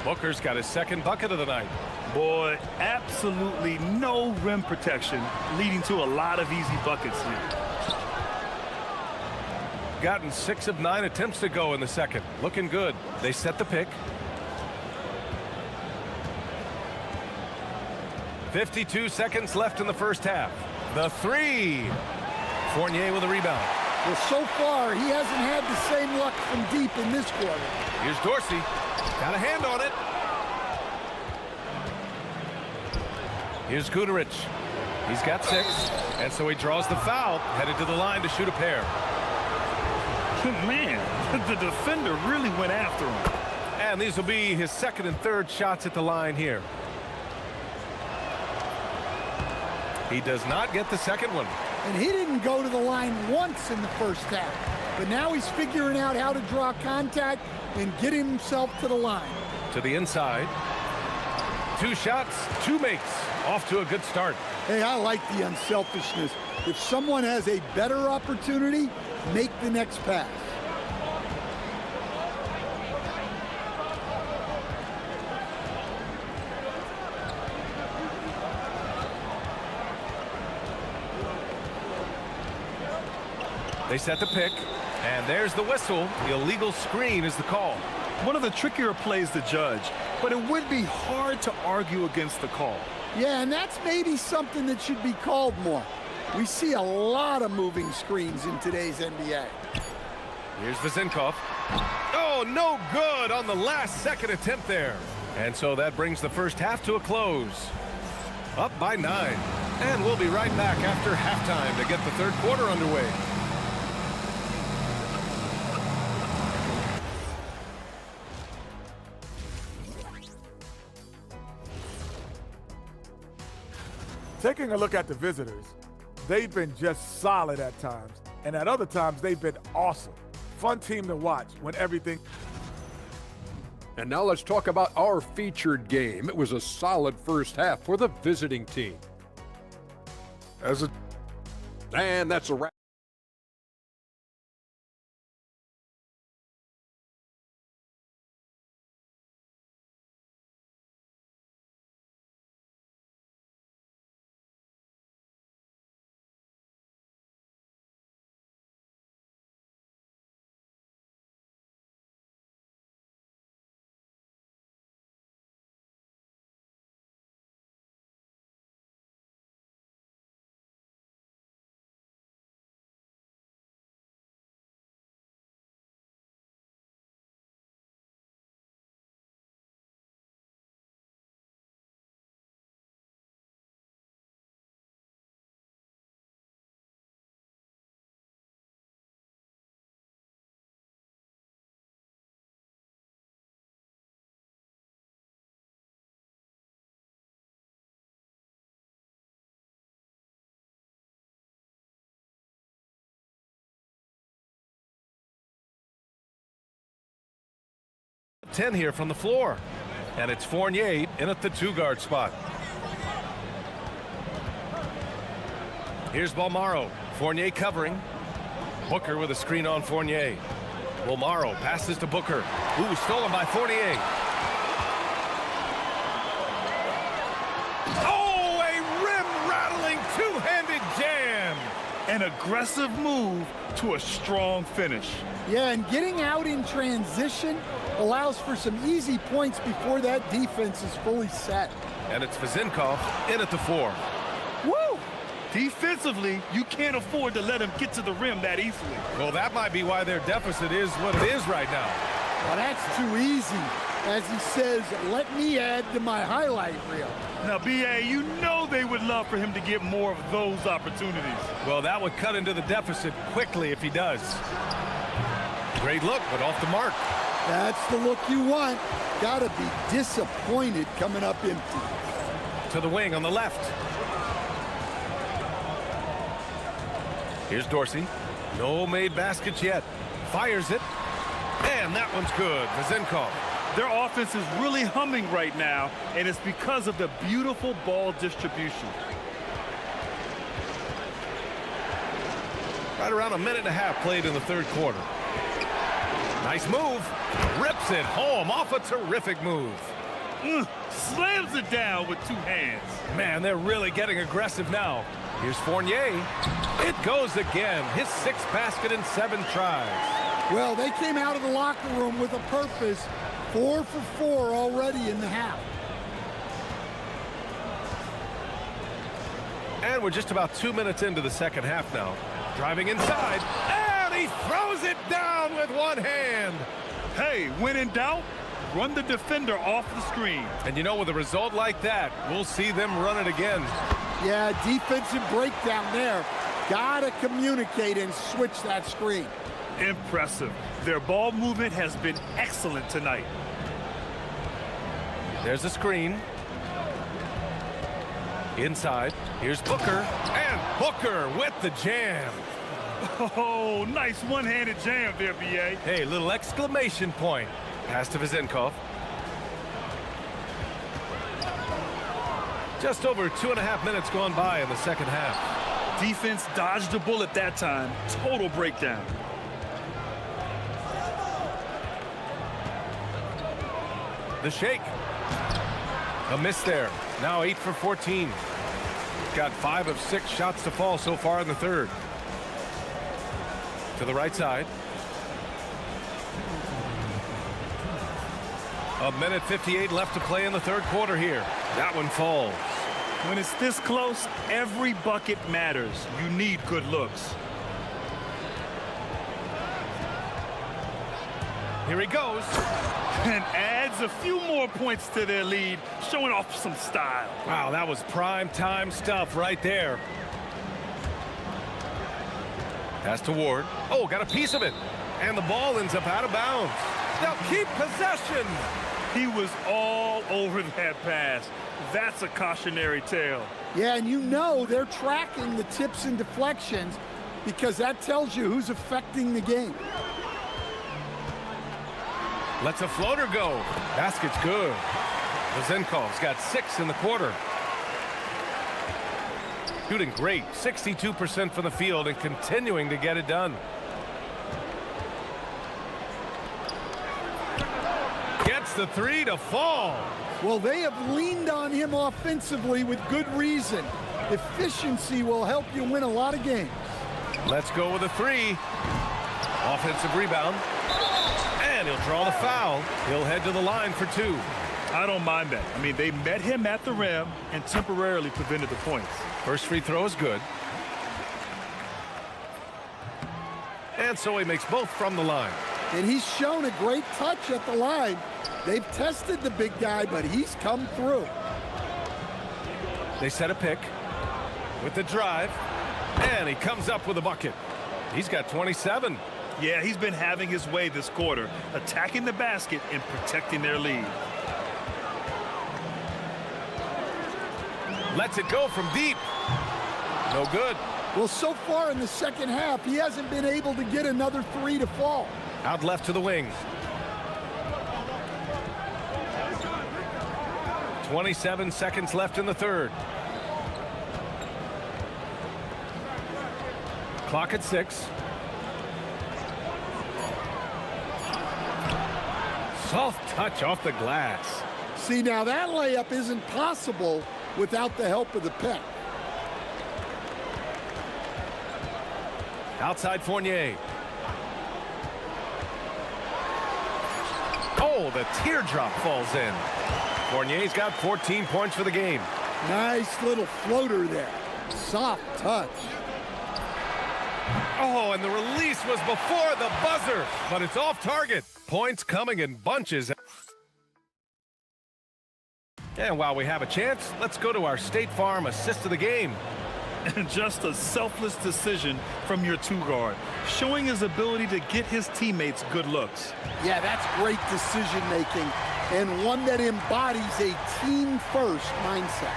Booker's got his second bucket of the night. Boy, absolutely no rim protection, leading to a lot of easy buckets here. Gotten 6 of 9 attempts to go in the second. Looking good. They set the pick. 52 seconds left in the first half. The three. Fournier with a rebound. Well, so far, he hasn't had the same luck from deep in this quarter. Here's Dorsey. Got a hand on it. Here's Guduric. He's got 6. And so he draws the foul, headed to the line to shoot a pair. Man, the defender really went after him. And these will be his second and third shots at the line here. He does not get the second one. And he didn't go to the line once in the first half. But now he's figuring out how to draw contact and get himself to the line. To the inside. 2 shots, 2 makes. Off to a good start. Hey, I like the unselfishness. If someone has a better opportunity, make the next pass. They set the pick, and there's the whistle. The illegal screen is the call. One of the trickier plays to judge, but it would be hard to argue against the call. Yeah, and that's maybe something that should be called more. We see a lot of moving screens in today's NBA. Here's Vezenkov. Oh, no good on the last second attempt there. And so that brings the first half to a close. Up by 9. And we'll be right back after halftime to get the third quarter underway. Taking a look at the visitors, they've been just solid at times, and at other times they've been awesome. Fun team to watch when everything. And now let's talk about our featured game. It was a solid first half for the visiting team. And that's a wrap. Ten here from the floor, and it's Fournier in at the 2-guard spot. Here's Balmaro. Fournier covering. Booker with a screen on Fournier. Balmaro passes to Booker. Ooh, stolen by Fournier. An aggressive move to a strong finish. Yeah, and getting out in transition allows for some easy points before that defense is fully set. And it's Vezinkov in at the 4. Woo! Defensively, you can't afford to let him get to the rim that easily. Well, that might be why their deficit is what it is right now. Well, that's too easy. As he says, let me add to my highlight reel. Now, B.A., you know they would love for him to get more of those opportunities. Well, that would cut into the deficit quickly if he does. Great look, but off the mark. That's the look you want. Gotta be disappointed coming up empty. To the wing on the left. Here's Dorsey. No made baskets yet. Fires it. And that one's good. Vezinkov. Their offense is really humming right now, and it's because of the beautiful ball distribution. Right around a minute and a half played in the third quarter. Nice move. Rips it home off a terrific move. Slams it down with 2 hands. Man, they're really getting aggressive now. Here's Fournier. It goes again. His 6th basket in 7 tries. Well, they came out of the locker room with a purpose. 4 for 4 already in the half. And we're just about 2 minutes into the second half now. Driving inside, and he throws it down with one hand. Hey, when in doubt, run the defender off the screen. And you know, with a result like that, we'll see them run it again. Yeah, defensive breakdown there. Gotta communicate and switch that screen. Impressive. Their ball movement has been excellent tonight. There's a screen. Inside, here's Booker, and Booker with the jam. Oh, nice one-handed jam there, B.A. Hey, little exclamation point. Pass to Vezinkov. Just over 2.5 minutes gone by in the second half. Defense dodged a bullet that time. Total breakdown. The shake. A miss there. Now 8 for 14. Got 5 of 6 shots to fall so far in the third. To the right side. A minute 58 left to play in the third quarter here. That one falls. When it's this close, every bucket matters. You need good looks. Here he goes. And adds a few more points to their lead, showing off some style. Wow, that was prime time stuff right there. Pass to Ward. Oh, got a piece of it. And the ball ends up out of bounds. They'll keep possession. He was all over that pass. That's a cautionary tale. Yeah, and you know they're tracking the tips and deflections because that tells you who's affecting the game. Lets a floater go. Basket's good. Vezinkov's got 6 in the quarter. Shooting great. 62% from the field and continuing to get it done. Gets the 3 to fall. Well, they have leaned on him offensively with good reason. Efficiency will help you win a lot of games. Let's go with a 3. Offensive rebound. And he'll draw the foul. He'll head to the line for 2. I don't mind that. I mean, they met him at the rim and temporarily prevented the points. First free throw is good. And so he makes both from the line. And he's shown a great touch at the line. They've tested the big guy, but he's come through. They set a pick with the drive. And he comes up with a bucket. He's got 27. Yeah, he's been having his way this quarter, attacking the basket and protecting their lead. Lets it go from deep. No good. Well, so far in the second half, he hasn't been able to get another 3 to fall. Out left to the wing. 27 seconds left in the third. Clock at 6. Soft touch off the glass. See, now that layup isn't possible without the help of the pick. Outside Fournier. Oh, the teardrop falls in. Fournier's got 14 points for the game. Nice little floater there. Soft touch. Oh, and the release was before the buzzer, but it's off target. Points coming in bunches. And while we have a chance, let's go to our State Farm assist of the game. And just a selfless decision from your two-guard, showing his ability to get his teammates good looks. Yeah, that's great decision-making, and one that embodies a team-first mindset.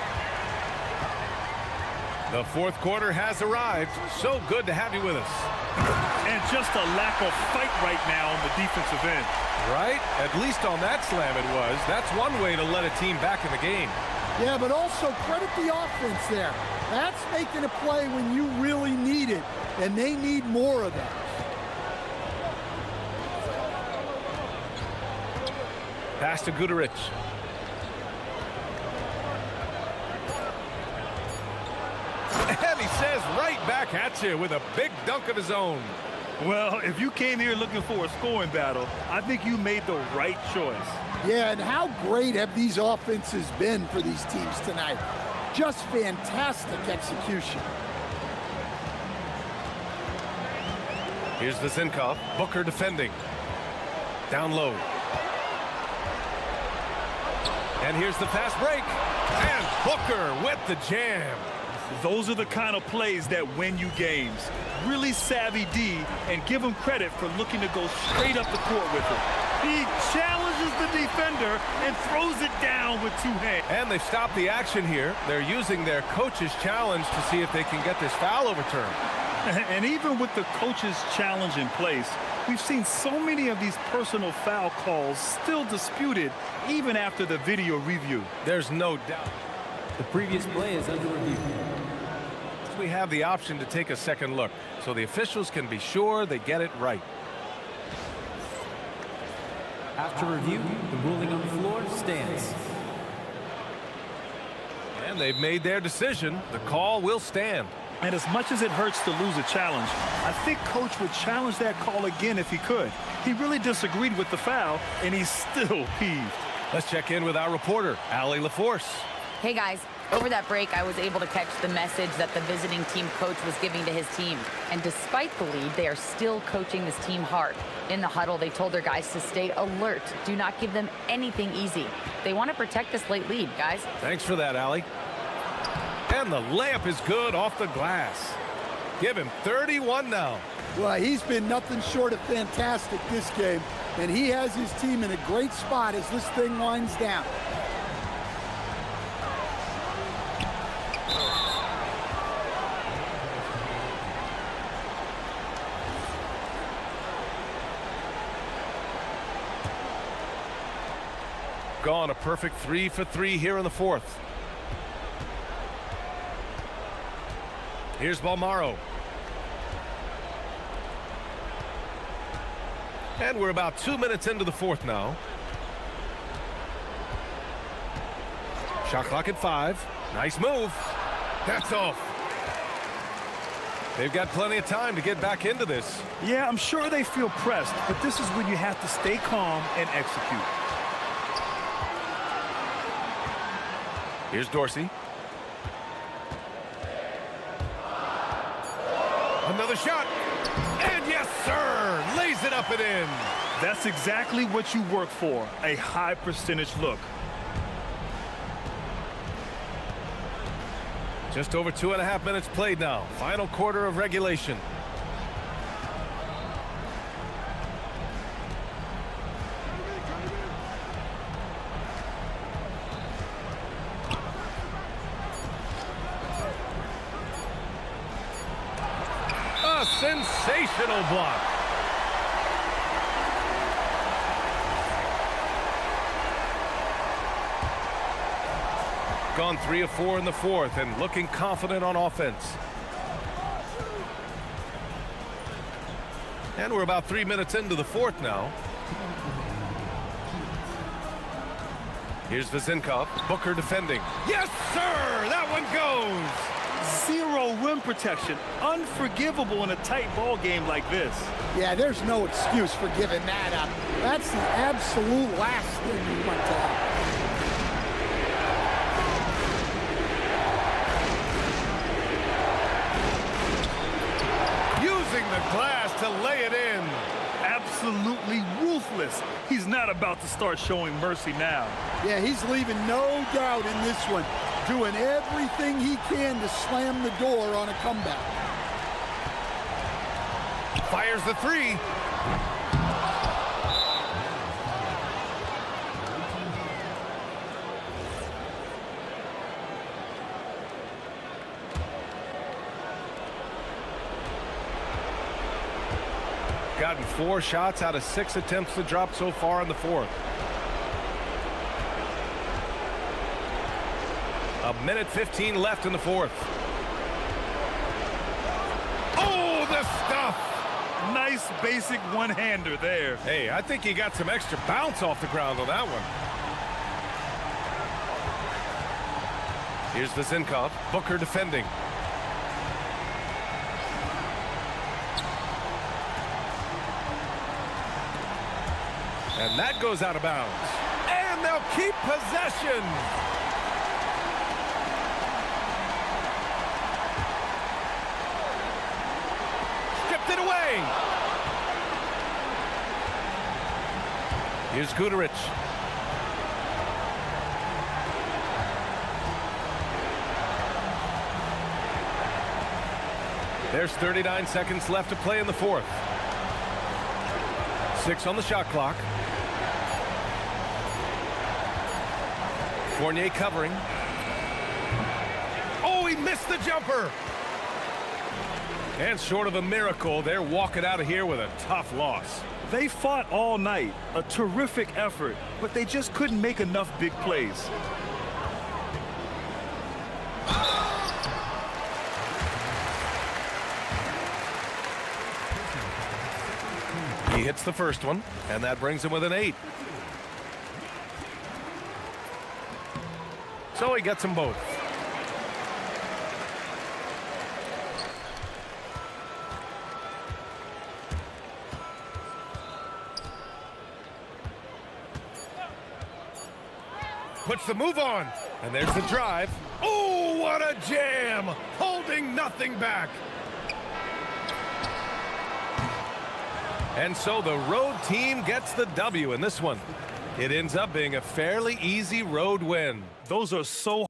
The fourth quarter has arrived. So good to have you with us. And just a lack of fight right now on the defensive end. Right? At least on that slam it was. That's one way to let a team back in the game. Yeah, but also credit the offense there. That's making a play when you really need it, and they need more of that. Pass to Guterich. And he says right back at you with a big dunk of his own. Well, if you came here looking for a scoring battle, I think you made the right choice. Yeah, and how great have these offenses been for these teams tonight? Just fantastic execution. Here's Vizinkov. Booker defending. Down low. And here's the fast break. And Booker with the jam. Those are the kind of plays that win you games. Really savvy D, and give him credit for looking to go straight up the court with it. He challenges the defender and throws it down with two hands. And they stop the action here. They're using their coach's challenge to see if they can get this foul overturned. And even with the coach's challenge in place, we've seen so many of these personal foul calls still disputed even after the video review. There's no doubt. The previous play is under review. We have the option to take a second look, so the officials can be sure they get it right. After review, the ruling on the floor stands. And they've made their decision. The call will stand. And as much as it hurts to lose a challenge, I think Coach would challenge that call again if he could. He really disagreed with the foul, and he's still peeved. Let's check in with our reporter, Allie LaForce. Hey guys, over that break, I was able to catch the message that the visiting team coach was giving to his team. And despite the lead, they are still coaching this team hard. In the huddle, they told their guys to stay alert. Do not give them anything easy. They want to protect this late lead, guys. Thanks for that, Allie. And the layup is good off the glass. Give him 31 now. Well, he's been nothing short of fantastic this game, and he has his team in a great spot as this thing winds down. Gone a perfect 3 for 3 here in the fourth. Here's Balmaro. And we're about 2 minutes into the fourth now. Shot clock at 5. Nice move. That's off. They've got plenty of time to get back into this. Yeah, I'm sure they feel pressed, but this is when you have to stay calm and execute. Here's Dorsey. Another shot. And yes, sir. Lays it up and in. That's exactly what you work for, a high percentage look. Just over 2.5 minutes played now. Final quarter of regulation. A sensational block. Gone 3 of 4 in the fourth and looking confident on offense. And we're about 3 minutes into the fourth now. Here's Vizinkov. Booker defending. Yes, sir! That one goes! 0 rim protection. Unforgivable in a tight ball game like this. Yeah, there's no excuse for giving that up. That's the absolute last thing you want to happen. Using the glass to lay it in. Absolutely ruthless. He's not about to start showing mercy now. Yeah, he's leaving no doubt in this one. Doing everything he can to slam the door on a comeback. Fires the three. Gotten 4 shots out of 6 attempts to drop so far in the fourth. A minute 15 left in the fourth. Oh, the stuff! Nice basic one-hander there. Hey, I think he got some extra bounce off the ground on that one. Here's the Zinkov. Booker defending. And that goes out of bounds. And they'll keep possession. Stripped it away. Here's Guterich. There's 39 seconds left to play in the fourth. 6 on the shot clock. Fournier covering. Oh, he missed the jumper. And short of a miracle, they're walking out of here with a tough loss. They fought all night. A terrific effort, but they just couldn't make enough big plays. He hits the first one, and that brings him with an 8. So he gets them both. Puts the move on, and there's the drive. Oh, what a jam! Holding nothing back. And so the road team gets the W in this one. It ends up being a fairly easy road win. Those are so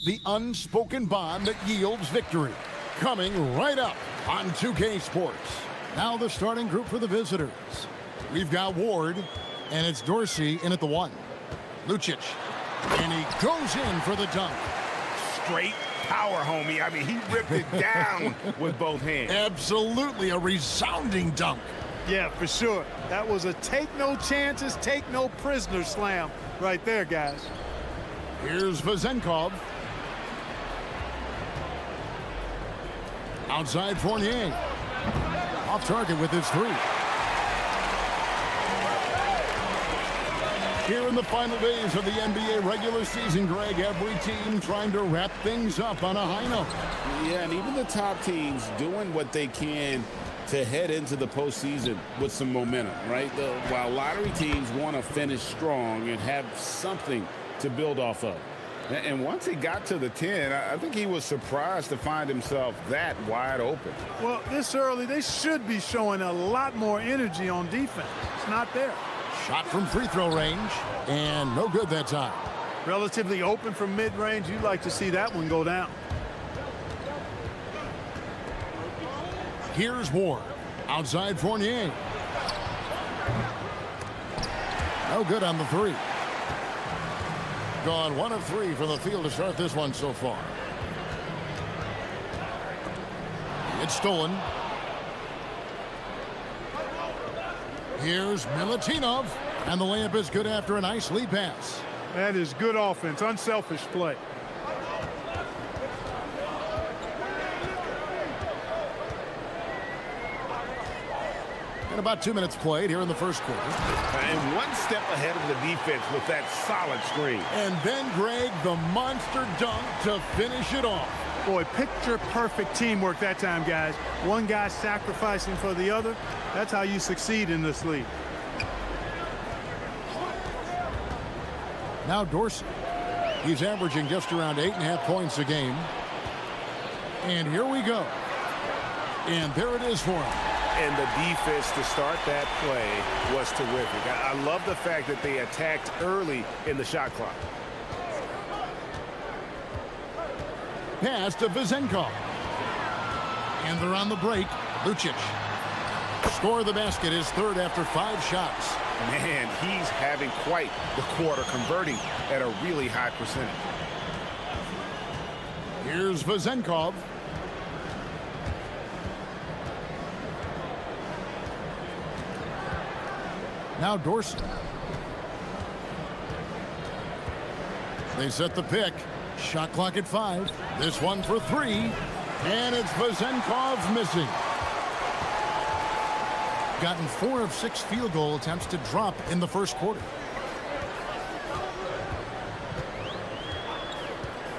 The unspoken bond that yields victory. Coming right up on 2K Sports. Now the starting group for the visitors. We've got Ward, and it's Dorsey in at the 1. Lucic, and he goes in for the dunk. Straight power, homie. I mean, he ripped it down with both hands. Absolutely a resounding dunk. Yeah, for sure. That was a take no chances, take no prisoners slam right there, guys. Here's Vezenkov. Outside Fournier. Off target with his 3. Here in the final days of the NBA regular season, Greg, every team trying to wrap things up on a high note. Yeah, and even the top teams doing what they can to head into the postseason with some momentum, right? While lottery teams want to finish strong and have something to build off of. And once he got to the 10, I think he was surprised to find himself that wide open. Well, this early, they should be showing a lot more energy on defense. It's not there. Shot from free throw range, and no good that time. Relatively open from mid-range. You'd like to see that one go down. Here's Ward. Outside Fournier. No good on the 3. Gone 1 of 3 from the field to start this one so far. It's stolen. Here's Milutinov, and the layup is good after a nice lead pass. That is good offense, unselfish play. And about 2 minutes played here in the first quarter. And one step ahead of the defense with that solid screen. And then, Greg, the monster dunk to finish it off. Boy, picture-perfect teamwork that time, guys. One guy sacrificing for the other. That's how you succeed in this league. Now Dorsey. He's averaging just around 8.5 points a game. And here we go. And there it is for him. And the defense to start that play was terrific. I love the fact that they attacked early in the shot clock. Pass to Vezenkov. And they're on the break. Lucic. Score the basket, his 3rd after 5 shots. Man, he's having quite the quarter, converting at a really high percentage. Here's Vezenkov. Now Dorsey. They set the pick. Shot clock at 5. This one for 3. And it's Vezenkov missing. Gotten 4 of 6 field goal attempts to drop in the first quarter.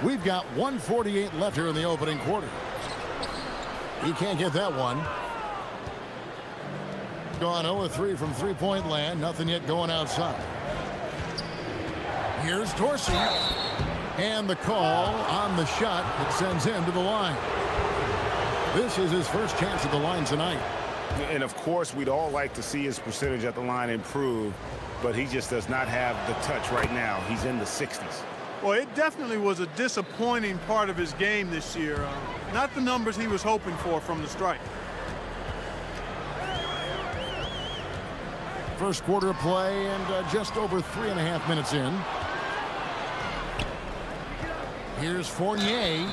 We've got 1:48 left here in the opening quarter. He can't get that one. Gone 0 of 3 from three-point land. Nothing yet going outside. Here's Dorsey. And the call on the shot that sends him to the line. This is his first chance at the line tonight. And of course, we'd all like to see his percentage at the line improve, but he just does not have the touch right now. He's in the 60s. Well, it definitely was a disappointing part of his game this year. Not the numbers he was hoping for from the strike. First quarter of play and just over 3.5 minutes in. Here's Fournier.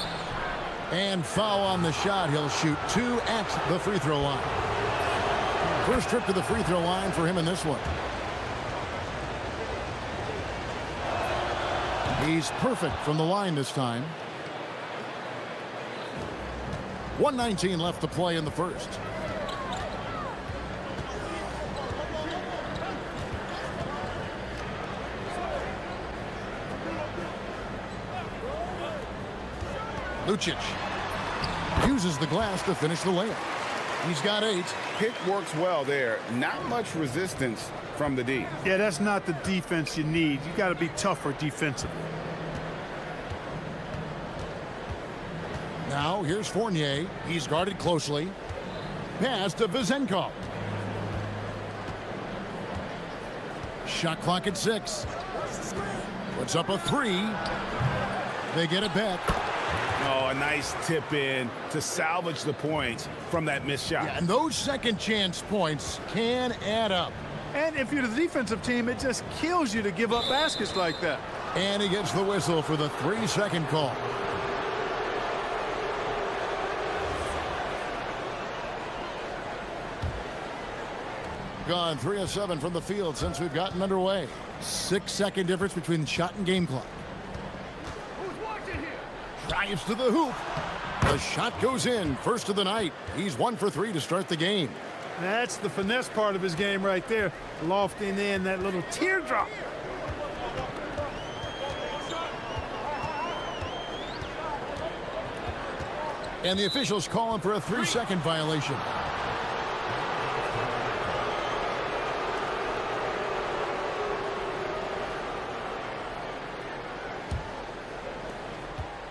And foul on the shot. He'll shoot 2 at the free throw line. First trip to the free throw line for him in this one. He's perfect from the line this time. 1:19 left to play in the first. Lucic uses the glass to finish the layup. He's got 8. Pick works well there. Not much resistance from the D. Yeah, that's not the defense you need. You got to be tougher defensively. Now here's Fournier. He's guarded closely. Pass to Vezenkov. Shot clock at 6. Puts up a 3. They get it back. Oh, a nice tip in to salvage the points from that missed shot. Yeah, and those second chance points can add up. And if you're the defensive team, it just kills you to give up baskets like that. And he gets the whistle for the 3-second call. Gone 3 of 7 from the field since we've gotten underway. 6-second difference between the shot and game clock. Drives to the hoop. The shot goes in. First of the night. He's 1 for 3 to start the game. That's the finesse part of his game right there. Lofting in that little teardrop. And the officials call him for a 3-second violation.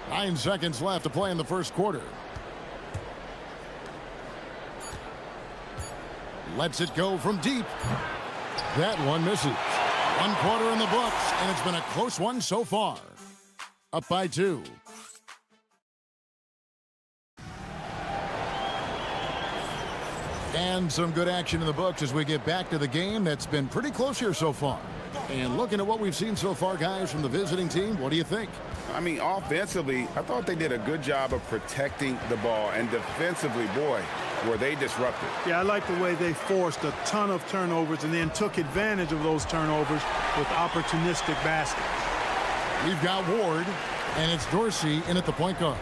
Nine seconds left to play in the first quarter. Lets it go from deep. That one misses. 1 quarter in the books, and it's been a close one so far. Up by 2. And some good action in the books as we get back to the game that's been pretty close here so far. And looking at what we've seen so far, guys, from the visiting team, what do you think? I mean, offensively, I thought they did a good job of protecting the ball. And defensively, boy, were they disruptive. Yeah, I like the way they forced a ton of turnovers and then took advantage of those turnovers with opportunistic baskets. We've got Ward, and it's Dorsey in at the point guard.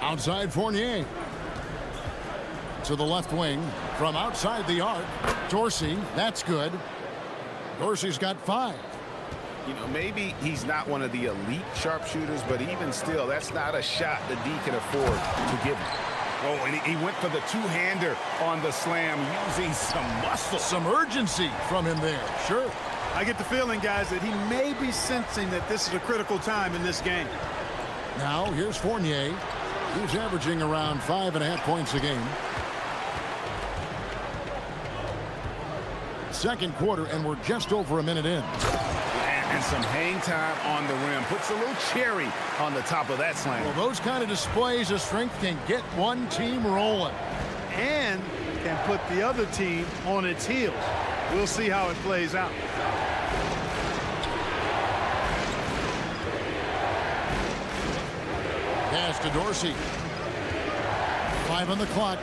Outside Fournier. To the left wing. From outside the arc. Dorsey, that's good. Dorsey's got 5. You know, maybe he's not one of the elite sharpshooters, but even still, that's not a shot that D can afford to give him. Oh, and he went for the two-hander on the slam, using some muscle. Some urgency from him there. Sure. I get the feeling, guys, that he may be sensing that this is a critical time in this game. Now, here's Fournier. He's averaging around 5.5 points a game. Second quarter, and we're just over a minute in. And some hang time on the rim. Puts a little cherry on the top of that slam. Well, those kind of displays of strength can get one team rolling. And can put the other team on its heels. We'll see how it plays out. Pass to Dorsey. 5 on the clock.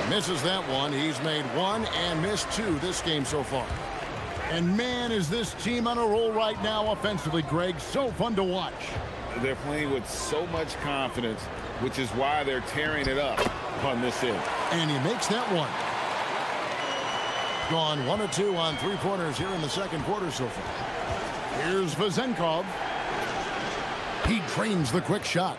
Misses that one. He's made 1 and missed 2 this game so far. And man, is this team on a roll right now offensively, Greg. So fun to watch. They're playing with so much confidence, which is why they're tearing it up on this end. And he makes that one. Gone 1 of 2 on 3-pointers here in the second quarter so far. Here's Vezenkov. He trains the quick shot.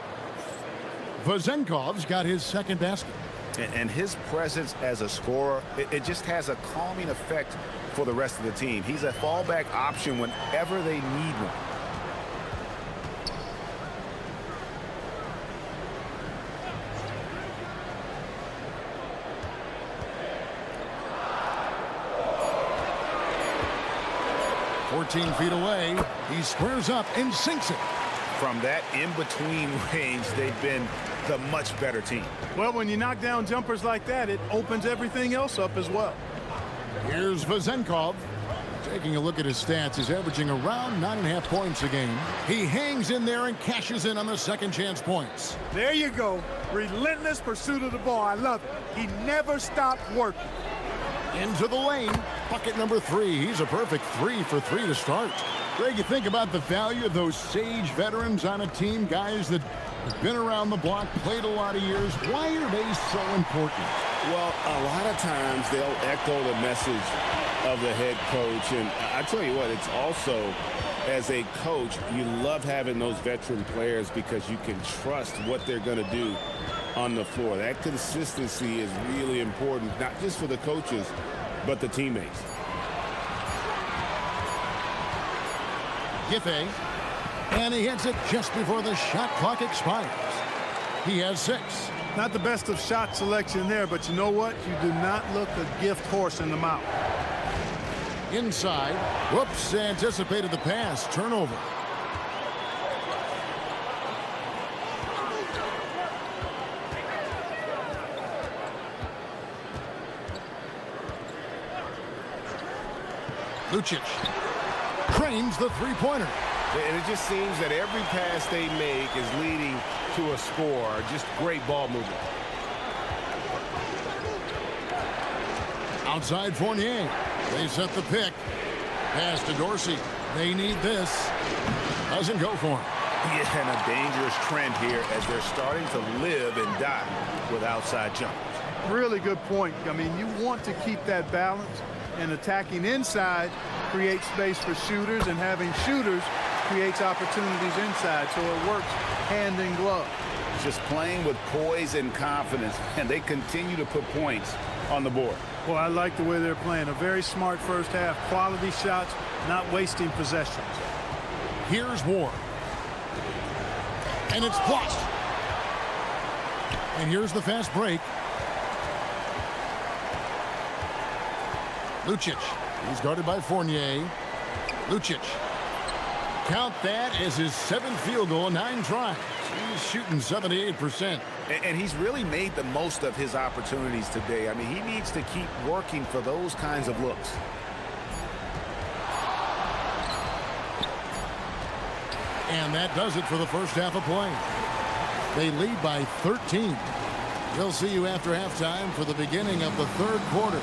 Vezenkov's got his second basket. And his presence as a scorer, it just has a calming effect for the rest of the team. He's a fallback option whenever they need one. "14 feet away, he squares up and sinks it." From that in-between range, they've been the much better team. Well, when you knock down jumpers like that, it opens everything else up as well. Here's Vezenkov. Taking a look at his stats, he's averaging around 9.5 points a game. He hangs in there and cashes in on the second chance points. There you go. Relentless pursuit of the ball. I love it. He never stopped working. Into the lane. Bucket number 3. He's a perfect 3 for 3 to start. Greg, you think about the value of those sage veterans on a team, guys that have been around the block, played a lot of years. Why are they so important? Well, a lot of times they'll echo the message of the head coach. And I tell you what, it's also, as a coach, you love having those veteran players because you can trust what they're going to do on the floor. That consistency is really important, not just for the coaches, but the teammates. Giffey, and he hits it just before the shot clock expires. He has 6. Not the best of shot selection there, but you know what? You do not look a gift horse in the mouth. Inside. Whoops, anticipated the pass. Turnover. Lucic cranes the three-pointer. And it just seems that every pass they make is leading to a score. Just great ball movement. Outside Fournier. They set the pick. Pass to Dorsey. They need this. Doesn't go for him. Yeah, and a dangerous trend here as they're starting to live and die with outside jumpers. Really good point. I mean, you want to keep that balance, and attacking inside creates space for shooters, and having shooters creates opportunities inside, so it works hand in glove. Just playing with poise and confidence, and they continue to put points on the board. Well, I like the way they're playing. A very smart first half, quality shots, not wasting possessions. Here's Ward. And it's blocked. And here's the fast break. Lucic. He's guarded by Fournier. Lucic. Count that as his 7th field goal, 9 tries. He's shooting 78%. And he's really made the most of his opportunities today. I mean, he needs to keep working for those kinds of looks. And that does it for the first half of play. They lead by 13. We'll see you after halftime for the beginning of the third quarter.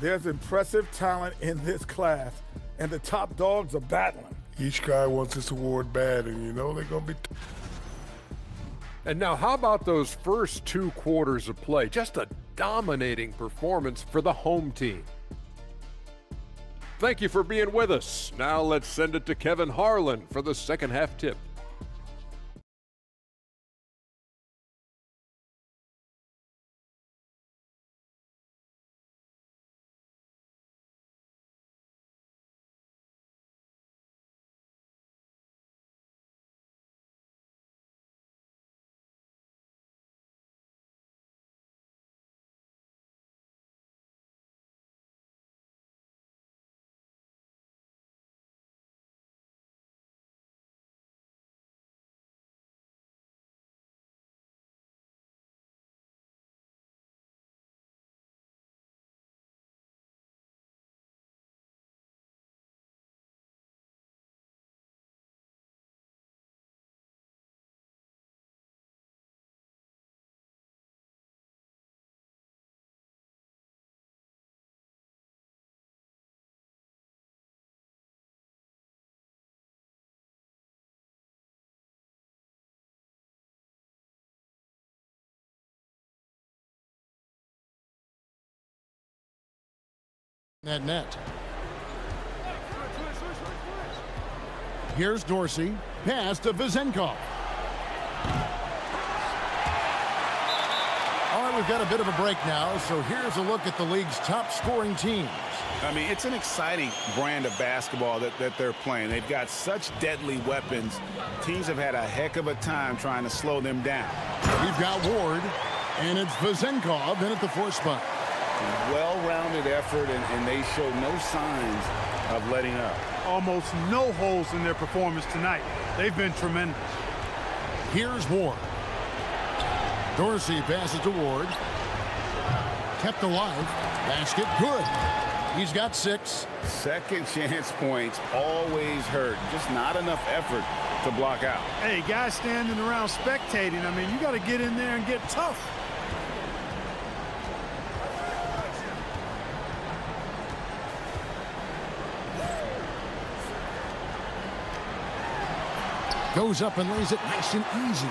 There's impressive talent in this class, and the top dogs are battling. Each guy wants this award bad, and you know they're going to be... And now how about those first 2 quarters of play? Just a dominating performance for the home team. Thank you for being with us. Now let's send it to Kevin Harlan for the second half tip. That net. Here's Dorsey. Pass to Vezenkov. All right, we've got a bit of a break now, so here's a look at the league's top scoring teams. I mean, it's an exciting brand of basketball that they're playing. They've got such deadly weapons. Teams have had a heck of a time trying to slow them down. We've got Ward, and it's Vezenkov in at the 4th spot. Well-rounded effort, and they show no signs of letting up. Almost no holes in their performance tonight. They've been tremendous. Here's Ward. Dorsey passes to Ward. Kept alive. Basket good. He's got 6. Second chance points always hurt. Just not enough effort to block out. Hey, guys standing around spectating, I mean, you got to get in there and get tough. Goes up and lays it nice and easy.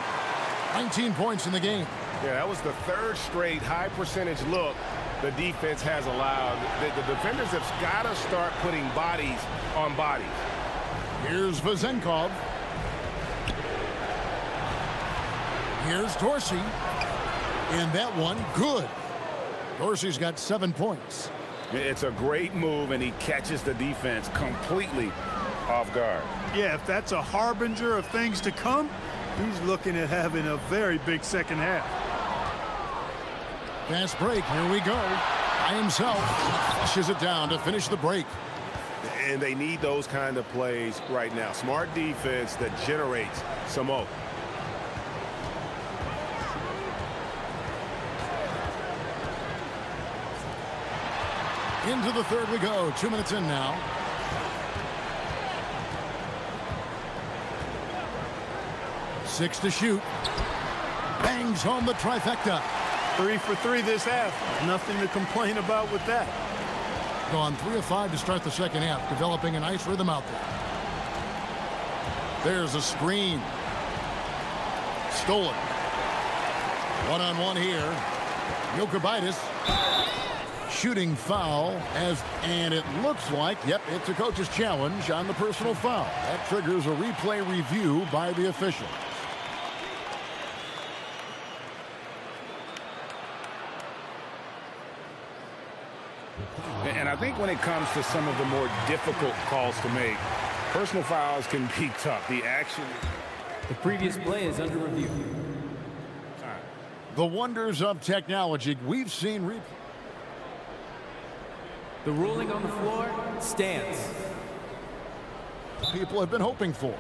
19 points in the game. Yeah, that was the 3rd straight high percentage look the defense has allowed. The defenders have got to start putting bodies on bodies. Here's Vezenkov. Here's Dorsey. And that one, good. Dorsey's got 7 points. It's a great move, and he catches the defense completely off guard. Yeah, if that's a harbinger of things to come, he's looking at having a very big second half. Fast break. Here we go. By himself, flushes it down to finish the break. And they need those kind of plays right now. Smart defense that generates some more. Into the third we go. 2 minutes in now. Six to shoot. Bangs home the trifecta. 3 for 3 this half. Nothing to complain about with that. Gone 3 of 5 to start the second half, developing a nice rhythm out there. There's a screen. Stolen. One-on-one here. Jokic. Shooting foul, and it looks like, yep, it's a coach's challenge on the personal foul. That triggers a replay review by the official. And I think when it comes to some of the more difficult calls to make, personal fouls can be tough. The action. The previous play is under review. The wonders of technology. We've seen the ruling on the floor stands. People have been hoping for.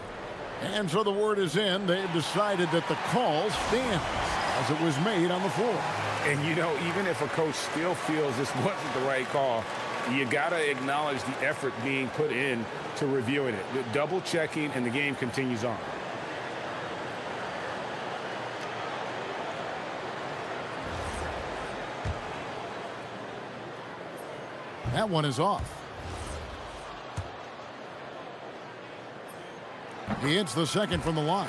And so the word is in. They've decided that the call stands as it was made on the floor. And, you know, even if a coach still feels this wasn't the right call, you got to acknowledge the effort being put in to reviewing it. The double checking, and the game continues on. That one is off. He hits the second from the line.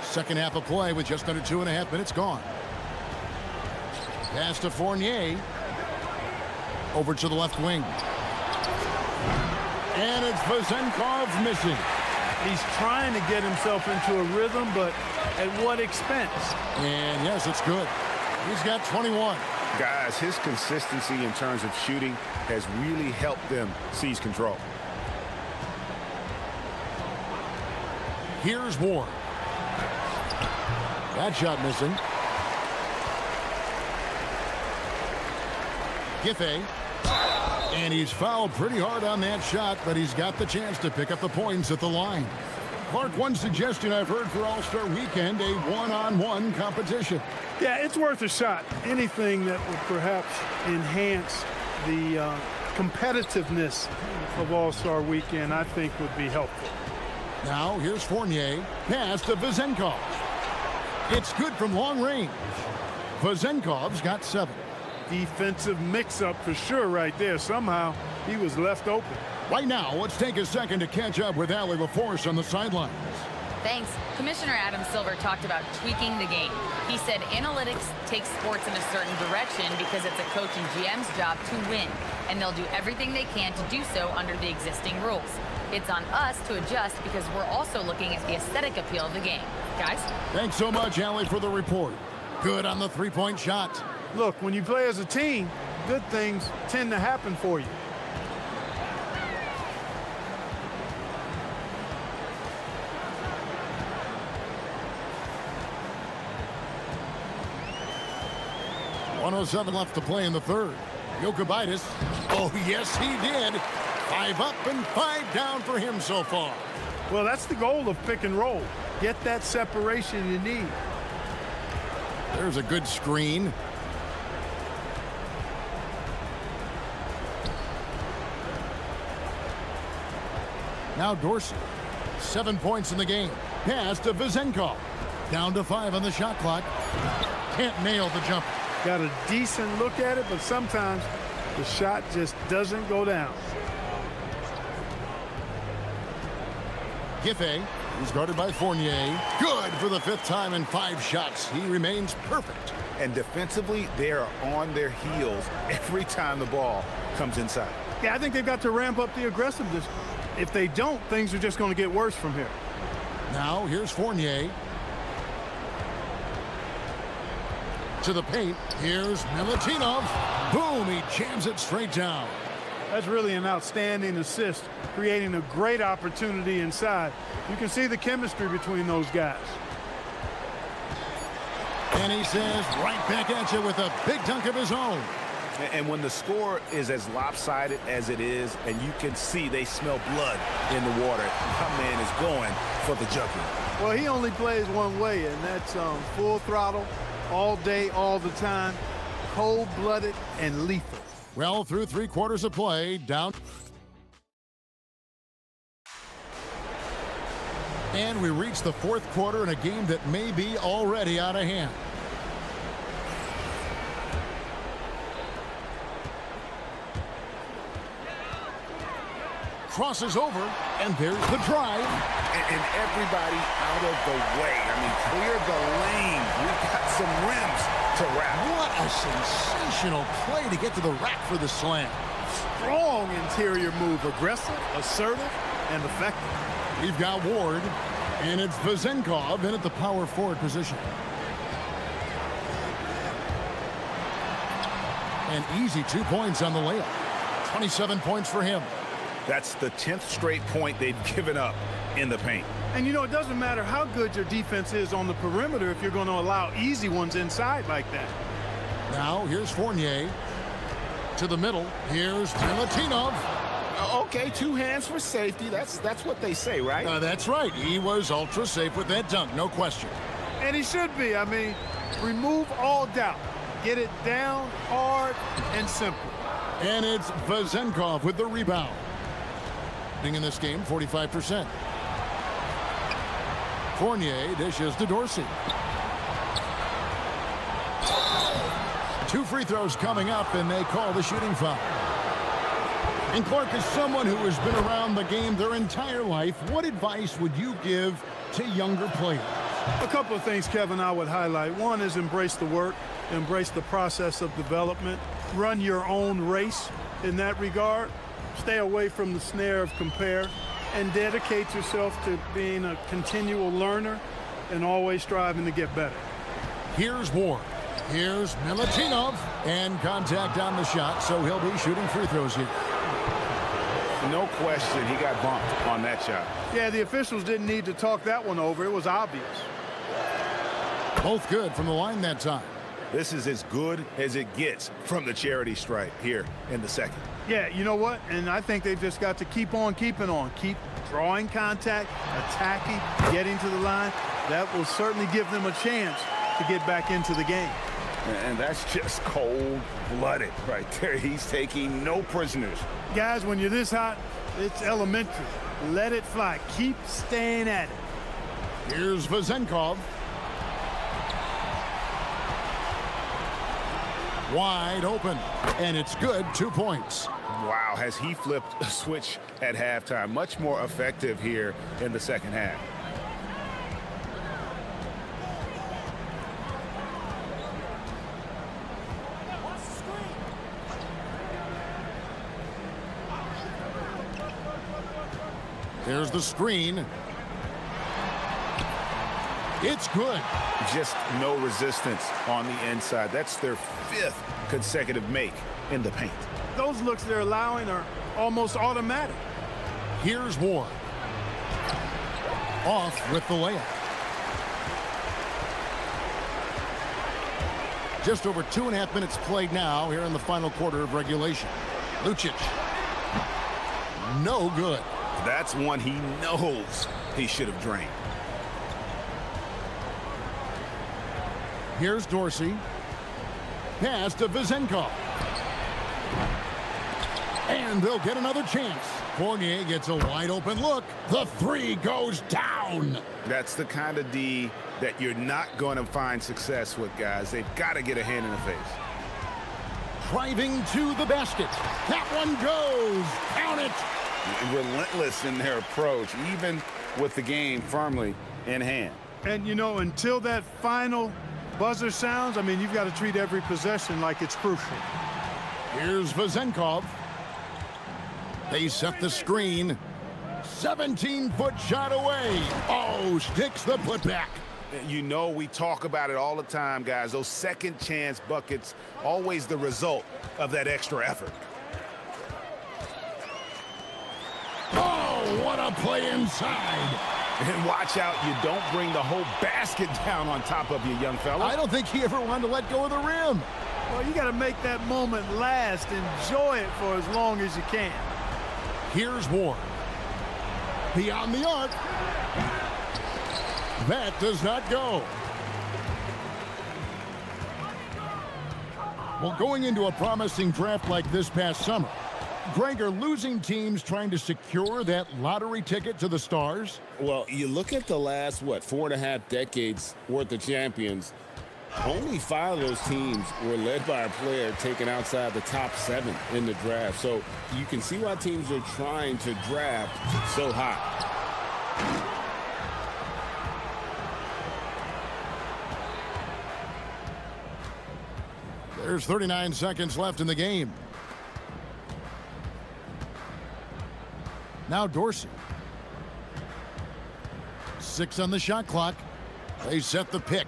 Second half of play with just under 2.5 minutes gone. Pass to Fournier. Over to the left wing. And it's Vezenkov missing. He's trying to get himself into a rhythm, but at what expense? And yes, it's good. He's got 21. Guys, his consistency in terms of shooting has really helped them seize control. Here's Ward. That shot missing. Giffey. And he's fouled pretty hard on that shot, but he's got the chance to pick up the points at the line. Clark, one suggestion I've heard for All-Star Weekend, a one-on-one competition. Yeah, it's worth a shot. Anything that would perhaps enhance the competitiveness of All-Star Weekend, I think would be helpful. Now, here's Fournier. Pass to Vezenkov. It's good from long range. Vezenkov's got 7. Defensive mix-up for sure right there. Somehow, he was left open. Right now, let's take a second to catch up with Allie LaForce on the sidelines. Thanks. Commissioner Adam Silver talked about tweaking the game. He said analytics takes sports in a certain direction because it's a coach and GM's job to win, and they'll do everything they can to do so under the existing rules. It's on us to adjust because we're also looking at the aesthetic appeal of the game. Guys? Thanks so much, Allie, for the report. Good on the three-point shot. Look, when you play as a team, good things tend to happen for you. .107 left to play in the third. Jokic. Oh, yes, he did. 5 up and 5 down for him so far. Well, that's the goal of pick and roll. Get that separation you need. There's a good screen. Now Dorsey. 7 points in the game. Pass to Vezenkov. Down to 5 on the shot clock. Can't nail the jumper. Got a decent look at it, but sometimes the shot just doesn't go down. Giffey is guarded by Fournier. Good for the 5th time in 5 shots. He remains perfect. And defensively, they are on their heels every time the ball comes inside. Yeah, I think they've got to ramp up the aggressiveness. If they don't, things are just going to get worse from here. Now, here's Fournier. To the paint. Here's Milutinov. Boom, he jams it straight down. That's really an outstanding assist, creating a great opportunity inside. You can see the chemistry between those guys. And he says right back at you with a big dunk of his own. And when the score is as lopsided as it is, and you can see they smell blood in the water, my man is going for the junkie. Well, he only plays one way, and that's full throttle, all day, all the time, cold-blooded and lethal. Well, through 3 quarters of play, down. And we reach the 4th quarter in a game that may be already out of hand. Crosses over, and there's the drive. And everybody out of the way. I mean, clear the lane. We've got some rims to wrap. What a sensational play to get to the rack for the slam. Strong interior move, aggressive, assertive, and effective. We've got Ward, and it's Vezenkov in at the power forward position. An easy 2 points on the layup. 27 points for him. That's the 10th straight point they've given up in the paint. And, you know, it doesn't matter how good your defense is on the perimeter if you're going to allow easy ones inside like that. Now, here's Fournier. To the middle. Here's Milutinov. Okay, 2 hands for safety. That's what they say, right? That's right. He was ultra safe with that dunk, no question. And he should be. I mean, remove all doubt. Get it down hard and simple. And it's Vezenkov with the rebound. In this game, 45%. Fournier dishes to Dorsey. 2 free throws coming up, and they call the shooting foul. And Clark, is someone who has been around the game their entire life, what advice would you give to younger players? A couple of things, Kevin, I would highlight. One is embrace the work, embrace the process of development, run your own race in that regard. Stay away from the snare of compare, and dedicate yourself to being a continual learner and always striving to get better. Here's Ward. Here's Milutinov. And contact on the shot, so he'll be shooting free throws here. No question, he got bumped on that shot. Yeah, the officials didn't need to talk that one over. It was obvious. Both good from the line that time. This is as good as it gets from the charity stripe here in the second. Yeah, you know what? And I think they've just got to keep on keeping on. Keep drawing contact, attacking, getting to the line. That will certainly give them a chance to get back into the game. And that's just cold-blooded right there. He's taking no prisoners. Guys, when you're this hot, it's elementary. Let it fly. Keep staying at it. Here's Vezenkov. Wide open, and it's good. 2 points. Wow, has he flipped a switch at halftime. Much more effective here in the second half. There's the screen. It's good. Just no resistance on the inside. That's their 5th consecutive make in the paint. Those looks they're allowing are almost automatic. Here's Ward. Off with the layup. Just over 2.5 minutes played now here in the final quarter of regulation. Lucic. No good. That's one he knows he should have drained. Here's Dorsey. Pass to Vezenkov. And they'll get another chance. Fournier gets a wide open look. The 3 goes down. That's the kind of D that you're not going to find success with, guys. They've got to get a hand in the face. Driving to the basket. That one goes. Count it. Relentless in their approach, even with the game firmly in hand. And, you know, until that final buzzer sounds, I mean, you've got to treat every possession like it's crucial. Here's Vezenkov. They set the screen. 17-foot shot away. Oh, sticks the putback. You know, we talk about it all the time, guys. Those second chance buckets, always the result of that extra effort. what a play inside. And watch out, you don't bring the whole basket down on top of you, young fella. I don't think he ever wanted to let go of the rim. Well, you got to make that moment last. Enjoy it for as long as you can. Here's Ward. Beyond the arc. That does not go. Well, going into a promising draft like this past summer, Greg, are losing teams trying to secure that lottery ticket to the stars? Well, you look at the last, 4.5 decades worth of champions, only 5 of those teams were led by a player taken outside the top 7 in the draft. So you can see why teams are trying to draft so high. There's 39 seconds left in the game. Now Dorsey. 6 on the shot clock. They set the pick.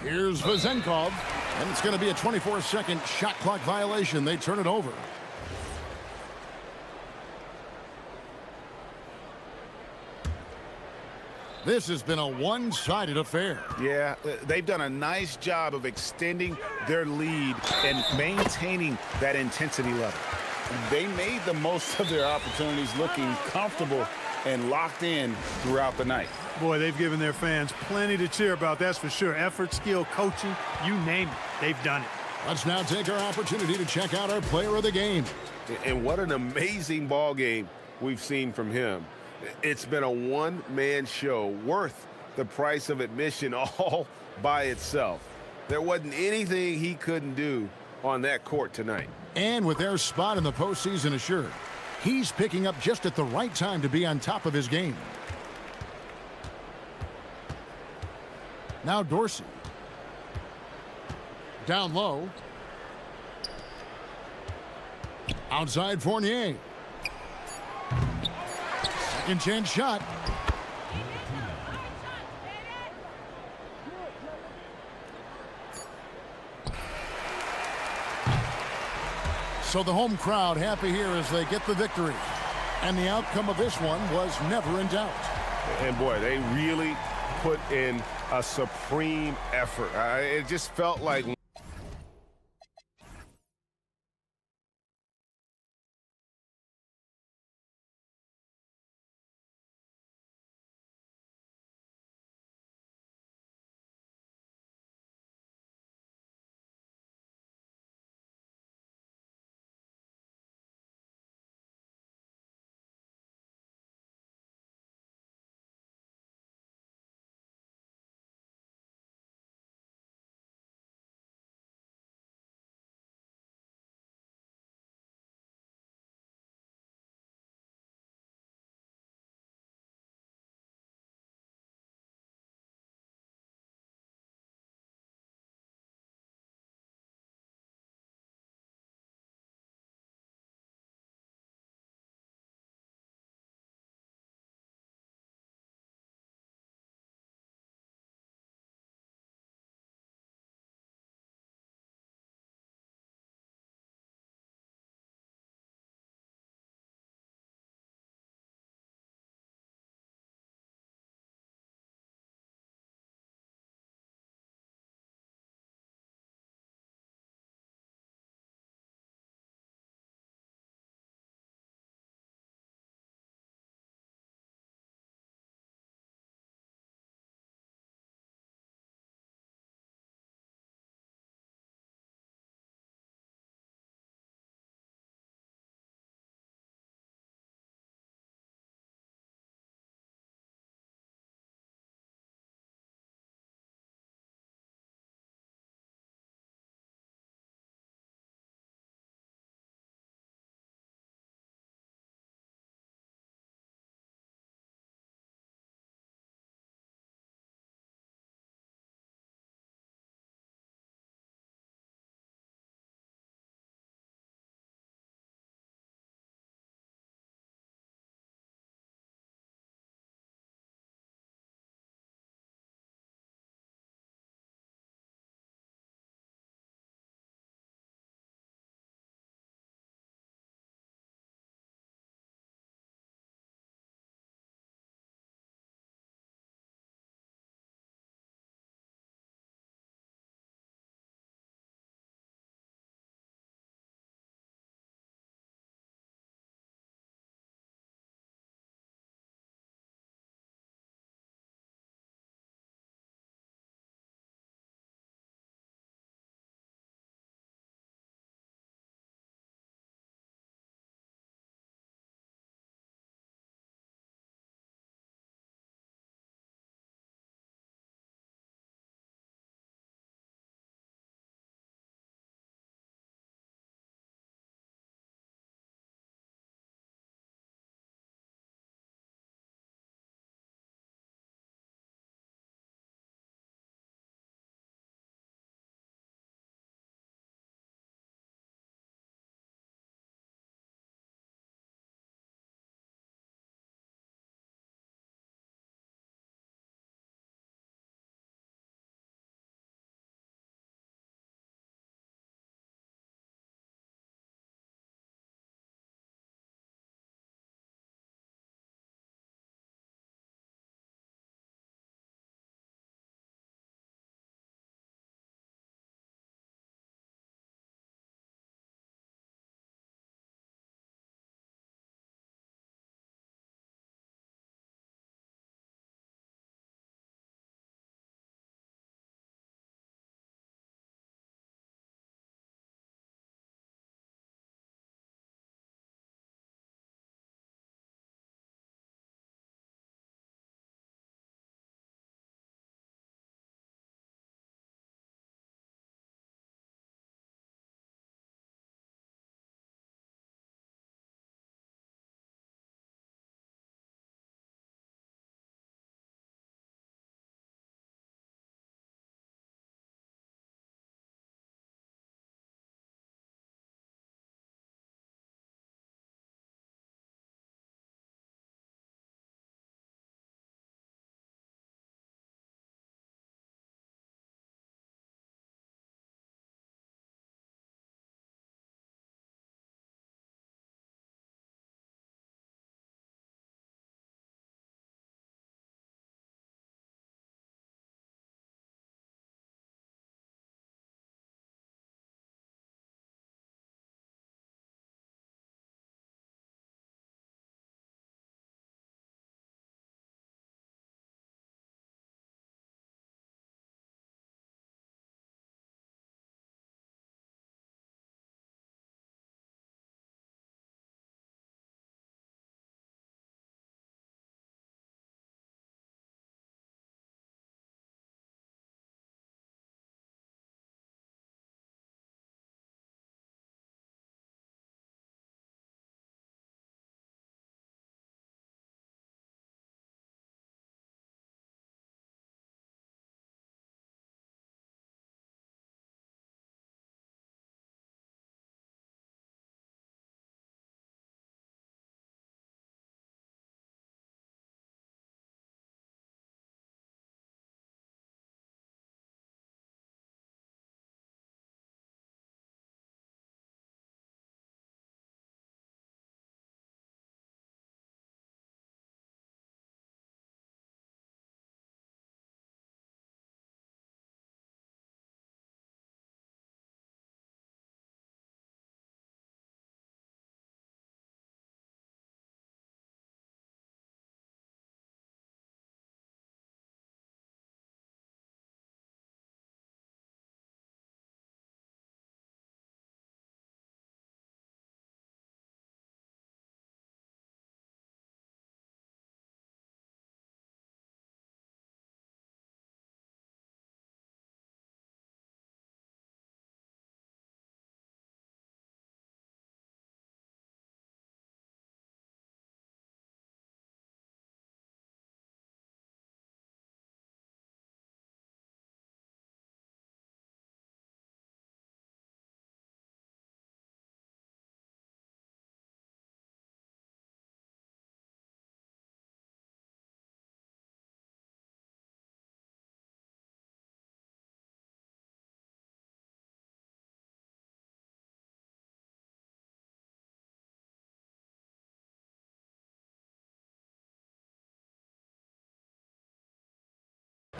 Here's Vazenkov, and it's going to be a 24-second shot clock violation. They turn it over. This has been a one-sided affair. Yeah, they've done a nice job of extending their lead and maintaining that intensity level. They made the most of their opportunities, looking comfortable and locked in throughout the night. Boy, they've given their fans plenty to cheer about, that's for sure. Effort, skill, coaching, you name it, they've done it. Let's now take our opportunity to check out our player of the game. And what an amazing ball game we've seen from him. It's been a one-man show worth the price of admission all by itself. There wasn't anything he couldn't do on that court tonight. And with their spot in the postseason assured, he's picking up just at the right time to be on top of his game. Now Dorsey. Down low. Outside Fournier. Second chance shot. So the home crowd happy here as they get the victory. And the outcome of this one was never in doubt. And boy, they really put in a supreme effort. It just felt like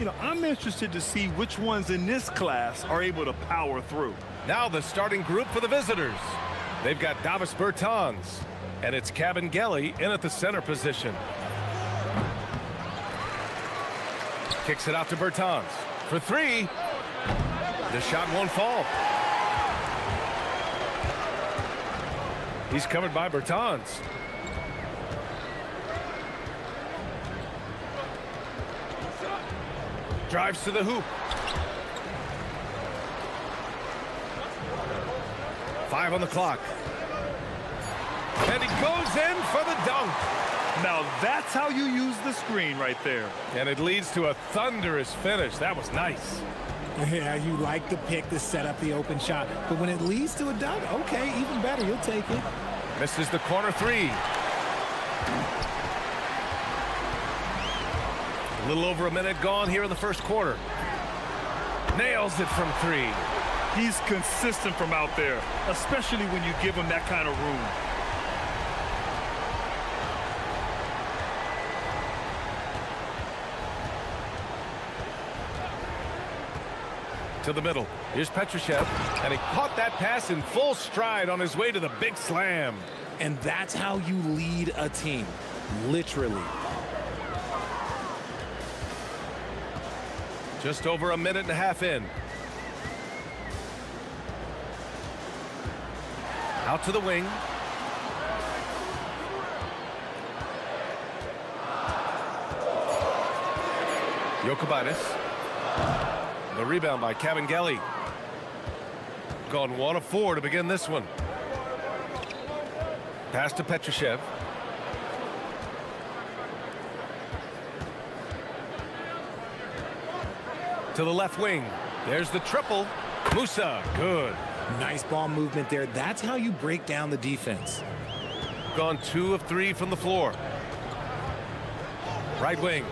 You know, I'm interested to see which ones in this class are able to power through. Now the starting group for the visitors. They've got Davis Bertans, and it's Cabangeli in at the center position. Kicks it out to Bertans for three. The shot won't fall. He's covered by Bertans. Drives to the hoop. 5 on the clock. And he goes in for the dunk. Now that's how you use the screen right there. And it leads to a thunderous finish. That was nice. Yeah, you like the pick to set up the open shot. But when it leads to a dunk, okay, even better. You'll take it. Misses the corner three. A little over a minute gone here in the first quarter. Nails it from three. He's consistent from out there, especially when you give him that kind of room. To the middle. Here's Petrushev, and he caught that pass in full stride on his way to the big slam. And that's how you lead a team, literally. Just over a minute and a half in. Out to the wing. Jokubaitis. The rebound by Cabangeli. Gone 1 of 4 to begin this one. Pass to Petrushev. To the left wing. There's the triple. Musa, good. Nice ball movement there. That's how you break down the defense. Gone 2 of 3 from the floor. Right wing.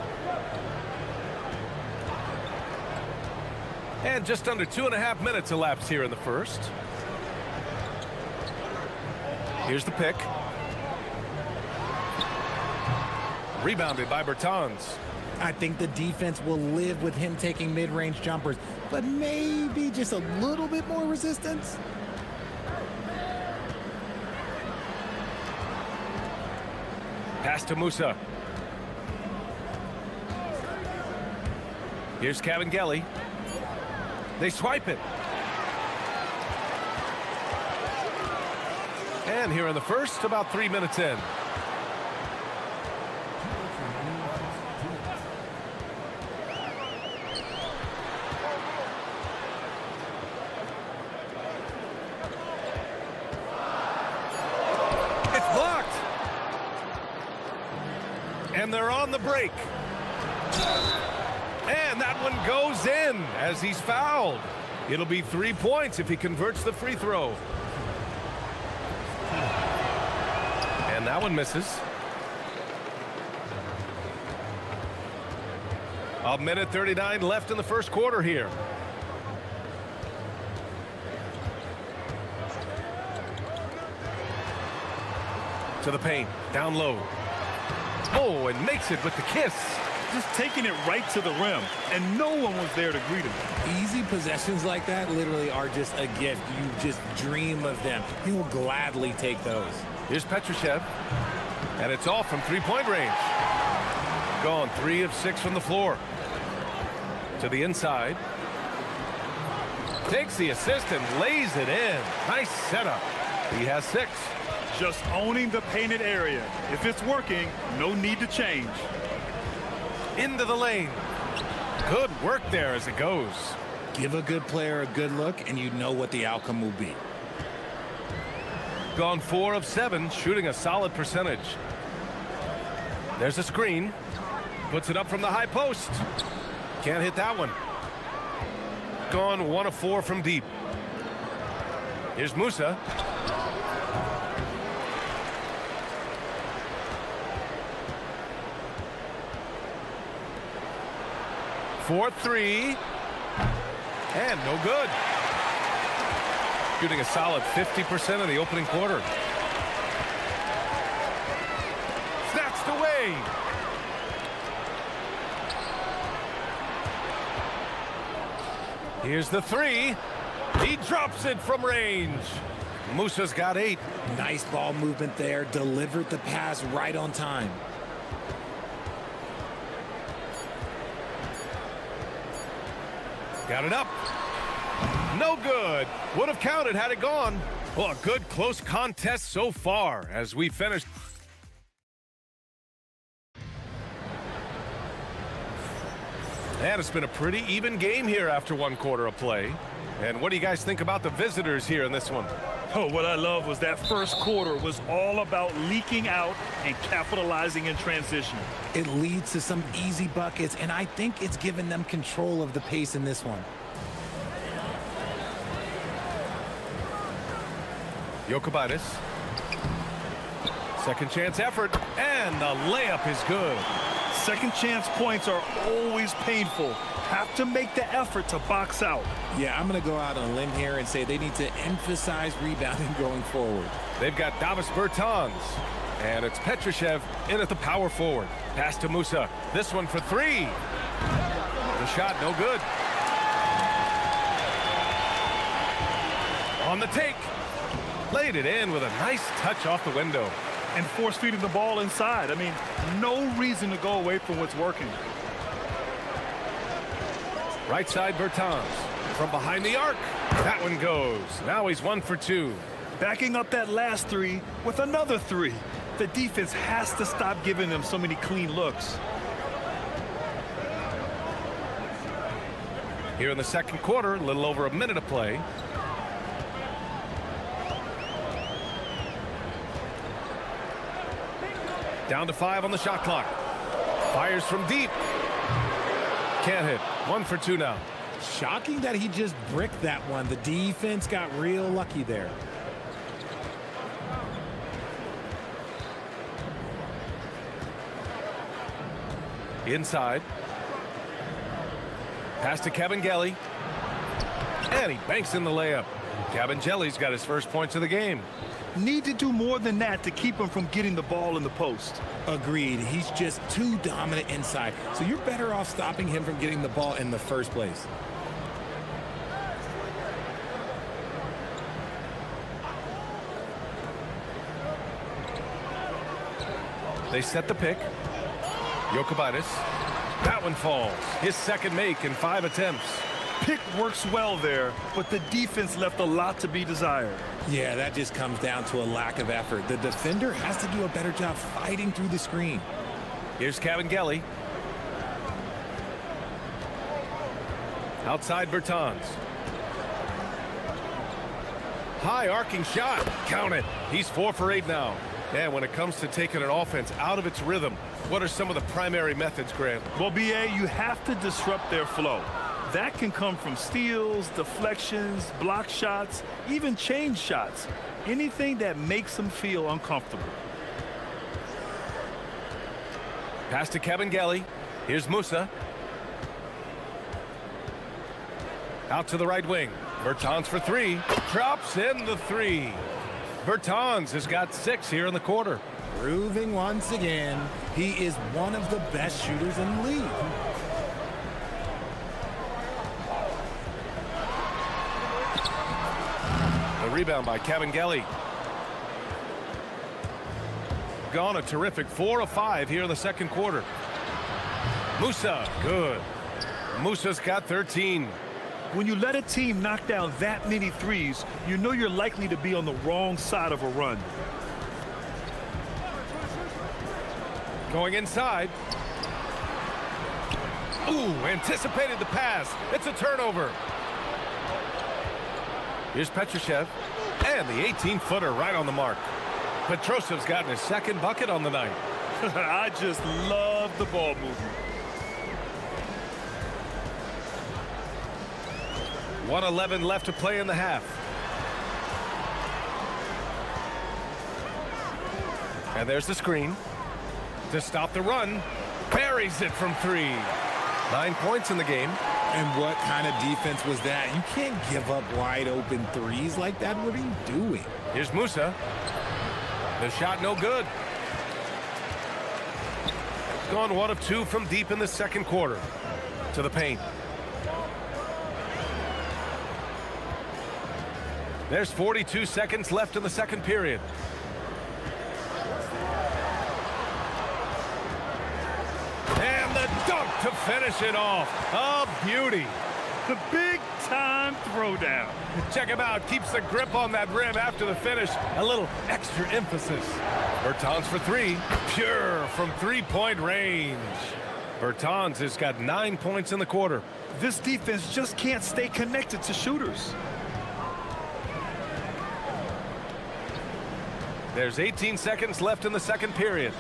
And just under 2.5 minutes elapsed here in the first. Here's the pick. Rebounded by Bertans. I think the defense will live with him taking mid-range jumpers, but maybe just a little bit more resistance. Pass to Musa. Here's Cabangeli. They swipe it. And here in the first, about 3 minutes in. It's blocked. And they're on the break. And that one goes in as he's fouled. It'll be 3 points if he converts the free throw. And that one misses. A minute 39 left in the first quarter here. To the paint, down low. Oh, and makes it with the kiss. Just taking it right to the rim, and no one was there to greet him. Easy possessions like that literally are just a gift. You just dream of them. He will gladly take those. Here's Petrushev, and it's off from three-point range. Gone 3 of 6 from the floor. To the inside. Takes the assist and lays it in. Nice setup. He has 6. Just owning the painted area. If it's working, no need to change. Into the lane. Good work there as it goes. Give a good player a good look, and you know what the outcome will be. Gone 4 of 7, shooting a solid percentage. There's a screen. Puts it up from the high post. Can't hit that one. Gone 1 of 4 from deep. Here's Musa. For 3. And no good. Shooting a solid 50% of the opening quarter. Snatched away. Here's the three. He drops it from range. Musa's got 8. Nice ball movement there. Delivered the pass right on time. Got it up. No good. Would have counted had it gone. Well, a good close contest so far as we finish. And it's been a pretty even game here after 1 quarter of play. And what do you guys think about the visitors here in this one? Oh, what I love was that first quarter was all about leaking out and capitalizing in transition. It leads to some easy buckets, and I think it's given them control of the pace in this one. Jokic. Second chance effort, and the layup is good. Second chance points are always painful. Have to make the effort to box out. Yeah, I'm going to go out on a limb here and say they need to emphasize rebounding going forward. They've got Davis Bertans, and it's Petrushev in at the power forward. Pass to Musa. This one for 3. The shot no good. On the take. Laid it in with a nice touch off the window. And force-feeding the ball inside. I mean, no reason to go away from what's working. Right side Bertans. From behind the arc. That one goes. Now he's 1 for 2. Backing up that last 3 with another 3. The defense has to stop giving them so many clean looks. Here in the second quarter, a little over a minute of play. Down to 5 on the shot clock. Fires from deep. Can't hit. 1 for 2 now. Shocking that he just bricked that one. The defense got real lucky there. Inside. Pass to Kabengele. And he banks in the layup. Kabengele's got his first points of the game. Need to do more than that to keep him from getting the ball in the post. Agreed. He's just too dominant inside. So you're better off stopping him from getting the ball in the first place. They set the pick. Jokic. That one falls. His second make in 5 attempts. Pick works well there, but the defense left a lot to be desired. Yeah, that just comes down to a lack of effort. The defender has to do a better job fighting through the screen. Here's Kabengele. Outside Bertans. High arcing shot. Count it. He's 4 for 8 now. And when it comes to taking an offense out of its rhythm, what are some of the primary methods, Grant? Well, BA, you have to disrupt their flow. That can come from steals, deflections, block shots, even change shots. Anything that makes them feel uncomfortable. Pass to Kabengele. Here's Musa. Out to the right wing. Bertans for 3. Drops in the 3. Bertans has got 6 here in the quarter. Proving once again, he is one of the best shooters in the league. The rebound by Kabengele. Gone a terrific 4 of 5 here in the second quarter. Musa, good. Musa's got 13. When you let a team knock down that many threes, you know you're likely to be on the wrong side of a run. Going inside. Ooh, anticipated the pass. It's a turnover. Here's Petrushev. And the 18-footer right on the mark. Petrosev's gotten his second bucket on the night. I just love the ball movement. 1:11 left to play in the half. And there's the screen. To stop the run. Buries it from 3. 9 points in the game. And what kind of defense was that? You can't give up wide open threes like that. What are you doing? Here's Musa. The shot no good. Gone 1 of 2 from deep in the second quarter. To the paint. There's 42 seconds left in the second period. And the dunk to finish it off. A beauty. The big-time throwdown. Check him out. Keeps the grip on that rim after the finish. A little extra emphasis. Bertans for three. Pure from three-point range. Bertans has got 9 points in the quarter. This defense just can't stay connected to shooters. There's 18 seconds left in the second period.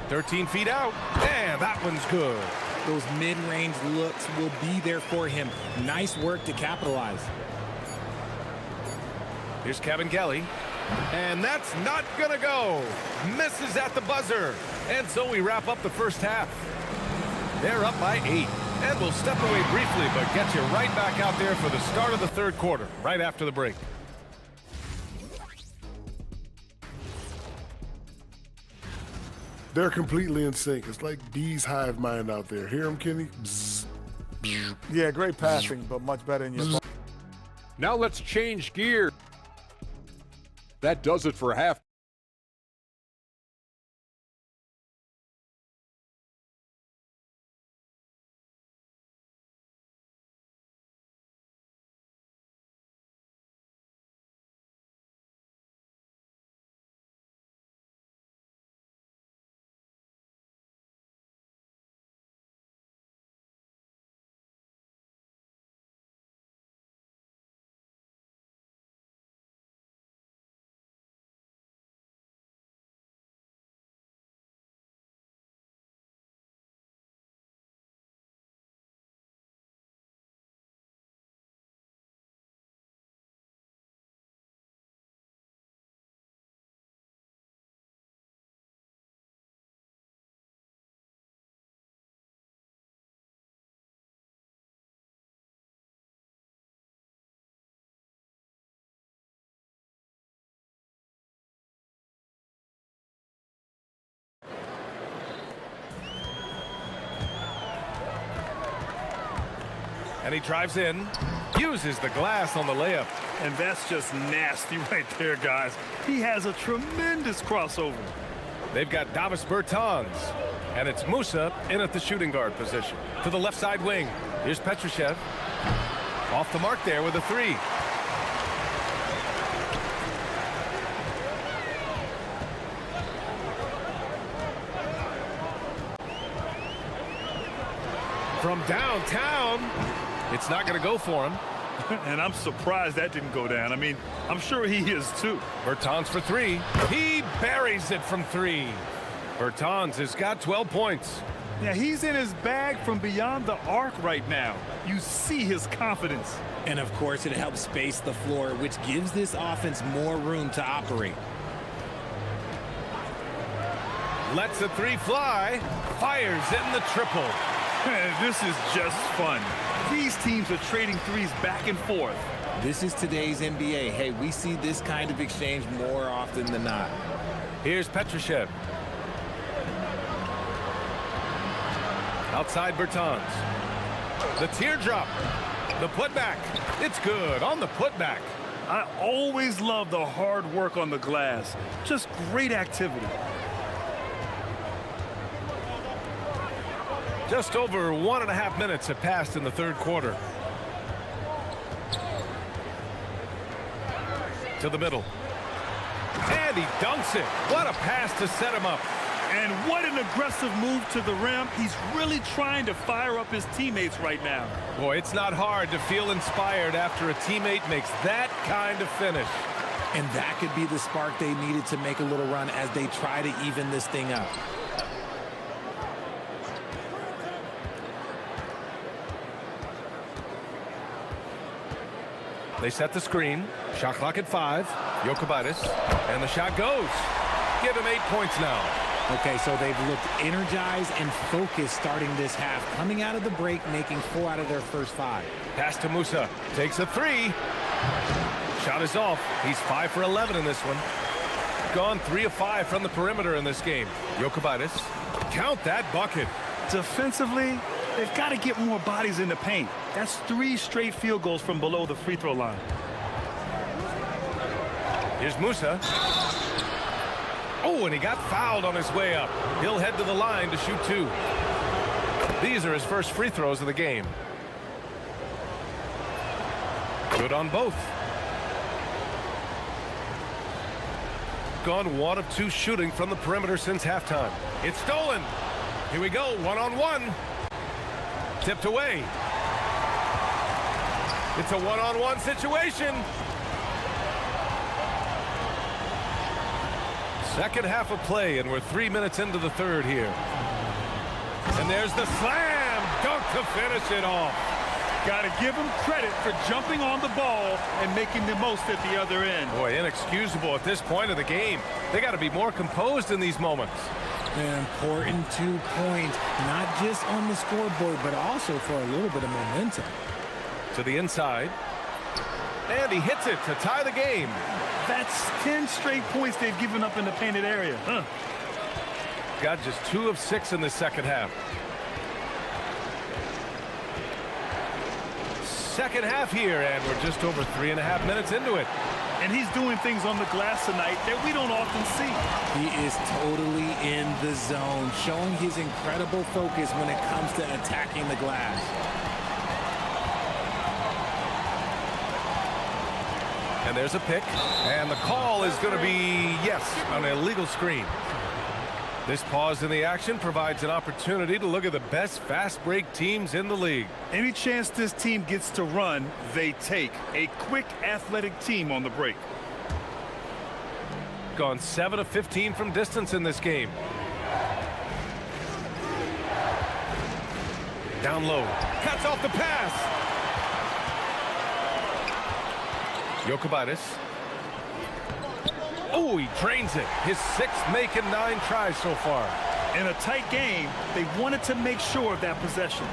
"13 feet out, and that one's good." Those mid-range looks will be there for him. Nice work to capitalize. Here's Kevin Gelly, and that's not gonna go. Misses at the buzzer, and so we wrap up the first half. They're up by 8, and we'll step away briefly, but get you right back out there for the start of the third quarter, right after the break. They're completely in sync. It's like bees hive mind out there. Hear them, Kenny? Bzz, bzz. Yeah, great passing, but much better in your. Now let's change gears. That does it for half. And he drives in, uses the glass on the layup. And that's just nasty right there, guys. He has a tremendous crossover. They've got Davis Bertans, and it's Musa in at the shooting guard position. To the left side wing, here's Petrushev. Off the mark there with a three. From downtown, it's not going to go for him. And I'm surprised that didn't go down. I mean, I'm sure he is too. Bertans for three. He buries it from three. Bertans has got 12 points. Yeah, he's in his bag from beyond the arc right now. You see his confidence. And of course, it helps space the floor, which gives this offense more room to operate. Lets the three fly. Fires in the triple. This is just fun. These teams are trading threes back and forth. This is today's NBA. Hey, we see this kind of exchange more often than not. Here's Petrushev. Outside Bertans. The teardrop. The putback. It's good on the putback. I always love the hard work on the glass. Just great activity. Just over 1.5 minutes have passed in the third quarter. To the middle. And he dunks it. What a pass to set him up. And what an aggressive move to the rim. He's really trying to fire up his teammates right now. Boy, it's not hard to feel inspired after a teammate makes that kind of finish. And that could be the spark they needed to make a little run as they try to even this thing up. They set the screen. Shot clock at 5. Jokubaitis. And the shot goes. Give him 8 points now. Okay, so they've looked energized and focused starting this half. Coming out of the break, making 4 out of their first 5. Pass to Musa. Takes a 3. Shot is off. He's 5 for 11 in this one. gone 3 of 5 from the perimeter in this game. Jokic, count that bucket. Defensively, they've got to get more bodies in the paint. That's 3 straight field goals from below the free throw line. Here's Musa. Oh, and he got fouled on his way up. He'll head to the line to shoot 2. These are his first free throws of the game. Good on both. Gone 1 of 2 shooting from the perimeter since halftime. It's stolen. Here we go, 1-on-1. Tipped away. It's a 1-on-1 situation. Second half of play, and we're 3 minutes into the third here. And there's the slam dunk to finish it off. Got to give him credit for jumping on the ball and making the most at the other end. Boy, inexcusable at this point of the game. They got to be more composed in these moments. An important 2 points, not just on the scoreboard, but also for a little bit of momentum. To the inside. And he hits it to tie the game. That's 10 straight points they've given up in the painted area. Got just 2 of 6 in the second half. Second half here, and we're just over 3.5 minutes into it. And he's doing things on the glass tonight that we don't often see. He is totally in the zone, showing his incredible focus when it comes to attacking the glass. And there's a pick, and the call is going to be, yes, an illegal screen. This pause in the action provides an opportunity to look at the best fast break teams in the league. Any chance this team gets to run, they take. A quick, athletic team on the break. Gone 7 of 15 from distance in this game. Down low. Cuts off the pass. Jokic. Oh, he drains it. His 6th make in 9 tries so far. In a tight game, they wanted to make sure of that possession.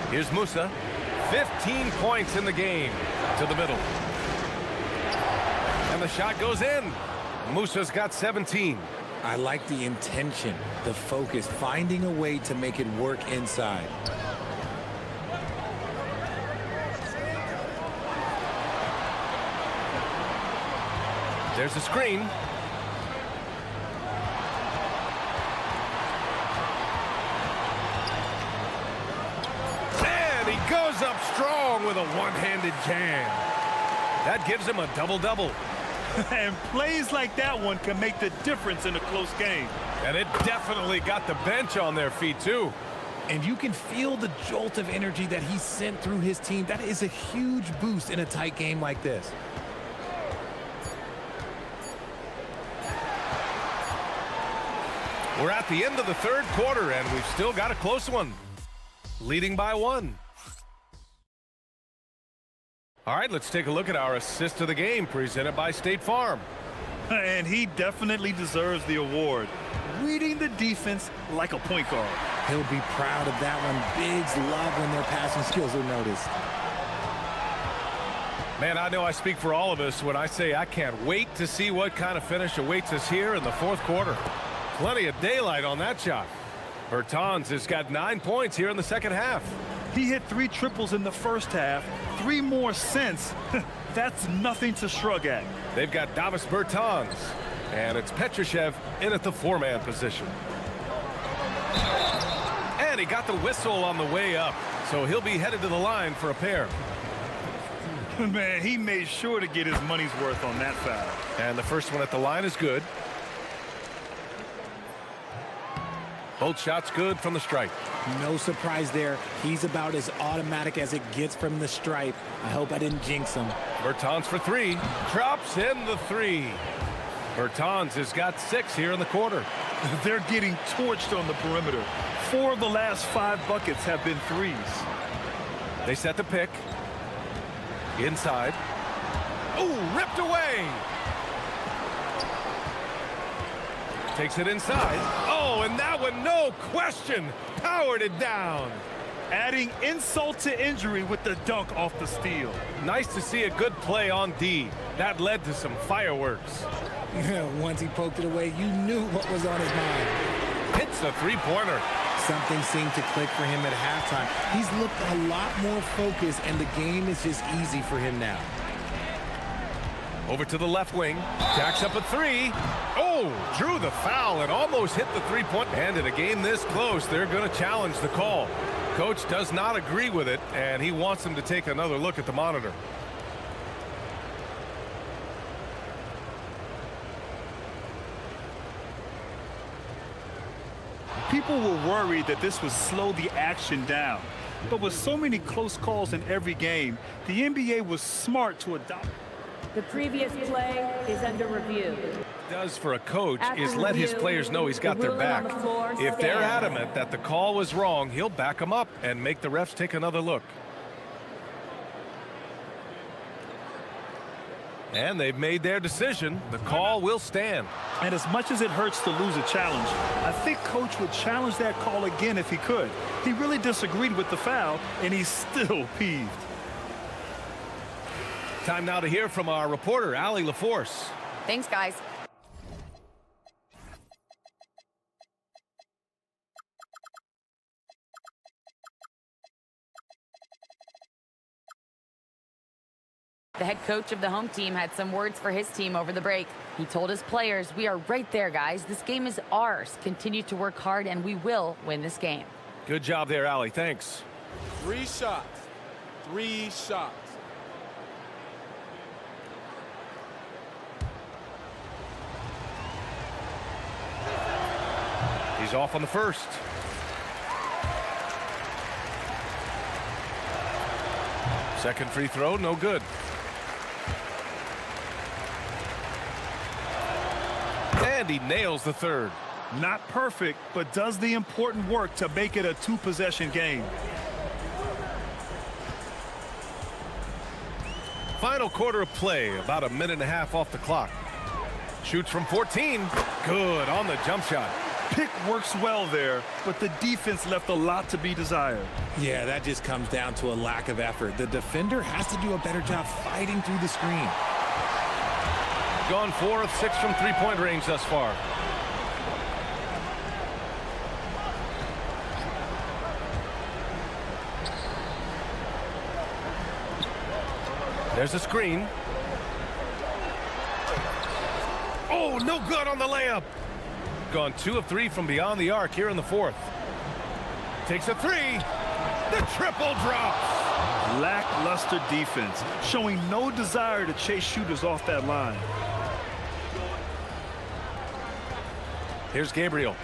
Here's Musa. 15 points in the game. To the middle. And the shot goes in. Musa's got 17. I like the intention, the focus, finding a way to make it work inside. There's a screen. And he goes up strong with a one-handed jam. That gives him a double-double. And plays like that one can make the difference in a close game. And it definitely got the bench on their feet, too. And you can feel the jolt of energy that he sent through his team. That is a huge boost in a tight game like this. We're at the end of the third quarter, and we've still got a close one. Leading by 1. All right, let's take a look at our assist of the game presented by State Farm. And he definitely deserves the award. Reading the defense like a point guard. He'll be proud of that one. Bigs love when their passing skills are noticed. Man, I know I speak for all of us when I say I can't wait to see what kind of finish awaits us here in the fourth quarter. Plenty of daylight on that shot. Bertans has got 9 points here in the second half. He hit 3 triples in the first half, 3 more since. That's nothing to shrug at. They've got Davis Bertans, and it's Petrushev in at the 4-man position. And he got the whistle on the way up, so he'll be headed to the line for a pair. Man, he made sure to get his money's worth on that foul. And the first one at the line is good. Both shots good from the stripe. No surprise there. He's about as automatic as it gets from the stripe. I hope I didn't jinx him. Bertans for 3. Drops in the 3. Bertans has got 6 here in the quarter. They're getting torched on the perimeter. 4 of the last 5 buckets have been 3s. They set the pick. Inside. Ooh, ripped away. Takes it inside. Oh, and that one, no question, powered it down. adding insult to injury with the dunk off the steal. Nice to see a good play on D. That led to some fireworks. Once he poked it away, you knew what was on his mind. Hits a three-pointer. Something seemed to click for him at halftime. He's looked a lot more focused, and the game is just easy for him now. Over to the left wing. Jacks up a three. Oh, drew the foul and almost hit the three-point. And in a game this close, they're going to challenge the call. Coach does not agree with it, and he wants them to take another look at the monitor. People were worried that this would slow the action down. But with so many close calls in every game, the NBA was smart to adopt. The previous play is under review. Does for a coach is let his players know he's got their back. If they're adamant that the call was wrong, he'll back them up and make the refs take another look. And they've made their decision. The call will stand. And as much as it hurts to lose a challenge, I think Coach would challenge that call again if he could. He really disagreed with the foul, and he's still peeved. Time now to hear from our reporter, Allie LaForce. Thanks, guys. The head coach of the home team had some words for his team over the break. He told his players, "We are right there, guys. This game is ours. Continue to work hard, and we will win this game." Good job there, Allie. Thanks. 3 shots. 3 shots. He's off on the first. Second free throw, no good. And he nails the third. Not perfect, but does the important work to make it a 2-possession game. Final quarter of play, about a minute and a half off the clock. Shoots from 14. Good on the jump shot. Pick works well there, but the defense left a lot to be desired. Yeah, that just comes down to a lack of effort. The defender has to do a better job fighting through the screen. Gone 4 of 6 from three-point range thus far. There's a screen. Oh, no good on the layup. Gone 2 of 3 from beyond the arc here in the fourth. Takes a three. The triple drops. Lackluster defense, showing no desire to chase shooters off that line. Here's Gabriel.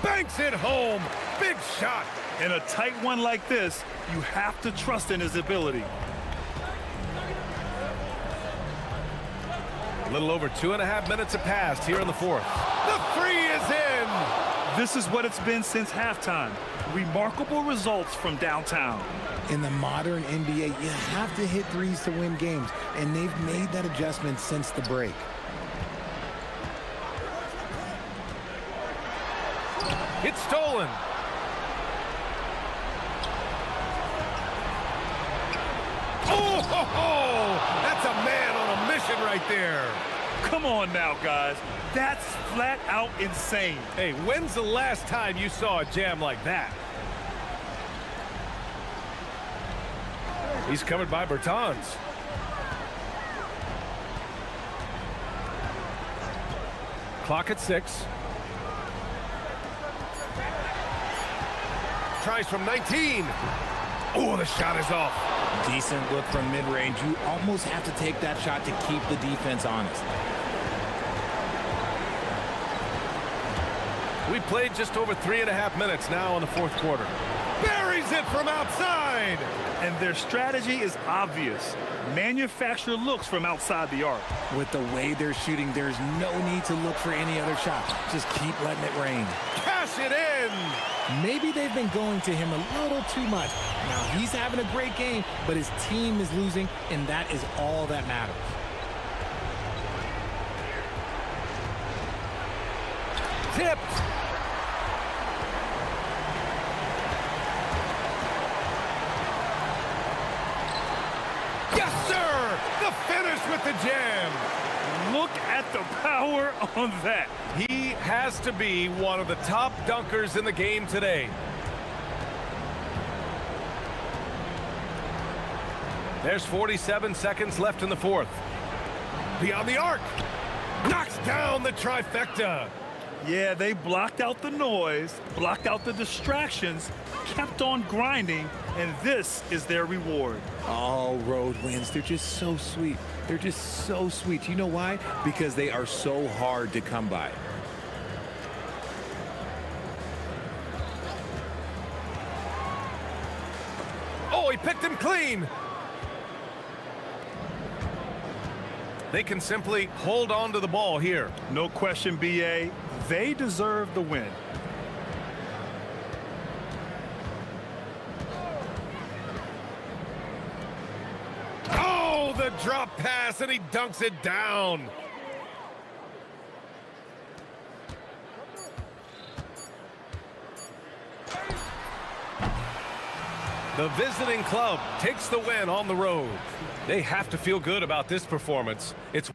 Banks it home. Big shot. In a tight one like this, you have to trust in his ability. A little over 2.5 minutes have passed here in the fourth. The three is in. This is what it's been since halftime. Remarkable results from downtown. In the modern NBA, you have to hit threes to win games, and they've made that adjustment since the break. It's stolen. Oh, ho, ho! That's a man on a mission right there. Come on now, guys. That's flat out insane. Hey, when's the last time you saw a jam like that? He's covered by Bertans. Clock at 6. Tries from 19. Oh, the shot is off. Decent look from mid-range. You almost have to take that shot to keep the defense honest. We played just over 3.5 minutes now in the fourth quarter. Buries it from outside. And their strategy is obvious. Manufacture looks from outside the arc. With the way they're shooting, there's no need to look for any other shot. Just keep letting it rain. Cash it in. Maybe they've been going to him a little too much. Now, he's having a great game, but his team is losing, and that is all that matters. Tipped. Yes, sir! The finish with the jam. Look at the power on that. He has to be one of the top dunkers in the game today. There's 47 seconds left in the fourth. Beyond the arc. Knocks down the trifecta. Yeah, they blocked out the noise, blocked out the distractions, kept on grinding, and this is their reward. Oh, road wins. They're just so sweet. They're just so sweet. You know why? Because they are so hard to come by. Oh, he picked him clean. They can simply hold on to the ball here. No question, BA. They deserve the win. Oh, the drop pass, and he dunks it down. The visiting club takes the win on the road. They have to feel good about this performance. It's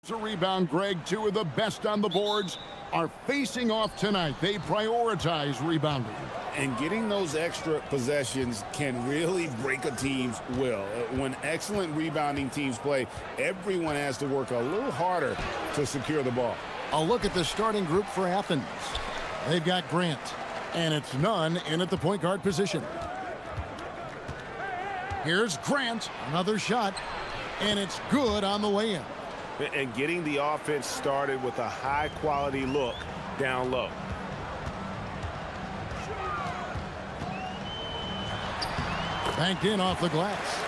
To rebound, Greg. Two of the best on the boards are facing off tonight. They prioritize rebounding. And getting those extra possessions can really break a team's will. When excellent rebounding teams play, everyone has to work a little harder to secure the ball. A look at the starting group for Athens. They've got Grant, and it's none in at the point guard position. Here's Grant, another shot, and it's good on the way in. And getting the offense started with a high-quality look down low. Banked in off the glass.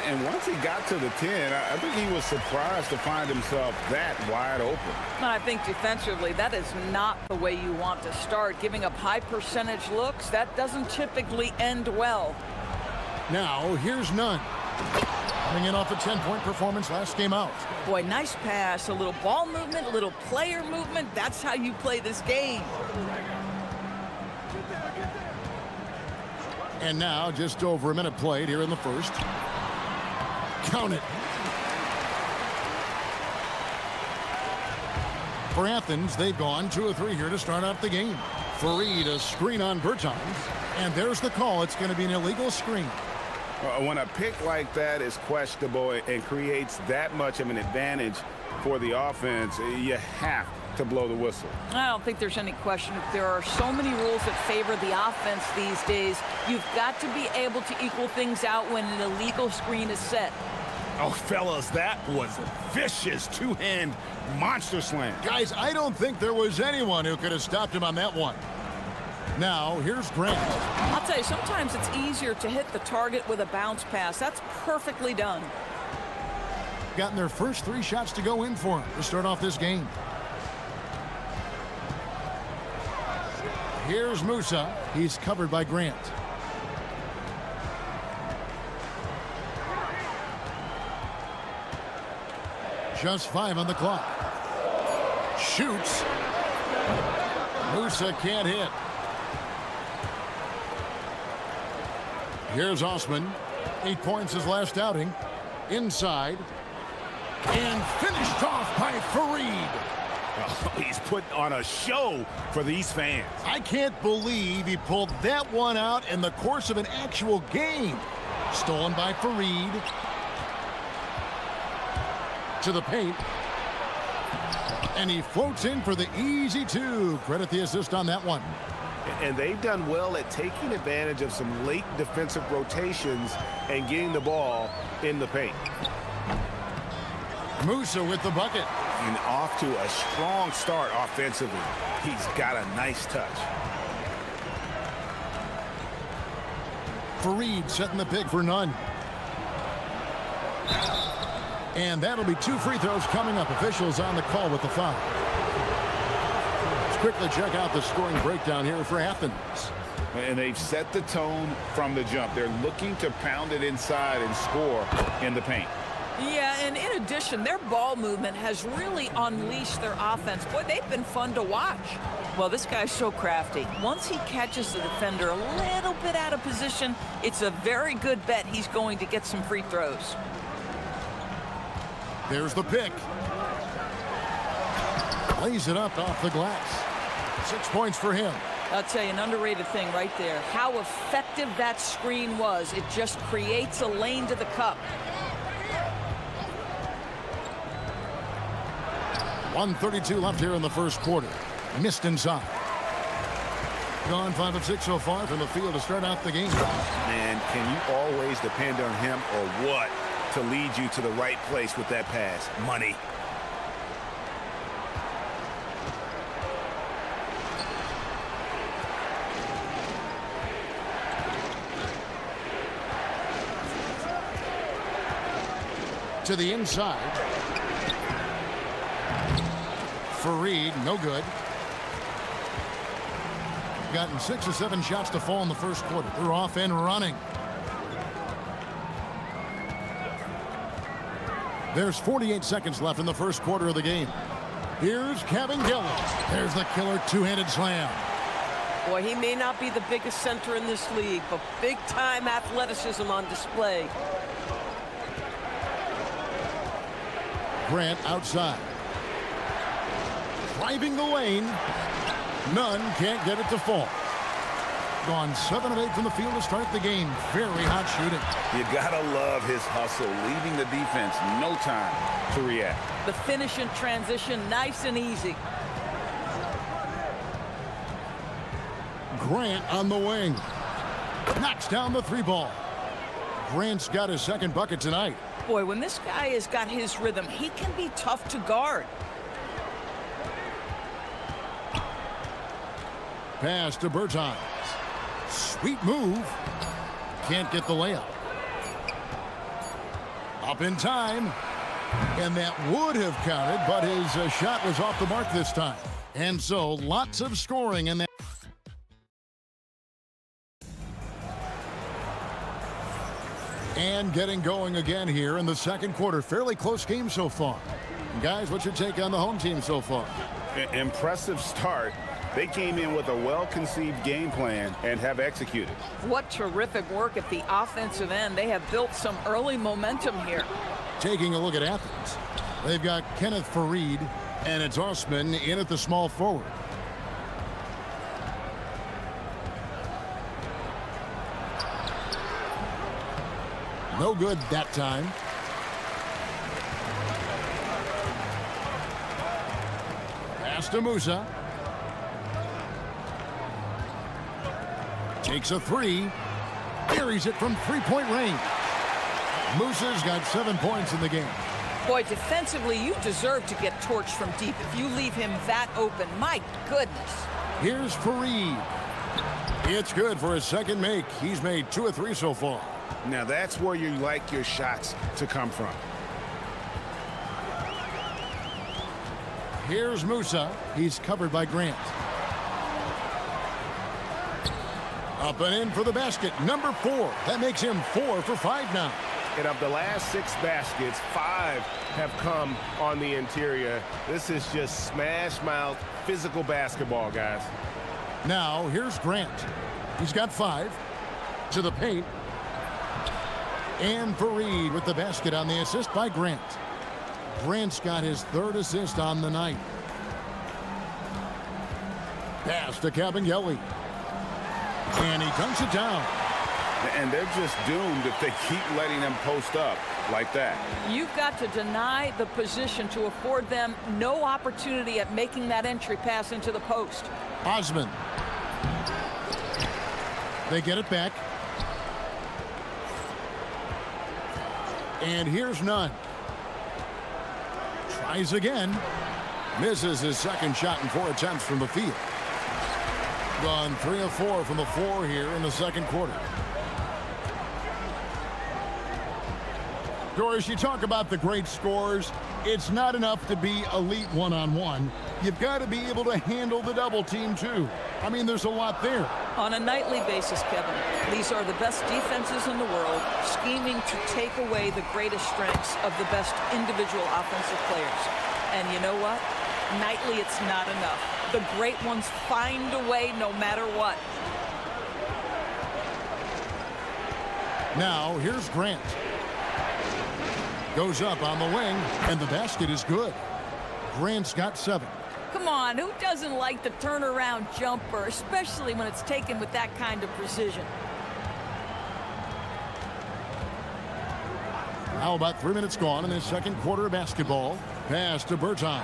And once he got to the 10, I think he was surprised to find himself that wide open. I think defensively, that is not the way you want to start. Giving up high percentage looks, that doesn't typically end well. Now, here's Nunn. Coming in off a 10-point performance last game out. Boy, nice pass, a little ball movement, a little player movement. That's how you play this game. And now, just over a minute played here in the first. Count it. For Athens, they've gone 2 of 3 here to start out the game. Fareed, a screen on Bertans. And there's the call. It's going to be an illegal screen. When a pick like that is questionable and creates that much of an advantage for the offense, you have to blow the whistle. I don't think there's any question. There are so many rules that favor the offense these days. You've got to be able to equal things out when an illegal screen is set. Oh, fellas, that was a vicious two-hand monster slam. Guys, I don't think there was anyone who could have stopped him on that one. Now, here's Grant. I'll tell you, sometimes it's easier to hit the target with a bounce pass. That's perfectly done. Gotten their first 3 shots to go in for him to start off this game. Here's Musa. He's covered by Grant. Just 5 on the clock. Shoots. Musa can't hit. Here's Osman. 8 points his last outing. Inside. And finished off by Fareed. Oh, he's put on a show for these fans. I can't believe he pulled that one out in the course of an actual game. Stolen by Fareed. To the paint. And he floats in for the easy 2. Credit the assist on that one. And they've done well at taking advantage of some late defensive rotations and getting the ball in the paint. Musa with the bucket. And off to a strong start offensively. He's got a nice touch. Fareed setting the pick for Nunn. And that'll be 2 free throws coming up. Officials on the call with the foul. Let's quickly check out the scoring breakdown here for Athens. And they've set the tone from the jump. They're looking to pound it inside and score in the paint. Yeah, and in addition, their ball movement has really unleashed their offense. Boy, they've been fun to watch. Well, this guy's so crafty. Once he catches the defender a little bit out of position, it's a very good bet he's going to get some free throws. There's the pick. Lays it up off the glass. 6 points for him. I'll tell you, an underrated thing right there. How effective that screen was. It just creates a lane to the cup. 1:32 left here in the first quarter. Missed inside. Gone 5 of 6 so far from the field to start out the game. Man, can you always depend on him or what to lead you to the right place with that pass? Money. To the inside. Fareed, no good. Gotten 6 or 7 shots to fall in the first quarter. They're off and running. There's 48 seconds left in the first quarter of the game. Here's Kevin Gillis. There's the killer 2-handed slam. Boy, he may not be the biggest center in this league, but big-time athleticism on display. Grant outside. driving the lane. None can't get it to fall. Gone 7 of 8 from the field to start the game. Very hot shooting. You gotta love his hustle, leaving the defense no time to react. The finish in transition, nice and easy. Grant on the wing. Knocks down the 3 ball. Grant's got his second bucket tonight. Boy, when this guy has got his rhythm, he can be tough to guard. Pass to Bertans. Sweet move. Can't get the layup. Up in time. And that would have counted, but his shot was off the mark this time. And so lots of scoring in that. And getting going again here in the second quarter. Fairly close game so far. Guys, what's your take on the home team so far? Impressive start. They came in with a well-conceived game plan and have executed. What terrific work at the offensive end. They have built some early momentum here. Taking a look at Athens. They've got Kenneth Fareed and it's Osman in at the small forward. No good that time. Pass to Musa. Takes a 3. Buries it from 3-point range. Musa's got 7 points in the game. Boy, defensively, you deserve to get torched from deep if you leave him that open. My goodness. Here's Fareed. It's good for his second make. He's made 2 of 3 so far. Now that's where you like your shots to come from. Here's Musa. He's covered by Grant. Up and in for the basket. Number 4. That makes him 4 for 5 now. And of the last 6 baskets, 5 have come on the interior. This is just smash mouth physical basketball, guys. Now here's Grant. He's got 5 to the paint. And Fareed with the basket on the assist by Grant. Grant's got his 3rd assist on the night. Pass to Cabangeli. And he dunks it down. And they're just doomed if they keep letting them post up like that. You've got to deny the position to afford them no opportunity at making that entry pass into the post. Osman. They get it back. And here's Nunn. Tries again. Misses his second shot in 4 attempts from the field. Gone 3 of 4 from the floor here in the second quarter. Doris, you talk about the great scores. It's not enough to be elite one-on-one. You've got to be able to handle the double team, too. I mean, there's a lot there. On a nightly basis, Kevin, these are the best defenses in the world, scheming to take away the greatest strengths of the best individual offensive players. And you know what? Nightly, it's not enough. The great ones find a way no matter what. Now, here's Grant. Goes up on the wing, and the basket is good. Grant's got 7. Come on, who doesn't like the turnaround jumper, especially when it's taken with that kind of precision? Now about 3 minutes gone in this second quarter of basketball. Pass to Bertans.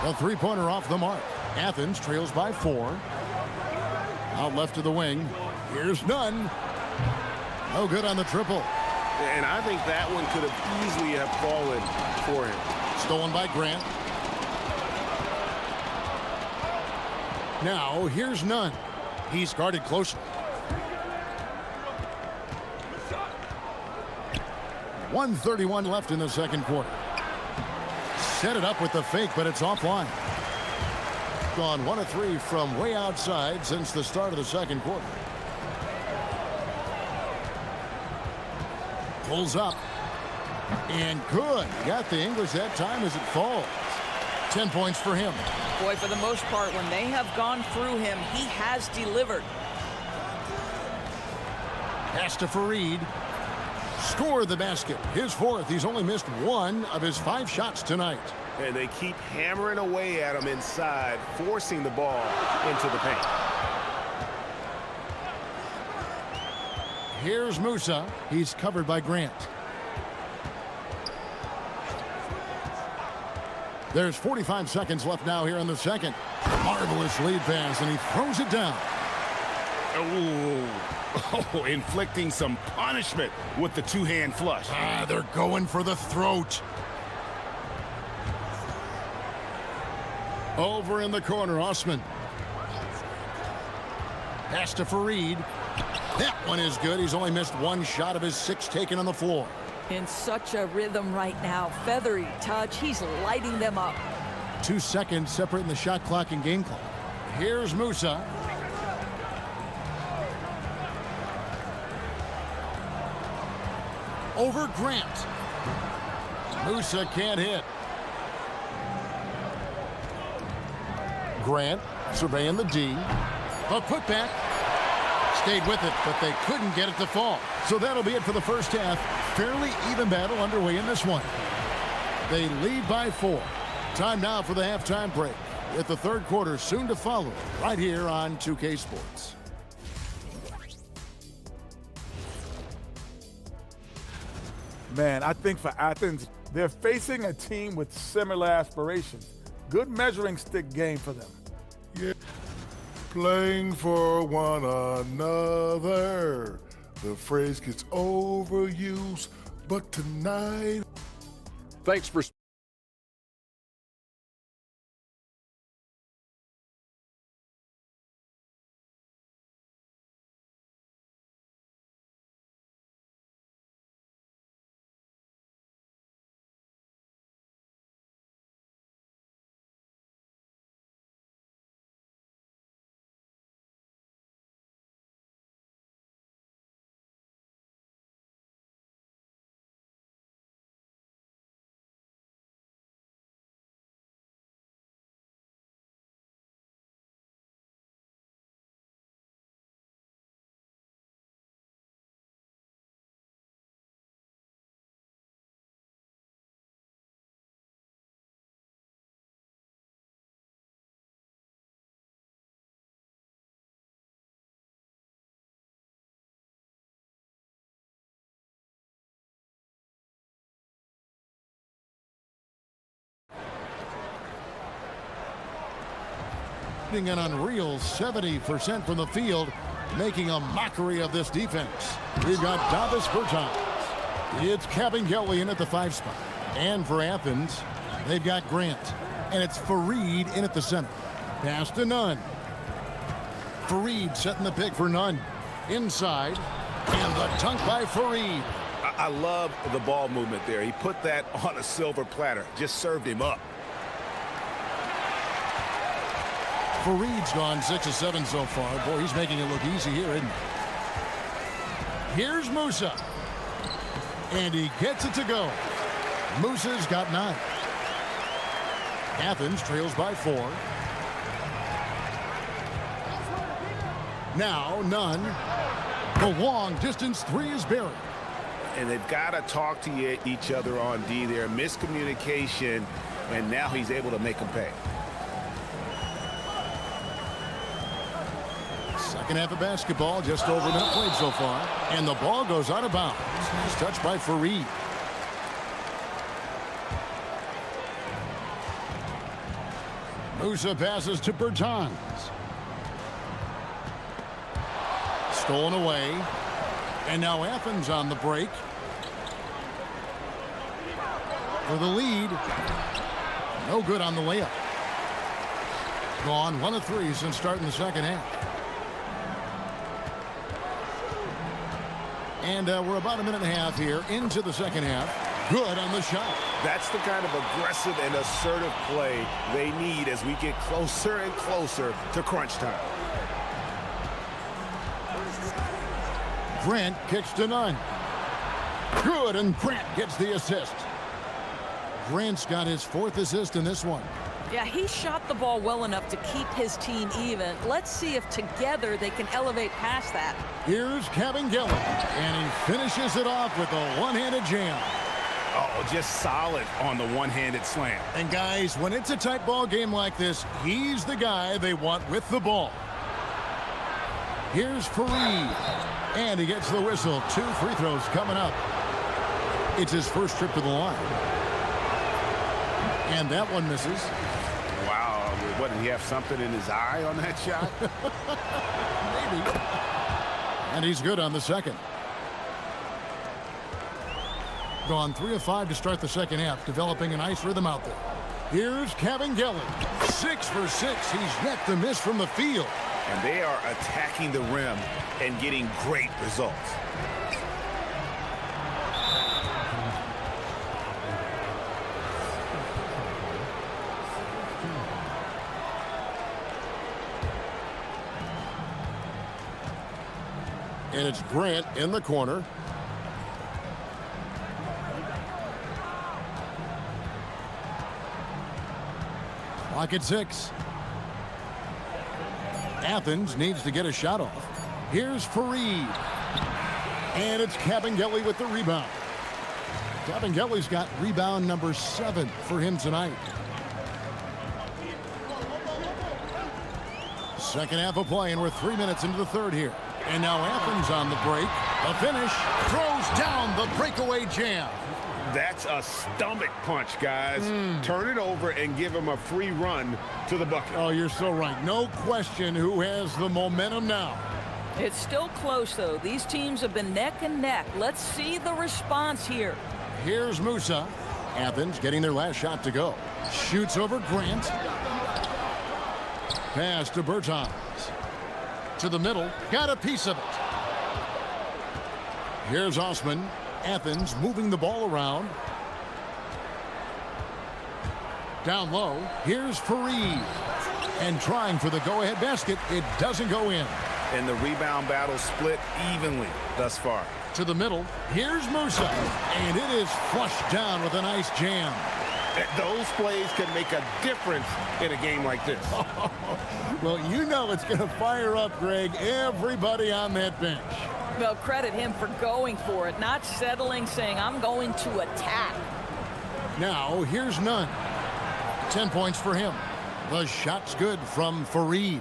A 3-pointer off the mark. Athens trails by 4. Out left to the wing. Here's Nunn. No good on the triple. And I think that one could have easily have fallen for him. Stolen by Grant. Now here's Nunn. He's guarded closely. 1:31 left in the second quarter. Set it up with the fake, but it's offline. Gone 1 of 3 from way outside since the start of the second quarter. Pulls up. And good. Got the English that time as it falls. 10 points for him. Boy, for the most part, when they have gone through him, he has delivered. Pass to Fareed. Score the basket. His 4th. He's only missed 1 of his 5 shots tonight. And they keep hammering away at him inside, forcing the ball into the paint. Here's Musa. He's covered by Grant. There's 45 seconds left now here in the second. Marvelous lead pass, and he throws it down. Oh, inflicting some punishment with the two-hand flush. They're going for the throat. Over in the corner, Osman. Pass to Fareed. That one is good. He's only missed one shot of his 6 taken on the floor. In such a rhythm right now. Feathery touch. He's lighting them up. 2 seconds separating the shot clock and game clock. Here's Musa. Over Grant. Musa can't hit. Grant surveying the D. A putback. Stayed with it, but they couldn't get it to fall. So that'll be it for the first half. Fairly even battle underway in this one. They lead by 4. Time now for the halftime break, with the third quarter soon to follow right here on 2K Sports. Man, I think for Athens, they're facing a team with similar aspirations. Good measuring stick game for them. Yeah. Playing for one another. The phrase gets overused, but tonight... Thanks for... An unreal 70% from the field, making a mockery of this defense. We've got Davis Bertans. It's Kabengele in at the 5 spot. And for Athens, they've got Grant. And it's Fareed in at the center. Pass to Nunn. Fareed setting the pick for Nunn. Inside. And the dunk by Fareed. I love the ball movement there. He put that on a silver platter. Just served him up. Fareed's gone 6 of 7 so far. Boy, he's making it look easy here, isn't he? Here's Musa. And he gets it to go. Musa's got 9. Athens trails by 4. Now Nunn. The long distance 3 is buried. And they've got to talk to each other on D there. Miscommunication, and now he's able to make them pay. Second half of basketball, just over a minute played so far. And the ball goes out of bounds. It's touched by Fareed. Musa passes to Bertans. Stolen away. And now Athens on the break. For the lead. No good on the layup. Gone 1 of 3 since starting the second half. And we're about a minute and a half here into the second half. Good on the shot. That's the kind of aggressive and assertive play they need as we get closer and closer to crunch time. Grant kicks to Nunn. Good, and Grant gets the assist. Grant's got his 4th assist in this one. Yeah, he shot the ball well enough to keep his team even. Let's see if together they can elevate past that. Here's Kabengele, and he finishes it off with a one-handed jam. Oh, just solid on the one-handed slam. And guys, when it's a tight ball game like this, he's the guy they want with the ball. Here's Fareed. And he gets the whistle. 2 free throws coming up. It's his first trip to the line. And that one misses. Wow, what, did he have something in his eye on that shot? Maybe. And he's good on the second. Gone 3 of 5 to start the second half, developing a nice rhythm out there. Here's Kevin Gelly. 6 for 6. He's yet to miss from the field. And they are attacking the rim and getting great results. And it's Grant in the corner. Clock at 6. Athens needs to get a shot off. Here's Fareed. And it's Kabengele with the rebound. Kabengele's got rebound number 7 for him tonight. Second half of play, and we're 3 minutes into the third here. And now Athens on the break. The finish. Throws down the breakaway jam. That's a stomach punch, guys. Turn it over and give him a free run to the bucket. Oh, you're so right. No question who has the momentum now. It's still close, though. These teams have been neck and neck. Let's see the response here. Here's Musa. Athens getting their last shot to go. Shoots over Grant. Pass to Bertans. To the middle. Got a piece of it. Here's Osman. Athens moving the ball around. Down low. Here's Fareed. And trying for the go-ahead basket. It doesn't go in. And the rebound battle split evenly thus far. To the middle. Here's Musa. And it is flushed down with a nice jam. Those plays can make a difference in a game like this. Well, you know it's going to fire up, Greg, everybody on that bench. Well, credit him for going for it, not settling, saying, I'm going to attack. Now, here's Nunn. 10 points for him. The shot's good from Fareed.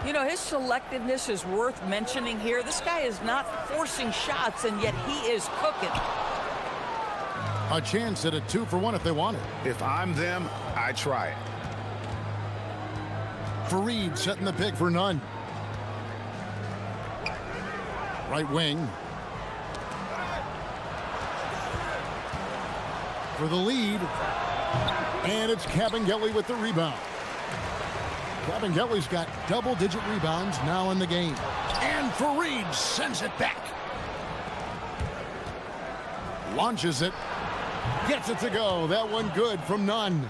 You know, his selectiveness is worth mentioning here. This guy is not forcing shots, and yet he is cooking. A chance at a 2-for-1 if they want it. If I'm them, I try it. Fareed setting the pick for Nunn. Right wing. For the lead. And it's Kabengele with the rebound. Kabengele's got double-digit rebounds now in the game. And Fareed sends it back. Launches it. Gets it to go. That one good from Nunn.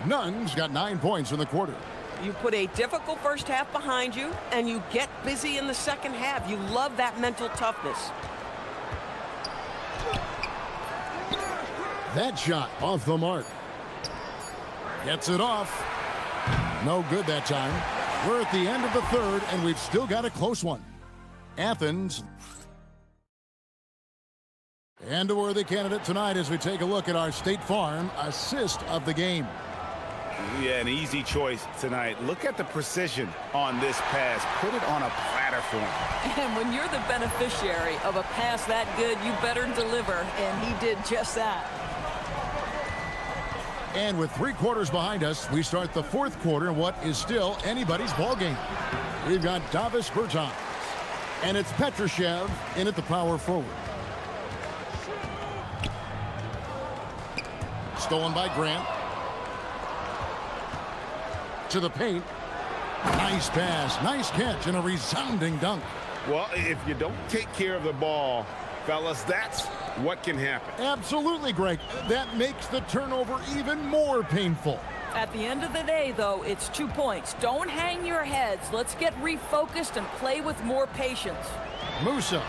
Nunn's got 9 points in the quarter. You put a difficult first half behind you, and you get busy in the second half. You love that mental toughness. That shot off the mark. Gets it off. No good that time. We're at the end of the third, and we've still got a close one. Athens. And a worthy candidate tonight as we take a look at our State Farm assist of the game. Yeah, an easy choice tonight. Look at the precision on this pass. Put it on a platter for him. And when you're the beneficiary of a pass that good, you better deliver, and he did just that. And with 3 quarters behind us, we start the fourth quarter in what is still anybody's ball game. We've got Davis Bertans, and it's Petrushev in at the power forward. Stolen by Grant. To the paint. Nice pass, nice catch, and a resounding dunk. Well, if you don't take care of the ball, fellas, that's what can happen. Absolutely, Greg. That makes the turnover even more painful. At the end of the day, though, it's 2 points. Don't hang your heads. Let's get refocused and play with more patience. Musa.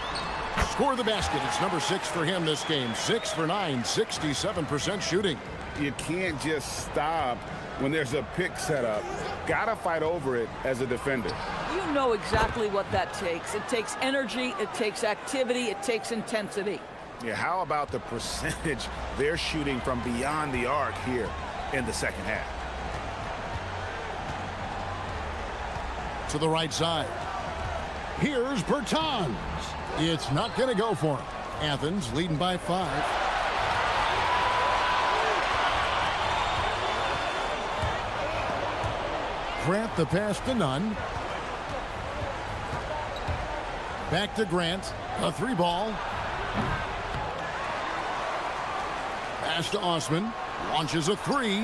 Score the basket. It's number 6 for him this game. 6 for 9, 67% shooting. You can't just stop when there's a pick set up. Gotta fight over it as a defender. You know exactly what that takes. It takes energy, it takes activity, it takes intensity. Yeah, how about the percentage they're shooting from beyond the arc here in the second half? To the right side. Here's Bertans. It's not going to go for him. Athens leading by 5. Grant the pass to Nunn. Back to Grant. A 3-ball. Pass to Osman. Launches a 3.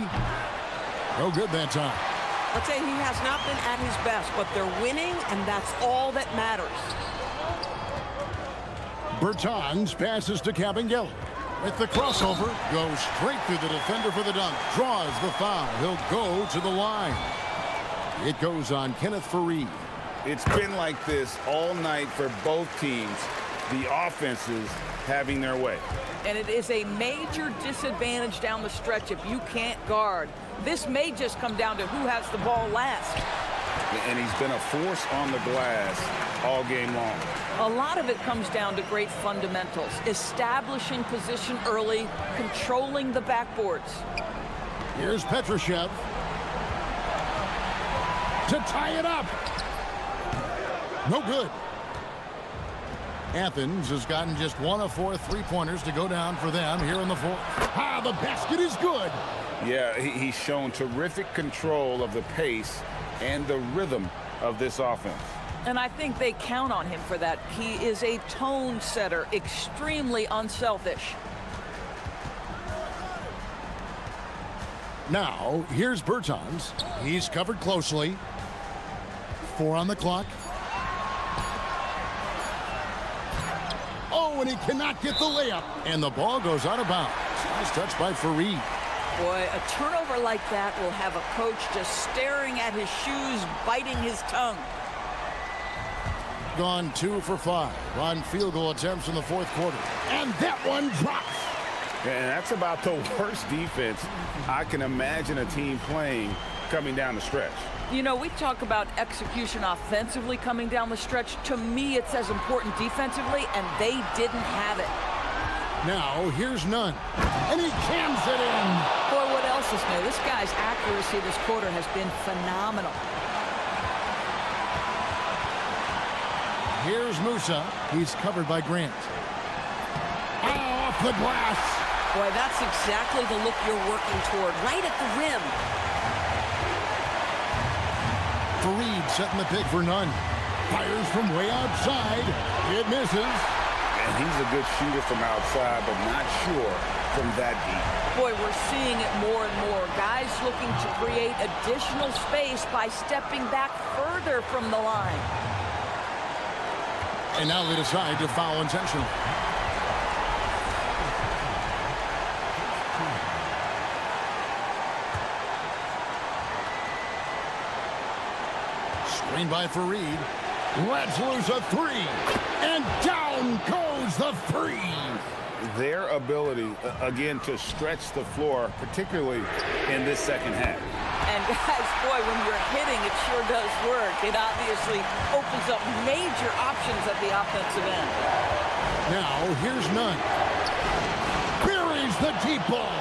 No good that time. I'd say he has not been at his best, but they're winning, and that's all that matters. Bertans passes to Cabangel. With the crossover, goes straight through the defender for the dunk. Draws the foul. He'll go to the line. It goes on Kenneth Fareed. It's been like this all night for both teams. The offenses having their way. And it is a major disadvantage down the stretch if you can't guard. This may just come down to who has the ball last. And he's been a force on the glass all game long. A lot of it comes down to great fundamentals. Establishing position early, controlling the backboards. Here's Petrushev. To tie it up. No good. Athens has gotten just 1 of 4 3-pointers to go down for them here in the fourth. Ah, the basket is good. Yeah, he's shown terrific control of the pace and the rhythm of this offense. And I think they count on him for that. He is a tone setter, extremely unselfish. Now, here's Bertans. He's covered closely. 4 on the clock. Oh, and he cannot get the layup. And the ball goes out of bounds. Nice touch by Fareed. Boy, a turnover like that will have a coach just staring at his shoes, biting his tongue. Gone 2 for 5 on field goal attempts in the fourth quarter. And that one drops. And that's about the worst defense I can imagine a team playing coming down the stretch. You know, we talk about execution offensively coming down the stretch. To me, it's as important defensively, and they didn't have it. Now, here's Nunn. And he cams it in. Boy, what else is new? This guy's accuracy this quarter has been phenomenal. Here's Musa. He's covered by Grant. Oh, off the glass. Boy, that's exactly the look you're working toward, right at the rim. Fareed setting the pick for Nunn. Fires from way outside. It misses. And he's a good shooter from outside, but not sure from that deep. Boy, we're seeing it more and more. Guys looking to create additional space by stepping back further from the line. And now they decide to foul intentionally. Screen by Fareed. Let's lose a 3. And down goes the 3. Their ability, again, to stretch the floor, particularly in this second half. And guys, boy, when you're hitting, it sure does work. It obviously opens up major options at the offensive end. Now, here's Nunn. Buries the deep ball.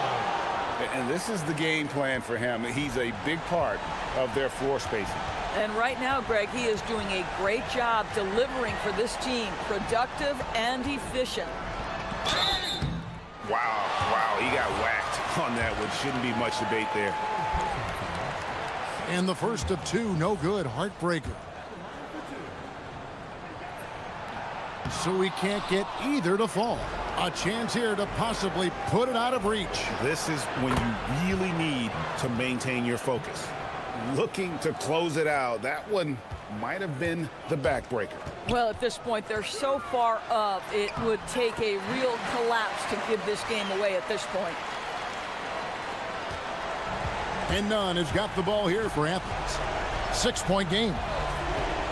And this is the game plan for him. He's a big part of their floor spacing. And right now, Greg, he is doing a great job delivering for this team, productive and efficient. Wow, he got whacked on that, which shouldn't be much debate there. And the first of 2, no good, heartbreaker. So we can't get either to fall. A chance here to possibly put it out of reach. This is when you really need to maintain your focus. Looking to close it out. That one might have been the backbreaker. Well, at this point, they're so far up, it would take a real collapse to give this game away at this point. And Nunn has got the ball here for Athens. 6-point game.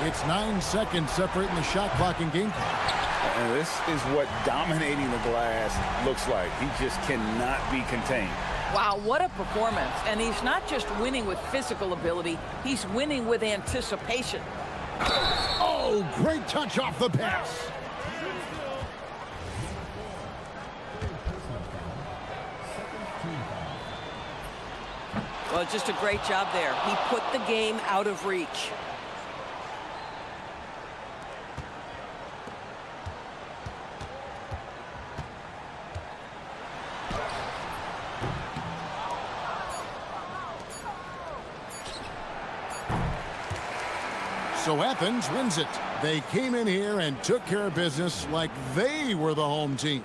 It's 9 seconds separating the shot clock and game clock. And this is what dominating the glass looks like. He just cannot be contained. Wow, what a performance. And he's not just winning with physical ability, he's winning with anticipation. Oh, great touch off the pass. Well, just a great job there. He put the game out of reach. So Athens wins it. They came in here and took care of business like they were the home team.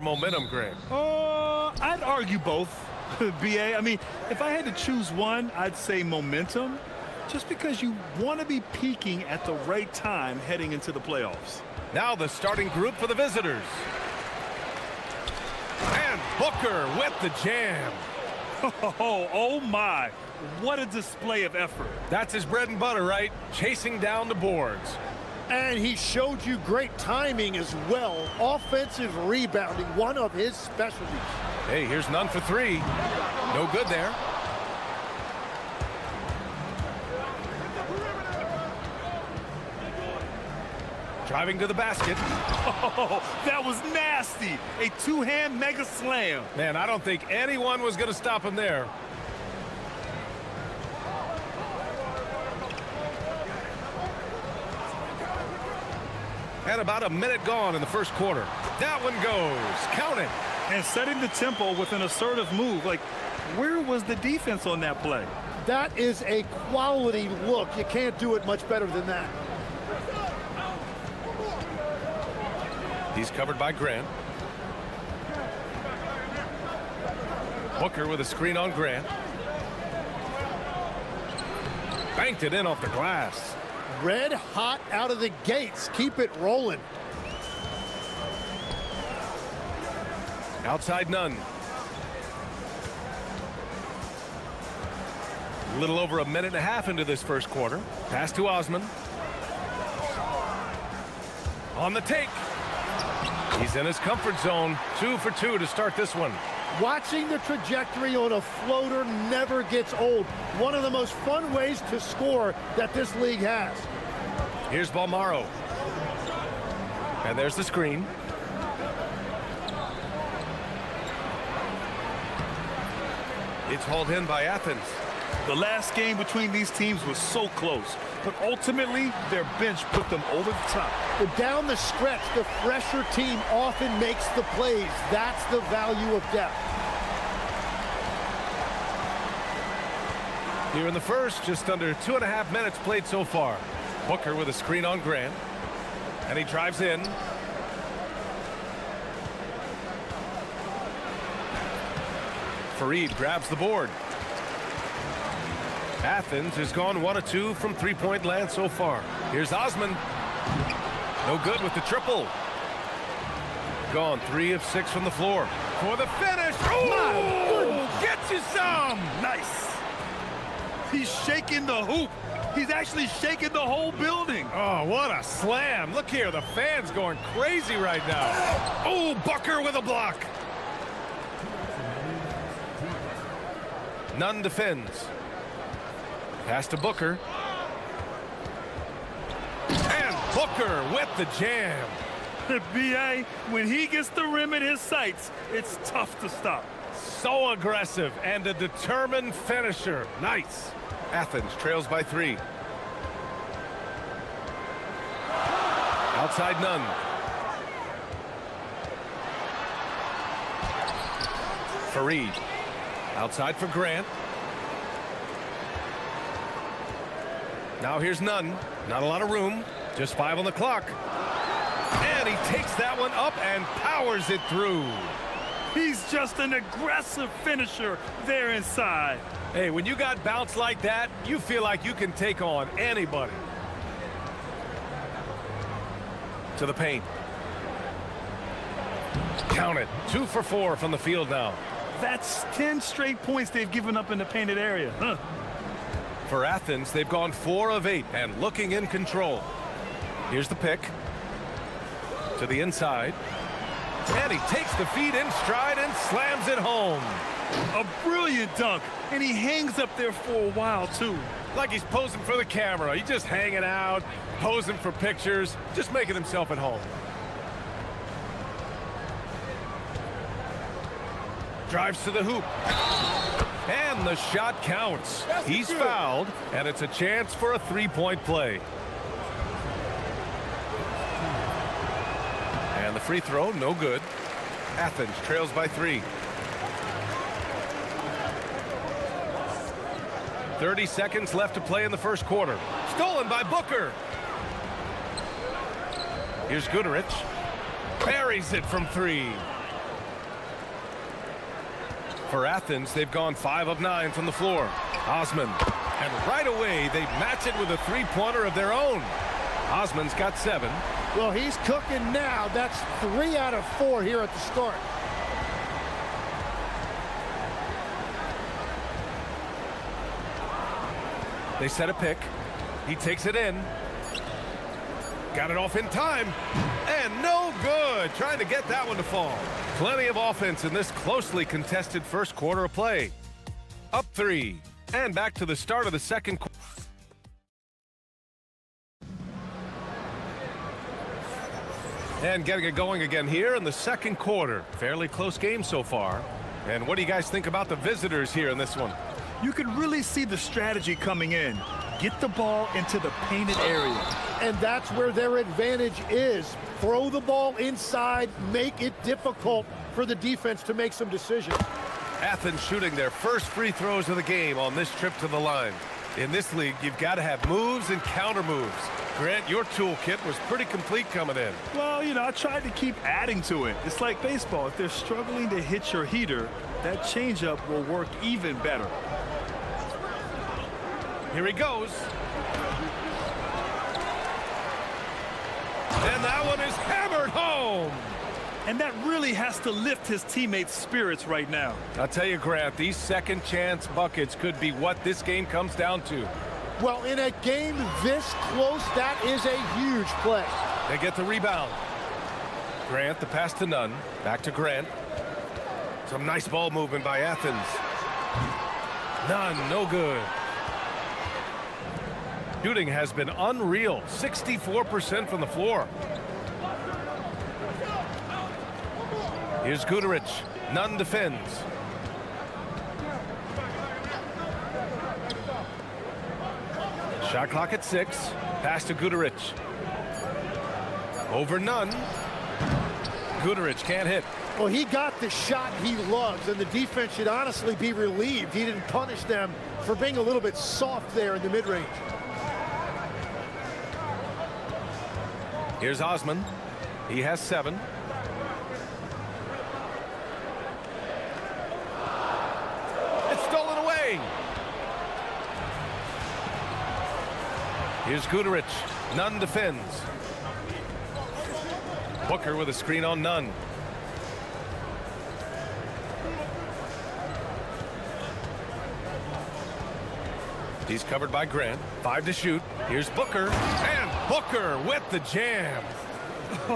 Momentum, Grant. I'd argue both, BA. I mean, if I had to choose one, I'd say momentum, just because you want to be peaking at the right time heading into the playoffs. Now the starting group for the visitors. And Booker with the jam. Oh my, what a display of effort. That's his bread and butter, right? Chasing down the boards. And he showed you great timing as well. Offensive rebounding, one of his specialties. Hey, here's none for three. No good there. Driving to the basket. Oh, that was nasty. A two-hand mega slam. Man, I don't think anyone was going to stop him there. And about a minute gone in the first quarter. That one goes. Count it. And setting the tempo with an assertive move. Like, where was the defense on that play? That is a quality look. You can't do it much better than that. He's covered by Grant. Booker with a screen on Grant. Banked it in off the glass. Red hot out of the gates. Keep it rolling. Outside none. A little over a minute and a half into this first quarter. Pass to Osman. On the take. He's in his comfort zone. 2 for 2 to start this one. Watching the trajectory on a floater never gets old. One of the most fun ways to score that this league has. Here's Balmaro. And there's the screen. It's hauled in by Athens. The last game between these teams was so close, but ultimately their bench put them over the top. But down the stretch, the fresher team often makes the plays. That's the value of depth. Here in the first, just under 2.5 minutes played so far. Booker with a screen on Grant. And he drives in. Fareed grabs the board. Athens has gone 1 of 2 from three-point land so far. Here's Osman. No good with the triple. Gone 3 of 6 from the floor. For the finish. Oh, get you some. Nice. He's shaking the hoop. He's actually shaking the whole building. Oh, what a slam. Look here, the fans going crazy right now. Oh, Booker with a block. Nunn defends. Pass to Booker. And Booker with the jam. BA, when he gets the rim in his sights, it's tough to stop. So aggressive and a determined finisher. Nice. Athens trails by 3. Outside Nunn. Fareed. Outside for Grant. Now here's Nunn. Not a lot of room. Just 5 on the clock. And he takes that one up and powers it through. He's just an aggressive finisher there inside. Hey, when you got bounce like that, you feel like you can take on anybody. To the paint. Count it. 2 for 4 from the field now. That's 10 straight points they've given up in the painted area. Huh. For Athens, they've gone 4 of 8 and looking in control. Here's the pick. To the inside. And he takes the feed in stride and slams it home. A brilliant dunk. And he hangs up there for a while, too. Like he's posing for the camera. He's just hanging out, posing for pictures, just making himself at home. Drives to the hoop. And the shot counts. He's fouled, and it's a chance for a three-point play. And the free throw, no good. Athens trails by 3. 30 seconds left to play in the first quarter. Stolen by Booker. Here's Goodrich. Buries it from 3. For Athens, they've gone 5 of 9 from the floor. Osman. And right away, they match it with a three-pointer of their own. Osman's got 7. Well, he's cooking now. That's 3 out of 4 here at the start. They set a pick. He takes it in. Got it off in time. And no good. Trying to get that one to fall. Plenty of offense in this closely contested first quarter of play. Up 3. And back to the start of the second quarter. And getting it going again here in the second quarter. Fairly close game so far. And what do you guys think about the visitors here in this one? You can really see the strategy coming in. Get the ball into the painted area. And that's where their advantage is. Throw the ball inside, make it difficult for the defense to make some decisions. Athens shooting their first free throws of the game on this trip to the line. In this league, you've got to have moves and counter moves. Grant, your toolkit was pretty complete coming in. Well, you know, I tried to keep adding to it. It's like baseball. If they're struggling to hit your heater, that changeup will work even better. Here he goes. And that one is hammered home. And that really has to lift his teammates' spirits right now. I'll tell you, Grant, these second chance buckets could be what this game comes down to. Well, in a game this close, that is a huge play. They get the rebound. Grant, the pass to Nunn. Back to Grant. Some nice ball movement by Athens. Nunn, no good. Shooting has been unreal. 64% from the floor. Here's Guduric. Nunn defends. Shot clock at 6. Pass to Guduric. Over Nunn. Guduric can't hit. Well, he got the shot he loves, and the defense should honestly be relieved. He didn't punish them for being a little bit soft there in the mid-range. Here's Osman. He has 7. It's stolen away. Here's Guduric. Nunn defends. Booker with a screen on Nunn. He's covered by Grant. 5 to shoot. Here's Booker. And Booker with the jam.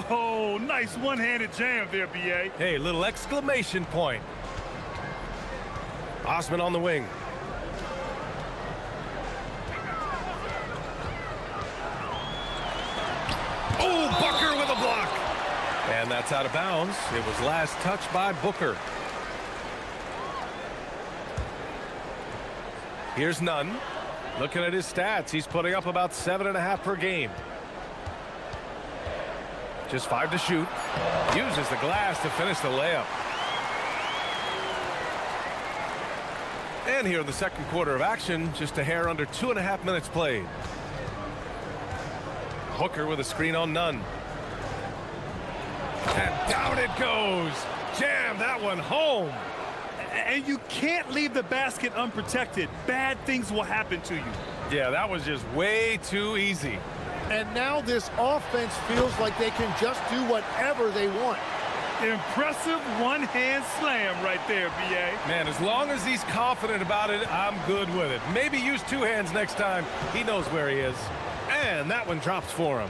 Oh, nice one-handed jam there, B.A. Hey, little exclamation point. Osman on the wing. Oh, Booker with a block. And that's out of bounds. It was last touched by Booker. Here's Nunn. Looking at his stats, he's putting up about 7.5 per game. Just 5 to shoot. Uses the glass to finish the layup. And here in the second quarter of action, just a hair under 2.5 minutes played. Booker with a screen on Nunn. And down it goes. Jam that one home. And you can't leave the basket unprotected. Bad things will happen to you. Yeah, that was just way too easy. And now this offense feels like they can just do whatever they want. Impressive one-hand slam right there, B.A. Man, as long as he's confident about it, I'm good with it. Maybe use 2 hands next time. He knows where he is. And that one drops for him.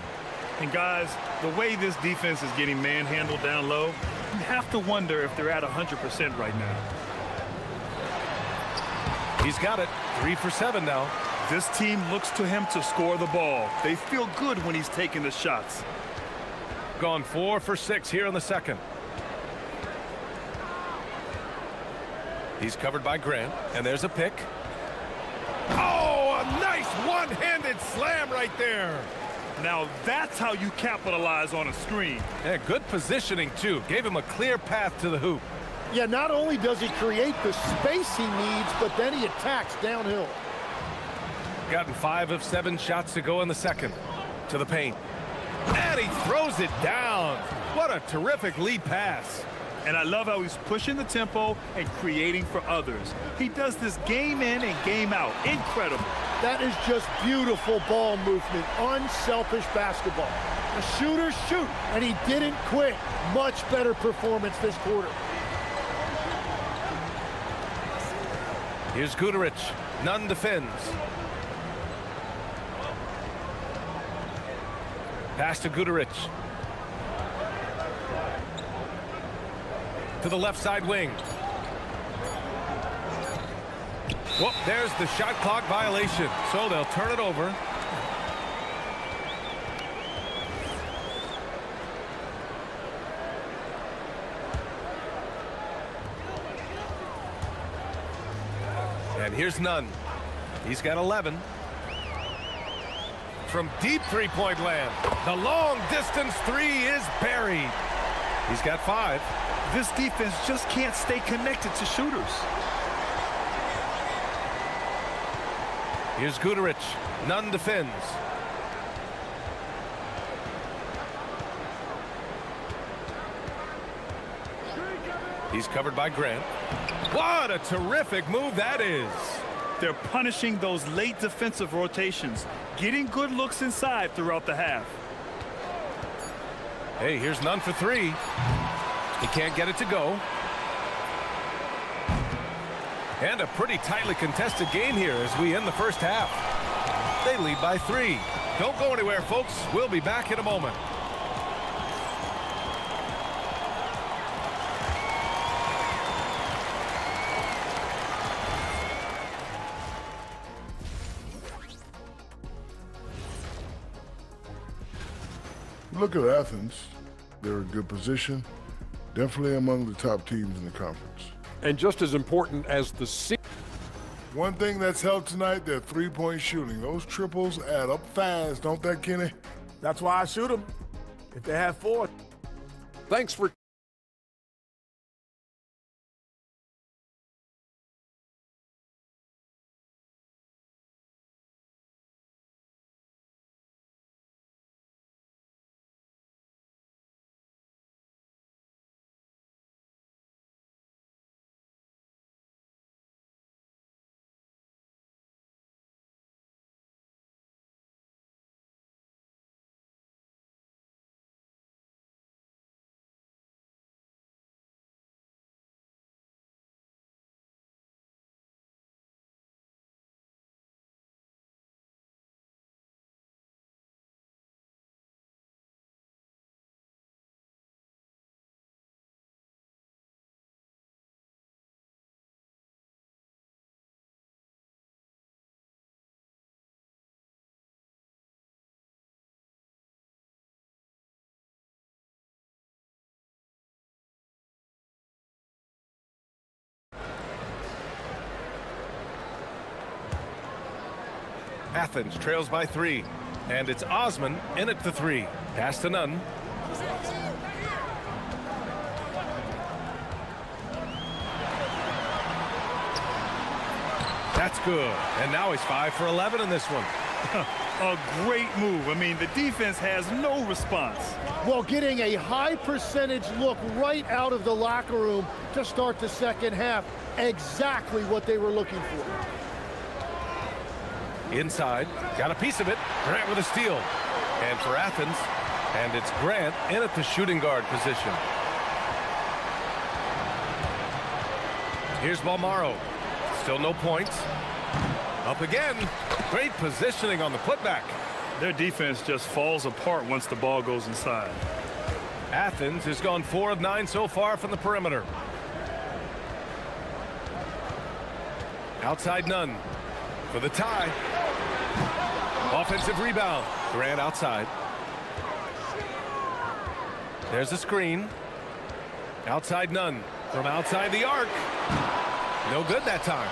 And guys, the way this defense is getting manhandled down low, you have to wonder if they're at 100% right now. He's got it. 3 for 7 now. This team looks to him to score the ball. They feel good when he's taking the shots. Gone 4 for 6 here in the second. He's covered by Grant, and there's a pick. Oh, a nice one-handed slam right there. Now that's how you capitalize on a screen. Yeah, good positioning, too. Gave him a clear path to the hoop. Yeah, not only does he create the space he needs, but then he attacks downhill. Gotten 5 of 7 shots to go in the second. To the paint. And he throws it down. What a terrific lead pass. And I love how he's pushing the tempo and creating for others. He does this game in and game out. Incredible. That is just beautiful ball movement, unselfish basketball. The shooters shoot, and he didn't quit. Much better performance this quarter. Here's Guduric. Nunn defends. Pass to Guduric. To the left side wing. Whoop, there's the shot clock violation. So they'll turn it over. And here's Nunn. He's got 11. From deep three-point land. The long distance three is buried. He's got 5. This defense just can't stay connected to shooters. Here's Guduric. Nunn defends. He's covered by Grant. What a terrific move that is. They're punishing those late defensive rotations, getting good looks inside throughout the half. Hey, here's Nunn for 3. He can't get it to go. And a pretty tightly contested game here as we end the first half. They lead by 3. Don't go anywhere, folks. We'll be back in a moment. Look at Athens. They're in good position. Definitely among the top teams in the conference. And just as important as the one thing that's helped tonight, their three-point shooting. Those triples add up fast, don't they, Kenny? That's why I shoot them. If they have 4. Thanks for Athens trails by 3. And it's Osman in at the 3. Pass to Nunn. That's good. And now he's 5 for 11 in this one. A great move. I mean, the defense has no response. Well, getting a high percentage look right out of the locker room to start the second half. Exactly what they were looking for. Inside, got a piece of it. Grant with a steal. And for Athens, and it's Grant in at the shooting guard position. Here's Balmaro. Still no points. Up again. Great positioning on the putback. Their defense just falls apart once the ball goes inside. Athens has gone 4 of 9 so far from the perimeter. Outside Nunn for the tie. Offensive rebound. Grant outside. There's a screen. Outside Nunn from outside the arc. No good that time.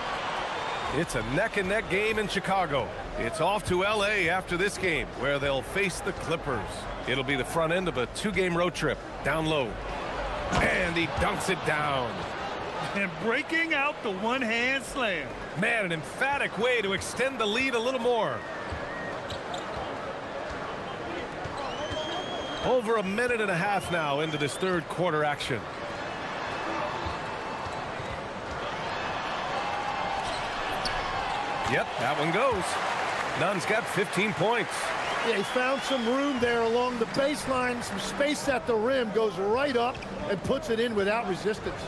It's a neck-and-neck game in Chicago. It's off to L.A. after this game, where they'll face the Clippers. It'll be the front end of a 2-game road trip. Down low. And he dunks it down. And breaking out the one-hand slam. Man, an emphatic way to extend the lead a little more. Over a minute and a half now into this third quarter action. Yep, that one goes. Nunn's got 15 points. Yeah, he found some room there along the baseline, some space at the rim, goes right up and puts it in without resistance.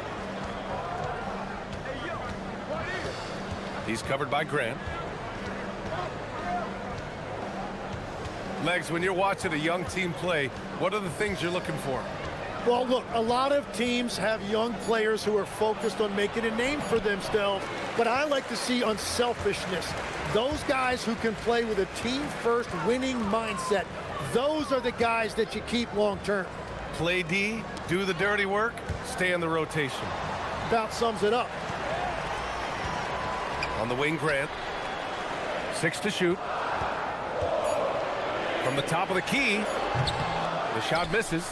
He's covered by Grant. Legs, when you're watching a young team play, what are the things you're looking for? Well, look, a lot of teams have young players who are focused on making a name for themselves, but I like to see unselfishness. Those guys who can play with a team-first winning mindset, those are the guys that you keep long-term. Play D, do the dirty work, stay in the rotation. About sums it up. On the wing, Grant. 6 to shoot. From the top of the key, the shot misses.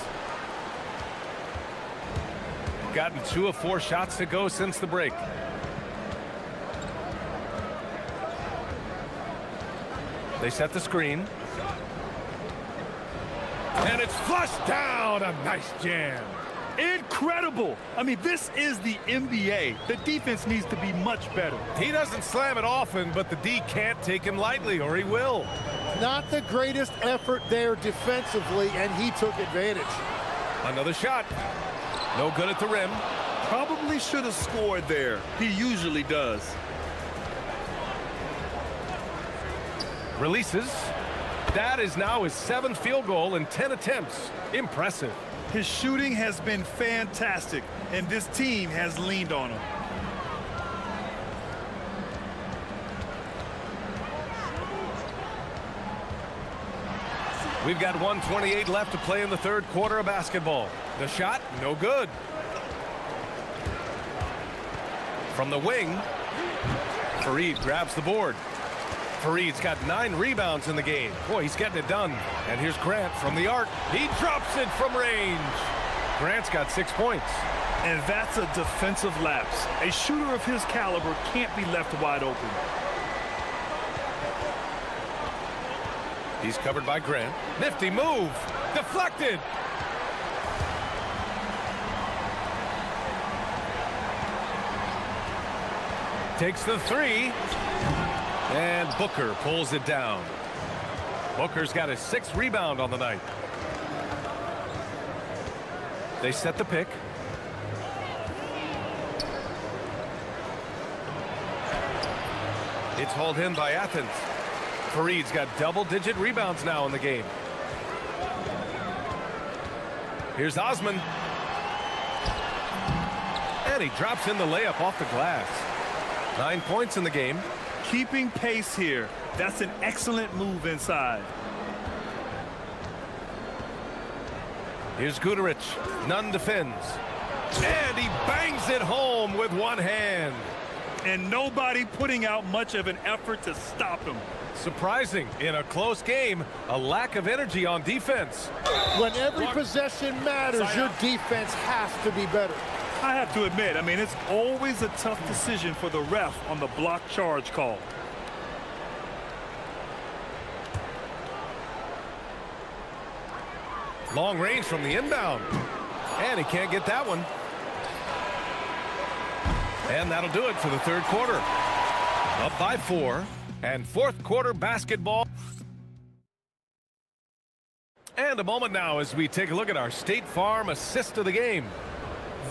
Gotten 2 of 4 shots to go since the break. They set the screen. And it's flushed down. A nice jam. Incredible. I mean, this is the NBA. The defense needs to be much better. He doesn't slam it often, but the D can't take him lightly, or he will. Not the greatest effort there defensively, and he took advantage. Another shot. No good at the rim. Probably should have scored there. He usually does. Releases. That is now his 7th field goal in 10 attempts. Impressive. His shooting has been fantastic, and this team has leaned on him. We've got 1:28 left to play in the third quarter of basketball. The shot, no good. From the wing, Fareed grabs the board. Fareed's got 9 rebounds in the game. Boy, he's getting it done. And here's Grant from the arc. He drops it from range. Grant's got 6 points. And that's a defensive lapse. A shooter of his caliber can't be left wide open. He's covered by Grant. Nifty move. Deflected. Takes the 3. And Booker pulls it down. Booker's got his 6th rebound on the night. They set the pick. It's hauled in by Athens. Fareed's got double-digit rebounds now in the game. Here's Osman. And he drops in the layup off the glass. 9 points in the game. Keeping pace here. That's an excellent move inside. Here's Guterich. Nunn defends. And he bangs it home with one hand. And nobody putting out much of an effort to stop him. Surprising. In a close game, a lack of energy on defense. When every possession matters, your defense has to be better. I have to admit, I mean, it's always a tough decision for the ref on the block charge call. Long range from the inbound. And he can't get that one. And that'll do it for the third quarter. Up by 4. And fourth quarter basketball. And a moment now as we take a look at our State Farm assist of the game.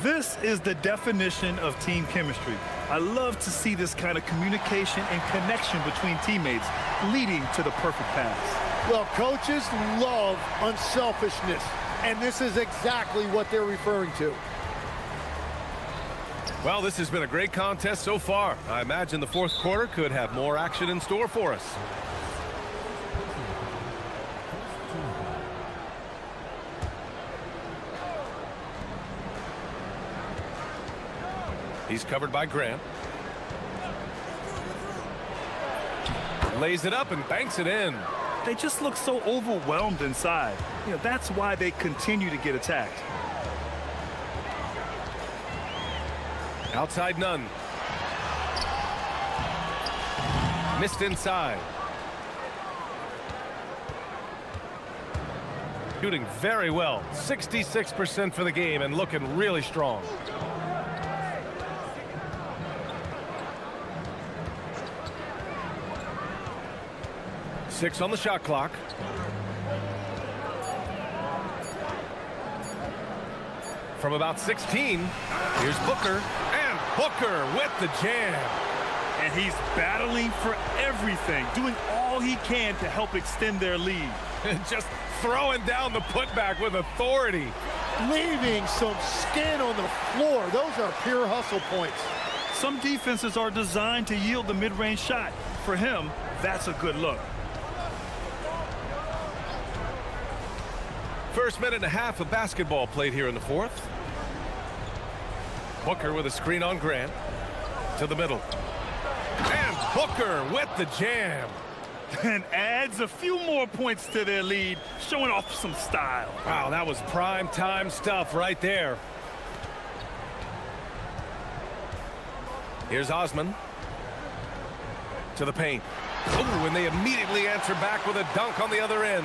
This is the definition of team chemistry. I love to see this kind of communication and connection between teammates leading to the perfect pass. Well, coaches love unselfishness, and this is exactly what they're referring to. Well, this has been a great contest so far. I imagine the fourth quarter could have more action in store for us. He's covered by Grant. Lays it up and banks it in. They just look so overwhelmed inside. You know, that's why they continue to get attacked. Outside Nunn. Missed inside. Shooting very well. 66% for the game and looking really strong. 6 on the shot clock. From about 16, here's Booker, and Booker with the jam. And he's battling for everything, doing all he can to help extend their lead. Just throwing down the putback with authority. Leaving some skin on the floor. Those are pure hustle points. Some defenses are designed to yield the mid-range shot. For him, that's a good look. First minute and a half of basketball played here in the fourth. Booker with a screen on Grant. To the middle. And Booker with the jam. And adds a few more points to their lead, showing off some style. Wow, that was prime time stuff right there. Here's Osman. To the paint. Oh, and they immediately answer back with a dunk on the other end.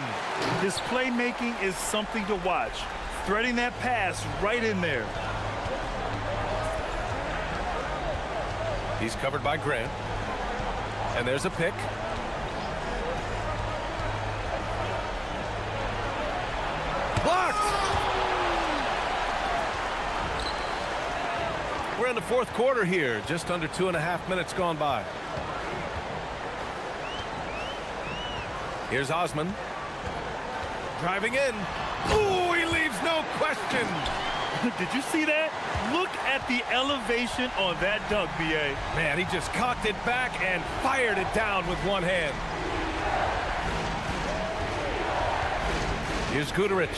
His playmaking is something to watch. Threading that pass right in there. He's covered by Grant. And there's a pick. Blocked! We're in the fourth quarter here. Just under 2.5 minutes gone by. Here's Osman. Driving in. Ooh, he leaves no question. Did you see that? Look at the elevation on that dunk, B.A. Man, he just cocked it back and fired it down with one hand. Here's Guterich.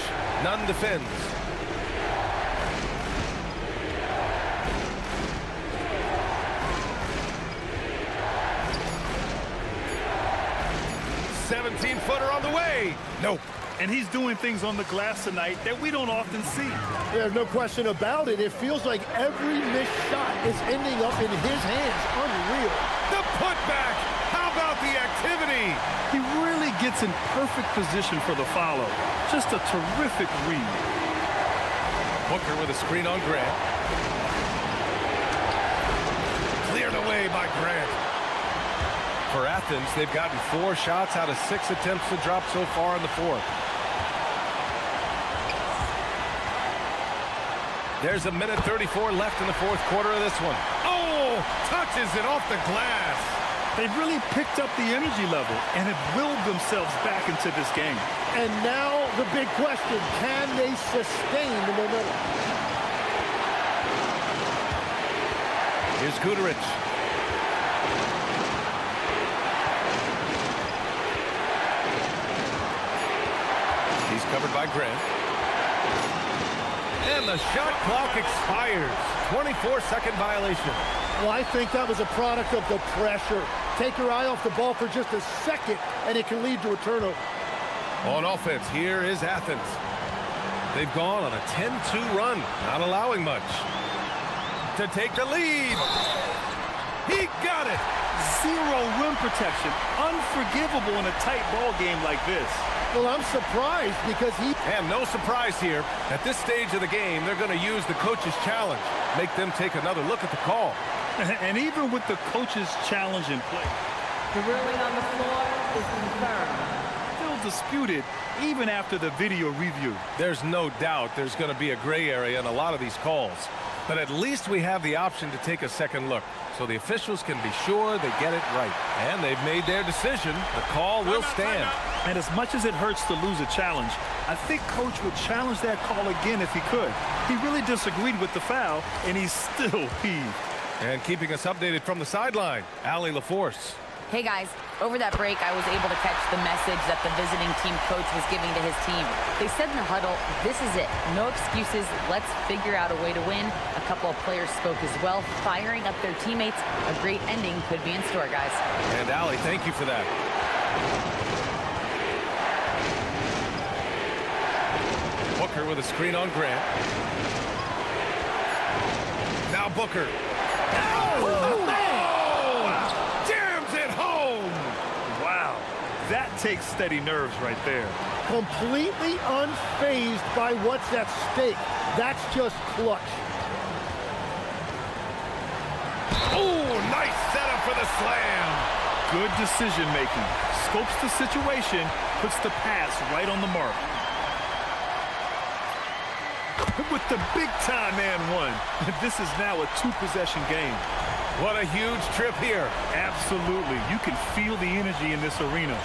None defends. Footer on the way. Nope. And he's doing things on the glass tonight that we don't often see. There's no question about it. It feels like every missed shot is ending up in his hands. Unreal. The putback. How about the activity? He really gets in perfect position for the follow. Just a terrific read. Booker with a screen on Grant. Cleared away by Grant. For Athens, they've gotten 4 shots out of 6 attempts to drop so far in the fourth. There's 1:34 left in the fourth quarter of this one. Oh, touches it off the glass. They've really picked up the energy level and have willed themselves back into this game. And now the big question, can they sustain the momentum? Here's Guterich. He's covered by Grant. And the shot clock expires. 24-second violation. Well, I think that was a product of the pressure. Take your eye off the ball for just a second, and it can lead to a turnover. On offense, here is Athens. They've gone on a 10-2 run, not allowing much. To take the lead. He got it. Zero rim protection. Unforgivable in a tight ball game like this. Well, I'm surprised because And no surprise here. At this stage of the game, they're going to use the coach's challenge. Make them take another look at the call. And even with the coach's challenge in play, the ruling on the floor is confirmed. Still disputed even after the video review. There's no doubt there's going to be a gray area in a lot of these calls. But at least we have the option to take a second look, so the officials can be sure they get it right. And they've made their decision. The call will stand. And as much as it hurts to lose a challenge, I think Coach would challenge that call again if he could. He really disagreed with the foul, and he's still peeved. And keeping us updated from the sideline, Allie LaForce. Hey guys, over that break I was able to catch the message that the visiting team coach was giving to his team. They said in the huddle, this is it, no excuses, let's figure out a way to win. A couple of players spoke as well, firing up their teammates. A great ending could be in store, guys. And Allie, thank you for that. Booker with a screen on Grant. Now Booker. Oh, man! Jams it home! Wow, that takes steady nerves right there. Completely unfazed by what's at stake. That's just clutch. Oh, nice setup for the slam. Good decision-making. Scopes the situation, puts the pass right on the mark. With the big-time and one. This is now a two-possession game. What a huge trip here. Absolutely. You can feel the energy in this arena.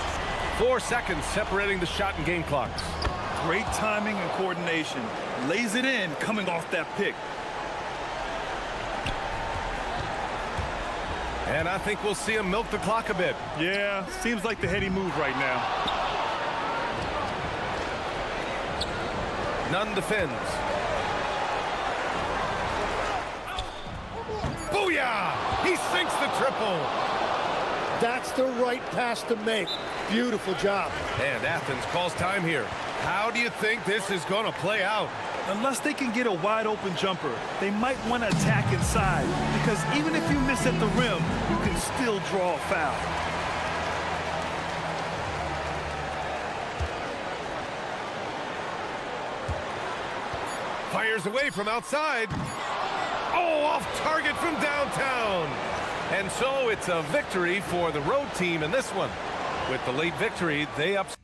4 seconds separating the shot and game clocks. Great timing and coordination. Lays it in coming off that pick. And I think we'll see him milk the clock a bit. Yeah, seems like the heady move right now. Nunn defends. Booyah! He sinks the triple. That's the right pass to make. Beautiful job. And Athens calls time here. How do you think this is going to play out? Unless they can get a wide-open jumper, they might want to attack inside, because even if you miss at the rim, you can still draw a foul. Fires away from outside. Oh, off target from downtown. And so it's a victory for the road team in this one. With the late victory, they upset.